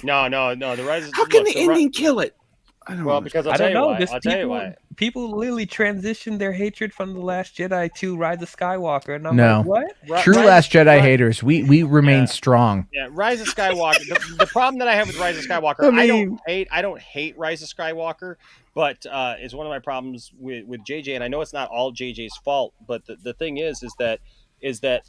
Rise. How can the ending kill it? Because I don't know. I'll tell you why. People literally transitioned their hatred from The Last Jedi to Rise of Skywalker, and I'm No. like, what? True Last Jedi haters, we remain strong. Yeah, Rise of Skywalker. the problem that I have with Rise of Skywalker, I don't hate Rise of Skywalker, but it's one of my problems with JJ, and I know it's not all JJ's fault, but the thing is that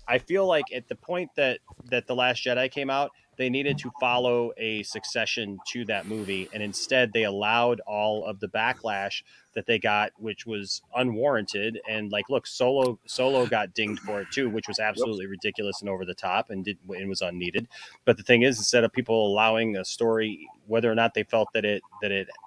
I feel like at the point that The Last Jedi came out, they needed to follow a succession to that movie, and instead they allowed all of the backlash that they got, which was unwarranted. And like, look, Solo got dinged for it too, which was absolutely ridiculous and over the top, and was unneeded. But the thing is, instead of people allowing a story, whether or not they felt that it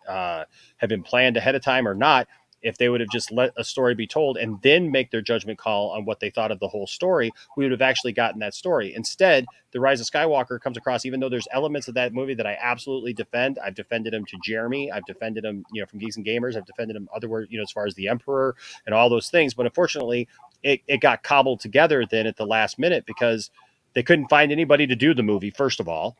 had been planned ahead of time or not, if they would have just let a story be told and then make their judgment call on what they thought of the whole story, we would have actually gotten that story. Instead, The Rise of Skywalker comes across, even though there's elements of that movie that I absolutely defend. I've defended him to Jeremy. I've defended him, from Geeks and Gamers. I've defended him as far as the Emperor and all those things. But unfortunately, it got cobbled together then at the last minute because they couldn't find anybody to do the movie, first of all.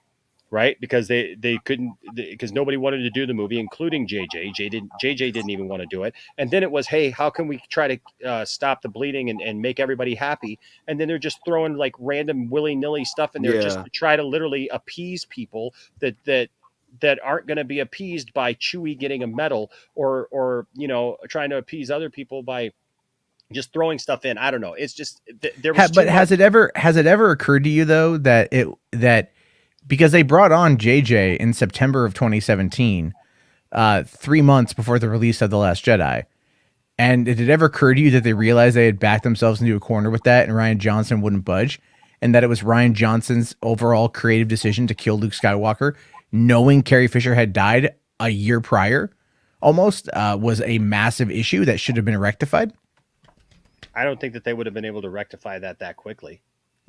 Right, because they couldn't, because nobody wanted to do the movie, including JJ. JJ didn't even want to do it. And then it was, hey, how can we try to stop the bleeding and make everybody happy? And then they're just throwing like random willy-nilly stuff in there just to try to literally appease people that aren't going to be appeased by Chewie getting a medal or trying to appease other people by just throwing stuff in. I don't know. It's just there was. But has it ever occurred to you though that because they brought on JJ in September of 2017, 3 months before the release of The Last Jedi, and did it ever occur to you that they realized they had backed themselves into a corner with that, and Rian Johnson wouldn't budge, and that it was Rian Johnson's overall creative decision to kill Luke Skywalker, knowing Carrie Fisher had died a year prior, almost was a massive issue that should have been rectified? I don't think that they would have been able to rectify that quickly.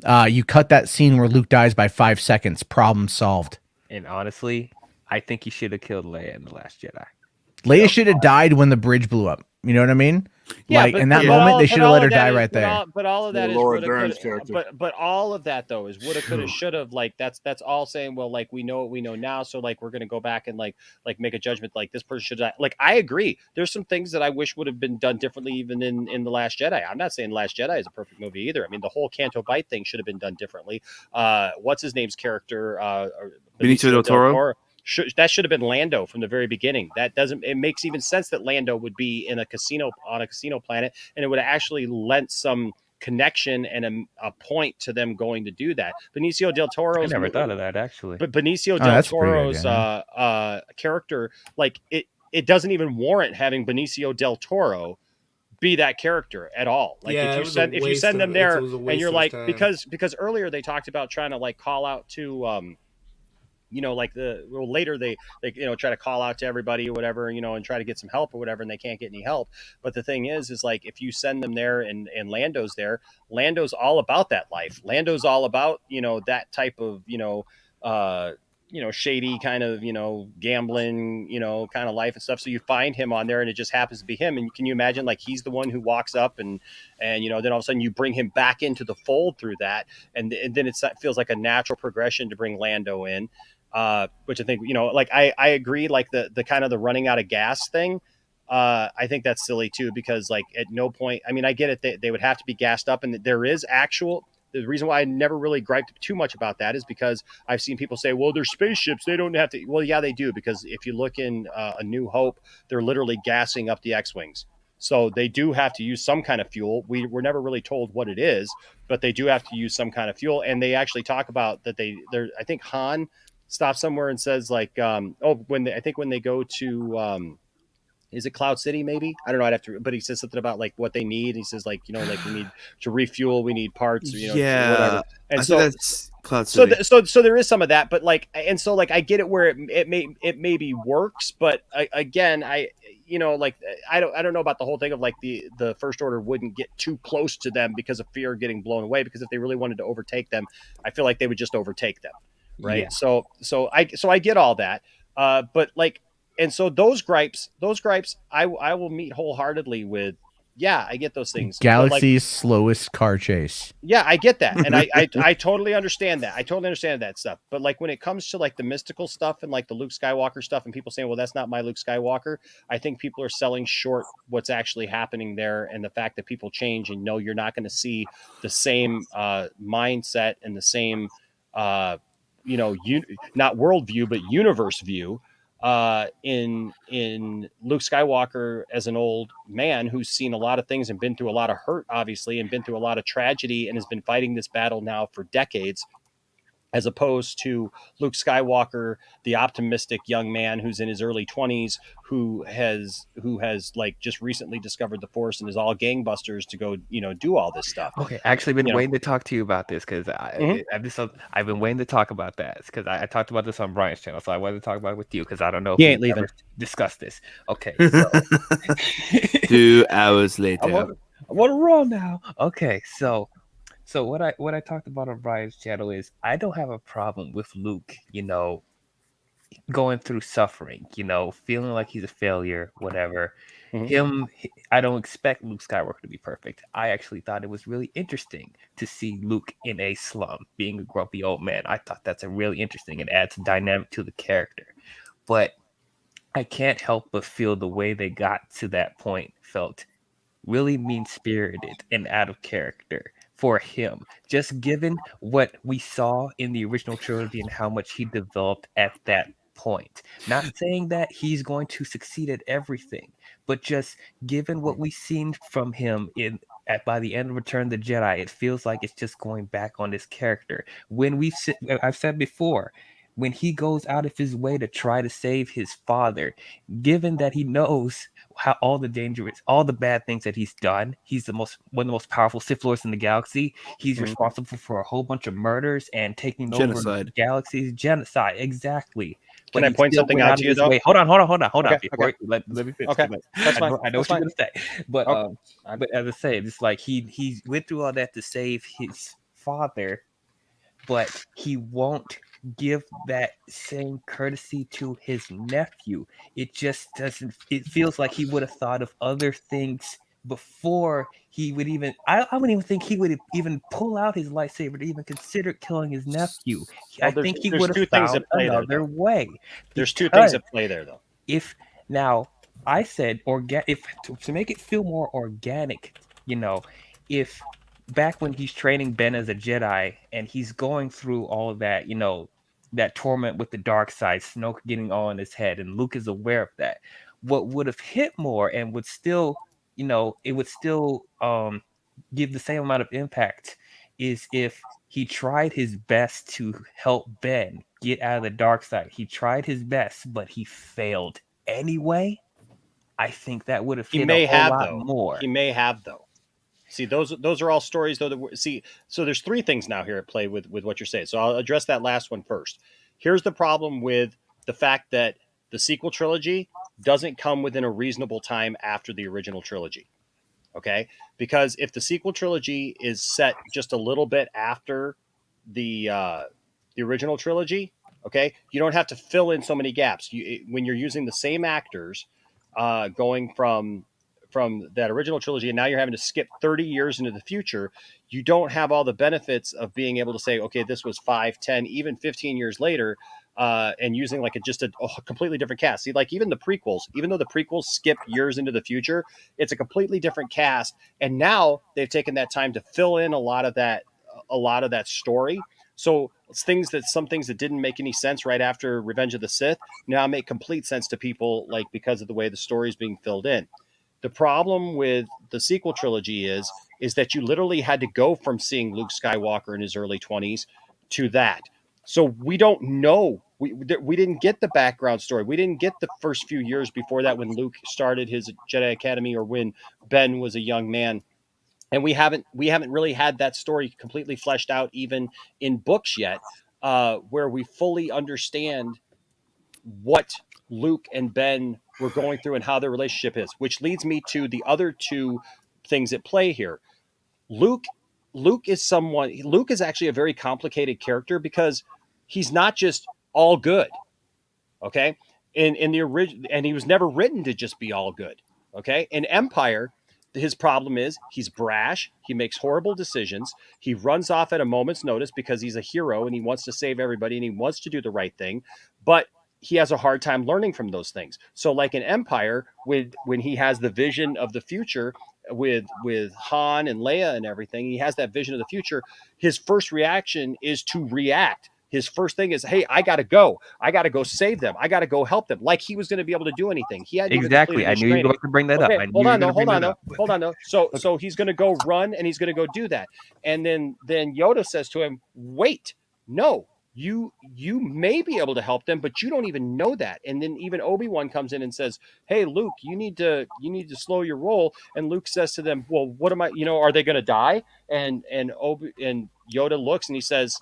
You cut that scene where Luke dies by 5 seconds. Problem solved. And honestly, I think he should have killed Leia in The Last Jedi. Leia should have died when the bridge blew up. You know what I mean? Yeah, like but, in that but moment, all- they but should have all let her of that die is- right but there. all- But all of that is Laura woulda, Dern's coulda- character. but all of that though is woulda, coulda, shoulda. Like that's all saying. Well, like we know what we know now, so like we're gonna go back and like make a judgment. Like this person should die. Like I agree. There's some things that I wish would have been done differently, even in The Last Jedi. I'm not saying The Last Jedi is a perfect movie either. I mean, the whole Canto Bight thing should have been done differently. What's his name's character? Benicio del Toro? That should have been Lando from the very beginning. That doesn't. It makes even sense that Lando would be in a casino on a casino planet, and it would have actually lent some connection and a point to them going to do that. Benicio del Toro's. I never thought of that actually. But Benicio Oh, del that's a pretty good Toro's idea, character, like it doesn't even warrant having Benicio del Toro be that character at all. Like Yeah, it if was a you waste send them of- there it was a and waste you're of like time. because earlier they talked about trying to like call out to like later they try to call out to everybody or whatever, and try to get some help or whatever, and they can't get any help. But the thing is like if you send them there and Lando's there, Lando's all about that life. Lando's all about that type of shady kind of gambling kind of life and stuff. So you find him on there and it just happens to be him. And can you imagine like he's the one who walks up and then all of a sudden you bring him back into the fold through that, and then it feels like a natural progression to bring Lando in. Which I think, like I agree, like the kind of the running out of gas thing. I think that's silly too, because like at no point, I mean, I get it. They would have to be gassed up, and there is the reason why I never really griped too much about that is because I've seen people say, well, they're spaceships. They don't have to. Well, yeah, they do. Because if you look in A New Hope, they're literally gassing up the X-Wings. So they do have to use some kind of fuel. We're never really told what it is, but they do have to use some kind of fuel. And they actually talk about that I think Han stops somewhere and says like, when they go to, is it Cloud City? Maybe, I don't know. I'd have to, but he says something about like what they need. He says like, like we need to refuel, we need parts, or, whatever. And I so think that's Cloud City. So there is some of that, but like, and so like I get it where it maybe works, but again, I don't know about the whole thing of like the First Order wouldn't get too close to them because of fear of getting blown away. Because if they really wanted to overtake them, I feel like they would just overtake them, right? Yeah. So I get all that, but like, and so those gripes, I will meet wholeheartedly with. Yeah, I get those things. Galaxy's slowest car chase. Yeah, I get that. And I totally understand that. I totally understand that stuff. But like when it comes to like the mystical stuff and like the Luke Skywalker stuff and people saying, well, that's not my Luke Skywalker. I think people are selling short what's actually happening there. And the fact that people change and know you're not going to see the same mindset and the same, not worldview, but universe view in Luke Skywalker as an old man who's seen a lot of things and been through a lot of hurt, obviously, and been through a lot of tragedy and has been fighting this battle now for decades, as opposed to Luke Skywalker, the optimistic young man who's in his early 20s, who has like just recently discovered the Force and is all gangbusters to go, do all this stuff. Okay, actually been waiting to talk to you about this because I've been waiting to talk about that because I talked about this on Brian's channel, so I wanted to talk about it with you because I don't know if You ain't we've leaving. ever discussed this. Okay, so 2 hours later. I want to roll now. Okay, so what I talked about on Brian's channel is I don't have a problem with Luke, going through suffering, feeling like he's a failure, whatever. I don't expect Luke Skywalker to be perfect. I actually thought it was really interesting to see Luke in a slum, being a grumpy old man. I thought that's a really interesting. It adds dynamic to the character. But I can't help but feel the way they got to that point felt really mean-spirited and out of character for him, just given what we saw in the original trilogy and how much he developed at that point. Not saying that he's going to succeed at everything, but just given what we've seen from him by the end of Return of the Jedi, it feels like it's just going back on this character. I've said before, when he goes out of his way to try to save his father, given that he knows how all the bad things that he's done, he's one of the most powerful Sith Lords in the galaxy. He's responsible for a whole bunch of murders and taking over Genocide. galaxies. Genocide, exactly. Can But I he point still something went out out to of you his though? way. Hold on. Okay, Before, okay. let me finish. Okay, that's fine. I know That's what you're fine. gonna say, but but as I say, it's like he went through all that to save his father, but he won't give that same courtesy to his nephew. It just doesn't. It feels like he would have thought of other things before he would even. I wouldn't even think he would even pull out his lightsaber to even consider killing his nephew. I Well, think he there's would two have things found at play there, another though. way. There's two things Because at play there, though. if now I said if to make it feel more organic, if back when he's training Ben as a Jedi and he's going through all of that, that torment with the dark side, Snoke getting all in his head, and Luke is aware of that. What would have hit more and would still, it would still give the same amount of impact is if he tried his best to help Ben get out of the dark side. He tried his best, but he failed anyway. I think that would have He hit a may whole have lot though. more. He may have though. See, those are all stories though. So there's three things now here at play with what you're saying. So I'll address that last one first. Here's the problem with the fact that the sequel trilogy doesn't come within a reasonable time after the original trilogy. Okay, because if the sequel trilogy is set just a little bit after the original trilogy, okay, you don't have to fill in so many gaps. When you're using the same actors, going from that original trilogy, and now you're having to skip 30 years into the future, you don't have all the benefits of being able to say, okay, this was 5, 10, even 15 years later, and using like a completely different cast. See, like even the prequels, even though the prequels skip years into the future, it's a completely different cast. And now they've taken that time to fill in a lot of that story. So some things that didn't make any sense right after Revenge of the Sith now make complete sense to people, like because of the way the story is being filled in. The problem with the sequel trilogy is that you literally had to go from seeing Luke Skywalker in his early 20s to that. So we don't know. We didn't get the background story. We didn't get the first few years before that when Luke started his Jedi Academy or when Ben was a young man. And we haven't really had that story completely fleshed out even in books yet, where we fully understand what Luke and Ben were going through and how their relationship is, which leads me to the other two things at play here. Luke is actually a very complicated character because he's not just all good. Okay. In the original, and he was never written to just be all good. Okay. In Empire, his problem is he's brash. He makes horrible decisions. He runs off at a moment's notice because he's a hero and he wants to save everybody and he wants to do the right thing. But he has a hard time learning from those things. So like in Empire, when he has the vision of the future with Han and Leia and everything, he has that vision of the future. His first reaction is to react. His first thing is, hey, I got to go save them. I got to go help them. Like he was going to be able to do anything. He hadn't even Exactly. completed I his knew you were training. going to bring that up. Okay, I knew hold you were on going though. to bring Hold that on up. though. So he's going to go run and he's going to go do that. And then Yoda says to him, wait, no, you may be able to help them, but you don't even know that. And then even Obi-Wan comes in and says, hey, Luke, you need to slow your roll. And Luke says to them, well, what am I, are they going to die? And Yoda looks and he says,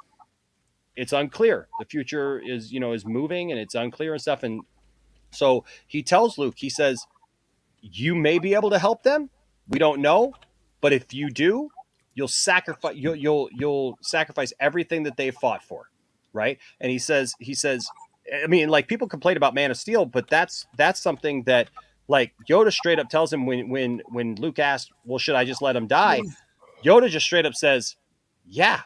it's unclear. The future is moving and it's unclear and stuff. And so he tells Luke, he says, you may be able to help them. We don't know, but if you do, you'll sacrifice you'll sacrifice everything that they've fought for, right? And he says, I mean, like people complain about Man of Steel, but that's something that like Yoda straight up tells him when Luke asked, well, should I just let him die? Yoda just straight up says, yeah,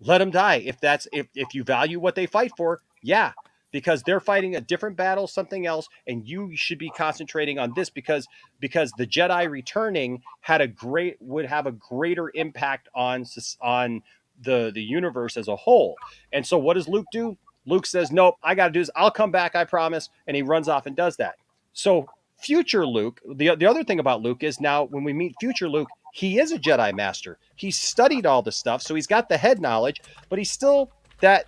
let them die. If you value what they fight for, yeah, because they're fighting a different battle, something else, and you should be concentrating on this because the Jedi returning would have a greater impact on the universe as a whole. And so what does Luke do? Luke says, nope, I got to do this. I'll come back, I promise. And he runs off and does that. So future Luke, the other thing about Luke is now when we meet future Luke, he is a Jedi Master. He's studied all this stuff, so he's got the head knowledge, but he's still that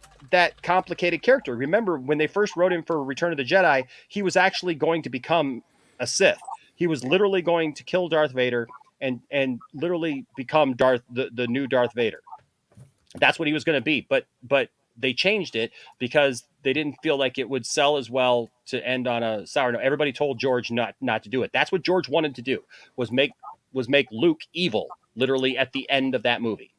complicated character. Remember when they first wrote him for Return of the Jedi, he was actually going to become a Sith. He was literally going to kill Darth Vader and literally become the new Darth Vader. That's what he was going to be. But they changed it because they didn't feel like it would sell as well to end on a sour note. Everybody told George not to do it. That's what George wanted to do, was make Luke evil, literally at the end of that movie.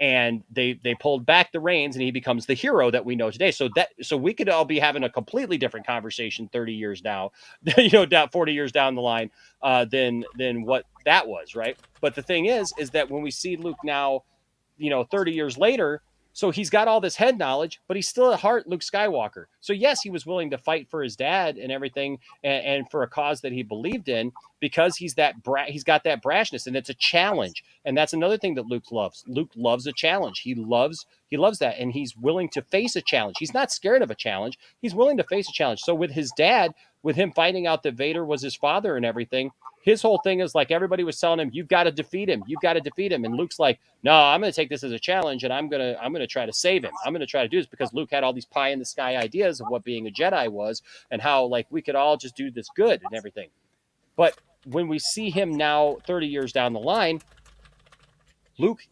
And they pulled back the reins, and he becomes the hero that we know today. So we could all be having a completely different conversation 30 years now, 40 years down the line, than what that was, right? But the thing is that when we see Luke now, 30 years later, so he's got all this head knowledge, but he's still at heart Luke Skywalker. So yes, he was willing to fight for his dad and everything, and for a cause that he believed in, because he's got that brashness, and it's a challenge. And that's another thing that Luke loves. Luke loves a challenge. He loves that, and he's willing to face a challenge. He's not scared of a challenge. He's willing to face a challenge. So with his dad, with him finding out that Vader was his father and everything, his whole thing is like, everybody was telling him, you've got to defeat him. You've got to defeat him. And Luke's like, no, I'm going to take this as a challenge, and I'm going to try to save him. I'm going to try to do this, because Luke had all these pie in the sky ideas of what being a Jedi was, and how like we could all just do this good and everything. But when we see him now 30 years down the line, Luke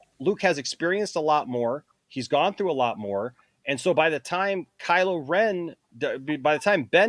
has experienced a lot more. He's gone through a lot more. And so by the time Ben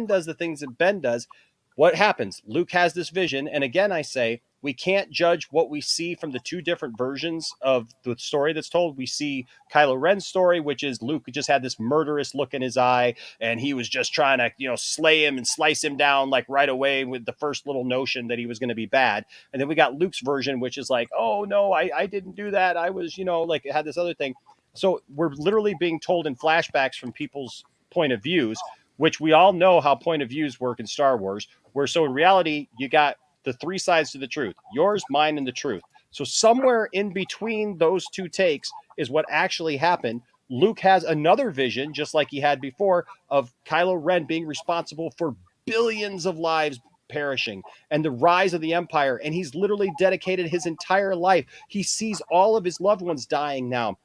does the things that Ben does, what happens? Luke has this vision. And again, I say, we can't judge what we see from the two different versions of the story that's told. We see Kylo Ren's story, which is Luke just had this murderous look in his eye, and he was just trying to, slay him and slice him down like right away with the first little notion that he was going to be bad. And then we got Luke's version, which is like, oh no, I didn't do that. I was, like it had this other thing. So we're literally being told in flashbacks from people's point of views, which we all know how point of views work in Star Wars, so in reality, you got the three sides to the truth: yours, mine, and the truth. So somewhere in between those two takes is what actually happened. Luke has another vision, just like he had before, of Kylo Ren being responsible for billions of lives perishing and the rise of the Empire. And he's literally dedicated his entire life. He sees all of his loved ones dying now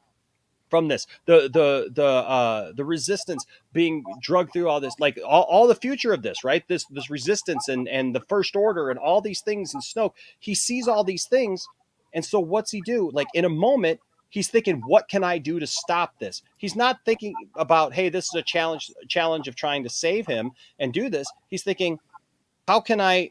from this, the resistance being drugged through all this, like all the future of this, right? This resistance and the First Order and all these things in Snoke. He sees all these things, and so what's he do? Like in a moment, he's thinking, what can I do to stop this? He's not thinking about, hey, this is a challenge of trying to save him and do this. He's thinking, how can I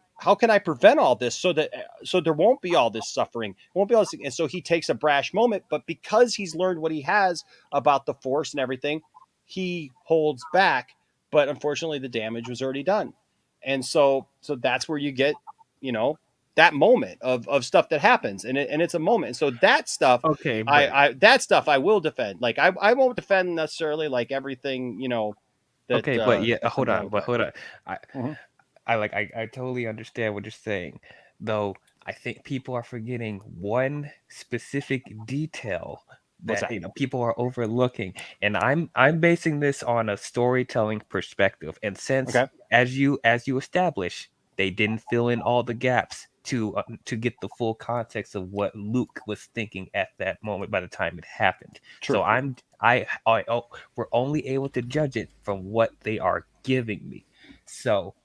prevent all this so there won't be all this suffering, won't be all this. And so he takes a brash moment, but because he's learned what he has about the Force and everything, he holds back. But unfortunately, the damage was already done, and so that's where you get, that moment of stuff that happens, and it's a moment. And so that stuff, okay, that stuff I will defend. Like I won't defend necessarily like everything, that, okay, but yeah, hold on. I totally understand what you're saying, though. I think people are forgetting one specific detail that people are overlooking, and I'm basing this on a storytelling perspective. And since as you establish, they didn't fill in all the gaps to get the full context of what Luke was thinking at that moment by the time it happened. True. So we're only able to judge it from what they are giving me. So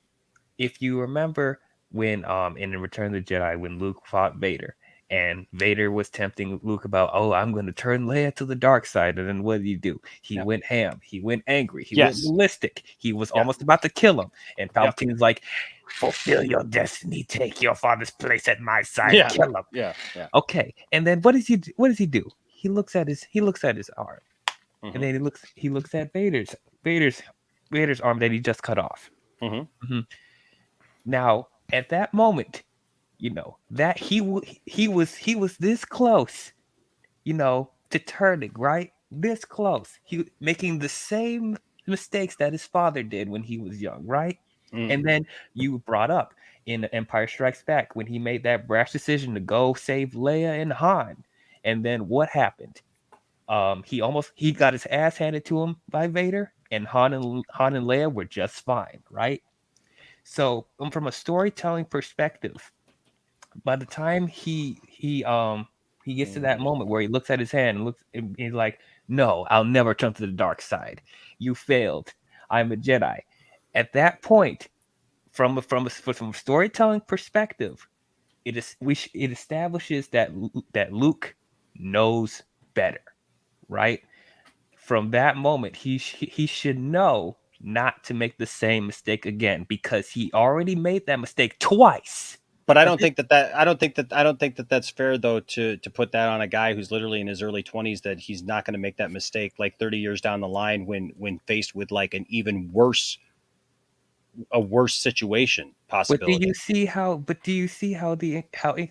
if you remember when in Return of the Jedi, when Luke fought Vader, and Vader was tempting Luke about, oh, I'm going to turn Leia to the dark side, and then what did he do? He went ham. He went angry. He went ballistic. He was almost about to kill him. And Palpatine's like, fulfill your destiny. Take your father's place at my side. Kill him. Yeah. Okay. And then what does he do? He looks at his arm, and then he looks at Vader's arm that he just cut off. Now, at that moment, that he was this close, to turning, right? This close. He making the same mistakes that his father did when he was young, right? And then you brought up in Empire Strikes Back when he made that brash decision to go save Leia and Han. And then what happened? He got his ass handed to him by Vader, and Han and Leia were just fine, right? So from a storytelling perspective, by the time he gets to that moment where he looks at his hand and looks and he's like, no, I'll never turn to the dark side. You failed. I'm a Jedi. At that point, from a storytelling perspective, it establishes that Luke knows better, right? From that moment, he should know not to make the same mistake again because he already made that mistake twice. But I don't think that that's fair though to put that on a guy who's literally in his early 20s, that he's not going to make that mistake like 30 years down the line when faced with like an even worse situation possibility. But do you see how the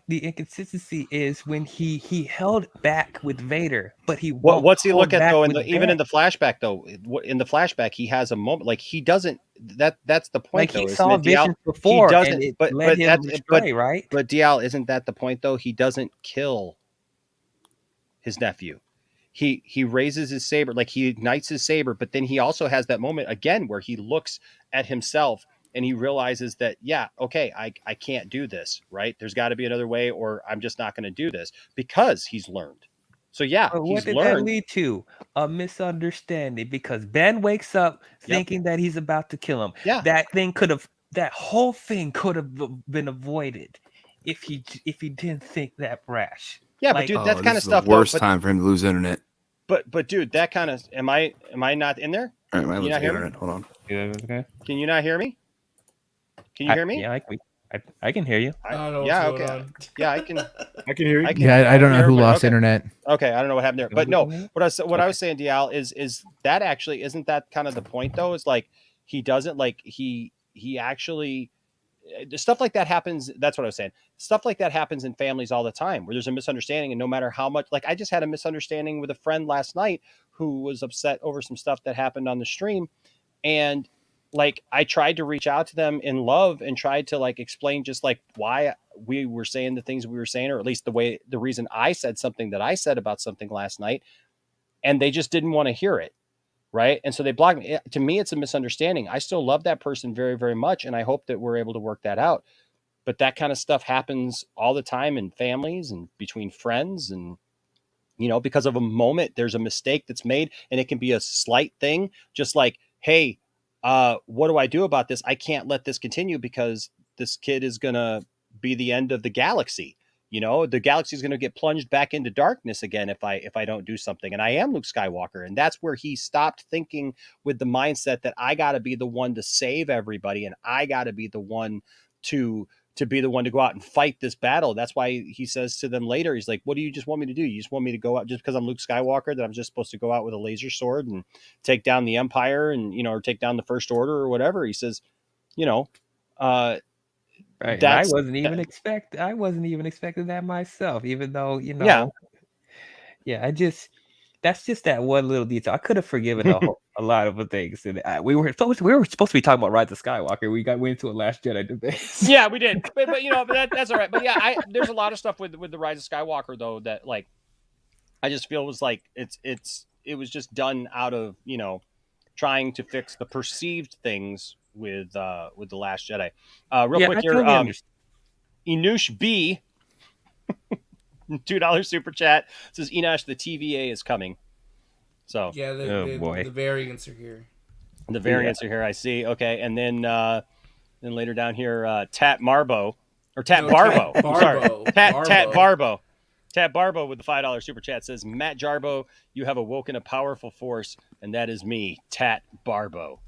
inconsistency is when he held back with Vader, but he won't What's he hold look at back though? with Even in Ben? the flashback though, in the flashback he has a moment like he doesn't. That's the point Like though. he Isn't saw it, Dial? visions He before, and doesn't. it But led him that's astray, right? But Dial, isn't that the point though? He doesn't kill his nephew. He raises his saber, like he ignites his saber, but then he also has that moment again where he looks at himself and he realizes that, yeah, okay, I can't do this, right? There's got to be another way, or I'm just not going to do this, because he's learned. So yeah, But what he's did that learned. lead to? A misunderstanding, because Ben wakes up thinking that he's about to kill him. Yeah. That whole thing could have been avoided if he didn't think that rash. Yeah, but Like, dude, that's Oh, kind this of is the stuff. worst though, time for him to lose internet. But dude, that kind of am I not in there? All right, Can you lose not hear internet. me? Hold on. Okay. Can you not hear me? Can you hear me? Yeah, I can hear you. Yeah, okay. Yeah, I can. I can hear you. Yeah, I don't know who everybody. lost Okay. internet. Okay, I don't know what happened there, but no. What I was saying, Dial, is that actually isn't that kind of the point though? Is like he doesn't like he actually stuff like that happens. That's what I was saying. Stuff like that happens in families all the time, where there's a misunderstanding, and no matter how much, like I just had a misunderstanding with a friend last night who was upset over some stuff that happened on the stream, and like I tried to reach out to them in love and tried to like explain just like why we were saying the things we were saying, or at least the reason I said something that I said about something last night, and they just didn't want to hear it. Right. And so they blocked me. To me, it's a misunderstanding. I still love that person very, very much. And I hope that we're able to work that out. But that kind of stuff happens all the time in families and between friends. And, you know, because of a moment, there's a mistake that's made, and it can be a slight thing. Just like, hey, what do I do about this? I can't let this continue because this kid is going to be the end of the galaxy. You know, the galaxy is going to get plunged back into darkness again if I don't do something. And I am Luke Skywalker. And that's where he stopped thinking with the mindset that I got to be the one to save everybody, and I got to be the one to be the one to go out and fight this battle. That's why he says to them later, he's like, what do you just want me to do? You just want me to go out just because I'm Luke Skywalker, that I'm just supposed to go out with a laser sword and take down the Empire and, you know, or take down the First Order or whatever. He says, you know, right. And I wasn't even expecting that myself, even though, you know, yeah, that's just that one little detail. I could have forgiven a lot of the things. And we were supposed to be talking about Rise of Skywalker. We went into a Last Jedi debate. Yeah, we did. But you know, that's all right. But yeah, there's a lot of stuff with the Rise of Skywalker though that like I just feel was like it was just done out of, you know, trying to fix the perceived things with the Last Jedi. Real quick here, Enosh B, $2 super chat says, Enosh, the TVA is coming. So yeah, the variants are here. The variants are here. I see. Okay, and then later down here, Tat Marbo or Tat Barbo. I'm sorry, Tat Barbo. Tat Barbo with the $5 super chat says, Matt Jarbo, you have awoken a powerful force, and that is me, Tat Barbo.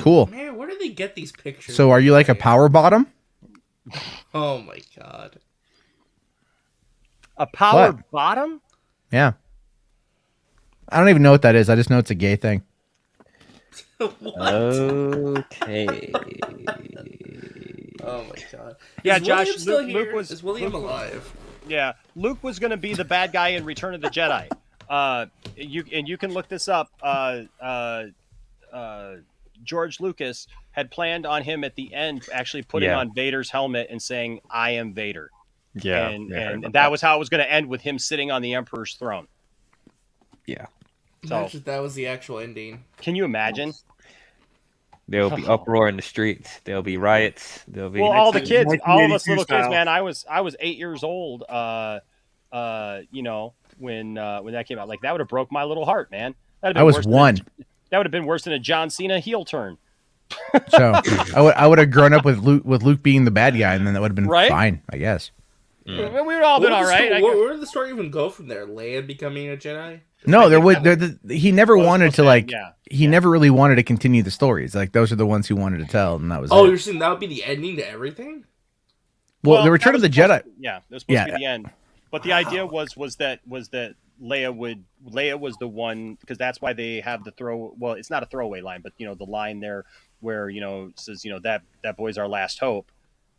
Cool. Man, where do they get these pictures? So are you like a power bottom? Oh my god. A power bottom? Yeah. I don't even know what that is. I just know it's a gay thing. Okay. Oh my god. Yeah, is Josh. William still Luke here? was. Is William Luke, alive? Yeah, Luke was going to be the bad guy in Return of the Jedi. You can look this up. George Lucas had planned on him at the end actually putting on Vader's helmet and saying, "I am Vader." Yeah, and that was how it was going to end, with him sitting on the Emperor's throne. Yeah. So that was the actual ending. Can you imagine? There will be uproar in the streets. There'll be riots. There'll be Well, all the kids, all of us 1982 little kids, style. man. I was 8 years old. You know, when that came out, like that would have broke my little heart, man. That'd have I been was worse one. That would have been worse than a John Cena heel turn. So I would have grown up with Luke being the bad guy, and then that would have been Right? fine, I guess. We would all been all right. Where did the story even go from there? Leia becoming a Jedi? No, he never wanted to like. yeah. He never really wanted to continue the stories. Like those are the ones he wanted to tell, and that was. Oh, it. you're saying that would be the ending to everything? Well, the Return that of the was supposed Jedi. to- yeah, that was supposed to be the end. But the idea was that Leia was the one, because that's why they have the throw. Well, it's not a throwaway line, but the line there where it says that boy's our last hope,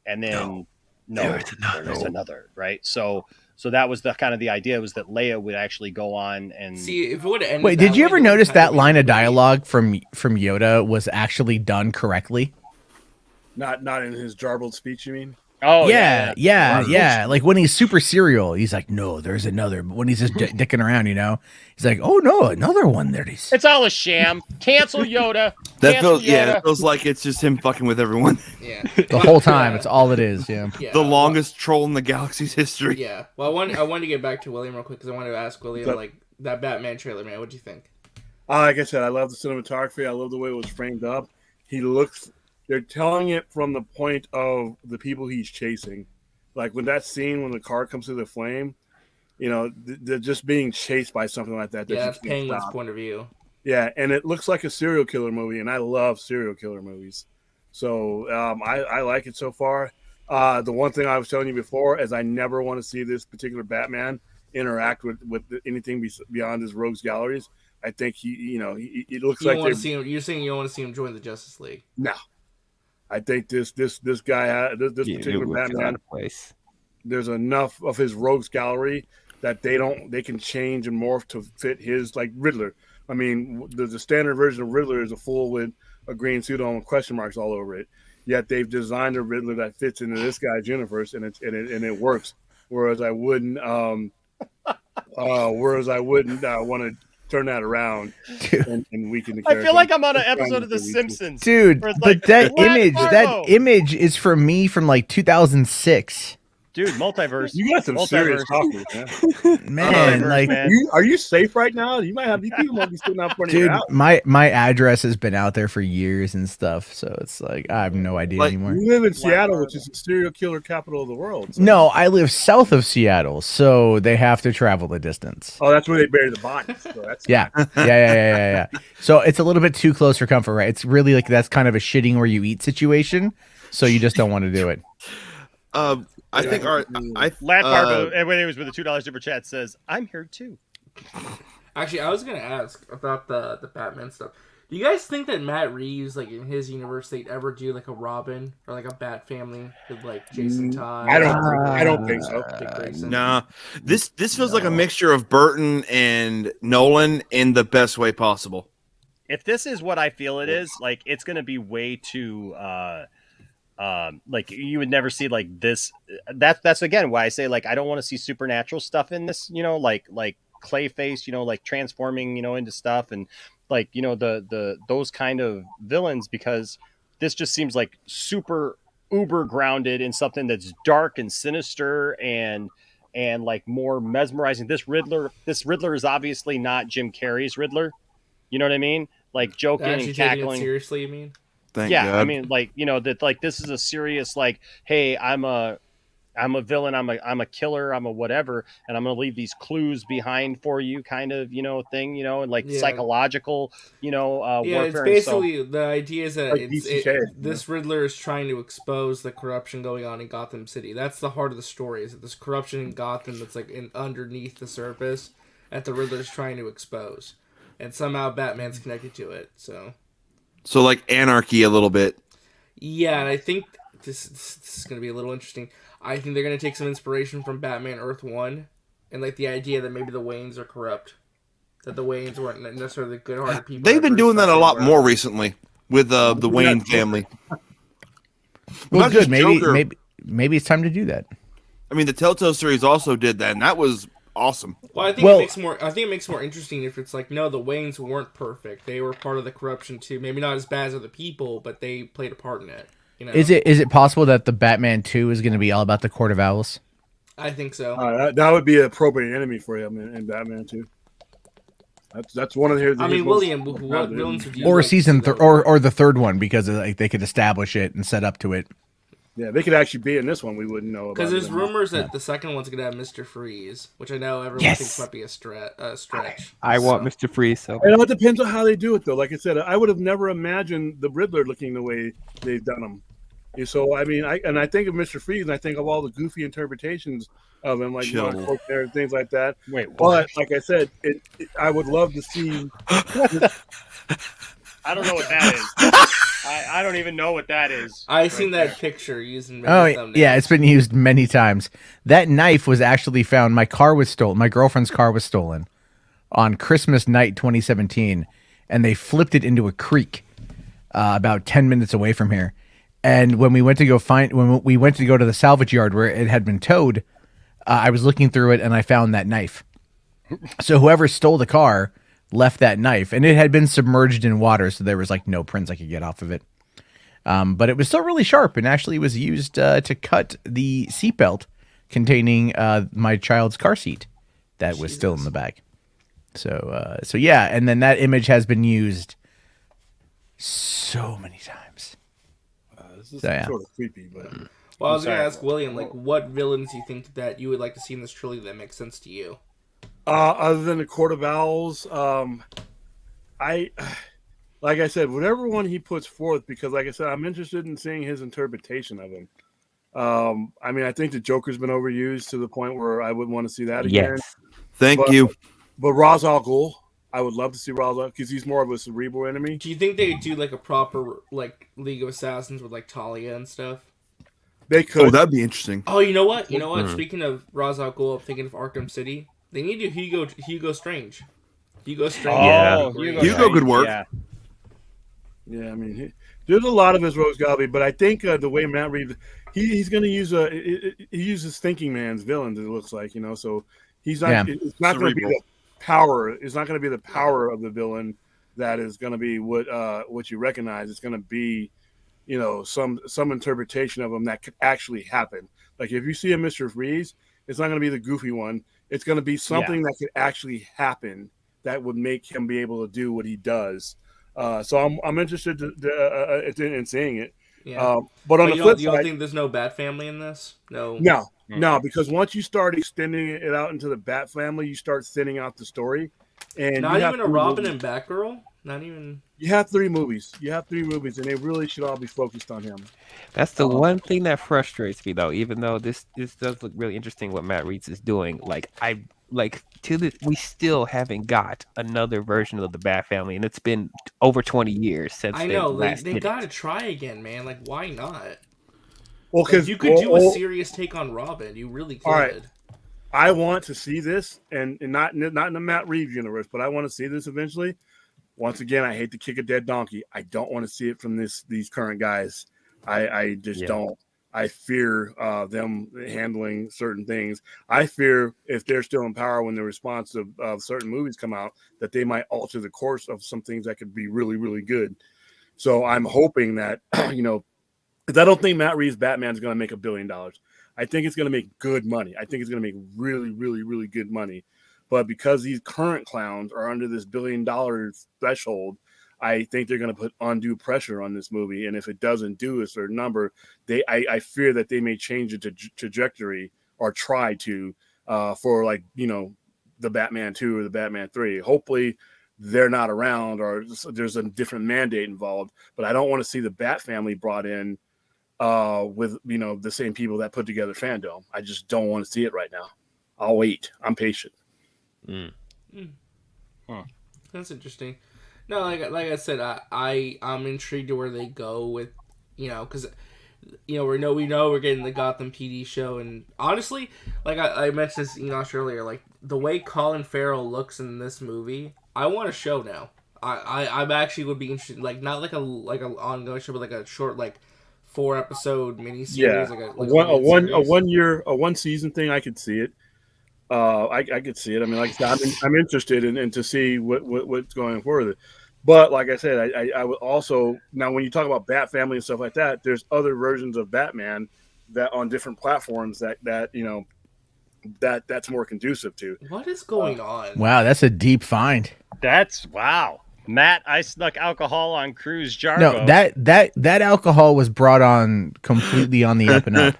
and then there's another, right? So that was the kind of the idea, was that Leia would actually go on and see if it would end. Wait, did you ever notice that line of dialogue from Yoda was actually done correctly? Not in his jarbled speech, you mean? Oh yeah. Like when he's super serial, he's like, "No, there's another." But when he's just dicking around, he's like, "Oh no, another one." There it is. It's all a sham. Cancel Yoda. That feels like it's just him fucking with everyone. Yeah. The whole time, it's all it is. Yeah. The longest troll in the galaxy's history. Yeah. Well, I wanted to get back to William real quick because I wanted to ask William But- like that Batman trailer, man. What'd you think? Like I said, I love the cinematography. I love the way it was framed up. They're telling it from the point of the people he's chasing. Like when that scene when the car comes through the flame, they're just being chased by something like that. Yeah, that's you can't Penguin's stop. point of view. Yeah, and it looks like a serial killer movie, and I love serial killer movies. So I like it so far. The one thing I was telling you before is I never want to see this particular Batman interact with anything beyond his rogues galleries. I think it looks like You're saying you don't want to see him join the Justice League? No. I think this guy, this particular Batman, there's enough of his rogues gallery that they can change and morph to fit his, like Riddler. I mean, the standard version of Riddler is a fool with a green suit on with question marks all over it. Yet they've designed a Riddler that fits into this guy's universe, and it works. Whereas I wouldn't want to turn that around and weaken the character. I feel like I'm on an episode of The Simpsons, Dude, where it's but like, that Marco! image is from me from like 2006. Dude, multiverse. You got some serious talking, Man, like, are you safe right now? You might have these people might be sitting out front of your dude, house. my address has been out there for years and stuff, so it's like I have no idea anymore. You live in Seattle, which is the serial killer capital of the world. So. No, I live south of Seattle, so they have to travel the distance. Oh, that's where they bury the bodies. So that's Yeah. So it's a little bit too close for comfort, right? It's really like that's kind of a shitting where you eat situation, so you just don't want to do it. I think our Lad Parvo, anyways, with the $2 super chat says, "I'm here too." Actually, I was gonna ask about the Batman stuff. Do you guys think that Matt Reeves, like in his universe, they'd ever do like a Robin or like a Bat Family with like Jason Todd? I don't think so. Nah, this feels like a mixture of Burton and Nolan in the best way possible. If this is what I feel it is, like it's going to be way too like you would never see like this. That's again why I say like I don't want to see supernatural stuff in this, like Clayface, like transforming, into stuff, and like the those kind of villains, because this just seems like super uber grounded in something that's dark and sinister and like more mesmerizing. This Riddler is obviously not Jim Carrey's Riddler. You know what I mean? Like joking and cackling. Seriously, you mean? Thank God. I mean, like, that like this is a serious, like, hey, I'm a villain, I'm a killer, I'm a whatever, and I'm gonna leave these clues behind for you, kind of, thing, and like psychological, warfare. It's basically the idea is that like this Riddler is trying to expose the corruption going on in Gotham City. That's the heart of the story. Is that this corruption in Gotham that's like underneath the surface that the Riddler's trying to expose, and somehow Batman's connected to it. So like anarchy a little bit. Yeah, and I think this is going to be a little interesting. I think they're going to take some inspiration from Batman Earth 1 and like the idea that maybe the Waynes are corrupt. That the Waynes weren't necessarily the good-hearted people. They've been doing that a lot more recently with the Wayne family. Well, good. Maybe it's time to do that. I mean, the Telltale series also did that, and that was awesome. Well, I think it makes more. I think it makes more interesting if it's like, no, the Waynes weren't perfect. They were part of the corruption too. Maybe not as bad as other people, but they played a part in it. You know? Is it possible that the Batman 2 is going to be all about the Court of Owls? I think so. That would be an appropriate enemy for him in Batman too. That's one of his. I mean, William, what villains would you Or like season to see, or the third one, because like they could establish it and set up to it. Yeah, they could actually be in this one. We wouldn't know about. Because there's them. rumors that the second one's gonna have Mr. Freeze, which I know everyone thinks might be a stretch. I want Mr. Freeze. So It all depends on how they do it, though. Like I said, I would have never imagined the Riddler looking the way they've done him. And so I mean, I think of Mr. Freeze, and I think of all the goofy interpretations of him, like there and things like that. Wait, but like I said, I would love to see. I don't know what that is. I don't even know what that is. I've seen that picture using. Yeah, it's been used many times. That knife was actually found. My car was stolen. My girlfriend's car was stolen on Christmas night 2017, and they flipped it into a creek about 10 minutes away from here. And when we went to go to the salvage yard where it had been towed, I was looking through it and I found that knife. So whoever stole the car left that knife, and it had been submerged in water, so there was like no prints I could get off of it. But it was still really sharp, and actually was used to cut the seatbelt containing my child's car seat that was still in the bag. So yeah, and then that image has been used so many times. This is So, sort of creepy, but. Well, I was going to ask William, like, what villains do you think that you would like to see in this trilogy that makes sense to you? Other than the Court of Owls, like I said, whatever one he puts forth, because like I said, I'm interested in seeing his interpretation of him. I mean, I think the Joker's been overused to the point where I wouldn't want to see that again. Thank you. But Ra's al Ghul, I would love to see Ra's al because he's more of a cerebral enemy. Do you think they would do, like, a proper, like, League of Assassins with, like, Talia and stuff? They could. Oh, that'd be interesting. Oh, you know what? Speaking of Ra's al Ghul, I'm thinking of Arkham City. They need to Hugo Strange. Hugo Strange. Oh, Hugo could work. Yeah, I mean, there's a lot of his rogues got to be, but I think the way Matt Reeves, he's going to use he uses thinking man's villains. It looks like, you know, so he's not. Yeah. It's not going to be the power. It's not going to be the power of the villain that is going to be what you recognize. It's going to be, you know, some interpretation of him that could actually happen. Like if you see a Mr. Freeze, it's not going to be the goofy one. It's going to be something that could actually happen that would make him be able to do what he does. So I'm interested in seeing it. Yeah. But on the flip you don't side, think there's no Bat family in this? No, because once you start extending it out into the Bat family, you start thinning out the story. And not even a Robin and Batgirl. Not even. You have 3 movies. And they really should all be focused on him. That's the one thing that frustrates me, though. Even though this does look really interesting, what Matt Reeves is doing. We still haven't got another version of the Bat Family, and it's been over 20 years since. I know they gotta try again, man. Like, why not? Well, because you could do a serious take on Robin. You really could. All right. I want to see this, and not in the Matt Reeves universe, but I want to see this eventually. Once again, I hate to kick a dead donkey. I don't want to see it from these current guys. I just don't. I fear them handling certain things. I fear if they're still in power when the response of certain movies come out, that they might alter the course of some things that could be really, really good. So I'm hoping that, you know, because I don't think Matt Reeves' Batman is going to make $1 billion. I think it's going to make good money. I think it's going to make really, really, really good money. But because these current clowns are under this $1 billion threshold, I think they're going to put undue pressure on this movie. And if it doesn't do a certain number, I fear that they may change the trajectory or try to for, like, you know, the Batman 2 or the Batman 3. Hopefully they're not around or there's a different mandate involved. But I don't want to see the Bat family brought in with, you know, the same people that put together Fandome. I just don't want to see it right now. I'll wait. I'm patient. That's interesting. No, like I said, I'm intrigued to where they go with, you know, because, you know, we know we're getting the Gotham PD show, and honestly, like I mentioned this Enosh earlier, like the way Colin Farrell looks in this movie, I want a show now. I actually would be interested, like not like a ongoing show, but like a short, like 4-episode miniseries. Yeah, like a 1 season thing. I could see it. I could see it. I mean, like I said, I'm interested in to see what's going forward. But like I said, I would also now when you talk about Bat Family and stuff like that, there's other versions of Batman that on different platforms that you know that's more conducive to. What is going on? Wow, that's a deep find. That's wow. Matt, I snuck alcohol on Cruz Jarbo. No, that alcohol was brought on completely on the up and up.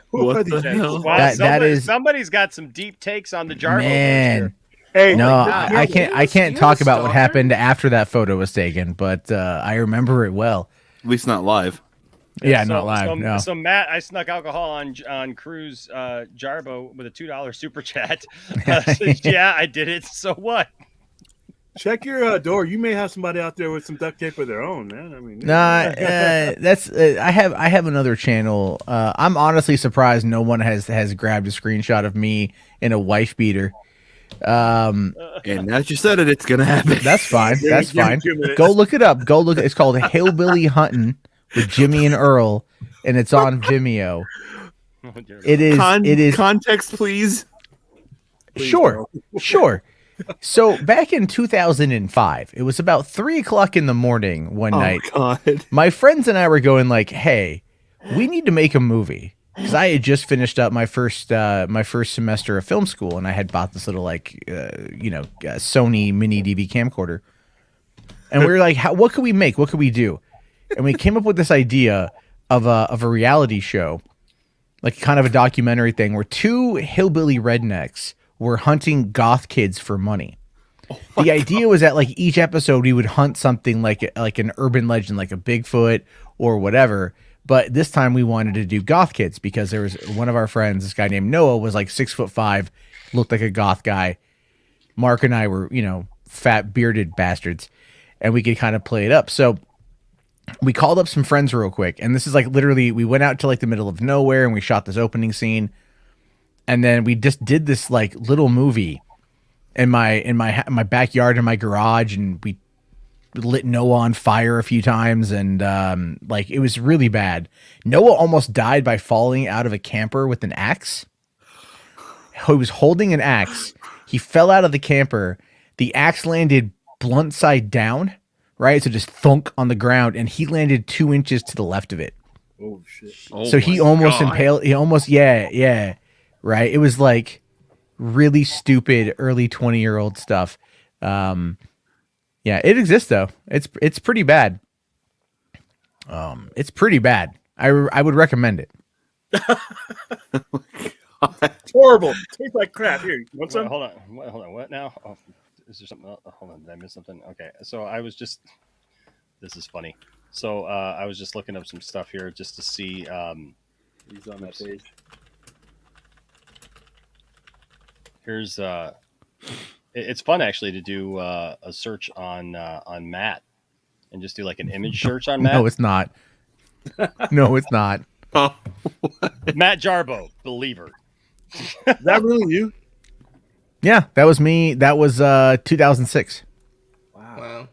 What the hell? Wow, That is somebody's got some deep takes on the Jarbo. man. Hey, No, God. I can't talk about what happened after that photo was taken, but I remember it well. At least not live. Yeah, not live. No. So Matt, I snuck alcohol on Cruz Jarbo with a $2 super chat. Yeah, I did it. So what? Check your door. You may have somebody out there with some duct tape of their own, man. I mean, That's I have another channel. I'm honestly surprised no one has grabbed a screenshot of me in a wife beater. And now that you said it, it's gonna happen. That's fine. That's fine. Go look it up. Go look. It's called Hillbilly Hunting with Jimmy and Earl, and it's on Vimeo. It is context, please. Sure. So back in 2005, it was about 3:00 in the morning one night. God. My friends and I were going like, "Hey, we need to make a movie." Because I had just finished up my first semester of film school, and I had bought this little Sony mini DV camcorder, and we were like, "What could we make? What could we do?" And we came up with this idea of a reality show, like kind of a documentary thing, where two hillbilly rednecks were hunting goth kids for money. The idea was that like each episode we would hunt something like an urban legend, like a Bigfoot or whatever. But this time we wanted to do goth kids because there was one of our friends, this guy named Noah, was like 6'5", looked like a goth guy. Mark and I were, fat bearded bastards, and we could kind of play it up. So we called up some friends real quick, and this is like literally we went out to like the middle of nowhere and we shot this opening scene. And then we just did this like little movie in my backyard in my garage, and we lit Noah on fire a few times, and like it was really bad. Noah almost died by falling out of a camper with an axe. He was holding an axe. He fell out of the camper. The axe landed blunt side down, right? So just thunk on the ground, and he landed 2 inches to the left of it. Oh shit! So he almost impaled. He almost yeah. Right. It was like really stupid early 20-year-old stuff. Yeah, it exists though. It's pretty bad. It's pretty bad. I would recommend it. It's horrible. It tastes like crap. Here, you want some? Hold on. What now? Oh, is there something else? Hold on. Did I miss something? Okay. So I was just. This is funny. So I was just looking up some stuff here just to see. He's on that page. Here's it's fun actually to do a search on Matt and just do like an image search on Matt. No, it's not. No, it's not. Oh, Matt Jarbo, believer. Is that really you? Yeah, that was me. That was 2006. Wow.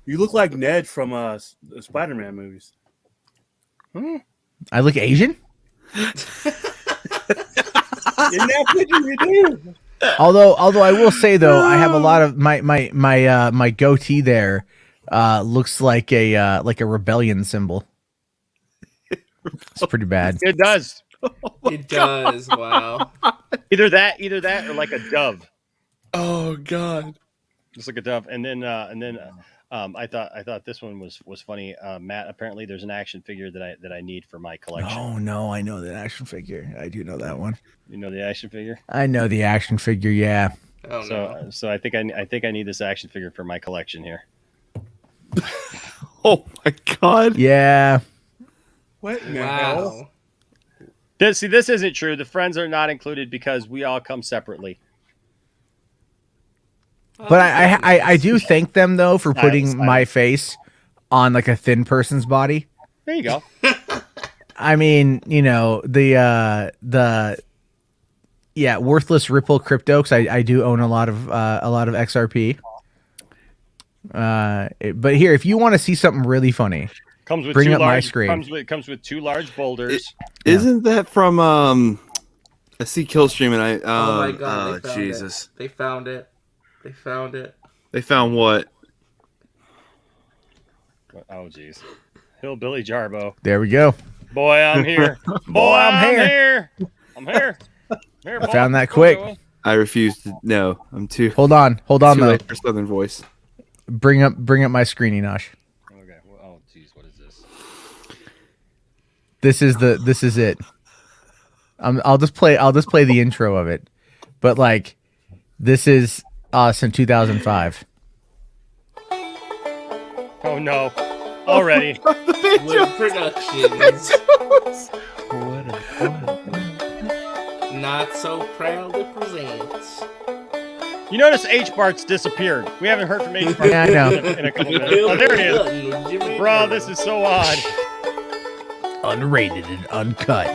You look like Ned from the Spider-Man movies. I look Asian? In that picture you do. Although I will say though, I have a lot of my goatee there looks like a rebellion symbol. It's pretty bad. It does. It does. Wow. Either that or like a dove. Oh God. Just like a dove. And then I thought this one was funny. Matt, apparently there's an action figure that I need for my collection. Oh no, I know that action figure. I do know that one. You know the action figure? I know the action figure, yeah. Oh, no. So I think I need this action figure for my collection here. Oh my God. Yeah. What in the Wow. hell? This isn't true. The friends are not included because we all come separately. But I do thank them though for putting my face on like a thin person's body. There you go. I mean, the worthless Ripple crypto, because I do own a lot of XRP. But here, if you want to see something really funny, Comes with bring two up large, my screen. Comes with 2 large boulders. Isn't that from I see Killstream and I. Oh my god! Oh They found Jesus! it. They found it. They found it. They found what? Oh jeez. Hillbilly Jarbo. There we go. Boy, I'm here. Boy, I'm here. I'm here. I found that quick. I refuse to. No, I'm too. Hold on too though. late for Southern voice. Bring up my screen, Enosh. Okay. Well, oh jeez, what is this? This is it. I'll just play the intro of it, but like, this is us in 2005. Oh no! Already. Wood Productions. Not so proud to present. You notice H-Bart's disappeared. We haven't heard from H-Bart Yeah, I know. in a couple minutes. Oh, there it is. Bro, this is so odd. Unrated and uncut.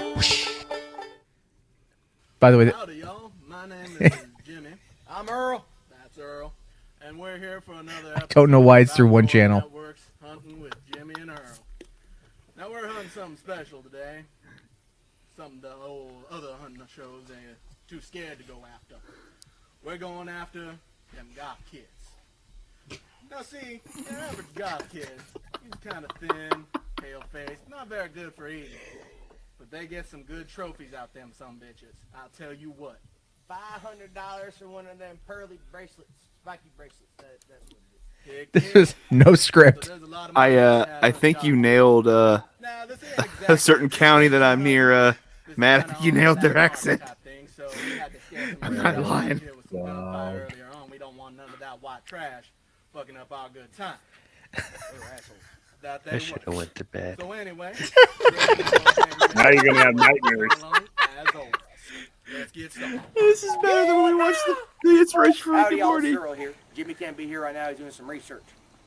By the way, Howdy, y'all. My name is Jimmy. I'm Earl. That's Earl. And we're here for another episode. don't know why it's through one channel. Networks hunting with Jimmy and Earl. Now we're hunting something special today. Something the old other hunting shows they're too scared to go after. We're going after them goth kids. Now see, the average goth kid, he's kind of thin, pale-faced, not very good for eating. But they get some good trophies out them some bitches. I'll tell you what. $500 for one of them pearly bracelets, spiky bracelets. That's what it is. This is no script. I think you nailed a certain county that I'm near. Matt, I think you nailed their accent. I'm not lying. Wow. Earlier on, we don't want none of that white trash fucking up our good time. I should have went to bed. So anyway, now you're gonna have nightmares. Let's get started. This is better than when we watched the inspiration for Rick Howdy, and y'all, Morty. it's Earl here. Jimmy can't be here right now. He's doing some research.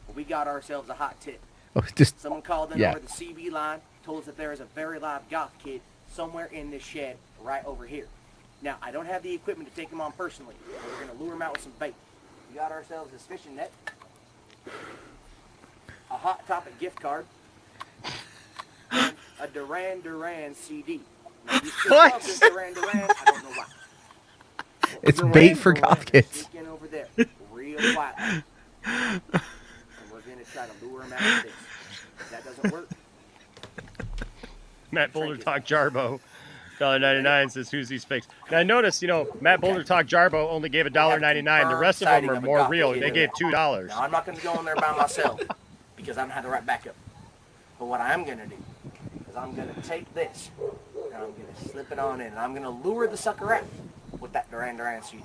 But we got ourselves a hot tip. Oh, just Someone called in yeah. over the CB line, told us that there is a very live goth kid somewhere in this shed right over here. Now, I don't have the equipment to take him on personally, but we're going to lure him out with some bait. We got ourselves this fishing net, a Hot Topic gift card, and a Duran Duran CD. Now, you still What? love this Duran Duran, I don't know why. It's bait for goth kids. Sneak in over there, real quietly. And we're going to try to lure him out with this. If that doesn't work, Matt Boulder Talk Jarbo. $1.99 says who's these fakes. Now notice, Matt Boulder Talk Jarbo only gave $1.99. The rest of them are more real. They gave $2. Now, I'm not going to go in there by myself because I don't have the right backup. But what I am going to do is I'm going to take this and I'm going to slip it on in and I'm going to lure the sucker out with that Duran Duran CD.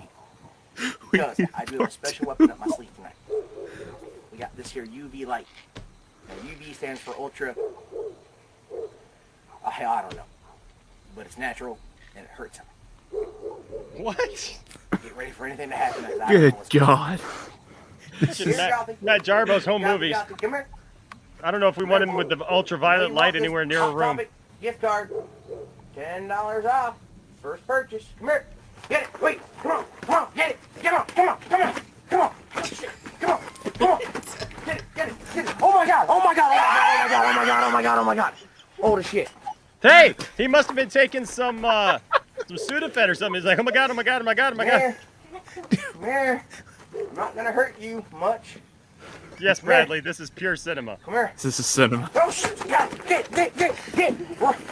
Because I do have a special weapon up my sleeve tonight. We got this here UV light. Now UV stands for ultra. Oh, hell, I don't know. But it's natural and it hurts him. What? Get ready for anything to happen. Good God. This is Matt Jarbo's home movies. Come here. I don't know if we want him with the ultraviolet light anywhere near a room. Gift card. $10 off. First purchase. Come here. Get it. Wait. Come on. Get it. Come on. Come on. Come on. Come on. Come on. Come on. Get it. Get it. Get it. Oh my God. Oh my God. Oh my God. Oh my God. Oh my God. Oh my God. Holy shit. Hey, he must have been taking some Sudafed or something. He's like, oh my God, oh my God, oh my God, oh my God. Come here. I'm not going to hurt you much. Yes, Bradley, this is pure cinema. Come here. This is cinema. Oh, shit. Get. What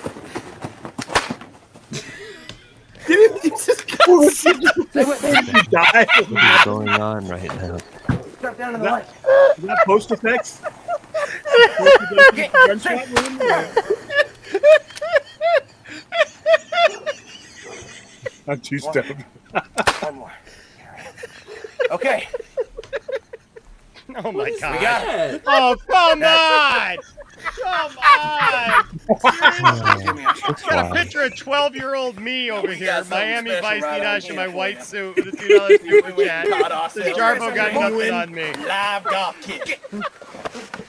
is going on right now? Drop down to the light. Is that post effects? I'm too stubborn. One more. Okay. Oh my God. We got it. Oh, come on. Come on. Got a picture of 12-year-old me over here. Miami Vice Enosh in my white suit with a $2 super chat. The Jarbo got nothing on me. Live golf kit.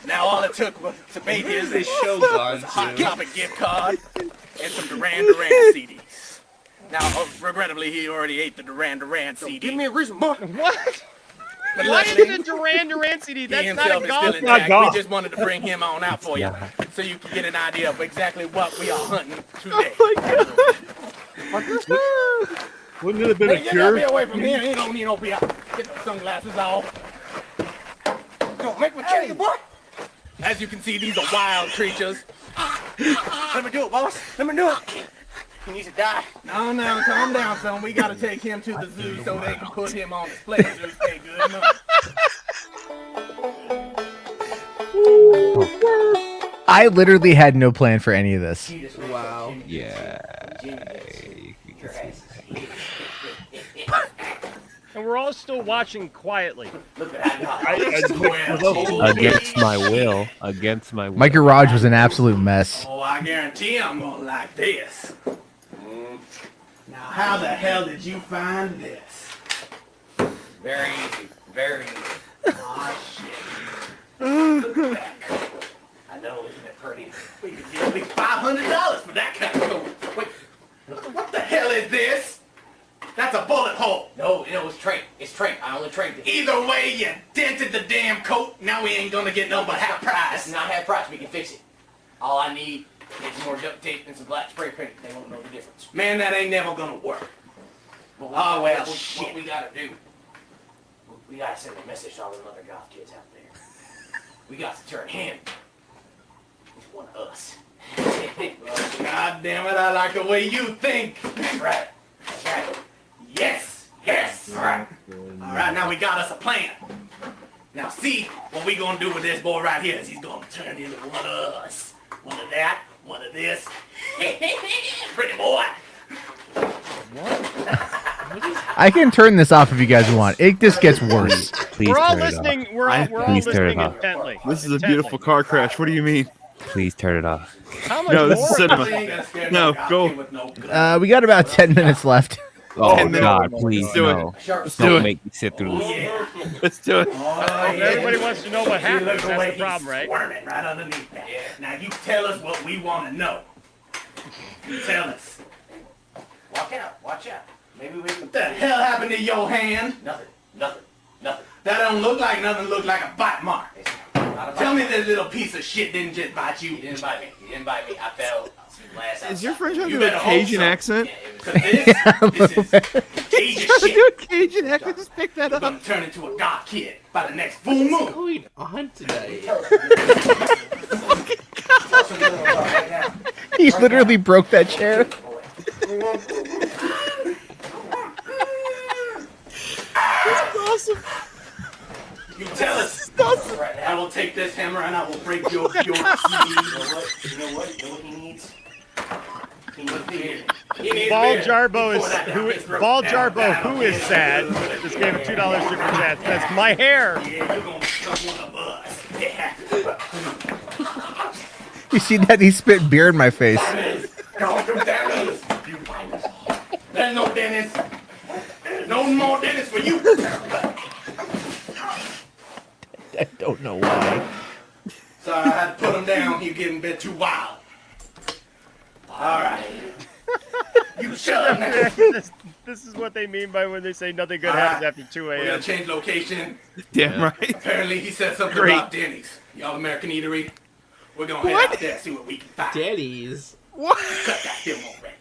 Now all it took was to bait his show gone Hot to? Topic gift card and some Duran Duran CDs. Now, regrettably, he already ate the Duran Duran CD. Give me a reason, boy. What? But Why luckily, is it a Duran Duran CD? he That's himself not a is golf. still intact. We just wanted to bring him on out for you, so you can get an idea of exactly what we are hunting today. Wouldn't it have been a Hey, you gotta be cure? away from here. You don't need no be out. Get those sunglasses off. Don't make me kill you, boy. As you can see, these are wild creatures. Let me do it, boss. Let me do it. He needs to die. No, calm down, son. We gotta take him to the zoo so they can put him on display. Zoos pay good money. I literally had no plan for any of this. Wow. Yeah. And we're all still watching quietly. Against my will. Against my will. Mike Garage was an absolute mess. Oh, I guarantee I'm gonna like this. Now, how the hell did you find this? Very easy. Very easy. Oh, shit. Look at that coat. I know, isn't it pretty? We could get at least $500 for that kind of coat. Wait, what the hell is this? That's a bullet hole. No, it's trade. It's trade. I only trade this. Either way, you dented the damn coat. Now we ain't gonna get no but half price. It's not half price. We can fix it. All I need is some more duct tape and some black spray paint. They won't know the difference. Man, that ain't never gonna work. Shit. What we gotta do? We gotta send a message to all them other goth kids out there. We got to turn him into one of us. God damn it! I like the way you think. That's right. That's right. Yes! All right. All right, now we got us a plan. Now see, what we gonna do with this boy right here is he's gonna turn into one of us. One of that, one of this. Pretty boy. I can turn this off if you guys want. It just gets worse. Please We're all turn it off. listening. We're all Please turn listening it off. intently. This is a beautiful car crash. What do you mean? Please turn it off. How much No, this more? is cinema. No, go. We got about 10 minutes left. Oh 10 minutes. God, please Let's do it. no. Let's do Don't it. make me sit through this. Let's do it. Everybody wants to know what happened. Look the That's way the problem, right? Squirming right underneath that. Now you tell us what we want to know. You tell us. Watch out. Maybe we can. What the hell happened to your hand? Nothing. That don't look like nothing. Look like a bite mark. Tell me that little piece of shit didn't just bite you. He didn't bite me. I fell. Is your friend trying to You do a better hope Cajun so. accent? This is Cajun Trying to shit. do a Cajun accent? Just pick that You're up. gonna turn into a god kid by the next full moon. What's going on today? He literally broke that chair. That's awesome. You tell us. Right, I will take this hammer and I will break your seed. You know what he needs? He needs beer. He needs Ball beer. Jarbo Before that who gets broke Ball down, Jarbo down, who is down. sad. Just gave a $2 super chat. That's my hair. Yeah, you're gonna become one of us. Yeah. You see that? He spit beer in my face. Don't do that. You find us. There's no dentist. There's no more dentist for you. I don't know why. Sorry, I had to put him down. He's getting a bit too wild. All right. You shut up now. This is what they mean by when they say nothing good All happens right. after 2 We're a.m. gonna change location. Damn right. Apparently, he said something Great. about Denny's. Y'all American eatery. We're gonna head out there see what we can find. Denny's. What? Cut that film already.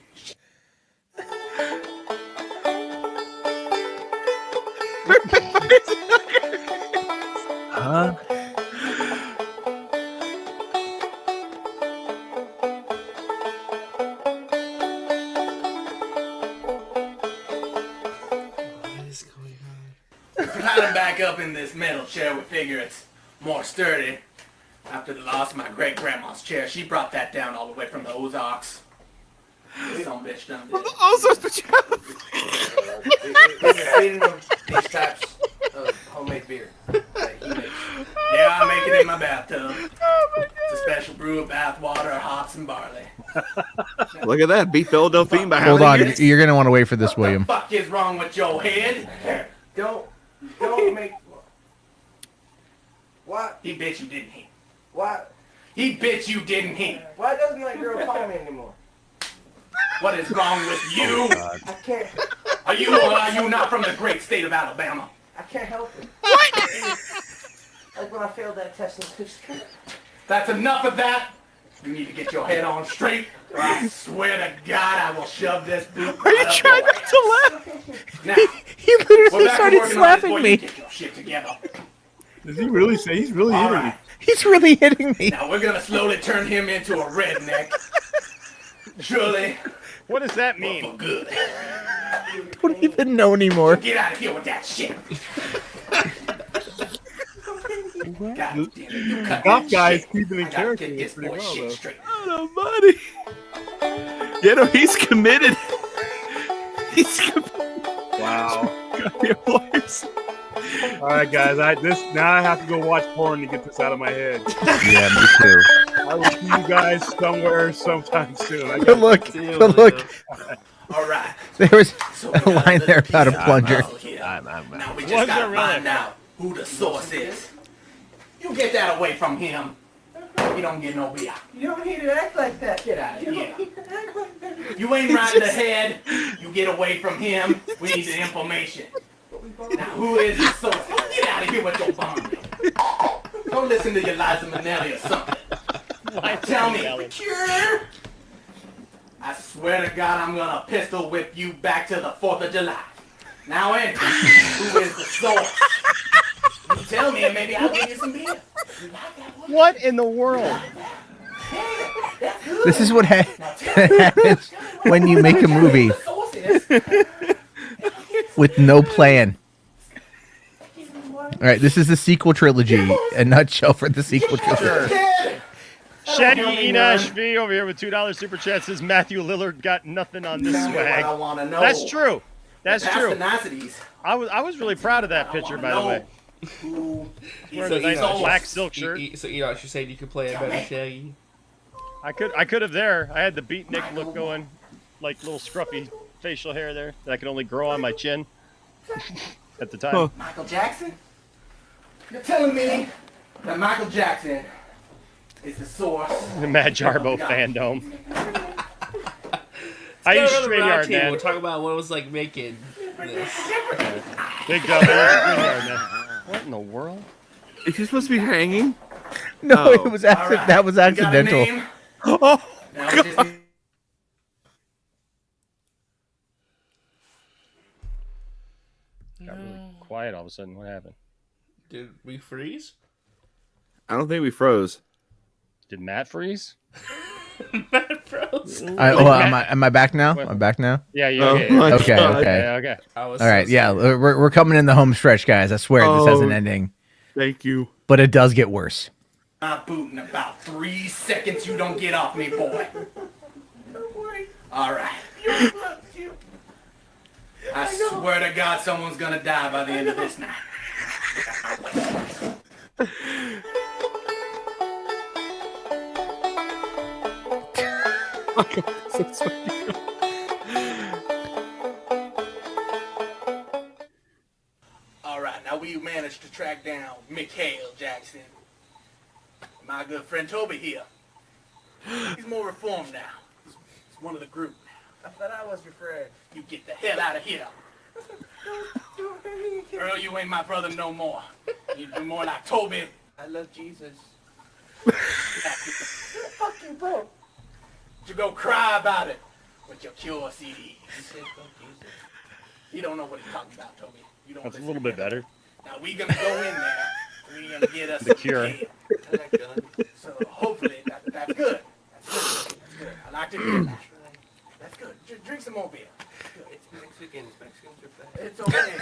Huh? What is going on? Got him back up in this metal chair. We figure it's more sturdy. After the loss of my great grandma's chair, she brought that down all the way from the Ozarks. Some bitch done did. Also, We're feeding them these types of homemade beer that he makes. Yeah, I make it in my bathtub. It's a special brew of bath water, hops, and barley. Look at that. Beat Philadelphia by how Hold many on. years? You're going to want to wait for this, William. What the fuck is wrong with your head? Don't make. What? He bet you didn't he? What? He bet you didn't he? Why doesn't he like girls call me anymore? What is wrong with you? I can't. Are you or are you not from the great state of Alabama? I can't help it. What? Like when I failed that test in 6th grade. That's enough of that. You need to get your head on straight, or I swear to God I will shove this boot. Are you trying not to laugh? Now, He we're literally back to started working on this, slapping boy. You me. get your shit together. Does he really say he's really All hitting right. He's really hitting me. Now we're gonna slowly turn him into a redneck. Surely. What does that mean? For good. I don't even know anymore. Get out of here with that shit. God damn it, you The cut goth that guy is shit. keeping in I gotta character get this pretty boy well, shit though. straight. Oh, buddy. Yeah, no, he's committed. He's committed. Wow. Your voice. All right, guys. Now I have to go watch porn to get this out of my head. Yeah, me too. I will see you guys somewhere sometime soon. But look, All right. there was a line there about a plunger. Now we Was just there gotta really? find out who the source is. You get that away from him. You don't get no beer. You don't need to act like that. Get out of here. You ain't right in the head. You get away from him. We need the information. Now who is the source? Get out of here with your bum. Don't listen to your Liza Minnelli or something. Tell me. Cure. I swear to God, I'm gonna pistol whip you back to the 4th of July. Now, Andrew, who is the source? You tell me, and maybe I'll give you some beer. What in the world? This is what happens when you make a movie with no plan. All right, this is the sequel trilogy. A nutshell for the sequel trilogy. Shaggy Enosh V over here with $2 super chat says Matthew Lillard got nothing on this Tell me what swag. I wanna know. That's true. That's Past true. the niceties. I was really proud of that picture, by the way. Wearing a nice black silk shirt. So Enosh, you saying you could play a better Shaggy? I could have there. I had the beatnik look going, like little scruffy facial hair there that I could only grow on my chin at the time. Michael Jackson? You're telling me that Michael Jackson is the source? The Mad Jarbo fandom. I Let's use go to the round StreamYard, table. man. We'll talk about what it was like making this. Big dub. I use StreamYard, man. What in the world? Is he supposed to be hanging? No, Oh. it was that was accidental. Oh, God. Got really quiet all of a sudden. What happened? Did we freeze? I don't think we froze. Did Matt freeze? Matt froze. Am I back now? I'm back now. Yeah, Oh yeah. my Okay, God. okay. I was All right, so yeah, sorry. we're coming in the home stretch, guys. I swear this has an Oh. ending, Thank you. but it does get worse. My boot in about 3 seconds. You don't get off me, boy. All right. I swear to God, someone's gonna die by the end of this night. All right, now we managed to track down Mikhail Jackson. My good friend Toby here. He's more reformed now. He's one of the group now. I thought I was your friend. You get the hell out of here. Earl, you ain't my brother no more. You're more like Toby. I love Jesus. Fuck you, bro. You go cry about it with your Cure CDs. You don't know what he's talking about, Toby. You don't That's a listen little to bit him. better. Now we gonna go in there. We gonna get us The some Cure. Mikhail. So hopefully that's good. That's good. I like to hear that. That's good. Drink some more beer. It's Mexican. It's okay.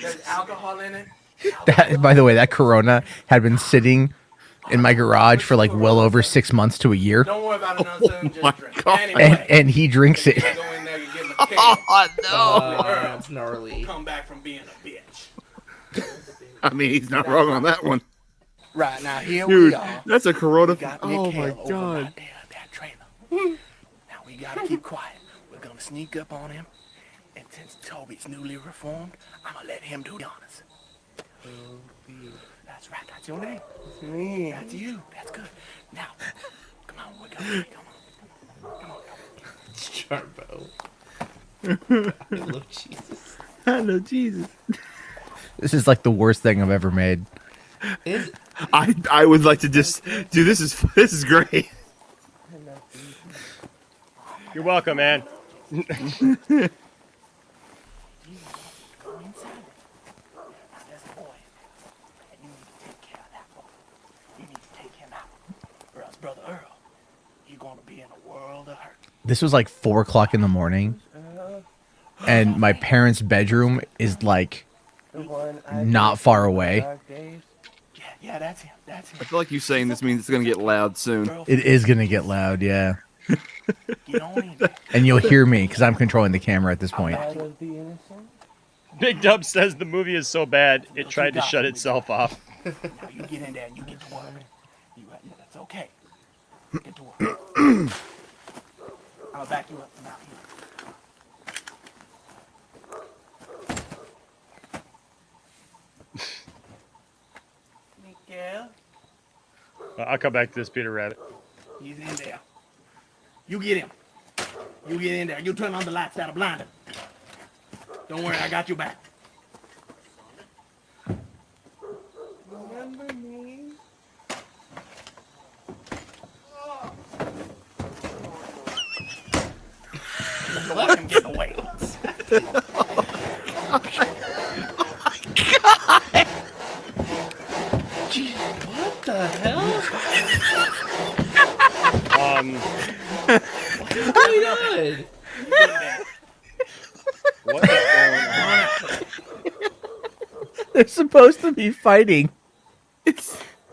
There's alcohol in it. That, by the way, that Corona had been sitting in my garage for like well over 6 months to a year, Don't worry about it, nonsense. Just drink. God. Anyway, and he drinks it. go in there, you give him a can. Oh, That's gnarly. Come back from being a bitch. I mean, he's not wrong on that one. Right now, here Dude, we are. that's a Corona. Got Oh my Mikhail over God. by that trailer. Now we gotta keep quiet. We're gonna sneak up on him, and since Toby's newly reformed, I'm gonna let him do the honors. That's right. That's your name. That's you. That's good. Now, come on. We go. Come on. Jarbo. I love Jesus. I love Jesus. This is like the worst thing I've ever made. Is I would like to just, dude. This is great. You're welcome, man. Go inside. Now, there's a boy, and you need to take care of that boy. You need to take him out, or else Brother Earl, you're gonna be in a world of hurt. This was like 4 o'clock in the morning, and my parents' bedroom is like not far away. Yeah, that's him. That's him. I feel like you saying this means it's gonna get loud soon. It is gonna get loud, yeah. Get on in there. And you'll hear me because I'm controlling the camera at this point. Big Dub says the movie is so bad it tried to shut itself off. Now you get in there and you get to work. That's okay. Get to work. I'll back you up from out here. Miguel, I'll come back to this, Peter Rabbit. he's in there. You get him. You get in there. You turn on the lights that'll blind him. Don't worry, I got your back. Remember me? Let him get away. What the hell? What's going on? What is going on? They're supposed to be fighting.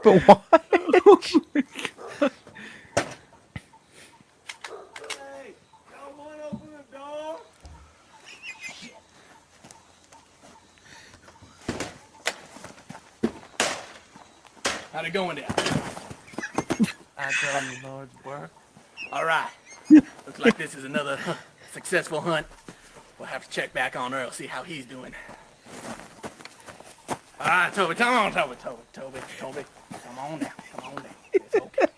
But why? How'd it going there? I done the Lord's work. All right. Looks like this is another successful hunt. We'll have to check back on Earl, see how he's doing. All right, Toby, come on, Toby. Come on down. It's okay.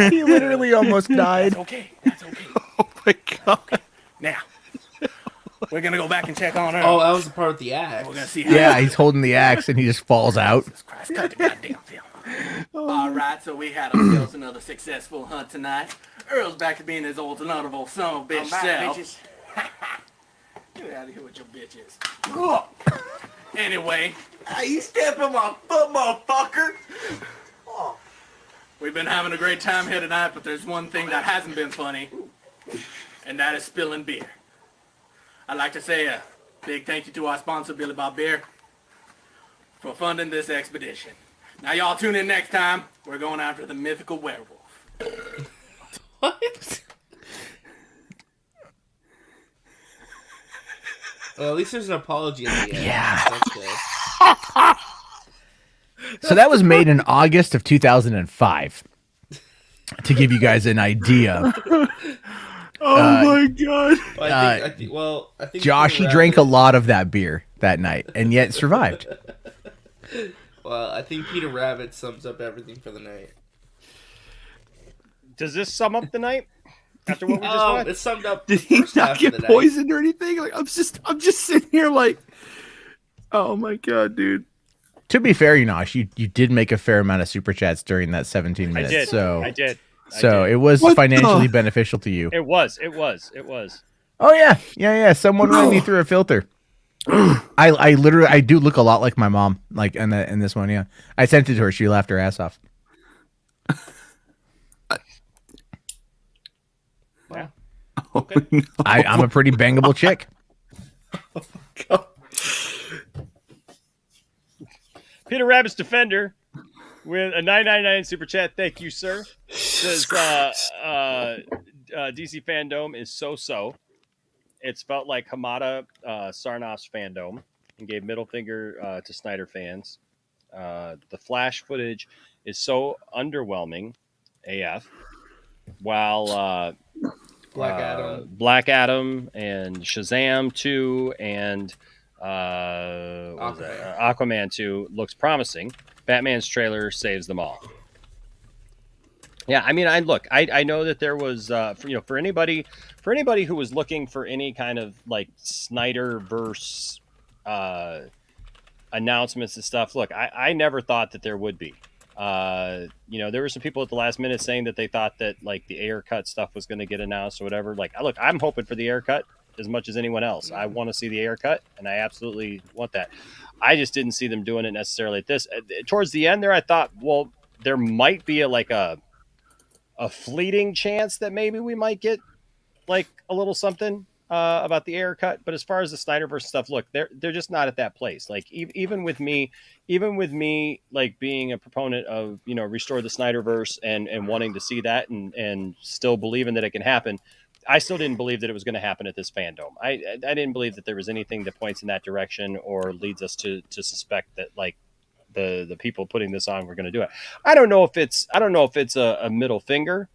He literally almost died. That's okay. Oh my god. Okay. Now, we're gonna go back and check on Earl. Oh, that was the part with the axe. We're gonna see how. Yeah, he's holding the axe and he just falls out. Christ, cut the goddamn film. All right, so we had ourselves another successful hunt tonight. Earl's back to being his old honorable son of a bitch self. Get out of here with your bitches. Anyway, you step on my foot, motherfucker. We've been having a great time here tonight, but there's one thing that hasn't been funny, and that is spilling beer. I'd like to say a big thank you to our sponsor, Billy Bob Beer, for funding this expedition. Now y'all tune in next time. We're going after the mythical werewolf. What? Well, at least there's an apology at the end. Yeah. That's good. So that was made in August of 2005. To give you guys an idea. Oh my god. I think Josh, he drank a lot of that beer that night and yet survived. Well, I think Peter Rabbit sums up everything for the night. Does this sum up the night? After what we just watched? It summed up. Did he not get poisoned or anything? Like I'm just sitting here like, oh my god, dude. To be fair, Enosh, you did make a fair amount of super chats during that 17 minutes. I did. So it was financially beneficial to you. It was. Oh yeah. Someone ran me through a filter. I literally I do look a lot like my mom, like in this one. Yeah, I sent it to her. She laughed her ass off. Yeah. Okay. No. I'm a pretty bangable chick. Peter Rabbit's Defender with a $9.99 super chat. Thank you, sir. Says DC Fandome is so. It's felt like Hamada Sarnoff's Fandome and gave middle finger to Snyder fans. The Flash footage is so underwhelming, AF. While Black Adam and Shazam 2 and Aquaman 2 looks promising. Batman's trailer saves them all. Yeah, I mean, I know that there was, for anybody who was looking for any kind of like Snyderverse announcements and stuff. Look, I never thought that there would be. You know, there were some people at the last minute saying that they thought that like the Ayer cut stuff was going to get announced or whatever. Like, look, I'm hoping for the Ayer cut as much as anyone else. I want to see the Ayer cut, and I absolutely want that. I just didn't see them doing it necessarily at this. Towards the end there, I thought, well, there might be a fleeting chance that maybe we might get like a little something about the Ayer cut. But as far as the Snyderverse stuff, look, they're just not at that place. Like even with me, like being a proponent of, you know, restore the Snyderverse and wanting to see that and still believing that it can happen, I still didn't believe that it was going to happen at this Fandome. I didn't believe that there was anything that points in that direction or leads us to suspect that like the people putting this on were going to do it. I don't know if it's a middle finger.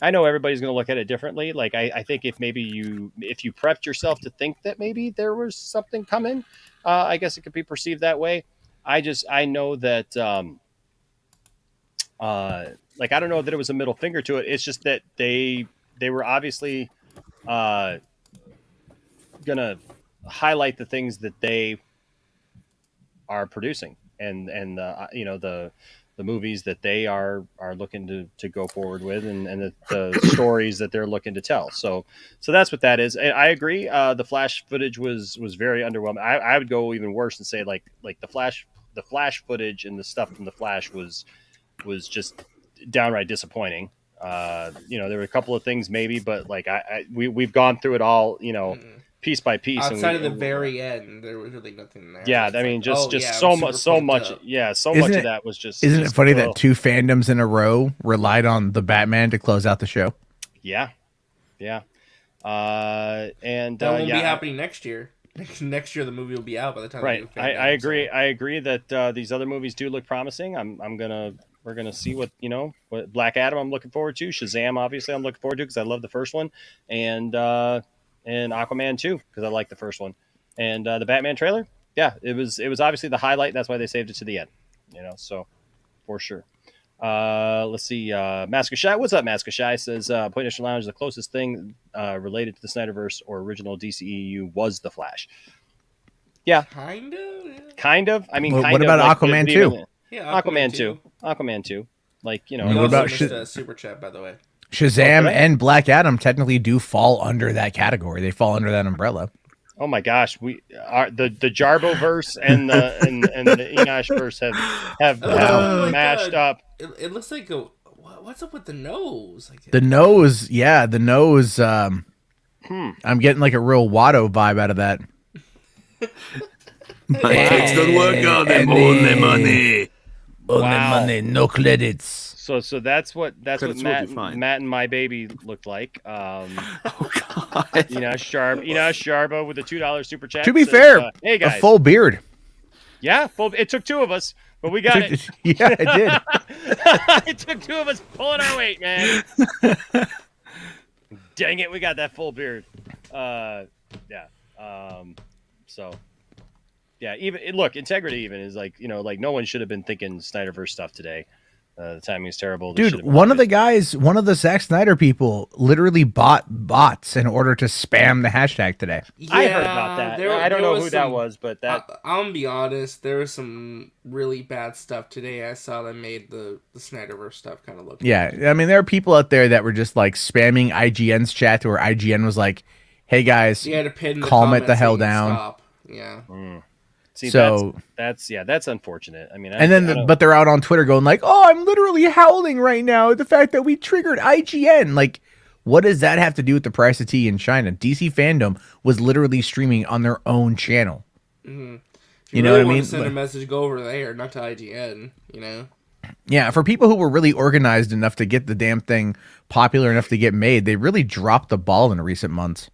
I know everybody's going to look at it differently. Like I think if you prepped yourself to think that maybe there was something coming, I guess it could be perceived that way. I know that like I don't know that it was a middle finger to it. It's just that they were obviously gonna highlight the things that they are producing and you know the movies that they are looking to go forward with and the stories that they're looking to tell. So that's what that is. And I agree. The Flash footage was very underwhelming. I would go even worse and say like the Flash footage and the stuff from the Flash was just downright disappointing. You know, there were a couple of things maybe, but like we've gone through it all, you know, piece by piece. Outside of the very end, there was really nothing there. Yeah, I mean, just so much. Yeah, so much of that was just. Isn't it funny that 2 fandoms in a row relied on the Batman to close out the show? Yeah, yeah, and that won't be happening next year. Next year, the movie will be out by the time. Right, I agree. I agree that these other movies do look promising. We're gonna see what Black Adam. I'm looking forward to. Shazam, obviously, I'm looking forward to because I love the first one, and Aquaman 2 because I like the first one, and the Batman trailer. Yeah, it was obviously the highlight. That's why they saved it to the end. You know, so for sure. Let's see. Mask of Shy. What's up, Mask of Shy? Says Point Extra Lounge. The closest thing related to the Snyderverse or original DCEU was the Flash. Yeah, kind of. I mean, what about like, Aquaman 2? Yeah, Aquaman 2. Aquaman 2. Like, you know. What about Super Chat, by the way? Shazam and Black Adam technically do fall under that category. They fall under that umbrella. Oh my gosh, we are the Jarbo-verse and the Enosh verse have mashed up. It looks like what's up with the nose? Like, the nose. I'm getting like a real Watto vibe out of that. My kids don't work on them. Only money. Only money, no credits. So that's what Matt and my baby looked like. God. Sharba with a $2 super chat. To be fair, hey guys, a full beard. Yeah, it took 2 of us, but we got it. Yeah, it did. It took 2 of us pulling our weight, man. Dang it, we got that full beard. Yeah. So. Yeah, look, integrity even is like, like no one should have been thinking Snyderverse stuff today. The timing is terrible. Dude, one of the Zack Snyder people literally bought bots in order to spam the hashtag today. Yeah, I heard about that. I don't know who that was, but that... I'm gonna be honest, there was some really bad stuff today. I saw that made the Snyderverse stuff kind of look... Yeah, I mean, there are people out there that were just like spamming IGN's chat where IGN was like, hey guys, calm it the hell down. Stop. Yeah. See, so that's unfortunate. I mean, but they're out on Twitter going like, "Oh, I'm literally howling right now at the fact that we triggered IGN." Like, what does that have to do with the price of tea in China? DC Fandom was literally streaming on their own channel. Mm-hmm. You know what I mean? Send a message, go over there, not to IGN. You know. Yeah, for people who were really organized enough to get the damn thing popular enough to get made, they really dropped the ball in recent months.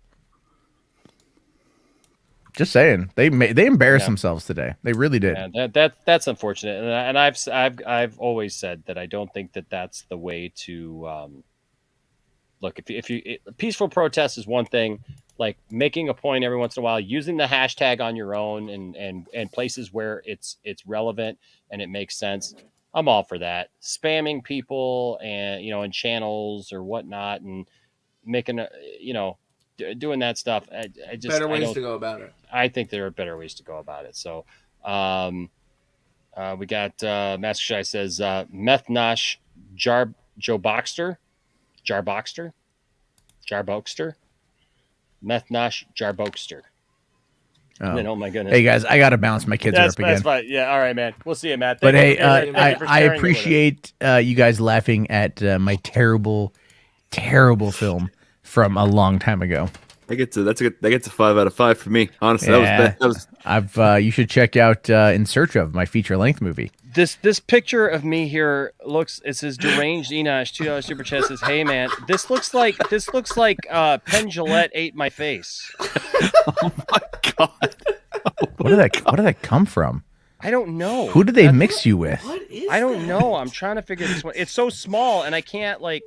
Just saying, they embarrassed themselves today. They really did. Yeah, that's unfortunate, and I've always said that I don't think that that's the way to look. If peaceful protest is one thing, like making a point every once in a while, using the hashtag on your own and places where it's relevant and it makes sense. I'm all for that. Spamming people and in channels or whatnot and making doing that stuff. I just better ways to go about it. I think there are better ways to go about it. So, We got Master Shy says Methnosh Joe Boxster. Jarbokster. Methnosh Jarbokster. Oh. And then, oh my goodness. Hey guys, I gotta bounce. My kids are up again. That's fine. Yeah, all right, man. We'll see you, Matt. But Thank hey, you for I sharing it with us. appreciate you guys laughing at my terrible film from a long time ago. That gets a 5 out of 5 for me. Honestly, that was you should check out In Search of, my feature length movie. This picture of me here it says deranged Enosh $2 super chat says, hey man, this looks like Penn Jillette ate my face. Oh my god. What did that come from? I don't know. Who did they mix you with? I don't know. I'm trying to figure this one. It's so small and I can't here,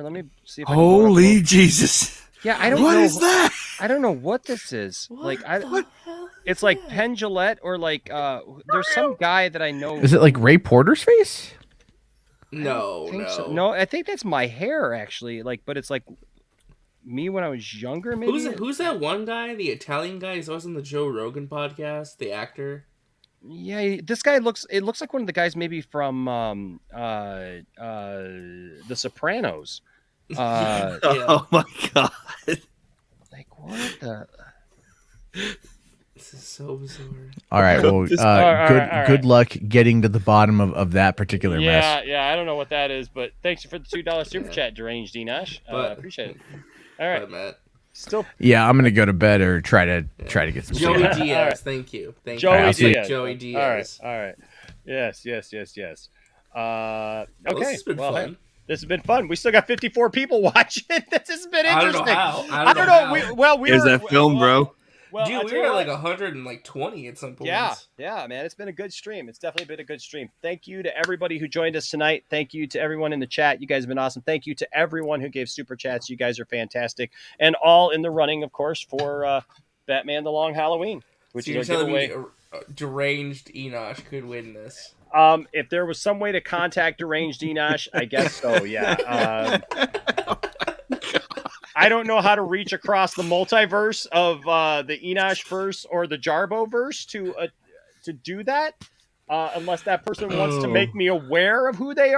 let me see if I can Holy Jesus. Yeah, I don't know. What is that? I don't know what this is. It's like Penn Jillette or there's some guy that I know. Is it like Ray Porter's face? No. So. No, I think that's my hair actually. But it's like me when I was younger. Maybe. Who's that one guy? The Italian guy? He's always on the Joe Rogan podcast. The actor. Yeah, this guy looks like one of the guys maybe from The Sopranos. Oh my god. Like what the. This is so bizarre. All right, well, good luck getting to the bottom of that particular mess. Yeah, I don't know what that is, but thanks for the $2 super chat, deranged Enosh. Appreciate it. All right, Matt. Still. Yeah, I'm gonna go to bed or try to get some Joey sleep. Diaz, Right. thank you. Joey Diaz. Joey Diaz. All right. Yes. This Okay. has been well, fun. hey, this has been fun. We still got 54 people watching. This has been I don't know interesting. how. I don't know. We There's were, that film, bro. Well, Dude, I'll we tell were you at what. like 120 at some point. Yeah, man. It's been a good stream. It's definitely been a good stream. Thank you to everybody who joined us tonight. Thank you to everyone in the chat. You guys have been awesome. Thank you to everyone who gave super chats. You guys are fantastic. And all in the running, of course, for Batman The Long Halloween, which So you're is our telling giveaway. me deranged Enosh could win this? If there was some way to contact deranged Enosh, I guess so, yeah. I don't know how to reach across the multiverse of the Enosh verse or the Jarbo verse to do that, unless that person wants to make me aware of who they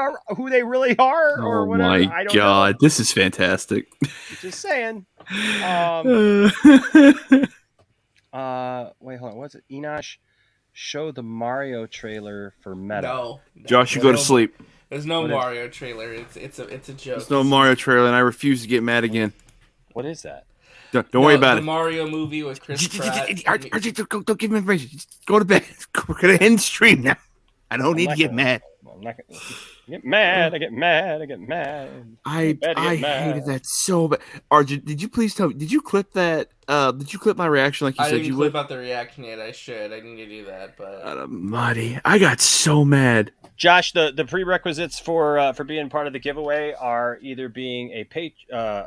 really are, or Oh whatever. my I don't god, this is fantastic. know. Just saying. Wait, hold on. What's it? Enosh, show the Mario trailer for Meta. No. Josh, you go to sleep. There's no What is- Mario trailer. It's a joke. There's no Mario trailer, and I refuse to get mad again. What is that? Don't worry about the it. Mario movie with Chris Pratt. Archie, don't give me information. Just go to bed. We're gonna end the stream now. I don't need to get mad. I'm not gonna get mad. I get mad. I hated that so bad. RJ, did you please tell me? Did you clip that? Did you clip my reaction like you I said didn't you clip would? out the reaction yet. I should. I need to do that, but Muddy, I got so mad. Josh, the prerequisites for being part of the giveaway are either being a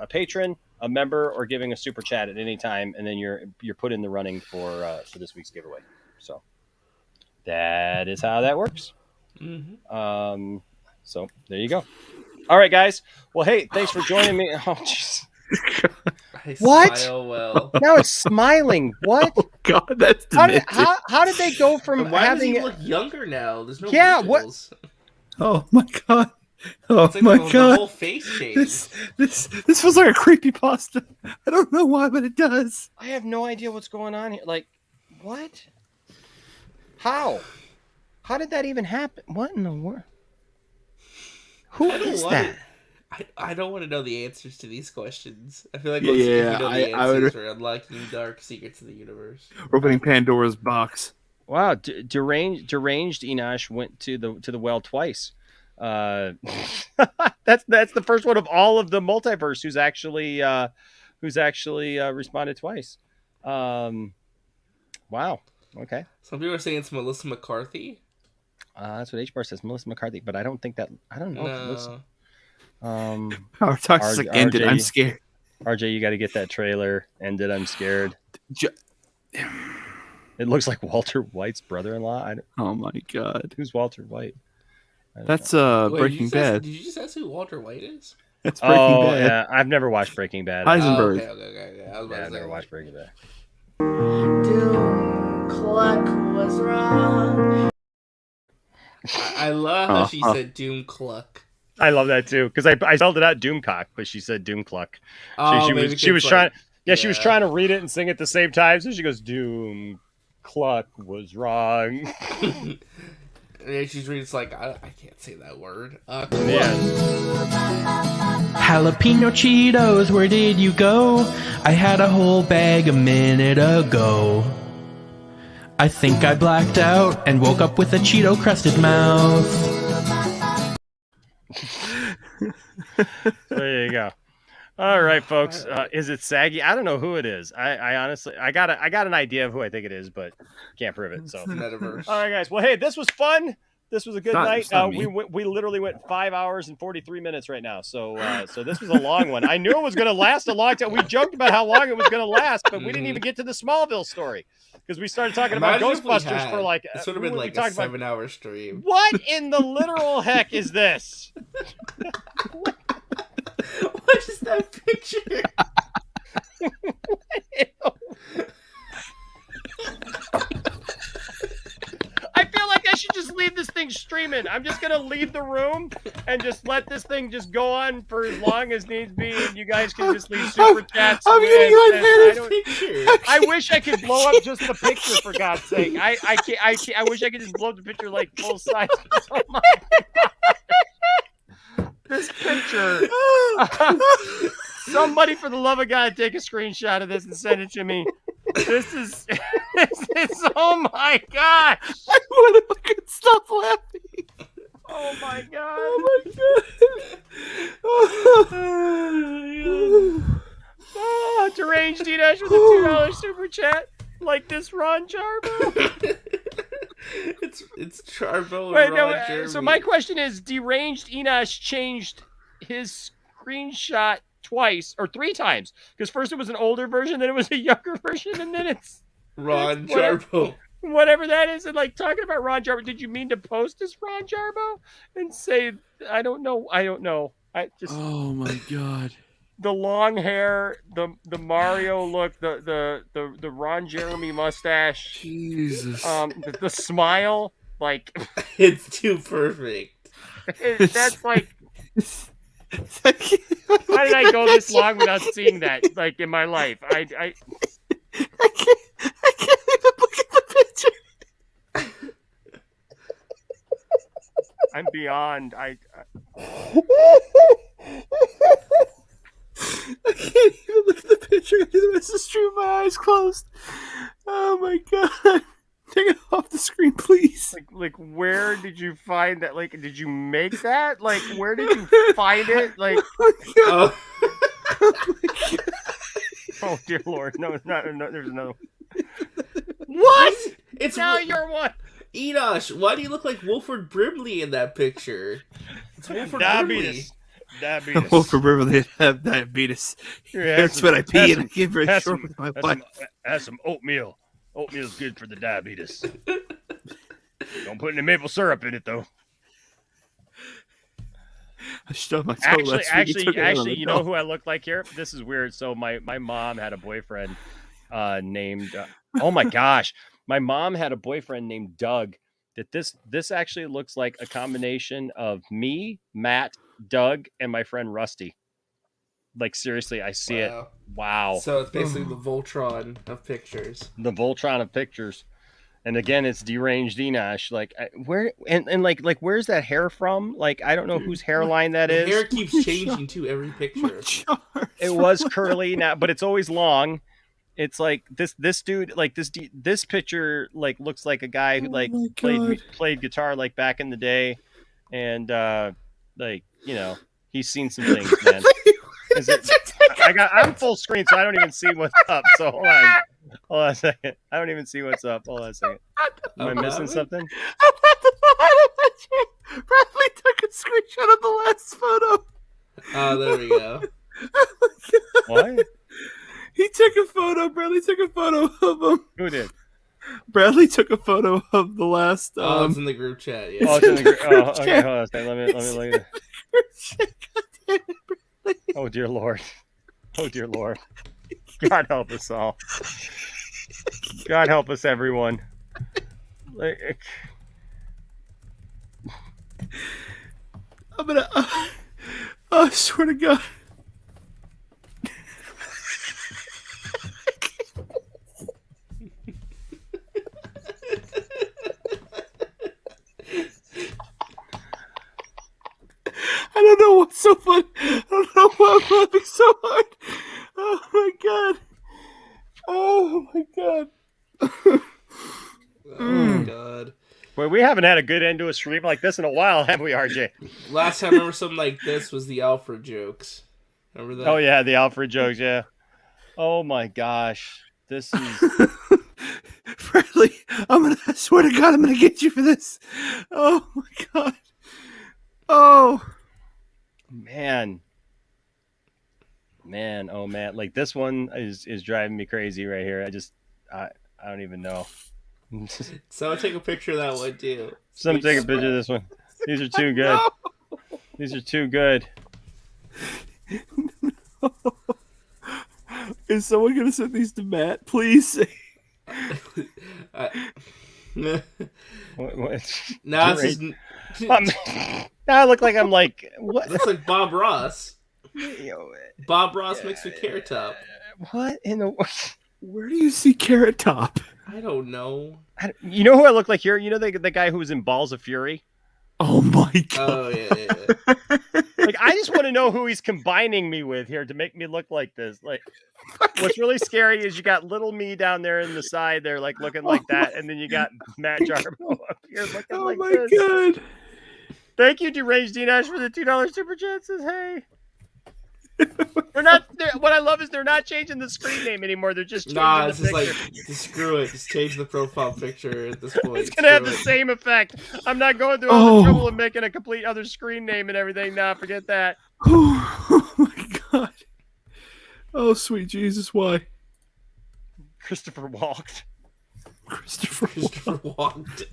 patron, a member, or giving a super chat at any time, and then you're put in the running for this week's giveaway. So that is how that works. Mm-hmm. So there you go. All right, guys. Well, hey, thanks for joining me. Oh, jeez. What? Smile well. Now it's smiling. What? Oh God, that's how did, demented. how did they go from And why having does he look younger now? There's no Yeah, wrinkles. Oh my God. Oh It's like my the God. whole face changed. This feels like a creepy pasta. I don't know why, but it does. I have no idea what's going on here. Like, what? How? How did that even happen? What in the world? Who I don't is wanna- that? I don't want to know the answers to these questions. I feel like Yeah, once yeah, you know the I would- answers, we're unlocking dark secrets of the universe. We're opening Pandora's box. Wow, deranged Enosh went to the well twice. That's the first one of all of the multiverse who's actually responded twice. Wow. Okay. Some people are saying it's Melissa McCarthy. That's what H-Bar says, Melissa McCarthy, but I don't think that. I don't know. If Melissa, Our talk's like ended. I'm scared. RJ, you got to get that trailer. Ended. I'm scared. It looks like Walter White's brother-in-law. Oh my God. Who's Walter White? That's Wait, Breaking Bad. Did you just ask who Walter White is? That's Breaking Bad. Yeah, I've never watched Breaking Bad. Heisenberg. Okay. I was about to I've say, never watched Breaking Bad. Doom, Cluck was wrong. I love how she said Doom Cluck. I love that too because I spelled it out Doomcock, but she said Doomcluck. Oh, She was trying. Yeah, She was trying to read it and sing at the same time. So she goes, Doom Cluck was wrong. Yeah, she's reading. It's like I can't say that word. Jalapeno Cheetos, where did you go? I had a whole bag a minute ago. I think I blacked out and woke up with a Cheeto crusted mouth. There you go. All right, folks. Is it Saggy? I don't know who it is. I honestly, I got an idea of who I think it is, but can't prove it. So, Metaverse. all right, guys. Well, hey, this was fun. This was a good night. not We literally went 5 hours and 43 minutes right now. So this was a long one. I knew it was going to last a long time. We joked about how long it was going to last, but we didn't even get to the Smallville story because we started talking about Ghostbusters for like. This would have been like a 7-hour stream. What in the literal heck is this? What is that picture? I feel like I should just leave this thing streaming. I'm just gonna leave the room and just let this thing just go on for as long as needs be, and you guys can just leave super chats. I'm getting I wish I could blow up just the picture for God's sake. I can't. I wish I could just blow up the picture like full size. Oh my God. This picture. Somebody, for the love of God, take a screenshot of this and send it to me. This is oh my gosh! I want to fucking stop laughing. Oh my God! Oh my God! Oh, Deranged D-Dash with a $2 super chat. Like this Ron Jarbo. It's Charbo and Wait, Ron no, Jeremy. so my question is, Deranged Enosh changed his screenshot twice or 3 times, because first it was an older version, then it was a younger version, and then it's Ron whatever, Jarbo. whatever that is. And like talking about Ron Jarbo, did you mean to post as Ron Jarbo and say I don't know? I just Oh my God! The long hair, the Mario look, the Ron Jeremy mustache, Jesus, the smile, like it's too perfect. That's like. How did I go this long without seeing that? Like in my life, I can't even look at the picture. I'm beyond. I can't even look at the picture. I do the rest of the stream with my eyes closed. Oh my God! Take it off the screen, please. Like, where did you find that? Like, did you make that? Like, where did you find it? Like, oh dear Lord, no, not. No, there's another one. What? It's now you're one. Enosh, why do you look like Wolford Brimley in that picture? It's Wolford Brimley. Diabetes. Wolford Brimley have diabetes. That's what I pee and I get very short with my wife. Have some oatmeal. Oatmeal's good for the diabetes. Don't put any maple syrup in it, though. I stubbed my toe Actually, you know who I look like here? This is weird. So my mom had a boyfriend named. Oh my gosh, my mom had a boyfriend named Doug. That this actually looks like a combination of me, Matt, Doug, and my friend Rusty. Like seriously, I see it. Wow. So it's basically the Voltron of pictures. The Voltron of pictures. And again, it's Deranged Enosh. Like where and like where's that hair from? Like I don't know whose hairline that is. Hair keeps changing to every picture. It was curly now, but it's always long. It's like this dude, like this picture, like looks like a guy who like played guitar like back in the day, and like he's seen some things, man. I'm full screen, so I don't even see what's up. So hold on a second. I don't even see what's up. Hold on a second. Am I missing something? I'm at the bottom of my chair. Bradley took a screenshot of the last photo. Oh, there we go. Oh my God. What? He took a photo. Bradley took a photo of him. Who did? Bradley took a photo of the last. Oh, it's in the group chat. Yeah. Oh, it's in the group. Oh, okay. Hold on a second. Let me look at it. Oh dear Lord. Oh dear Lord. God help us all. God help us, everyone. I'm gonna. I swear to God. I don't know what's so fun. I don't know why I'm laughing so hard. Oh my God. Oh my God. Oh my God. Well, we haven't had a good end to a stream like this in a while, have we, RJ? Last time I remember something like this was the Alfred jokes. Remember that? Oh yeah, the Alfred jokes, yeah. Oh my gosh. This is Bradley, I swear to God, I'm gonna get you for this. Oh my God. Oh man. Oh man. Like this one is driving me crazy right here. I don't even know. Someone take a picture of that one too. Someone take a picture of this one. These are too good. These are too good. Is someone gonna send these to Matt, please? What? Now this is. Now I look like I'm like what? That's like Bob Ross. Bob Ross mixed with Carrot Top. What in the? Where do you see Carrot Top? I don't know. You know who I look like here? You know the guy who was in Balls of Fury? Oh my God. Oh yeah. Like I just want to know who he's combining me with here to make me look like this. Like what's really scary is you got little me down there in the side there, like looking like that, and then you got Matt Jarbo up here looking like this. Oh my God. Thank you, Deranged Dinash, for the $2 super chat. Says, hey. They're not. What I love is they're not changing the screen name anymore. They're just changing Nah, the it's just picture. like just screw it. Just change the profile picture at this point. It's gonna have the same effect. I'm not going through all the trouble of making a complete other screen name and everything. Nah, forget that. Oh my God. Oh sweet Jesus, why? Christopher Walked. Christopher Walked.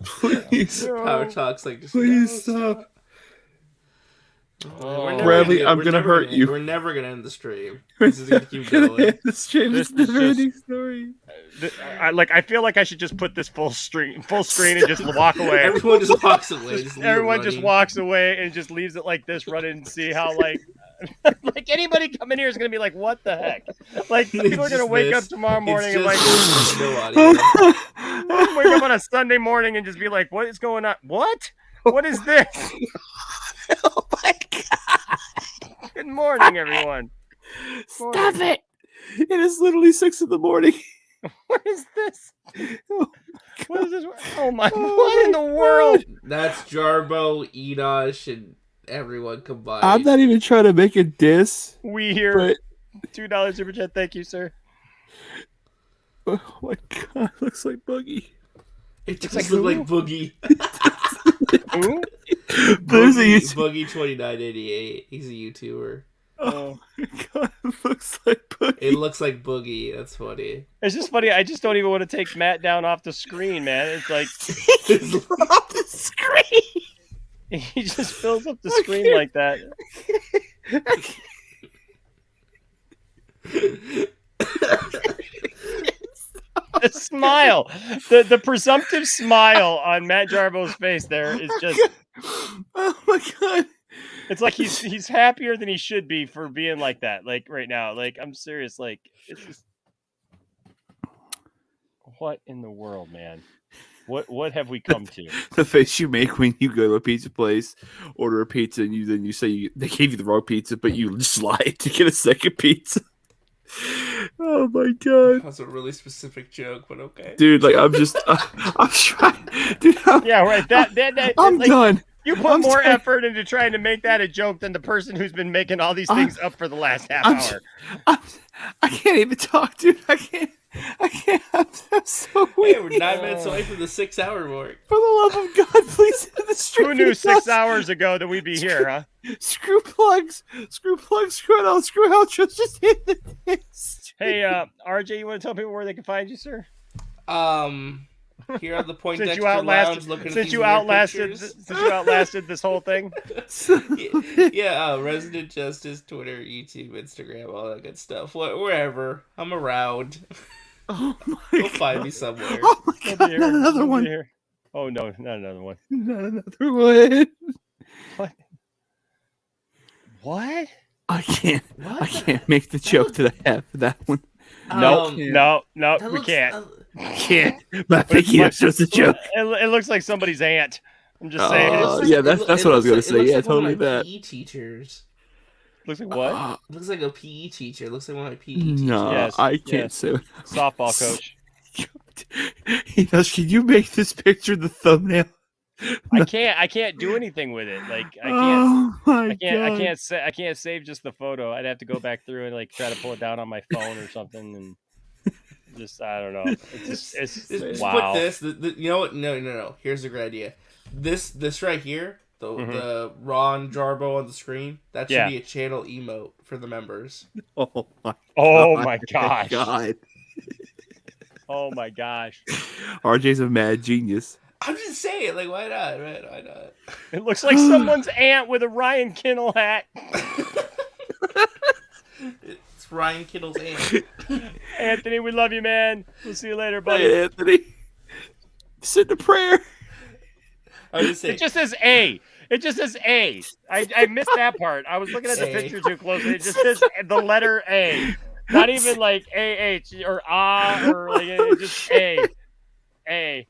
Please. Power Talk's like just Please stop. We're never Bradley, gonna- I'm we're gonna never hurt you. We're never gonna end the stream. This is gonna keep going. The stream is never ending story. I feel like I should just put this full screen and just walk away. Everyone just walks away. Just leave it Everyone just running. walks away and just leaves it like this, running and see how like anybody coming here is gonna be like, what the heck? Like people are gonna just wake up this. tomorrow morning It's and like just no audio. wake up on a Sunday morning and just be like, what is going on? What? What is this? Oh my God. Good morning, everyone. Stop it. It is literally 6 a.m. What is this? What is this? Oh my! What in the world? That's Jarbo, Enosh, and everyone combined. I'm not even trying to make a diss. We here. But $2 super chat. Thank you, sir. oh my God, looks like Boogie. It does look like Boogie. Who? Boogie 2988. He's a YouTuber. Oh my God, it looks like Boogie. It looks like Boogie. That's funny. It's just funny. I just don't even want to take Matt down off the screen, man. It's like off the screen. He just fills up the screen like that. The smile, the presumptive smile on Matt Jarbo's face there is just. Oh my God! It's like he's happier than he should be for being like that. Like right now, like I'm serious. Like it's just. What in the world, man? What have we come to? The face you make when you go to a pizza place, order a pizza, and then you say they gave you the wrong pizza, but you just lied to get a second pizza. Oh my God! That's a really specific joke, but okay. Dude, like I'm trying. Dude, yeah, right. That I'm like, done. You put more effort into trying to make that a joke than the person who's been making all these things up for the last half hour. I can't even talk, dude. I can't. I'm so weak. Hey, we're 9 minutes away from the 6 hour mark. For the love of God, please end the stream. Who knew 6 hours ago that we'd be here, huh? Screw plugs, screw outros. Just hit this. Hey, RJ, you want to tell people where they can find you, sir? Here on the Point Since Dexter you outlasted, Lounge, looking at since these you weird outlasted, pictures. since you outlasted this whole thing. Yeah, Resident Justice, Twitter, YouTube, Instagram, all that good stuff. Wherever I'm around. Oh my You'll find me somewhere. Oh my God! Not another one. Oh no, not another one. Not another one. What? What? I can't. What I the- can't make the joke that I have for that one. No, Um, no, that we looks- can't. Can't. My But it's pinky is just a joke. It looks like somebody's aunt. I'm just saying. Oh, yeah, that's what I was gonna say. Yeah, totally that. PE teachers. Looks like what? It looks like a PE teacher. It looks like one of my PE No, teachers. Yes, I can't yes. say it. Softball coach. He goes, can you make this picture the thumbnail? I can't do anything with it. Like I can't. Oh my I god! can't save just the photo. I'd have to go back through and like try to pull it down on my phone or something, and just I don't know. It's Just wow. put this. You know what? No. Here's a great idea. This right here, the Ron Jarbo on the screen. That should be a channel emote for the members. Oh my! Oh my gosh! God. Oh my gosh! RJ's a mad genius. I'm just saying, like, why not, man? Why not? It looks like someone's aunt with a Ryan Kinnell hat. It's Ryan Kittle's aunt. Anthony, we love you, man. We'll see you later, buddy. Hey, Anthony, send a prayer. I was just saying. It just says A. It just says A. I missed that part. I was looking at the A. picture too closely. It just says the letter A. Not even like AH or ah or like it's just A. A.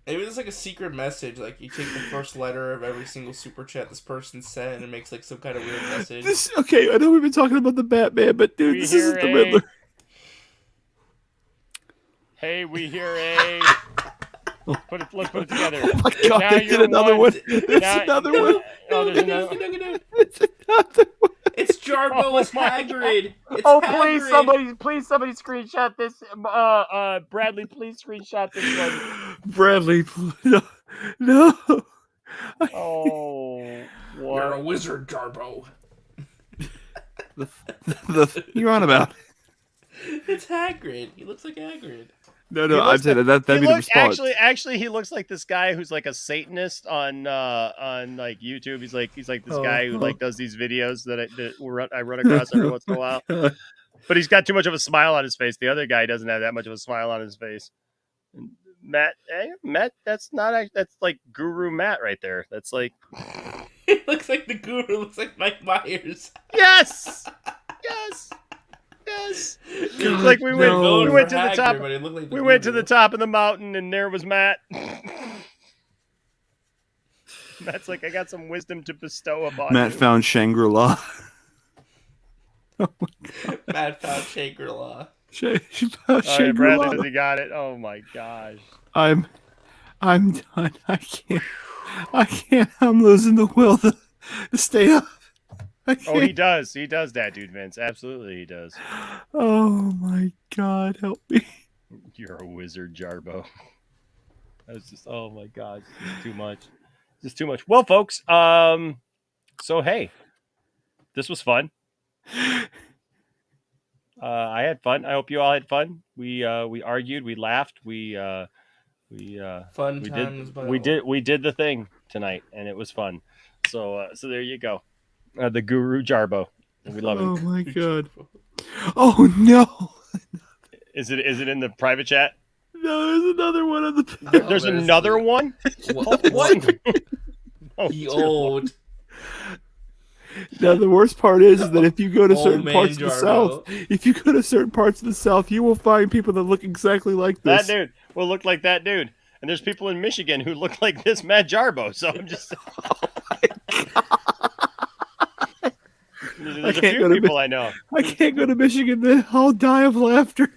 Maybe there's like a secret message, like you take the first letter of every single super chat this person sent, and it makes like some kind of weird message. Okay, I know we've been talking about the Batman, but dude, this isn't the Riddler. Hey, we hear A. Let's put it together. Oh my god, Now they did you're another one. There's Now- another one. Oh, there's another. It's Jarbo as Hagrid. It's Oh, Hagrid. please somebody screenshot this. Bradley, please screenshot this one. Bradley, no. Oh, You're a what? wizard, Jarbo. You're on about. It's Hagrid. He looks like Hagrid. No, He I'm looks saying like- that'd he be the looks- response. Actually, he looks like this guy who's like a Satanist on like YouTube. He's like this guy who like does these videos that I run across every once in a while. But he's got too much of a smile on his face. The other guy doesn't have that much of a smile on his face. And Matt, that's like Guru Matt right there. That's like It looks like the guru. Looks like Mike Myers. yes. It's like we went to the top. We went to the top of the mountain, and there was Matt. Matt's like, I got some wisdom to bestow upon Matt you. found Shangri-La. Matt found Shangri-La. She found Oh, yeah, Shangri-La. Bradley says he got it. Oh my gosh. I'm done. I can't. I'm losing the will to stay up. Oh, he does. He does that, dude, Vince. Absolutely, he does. Oh my God, help me. You're a wizard, Jarbo. That's just, oh my God, it's just too much. Just too much. Well, folks, so hey, this was fun. I had fun. I hope you all had fun. We argued, we laughed, we did the thing tonight, and it was fun. So there you go. The Guru Jarbo. We love Oh it. my God. Oh no. Is it in the private chat? No, there's another one on the. There's another one. What? Oh, The old. Now the worst part is that if you go to Old certain man parts of the Jarbo. South, you will find people that look exactly like this. That dude will look like that dude. And there's people in Michigan who look like this Matt Jarbo. So I'm just. There's a few people I know. I can't go to Michigan. Then I'll die of laughter.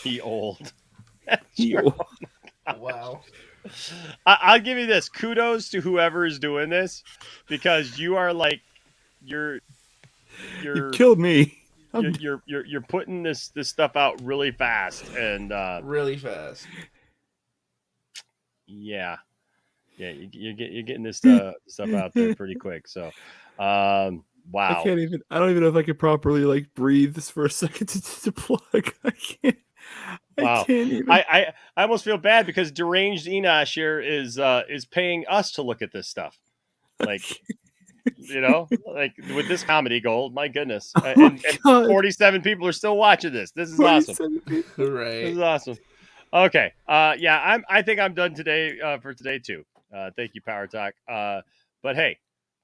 He old. Wow. I'll give you this. Kudos to whoever is doing this, because you are like, you killed me. You're putting this stuff out really fast and really fast. Yeah, you're getting this stuff out there pretty quick. So, wow. I don't even know if I could properly like breathe this for a second to plug. I can't. Wow. I can't even. I almost feel bad because deranged Enosh here is paying us to look at this stuff. Like, you know, like with this comedy gold, my goodness. And 47 people are still watching this. This is awesome. Hooray. This is awesome. Okay. I think I'm done today for today too. Thank you, Power Talk. But hey,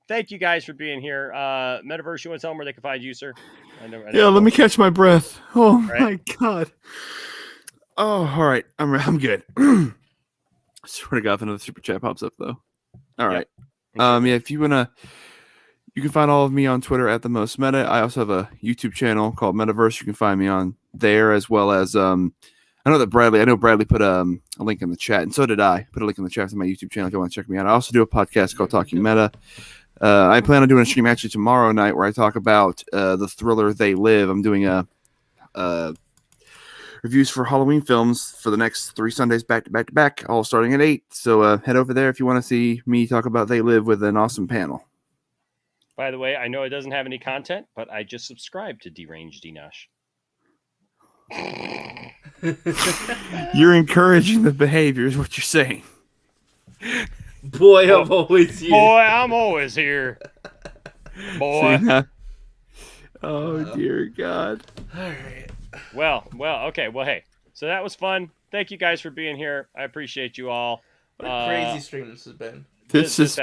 thank you guys for being here. Metaverse, you want to tell them where they can find you, sir? I know Yeah, let me catch my breath. Oh Right. my god. Oh, all right. I'm good. I swear to God, if another super chat pops up though. All right. Yeah, if you wanna, you can find all of me on Twitter at the most meta. I also have a YouTube channel called Metaverse. You can find me on there, as well as I know Bradley put a link in the chat, and so did I. Put a link in the chat to my YouTube channel if you want to check me out. I also do a podcast called Talking Meta. I plan on doing a stream actually tomorrow night where I talk about the thriller They Live. I'm doing a reviews for Halloween films for the next 3 Sundays back to back to back, all starting at 8. So head over there if you want to see me talk about They Live with an awesome panel. By the way, I know it doesn't have any content, but I just subscribed to Deranged Enosh. You're encouraging the behavior, is what you're saying. Boy, I'm always here. Boy, I'm always here. Boy. See, oh dear God. All right. Well, okay. Well, hey. So that was fun. Thank you guys for being here. I appreciate you all. What a crazy stream this has been. This has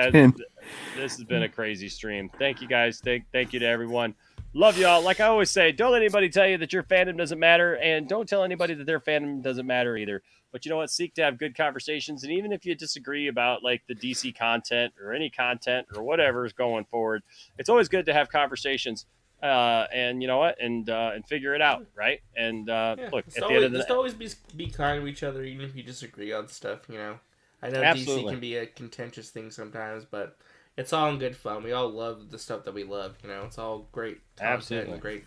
been a crazy stream. Thank you guys. Thank you to everyone. Love y'all. Like I always say, don't let anybody tell you that your fandom doesn't matter, and don't tell anybody that their fandom doesn't matter either. But you know what? Seek to have good conversations, and even if you disagree about like the DC content or any content or whatever is going forward, it's always good to have conversations. And you know what? And figure it out, right? And look, at the end of the just always be kind to each other, even if you disagree on stuff. You know, I know Absolutely. DC can be a contentious thing sometimes, but it's all in good fun. We all love the stuff that we love. You know, it's all great content Absolutely. and great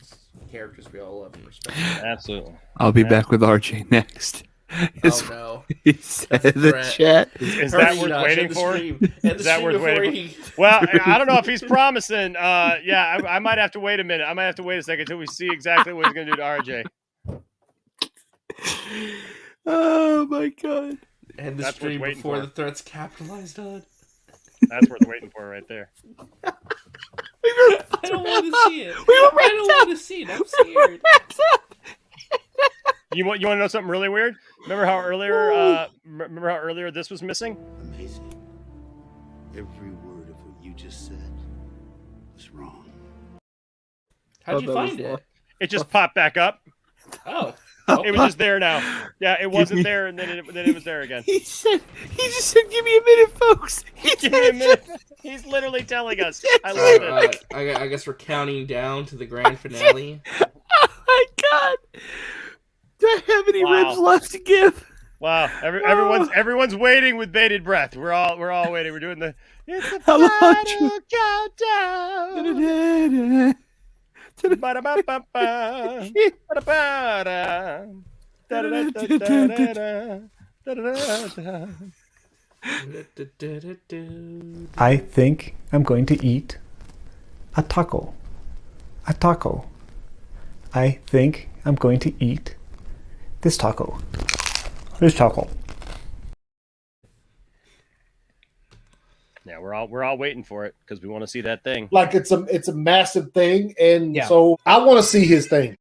characters we all love and respect. Absolutely. I'll be back with RJ next. Oh no! He said in the chat. Is that worth waiting for? Is that worth waiting for? Well, I don't know if he's promising. Yeah, I might have to wait a minute. I might have to wait a second until we see exactly what he's going to do to RJ. Oh my God! And the stream before the threats capitalized on. That's worth waiting for right there. I don't want to see it. I don't want to see it. I'm scared. You want to know something really weird? Remember how earlier this was missing? Amazing. Every word of what you just said was wrong. How'd you find it? It just popped back up. Oh. It was just there now. Yeah, it wasn't there, and then it was there again. He just said, "Give me a minute, folks." Give me a minute. He's literally telling us. I love it. I guess we're counting down to the grand finale. Oh my God! Do I have any ribs left to give? Wow, everyone's waiting with bated breath. We're all waiting. We're doing the final countdown. Ba-da-ba-ba-ba. Ba-da-ba-da. Da-da-da-da-da-da. Da-da-da-da. I think I'm going to eat a taco. A taco. I think I'm going to eat this taco. This taco. Yeah, we're all waiting for it because we want to see that thing. Like it's a massive thing, and Yeah. so I want to see his thing.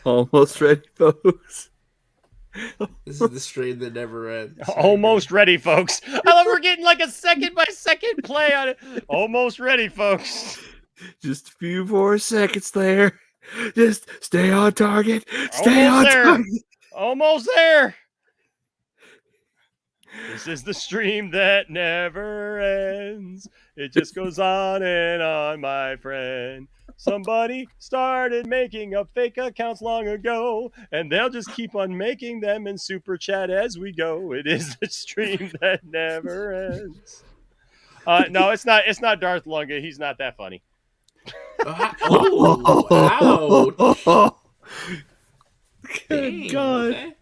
Almost ready, folks. This is the stream that never ends. Almost ready, folks. I love we're getting like a second by second play on it. Almost ready, folks. Just a few more seconds there. Just stay on target. Stay on target. Almost there. This is the stream that never ends. It just goes on and on, my friend. Somebody started making up fake accounts long ago, and they'll just keep on making them in super chat as we go. It is the stream that never ends. No, it's not. It's not Darth Lunga. He's not that funny. Oh, ouch. Good God. Okay.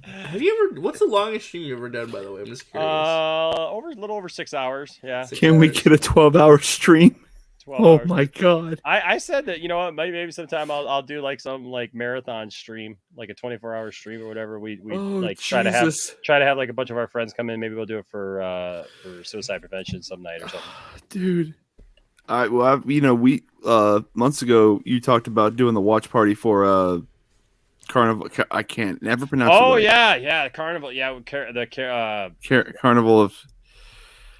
Have you ever? What's the longest stream you ever done? By the way, I'm just curious. A little over 6 hours. Yeah. Can we get a 12-hour stream? 12 Oh hours. my God. I said that, you know what, maybe sometime I'll do like some like marathon stream, like a 24-hour stream or whatever. We Oh, like Jesus. try to have like a bunch of our friends come in. Maybe we'll do it for suicide prevention some night or something. Dude. All right. Well, we months ago you talked about doing the watch party for Carnival. I can't never pronounce it. Oh right. yeah, the carnival. Yeah, Carnival of.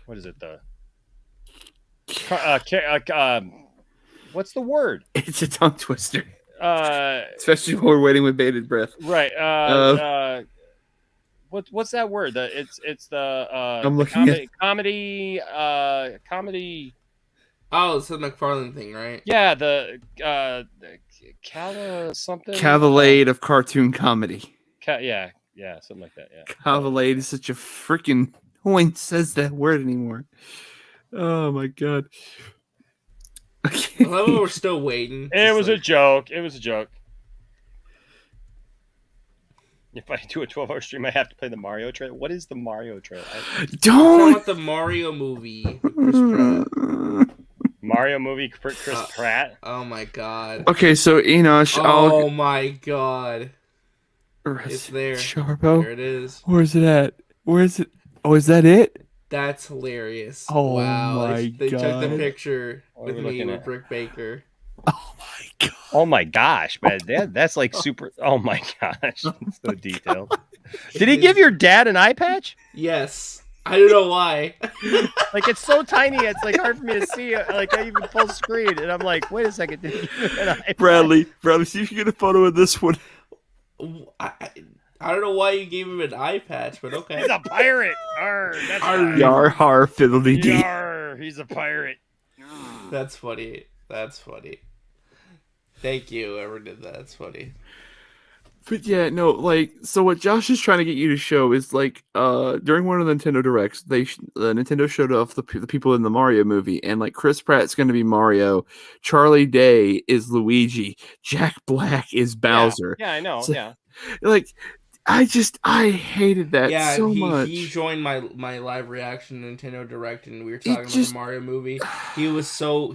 What is it? What's the word? It's a tongue twister. Uh, Especially when we're waiting with bated breath. right. What's that word? It's the I'm the looking at- comedy. Oh, it's the McFarlane thing, right? Yeah, the Cala something. Cavalade of cartoon comedy. Yeah, something like that. Yeah. Cavalade is such a freaking. No one says that word anymore. Oh my god. I love how we're still waiting. It was a joke. It was a joke. If I do a 12-hour stream, I have to play the Mario trailer. What is the Mario trailer? Don't. About the Mario movie with Chris Pratt. Mario movie, Chris Pratt. Oh my god. Okay, so Enosh. Oh my god. It's there. Sharpo. There it is. Where's it at? Where is it? Oh, is that it? That's hilarious. Oh wow. my They took the God. picture What with are we me looking with at? Brick Baker. Oh my gosh, man. That's like super. Oh my gosh. That's so detailed. Did he give your dad an eye patch? Yes. I don't know why. Like, it's so tiny, it's like hard for me to see. Like, I even full screen, and I'm like, wait a second. Did he give you an eye patch? Bradley, see if you get a photo of this one. I don't know why you gave him an eye patch, but okay. He's a pirate. Arr, that's Arr. Yar har fiddly dee. Yar, he's a pirate. That's funny. That's funny. Thank you, whoever did that. That's funny. But yeah, no, like, so what Josh is trying to get you to show is like, during one of the Nintendo Directs, Nintendo showed off the people in the Mario movie, and like Chris Pratt's going to be Mario, Charlie Day is Luigi, Jack Black is Bowser. Yeah, I know. So, yeah. Like, I hated that so much. He joined my live reaction to Nintendo Direct, and we were talking about the Mario movie. He was so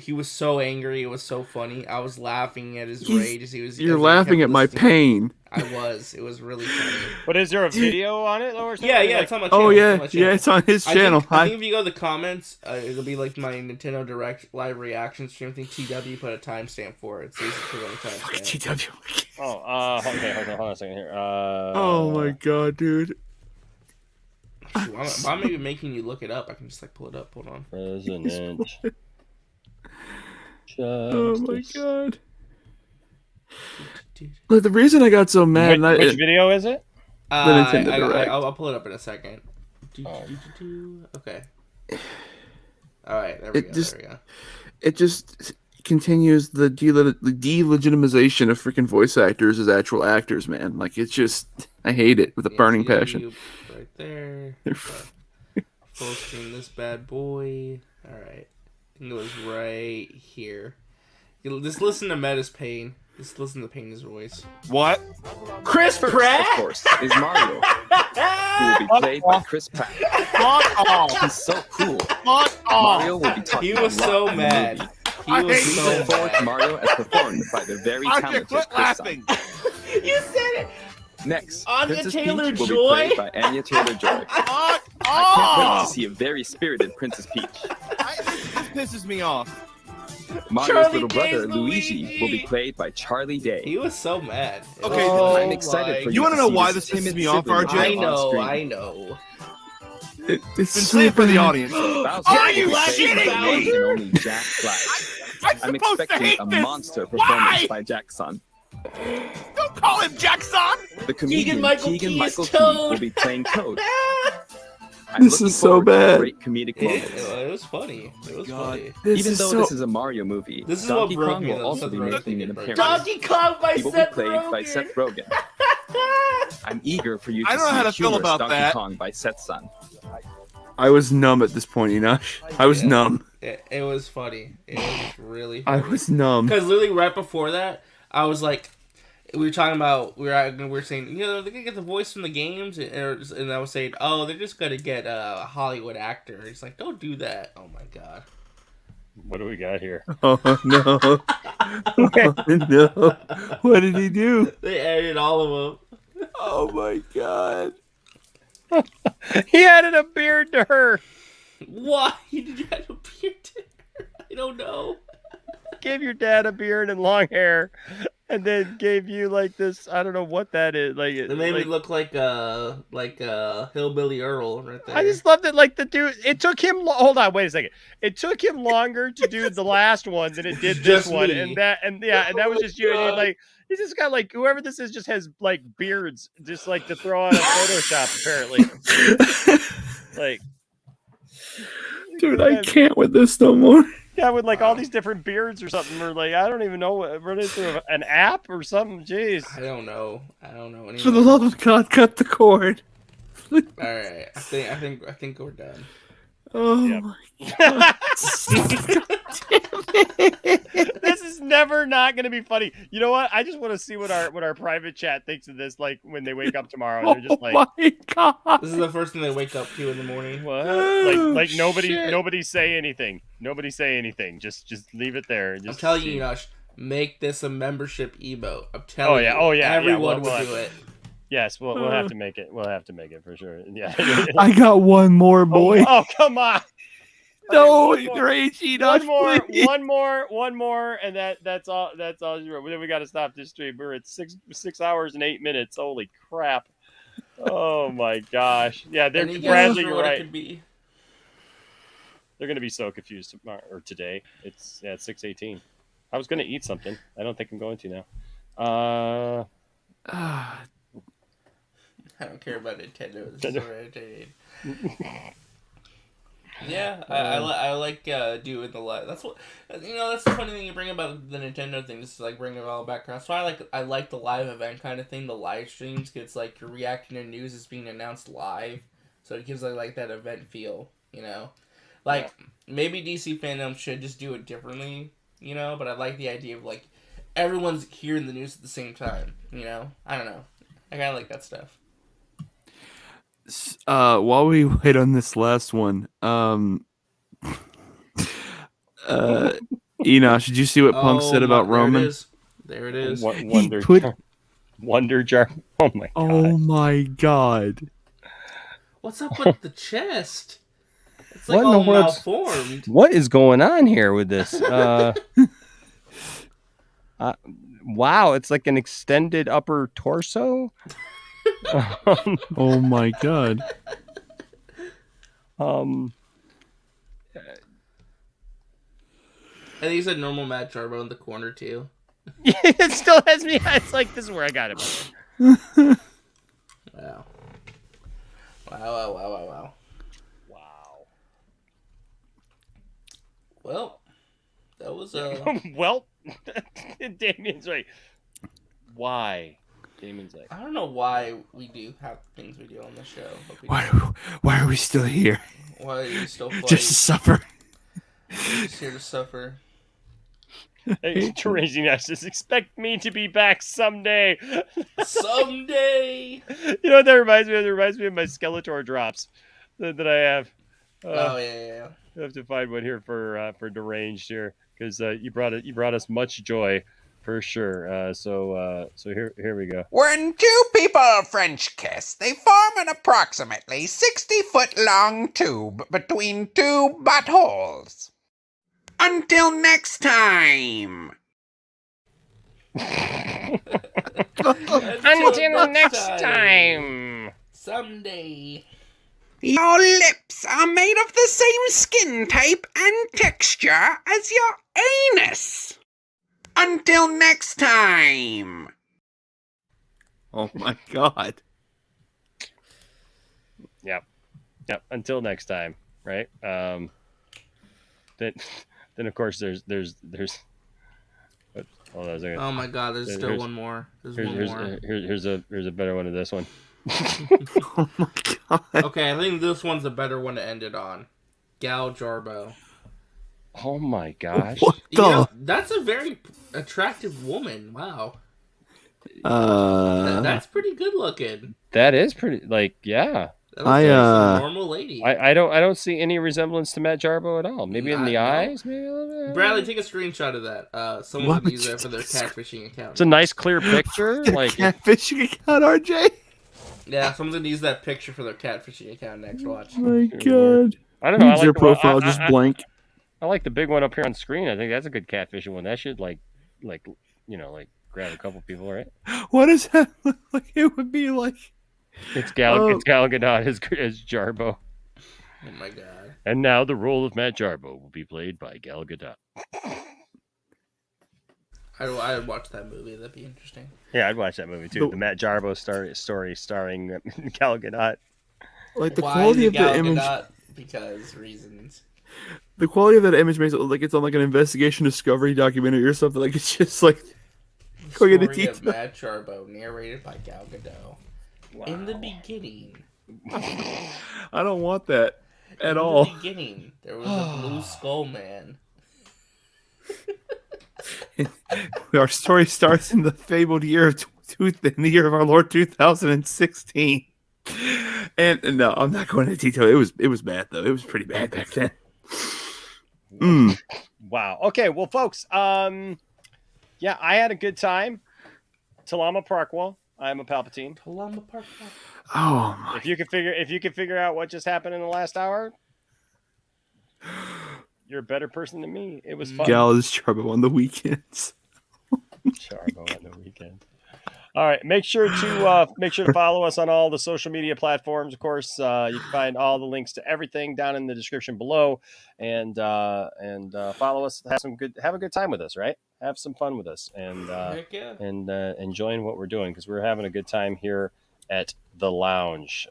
angry. It was so funny. I was laughing at his rage as he was. You're laughing at my pain. I was. It was really funny. But is there a video on it or something? Yeah, Like, it's on my channel. Oh yeah, it's on his channel. I think if you go to the comments, it'll be like my Nintendo Direct live reaction stream. I think TW put a timestamp for it. So you should put on timestamp. TW. Oh, okay, hold on a second here. Oh my god, dude. Why am I making you look it up? I can just like pull it up. Hold on. President. Oh my god. Like, the reason I got so mad. Which video is it? The Nintendo Direct. I'll pull it up in a second. Okay. All right, there we go. It just continues the delegitimization of freaking voice actors as actual actors, man. Like, it's just, I hate it with a burning passion. Right there. Posting this bad boy. All right, it was right here. Just listen to Meta's pain. Just listen to Payne's voice. What? Chris Pratt? Of course, is Mario. Who will be played by Chris Pratt. He's so cool. Mario will be talking. He was so in the mad. movie. He was Please so look forward to Mario as performed by the very talented Chris Sun. You said it. Next, Anya Princess Taylor-Joy? Peach will be played by Anya Taylor-Joy. I can't wait to see a very spirited Princess Peach. This pisses me off. Mario's Charlie little brother, Day's Luigi, will be played by Charlie Day. He was so mad. Okay, I'm excited for you. You want to know see why this this pisses timid me off, sibling RJ? on screen. I know. It's say it for the audience. Bowser Are you will be played by shitting one me? and only Jack Black. I'm expecting a monster performance by Jackson. Don't call him Jackson! The comedian Keegan-Michael Keegan Key is Michael Key Toad. will be playing Toad. I'm This looking is so forward to bad. Great comedic moments. It was funny. It was funny. Even though this is a Mario movie, This is Donkey what broke Kong me, will though. also Seth be Rogen making an did break me. appearance. Donkey Kong by He will Seth be played by Rogen. Seth Rogen. I'm eager for you to I don't know see how a to feel humorous about Donkey that. Kong by Seth's son. I was numb at this point, Enosh. I was numb. It was funny. It was really I funny. was numb. Because literally right before that, I was like, we were talking about, we were saying, you know, they're going to get the voice from the games. And I was saying, oh, they're just going to get a Hollywood actor. It's like, don't do that. Oh my God. What do we got here? Oh no. Oh, no. What did he do? They edited all of them. Oh my god. He added a beard to her. Why did you have a beard? I don't know. Give your dad a beard and long hair. and then gave you like this. I don't know what that is. Like It made me look like Hillbilly Earl right there. I just loved it. Like the dude, it took him. Hold on, wait a second. It took him longer to do the last one than it did this Just one, me. and that was just you. And he's just got like whoever this is just has like beards, just like to throw on a Photoshop apparently. Like, dude, I can't with this no more. Yeah, with like all these different beards or something, or like I don't even know, running through an app or something. Jeez, I don't know anymore. For the love of God, cut the cord. All right, I think we're done. Oh Yep. my God. This is never not going to be funny. You know what? I just want to see what our private chat thinks of this. Like when they wake up tomorrow, and they're just like, "Oh my God!" This is the first thing they wake up to in the morning. What? Oh, Like nobody say anything. Nobody say anything. Just leave it there. And I'm just telling see. you, Enosh, make this a membership emote. I'm telling you. Oh yeah. Everyone we'll will do it. Yes, we'll have to make it. We'll have to make it for sure. Yeah. I got one more, boy. Oh, come on. No, Okay, Rage, Enosh, please. one more, and that's all. That's all. Then we got to stop this stream. We're at 6 hours and 8 minutes. Holy crap! Oh my gosh! Yeah, they're Any guesses Bradley. for You're what it right. could be? They're gonna be so confused tomorrow or today. It's 6:18. I was gonna eat something. I don't think I'm going to now. I don't care about Nintendo. This is entertaining. Yeah, I like doing the live. That's what That's the funny thing you bring about the Nintendo thing. Just to, like bring it all back around. So I like the live event kind of thing. The live streams, 'cause it's like you're reacting to news is being announced live, so it gives like that event feel. Like maybe DC fandom should just do it differently. But I like the idea of like everyone's hearing the news at the same time. I don't know. I kind of like that stuff. While we wait on this last one, Enosh, did you see what Punk said about Roman? There it is. Wonder Jar. Oh my God. Oh my God. What's up with the chest? It's What like in the all world? malformed. What is going on here with this? Wow, it's like an extended upper torso. Oh my God. I think he said normal Matt Jarbo in the corner too. It still has me. It's like this is where I got it. Wow. Wow. Well, that was well, Damien's right. Why? Damien's like, I don't know why we do have things we do on the show. But Why are we still here? Why are you still fight? Just to suffer. We're just here to suffer. Hey, Crazy Says, expect me to be back someday. Someday. You know what that reminds me of? It reminds me of my Skeletor drops that I have. Oh yeah. I have to find one here for Deranged here because you brought us much joy for sure. So here we go. When two people French kiss, they form an approximately 60-foot-long tube between two buttholes. Until next time. Until next time. Someday. Your lips are made of the same skin type and texture as your anus. Until next time. Oh my God. Yep. Until next time, right? Then of course there's. Hold on a second. Oh my God! There's still one more. Here's a better one of this one. Oh my God. Okay, I think this one's a better one to end it on. Gal Jarbo. Oh my gosh. What the? That's a very attractive woman. Wow. Uh, That's pretty good looking. That is pretty. Like, yeah. That looks like a normal lady. I don't see any resemblance to Matt Jarbo at all. Maybe in the No. eyes. Maybe a little bit. Bradley, take a screenshot of that. Someone What can would use you that for their take a catfishing account. It's a nice clear picture. Like catfishing account, RJ. Yeah, someone's gonna use that picture for their catfishing account next. Watch. Oh my God. I don't know. I like Your the one- profile just blank. I like the big one up here on screen. I think that's a good catfishing one. That should like grab a couple people, right? What does that look like? It would be like It's Gal Gadot as Jarbo. Oh my god! And now the role of Matt Jarbo will be played by Gal Gadot. I'd watch that movie. That'd be interesting. Yeah, I'd watch that movie too. The Matt Jarbo story starring Gal Gadot. Like the Why quality the of the Gal image. Gadot? Because reasons. The quality of that image makes it look like it's on like an investigation discovery documentary or something. Like it's just like going into Story of detail. Matt Jarbo, narrated by Gal Gadot. Wow. In the beginning. I don't want that at In all. the beginning, there was a blue skull man. Our story starts in the fabled year of in the year of our Lord 2016. And no, I'm not going into detail. It was bad though. It was pretty bad back then. Wow. Okay. Well, folks. Yeah, I had a good time. Talama Parkwell. I'm a Palpatine. Talama Parkwell. Oh my. If you could figure out what just happened in the last hour, you're a better person than me. It was fun. Gal is Charbo on the weekends. Charbo on the weekend. All right, make sure to follow us on all the social media platforms. Of course, you can find all the links to everything down in the description below, and follow us. Have a good time with us, right? Have some fun with us, and enjoying what we're doing because we're having a good time here at the lounge.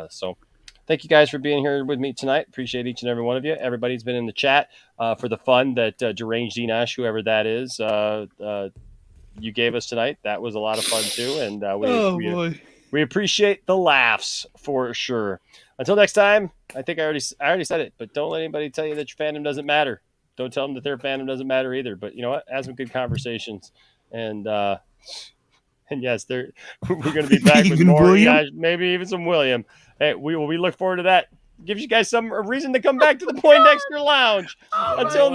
So, thank you guys for being here with me tonight. Appreciate each and every one of you. Everybody's been in the chat for the fun that Deranged Enosh, whoever that is, you gave us tonight. That was a lot of fun too, and we appreciate the laughs for sure. Until next time, I think I already said it, but don't let anybody tell you that your fandom doesn't matter. Don't tell them that their fandom doesn't matter either. But you know what? Have some good conversations, and yes, we're going to be back with more, William? maybe even some William. Hey, we look forward to that. Gives you guys some reason to come back to the Poindexter Lounge. Until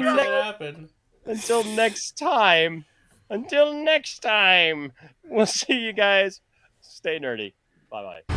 next time. Until next time, we'll see you guys. Stay nerdy. Bye-bye.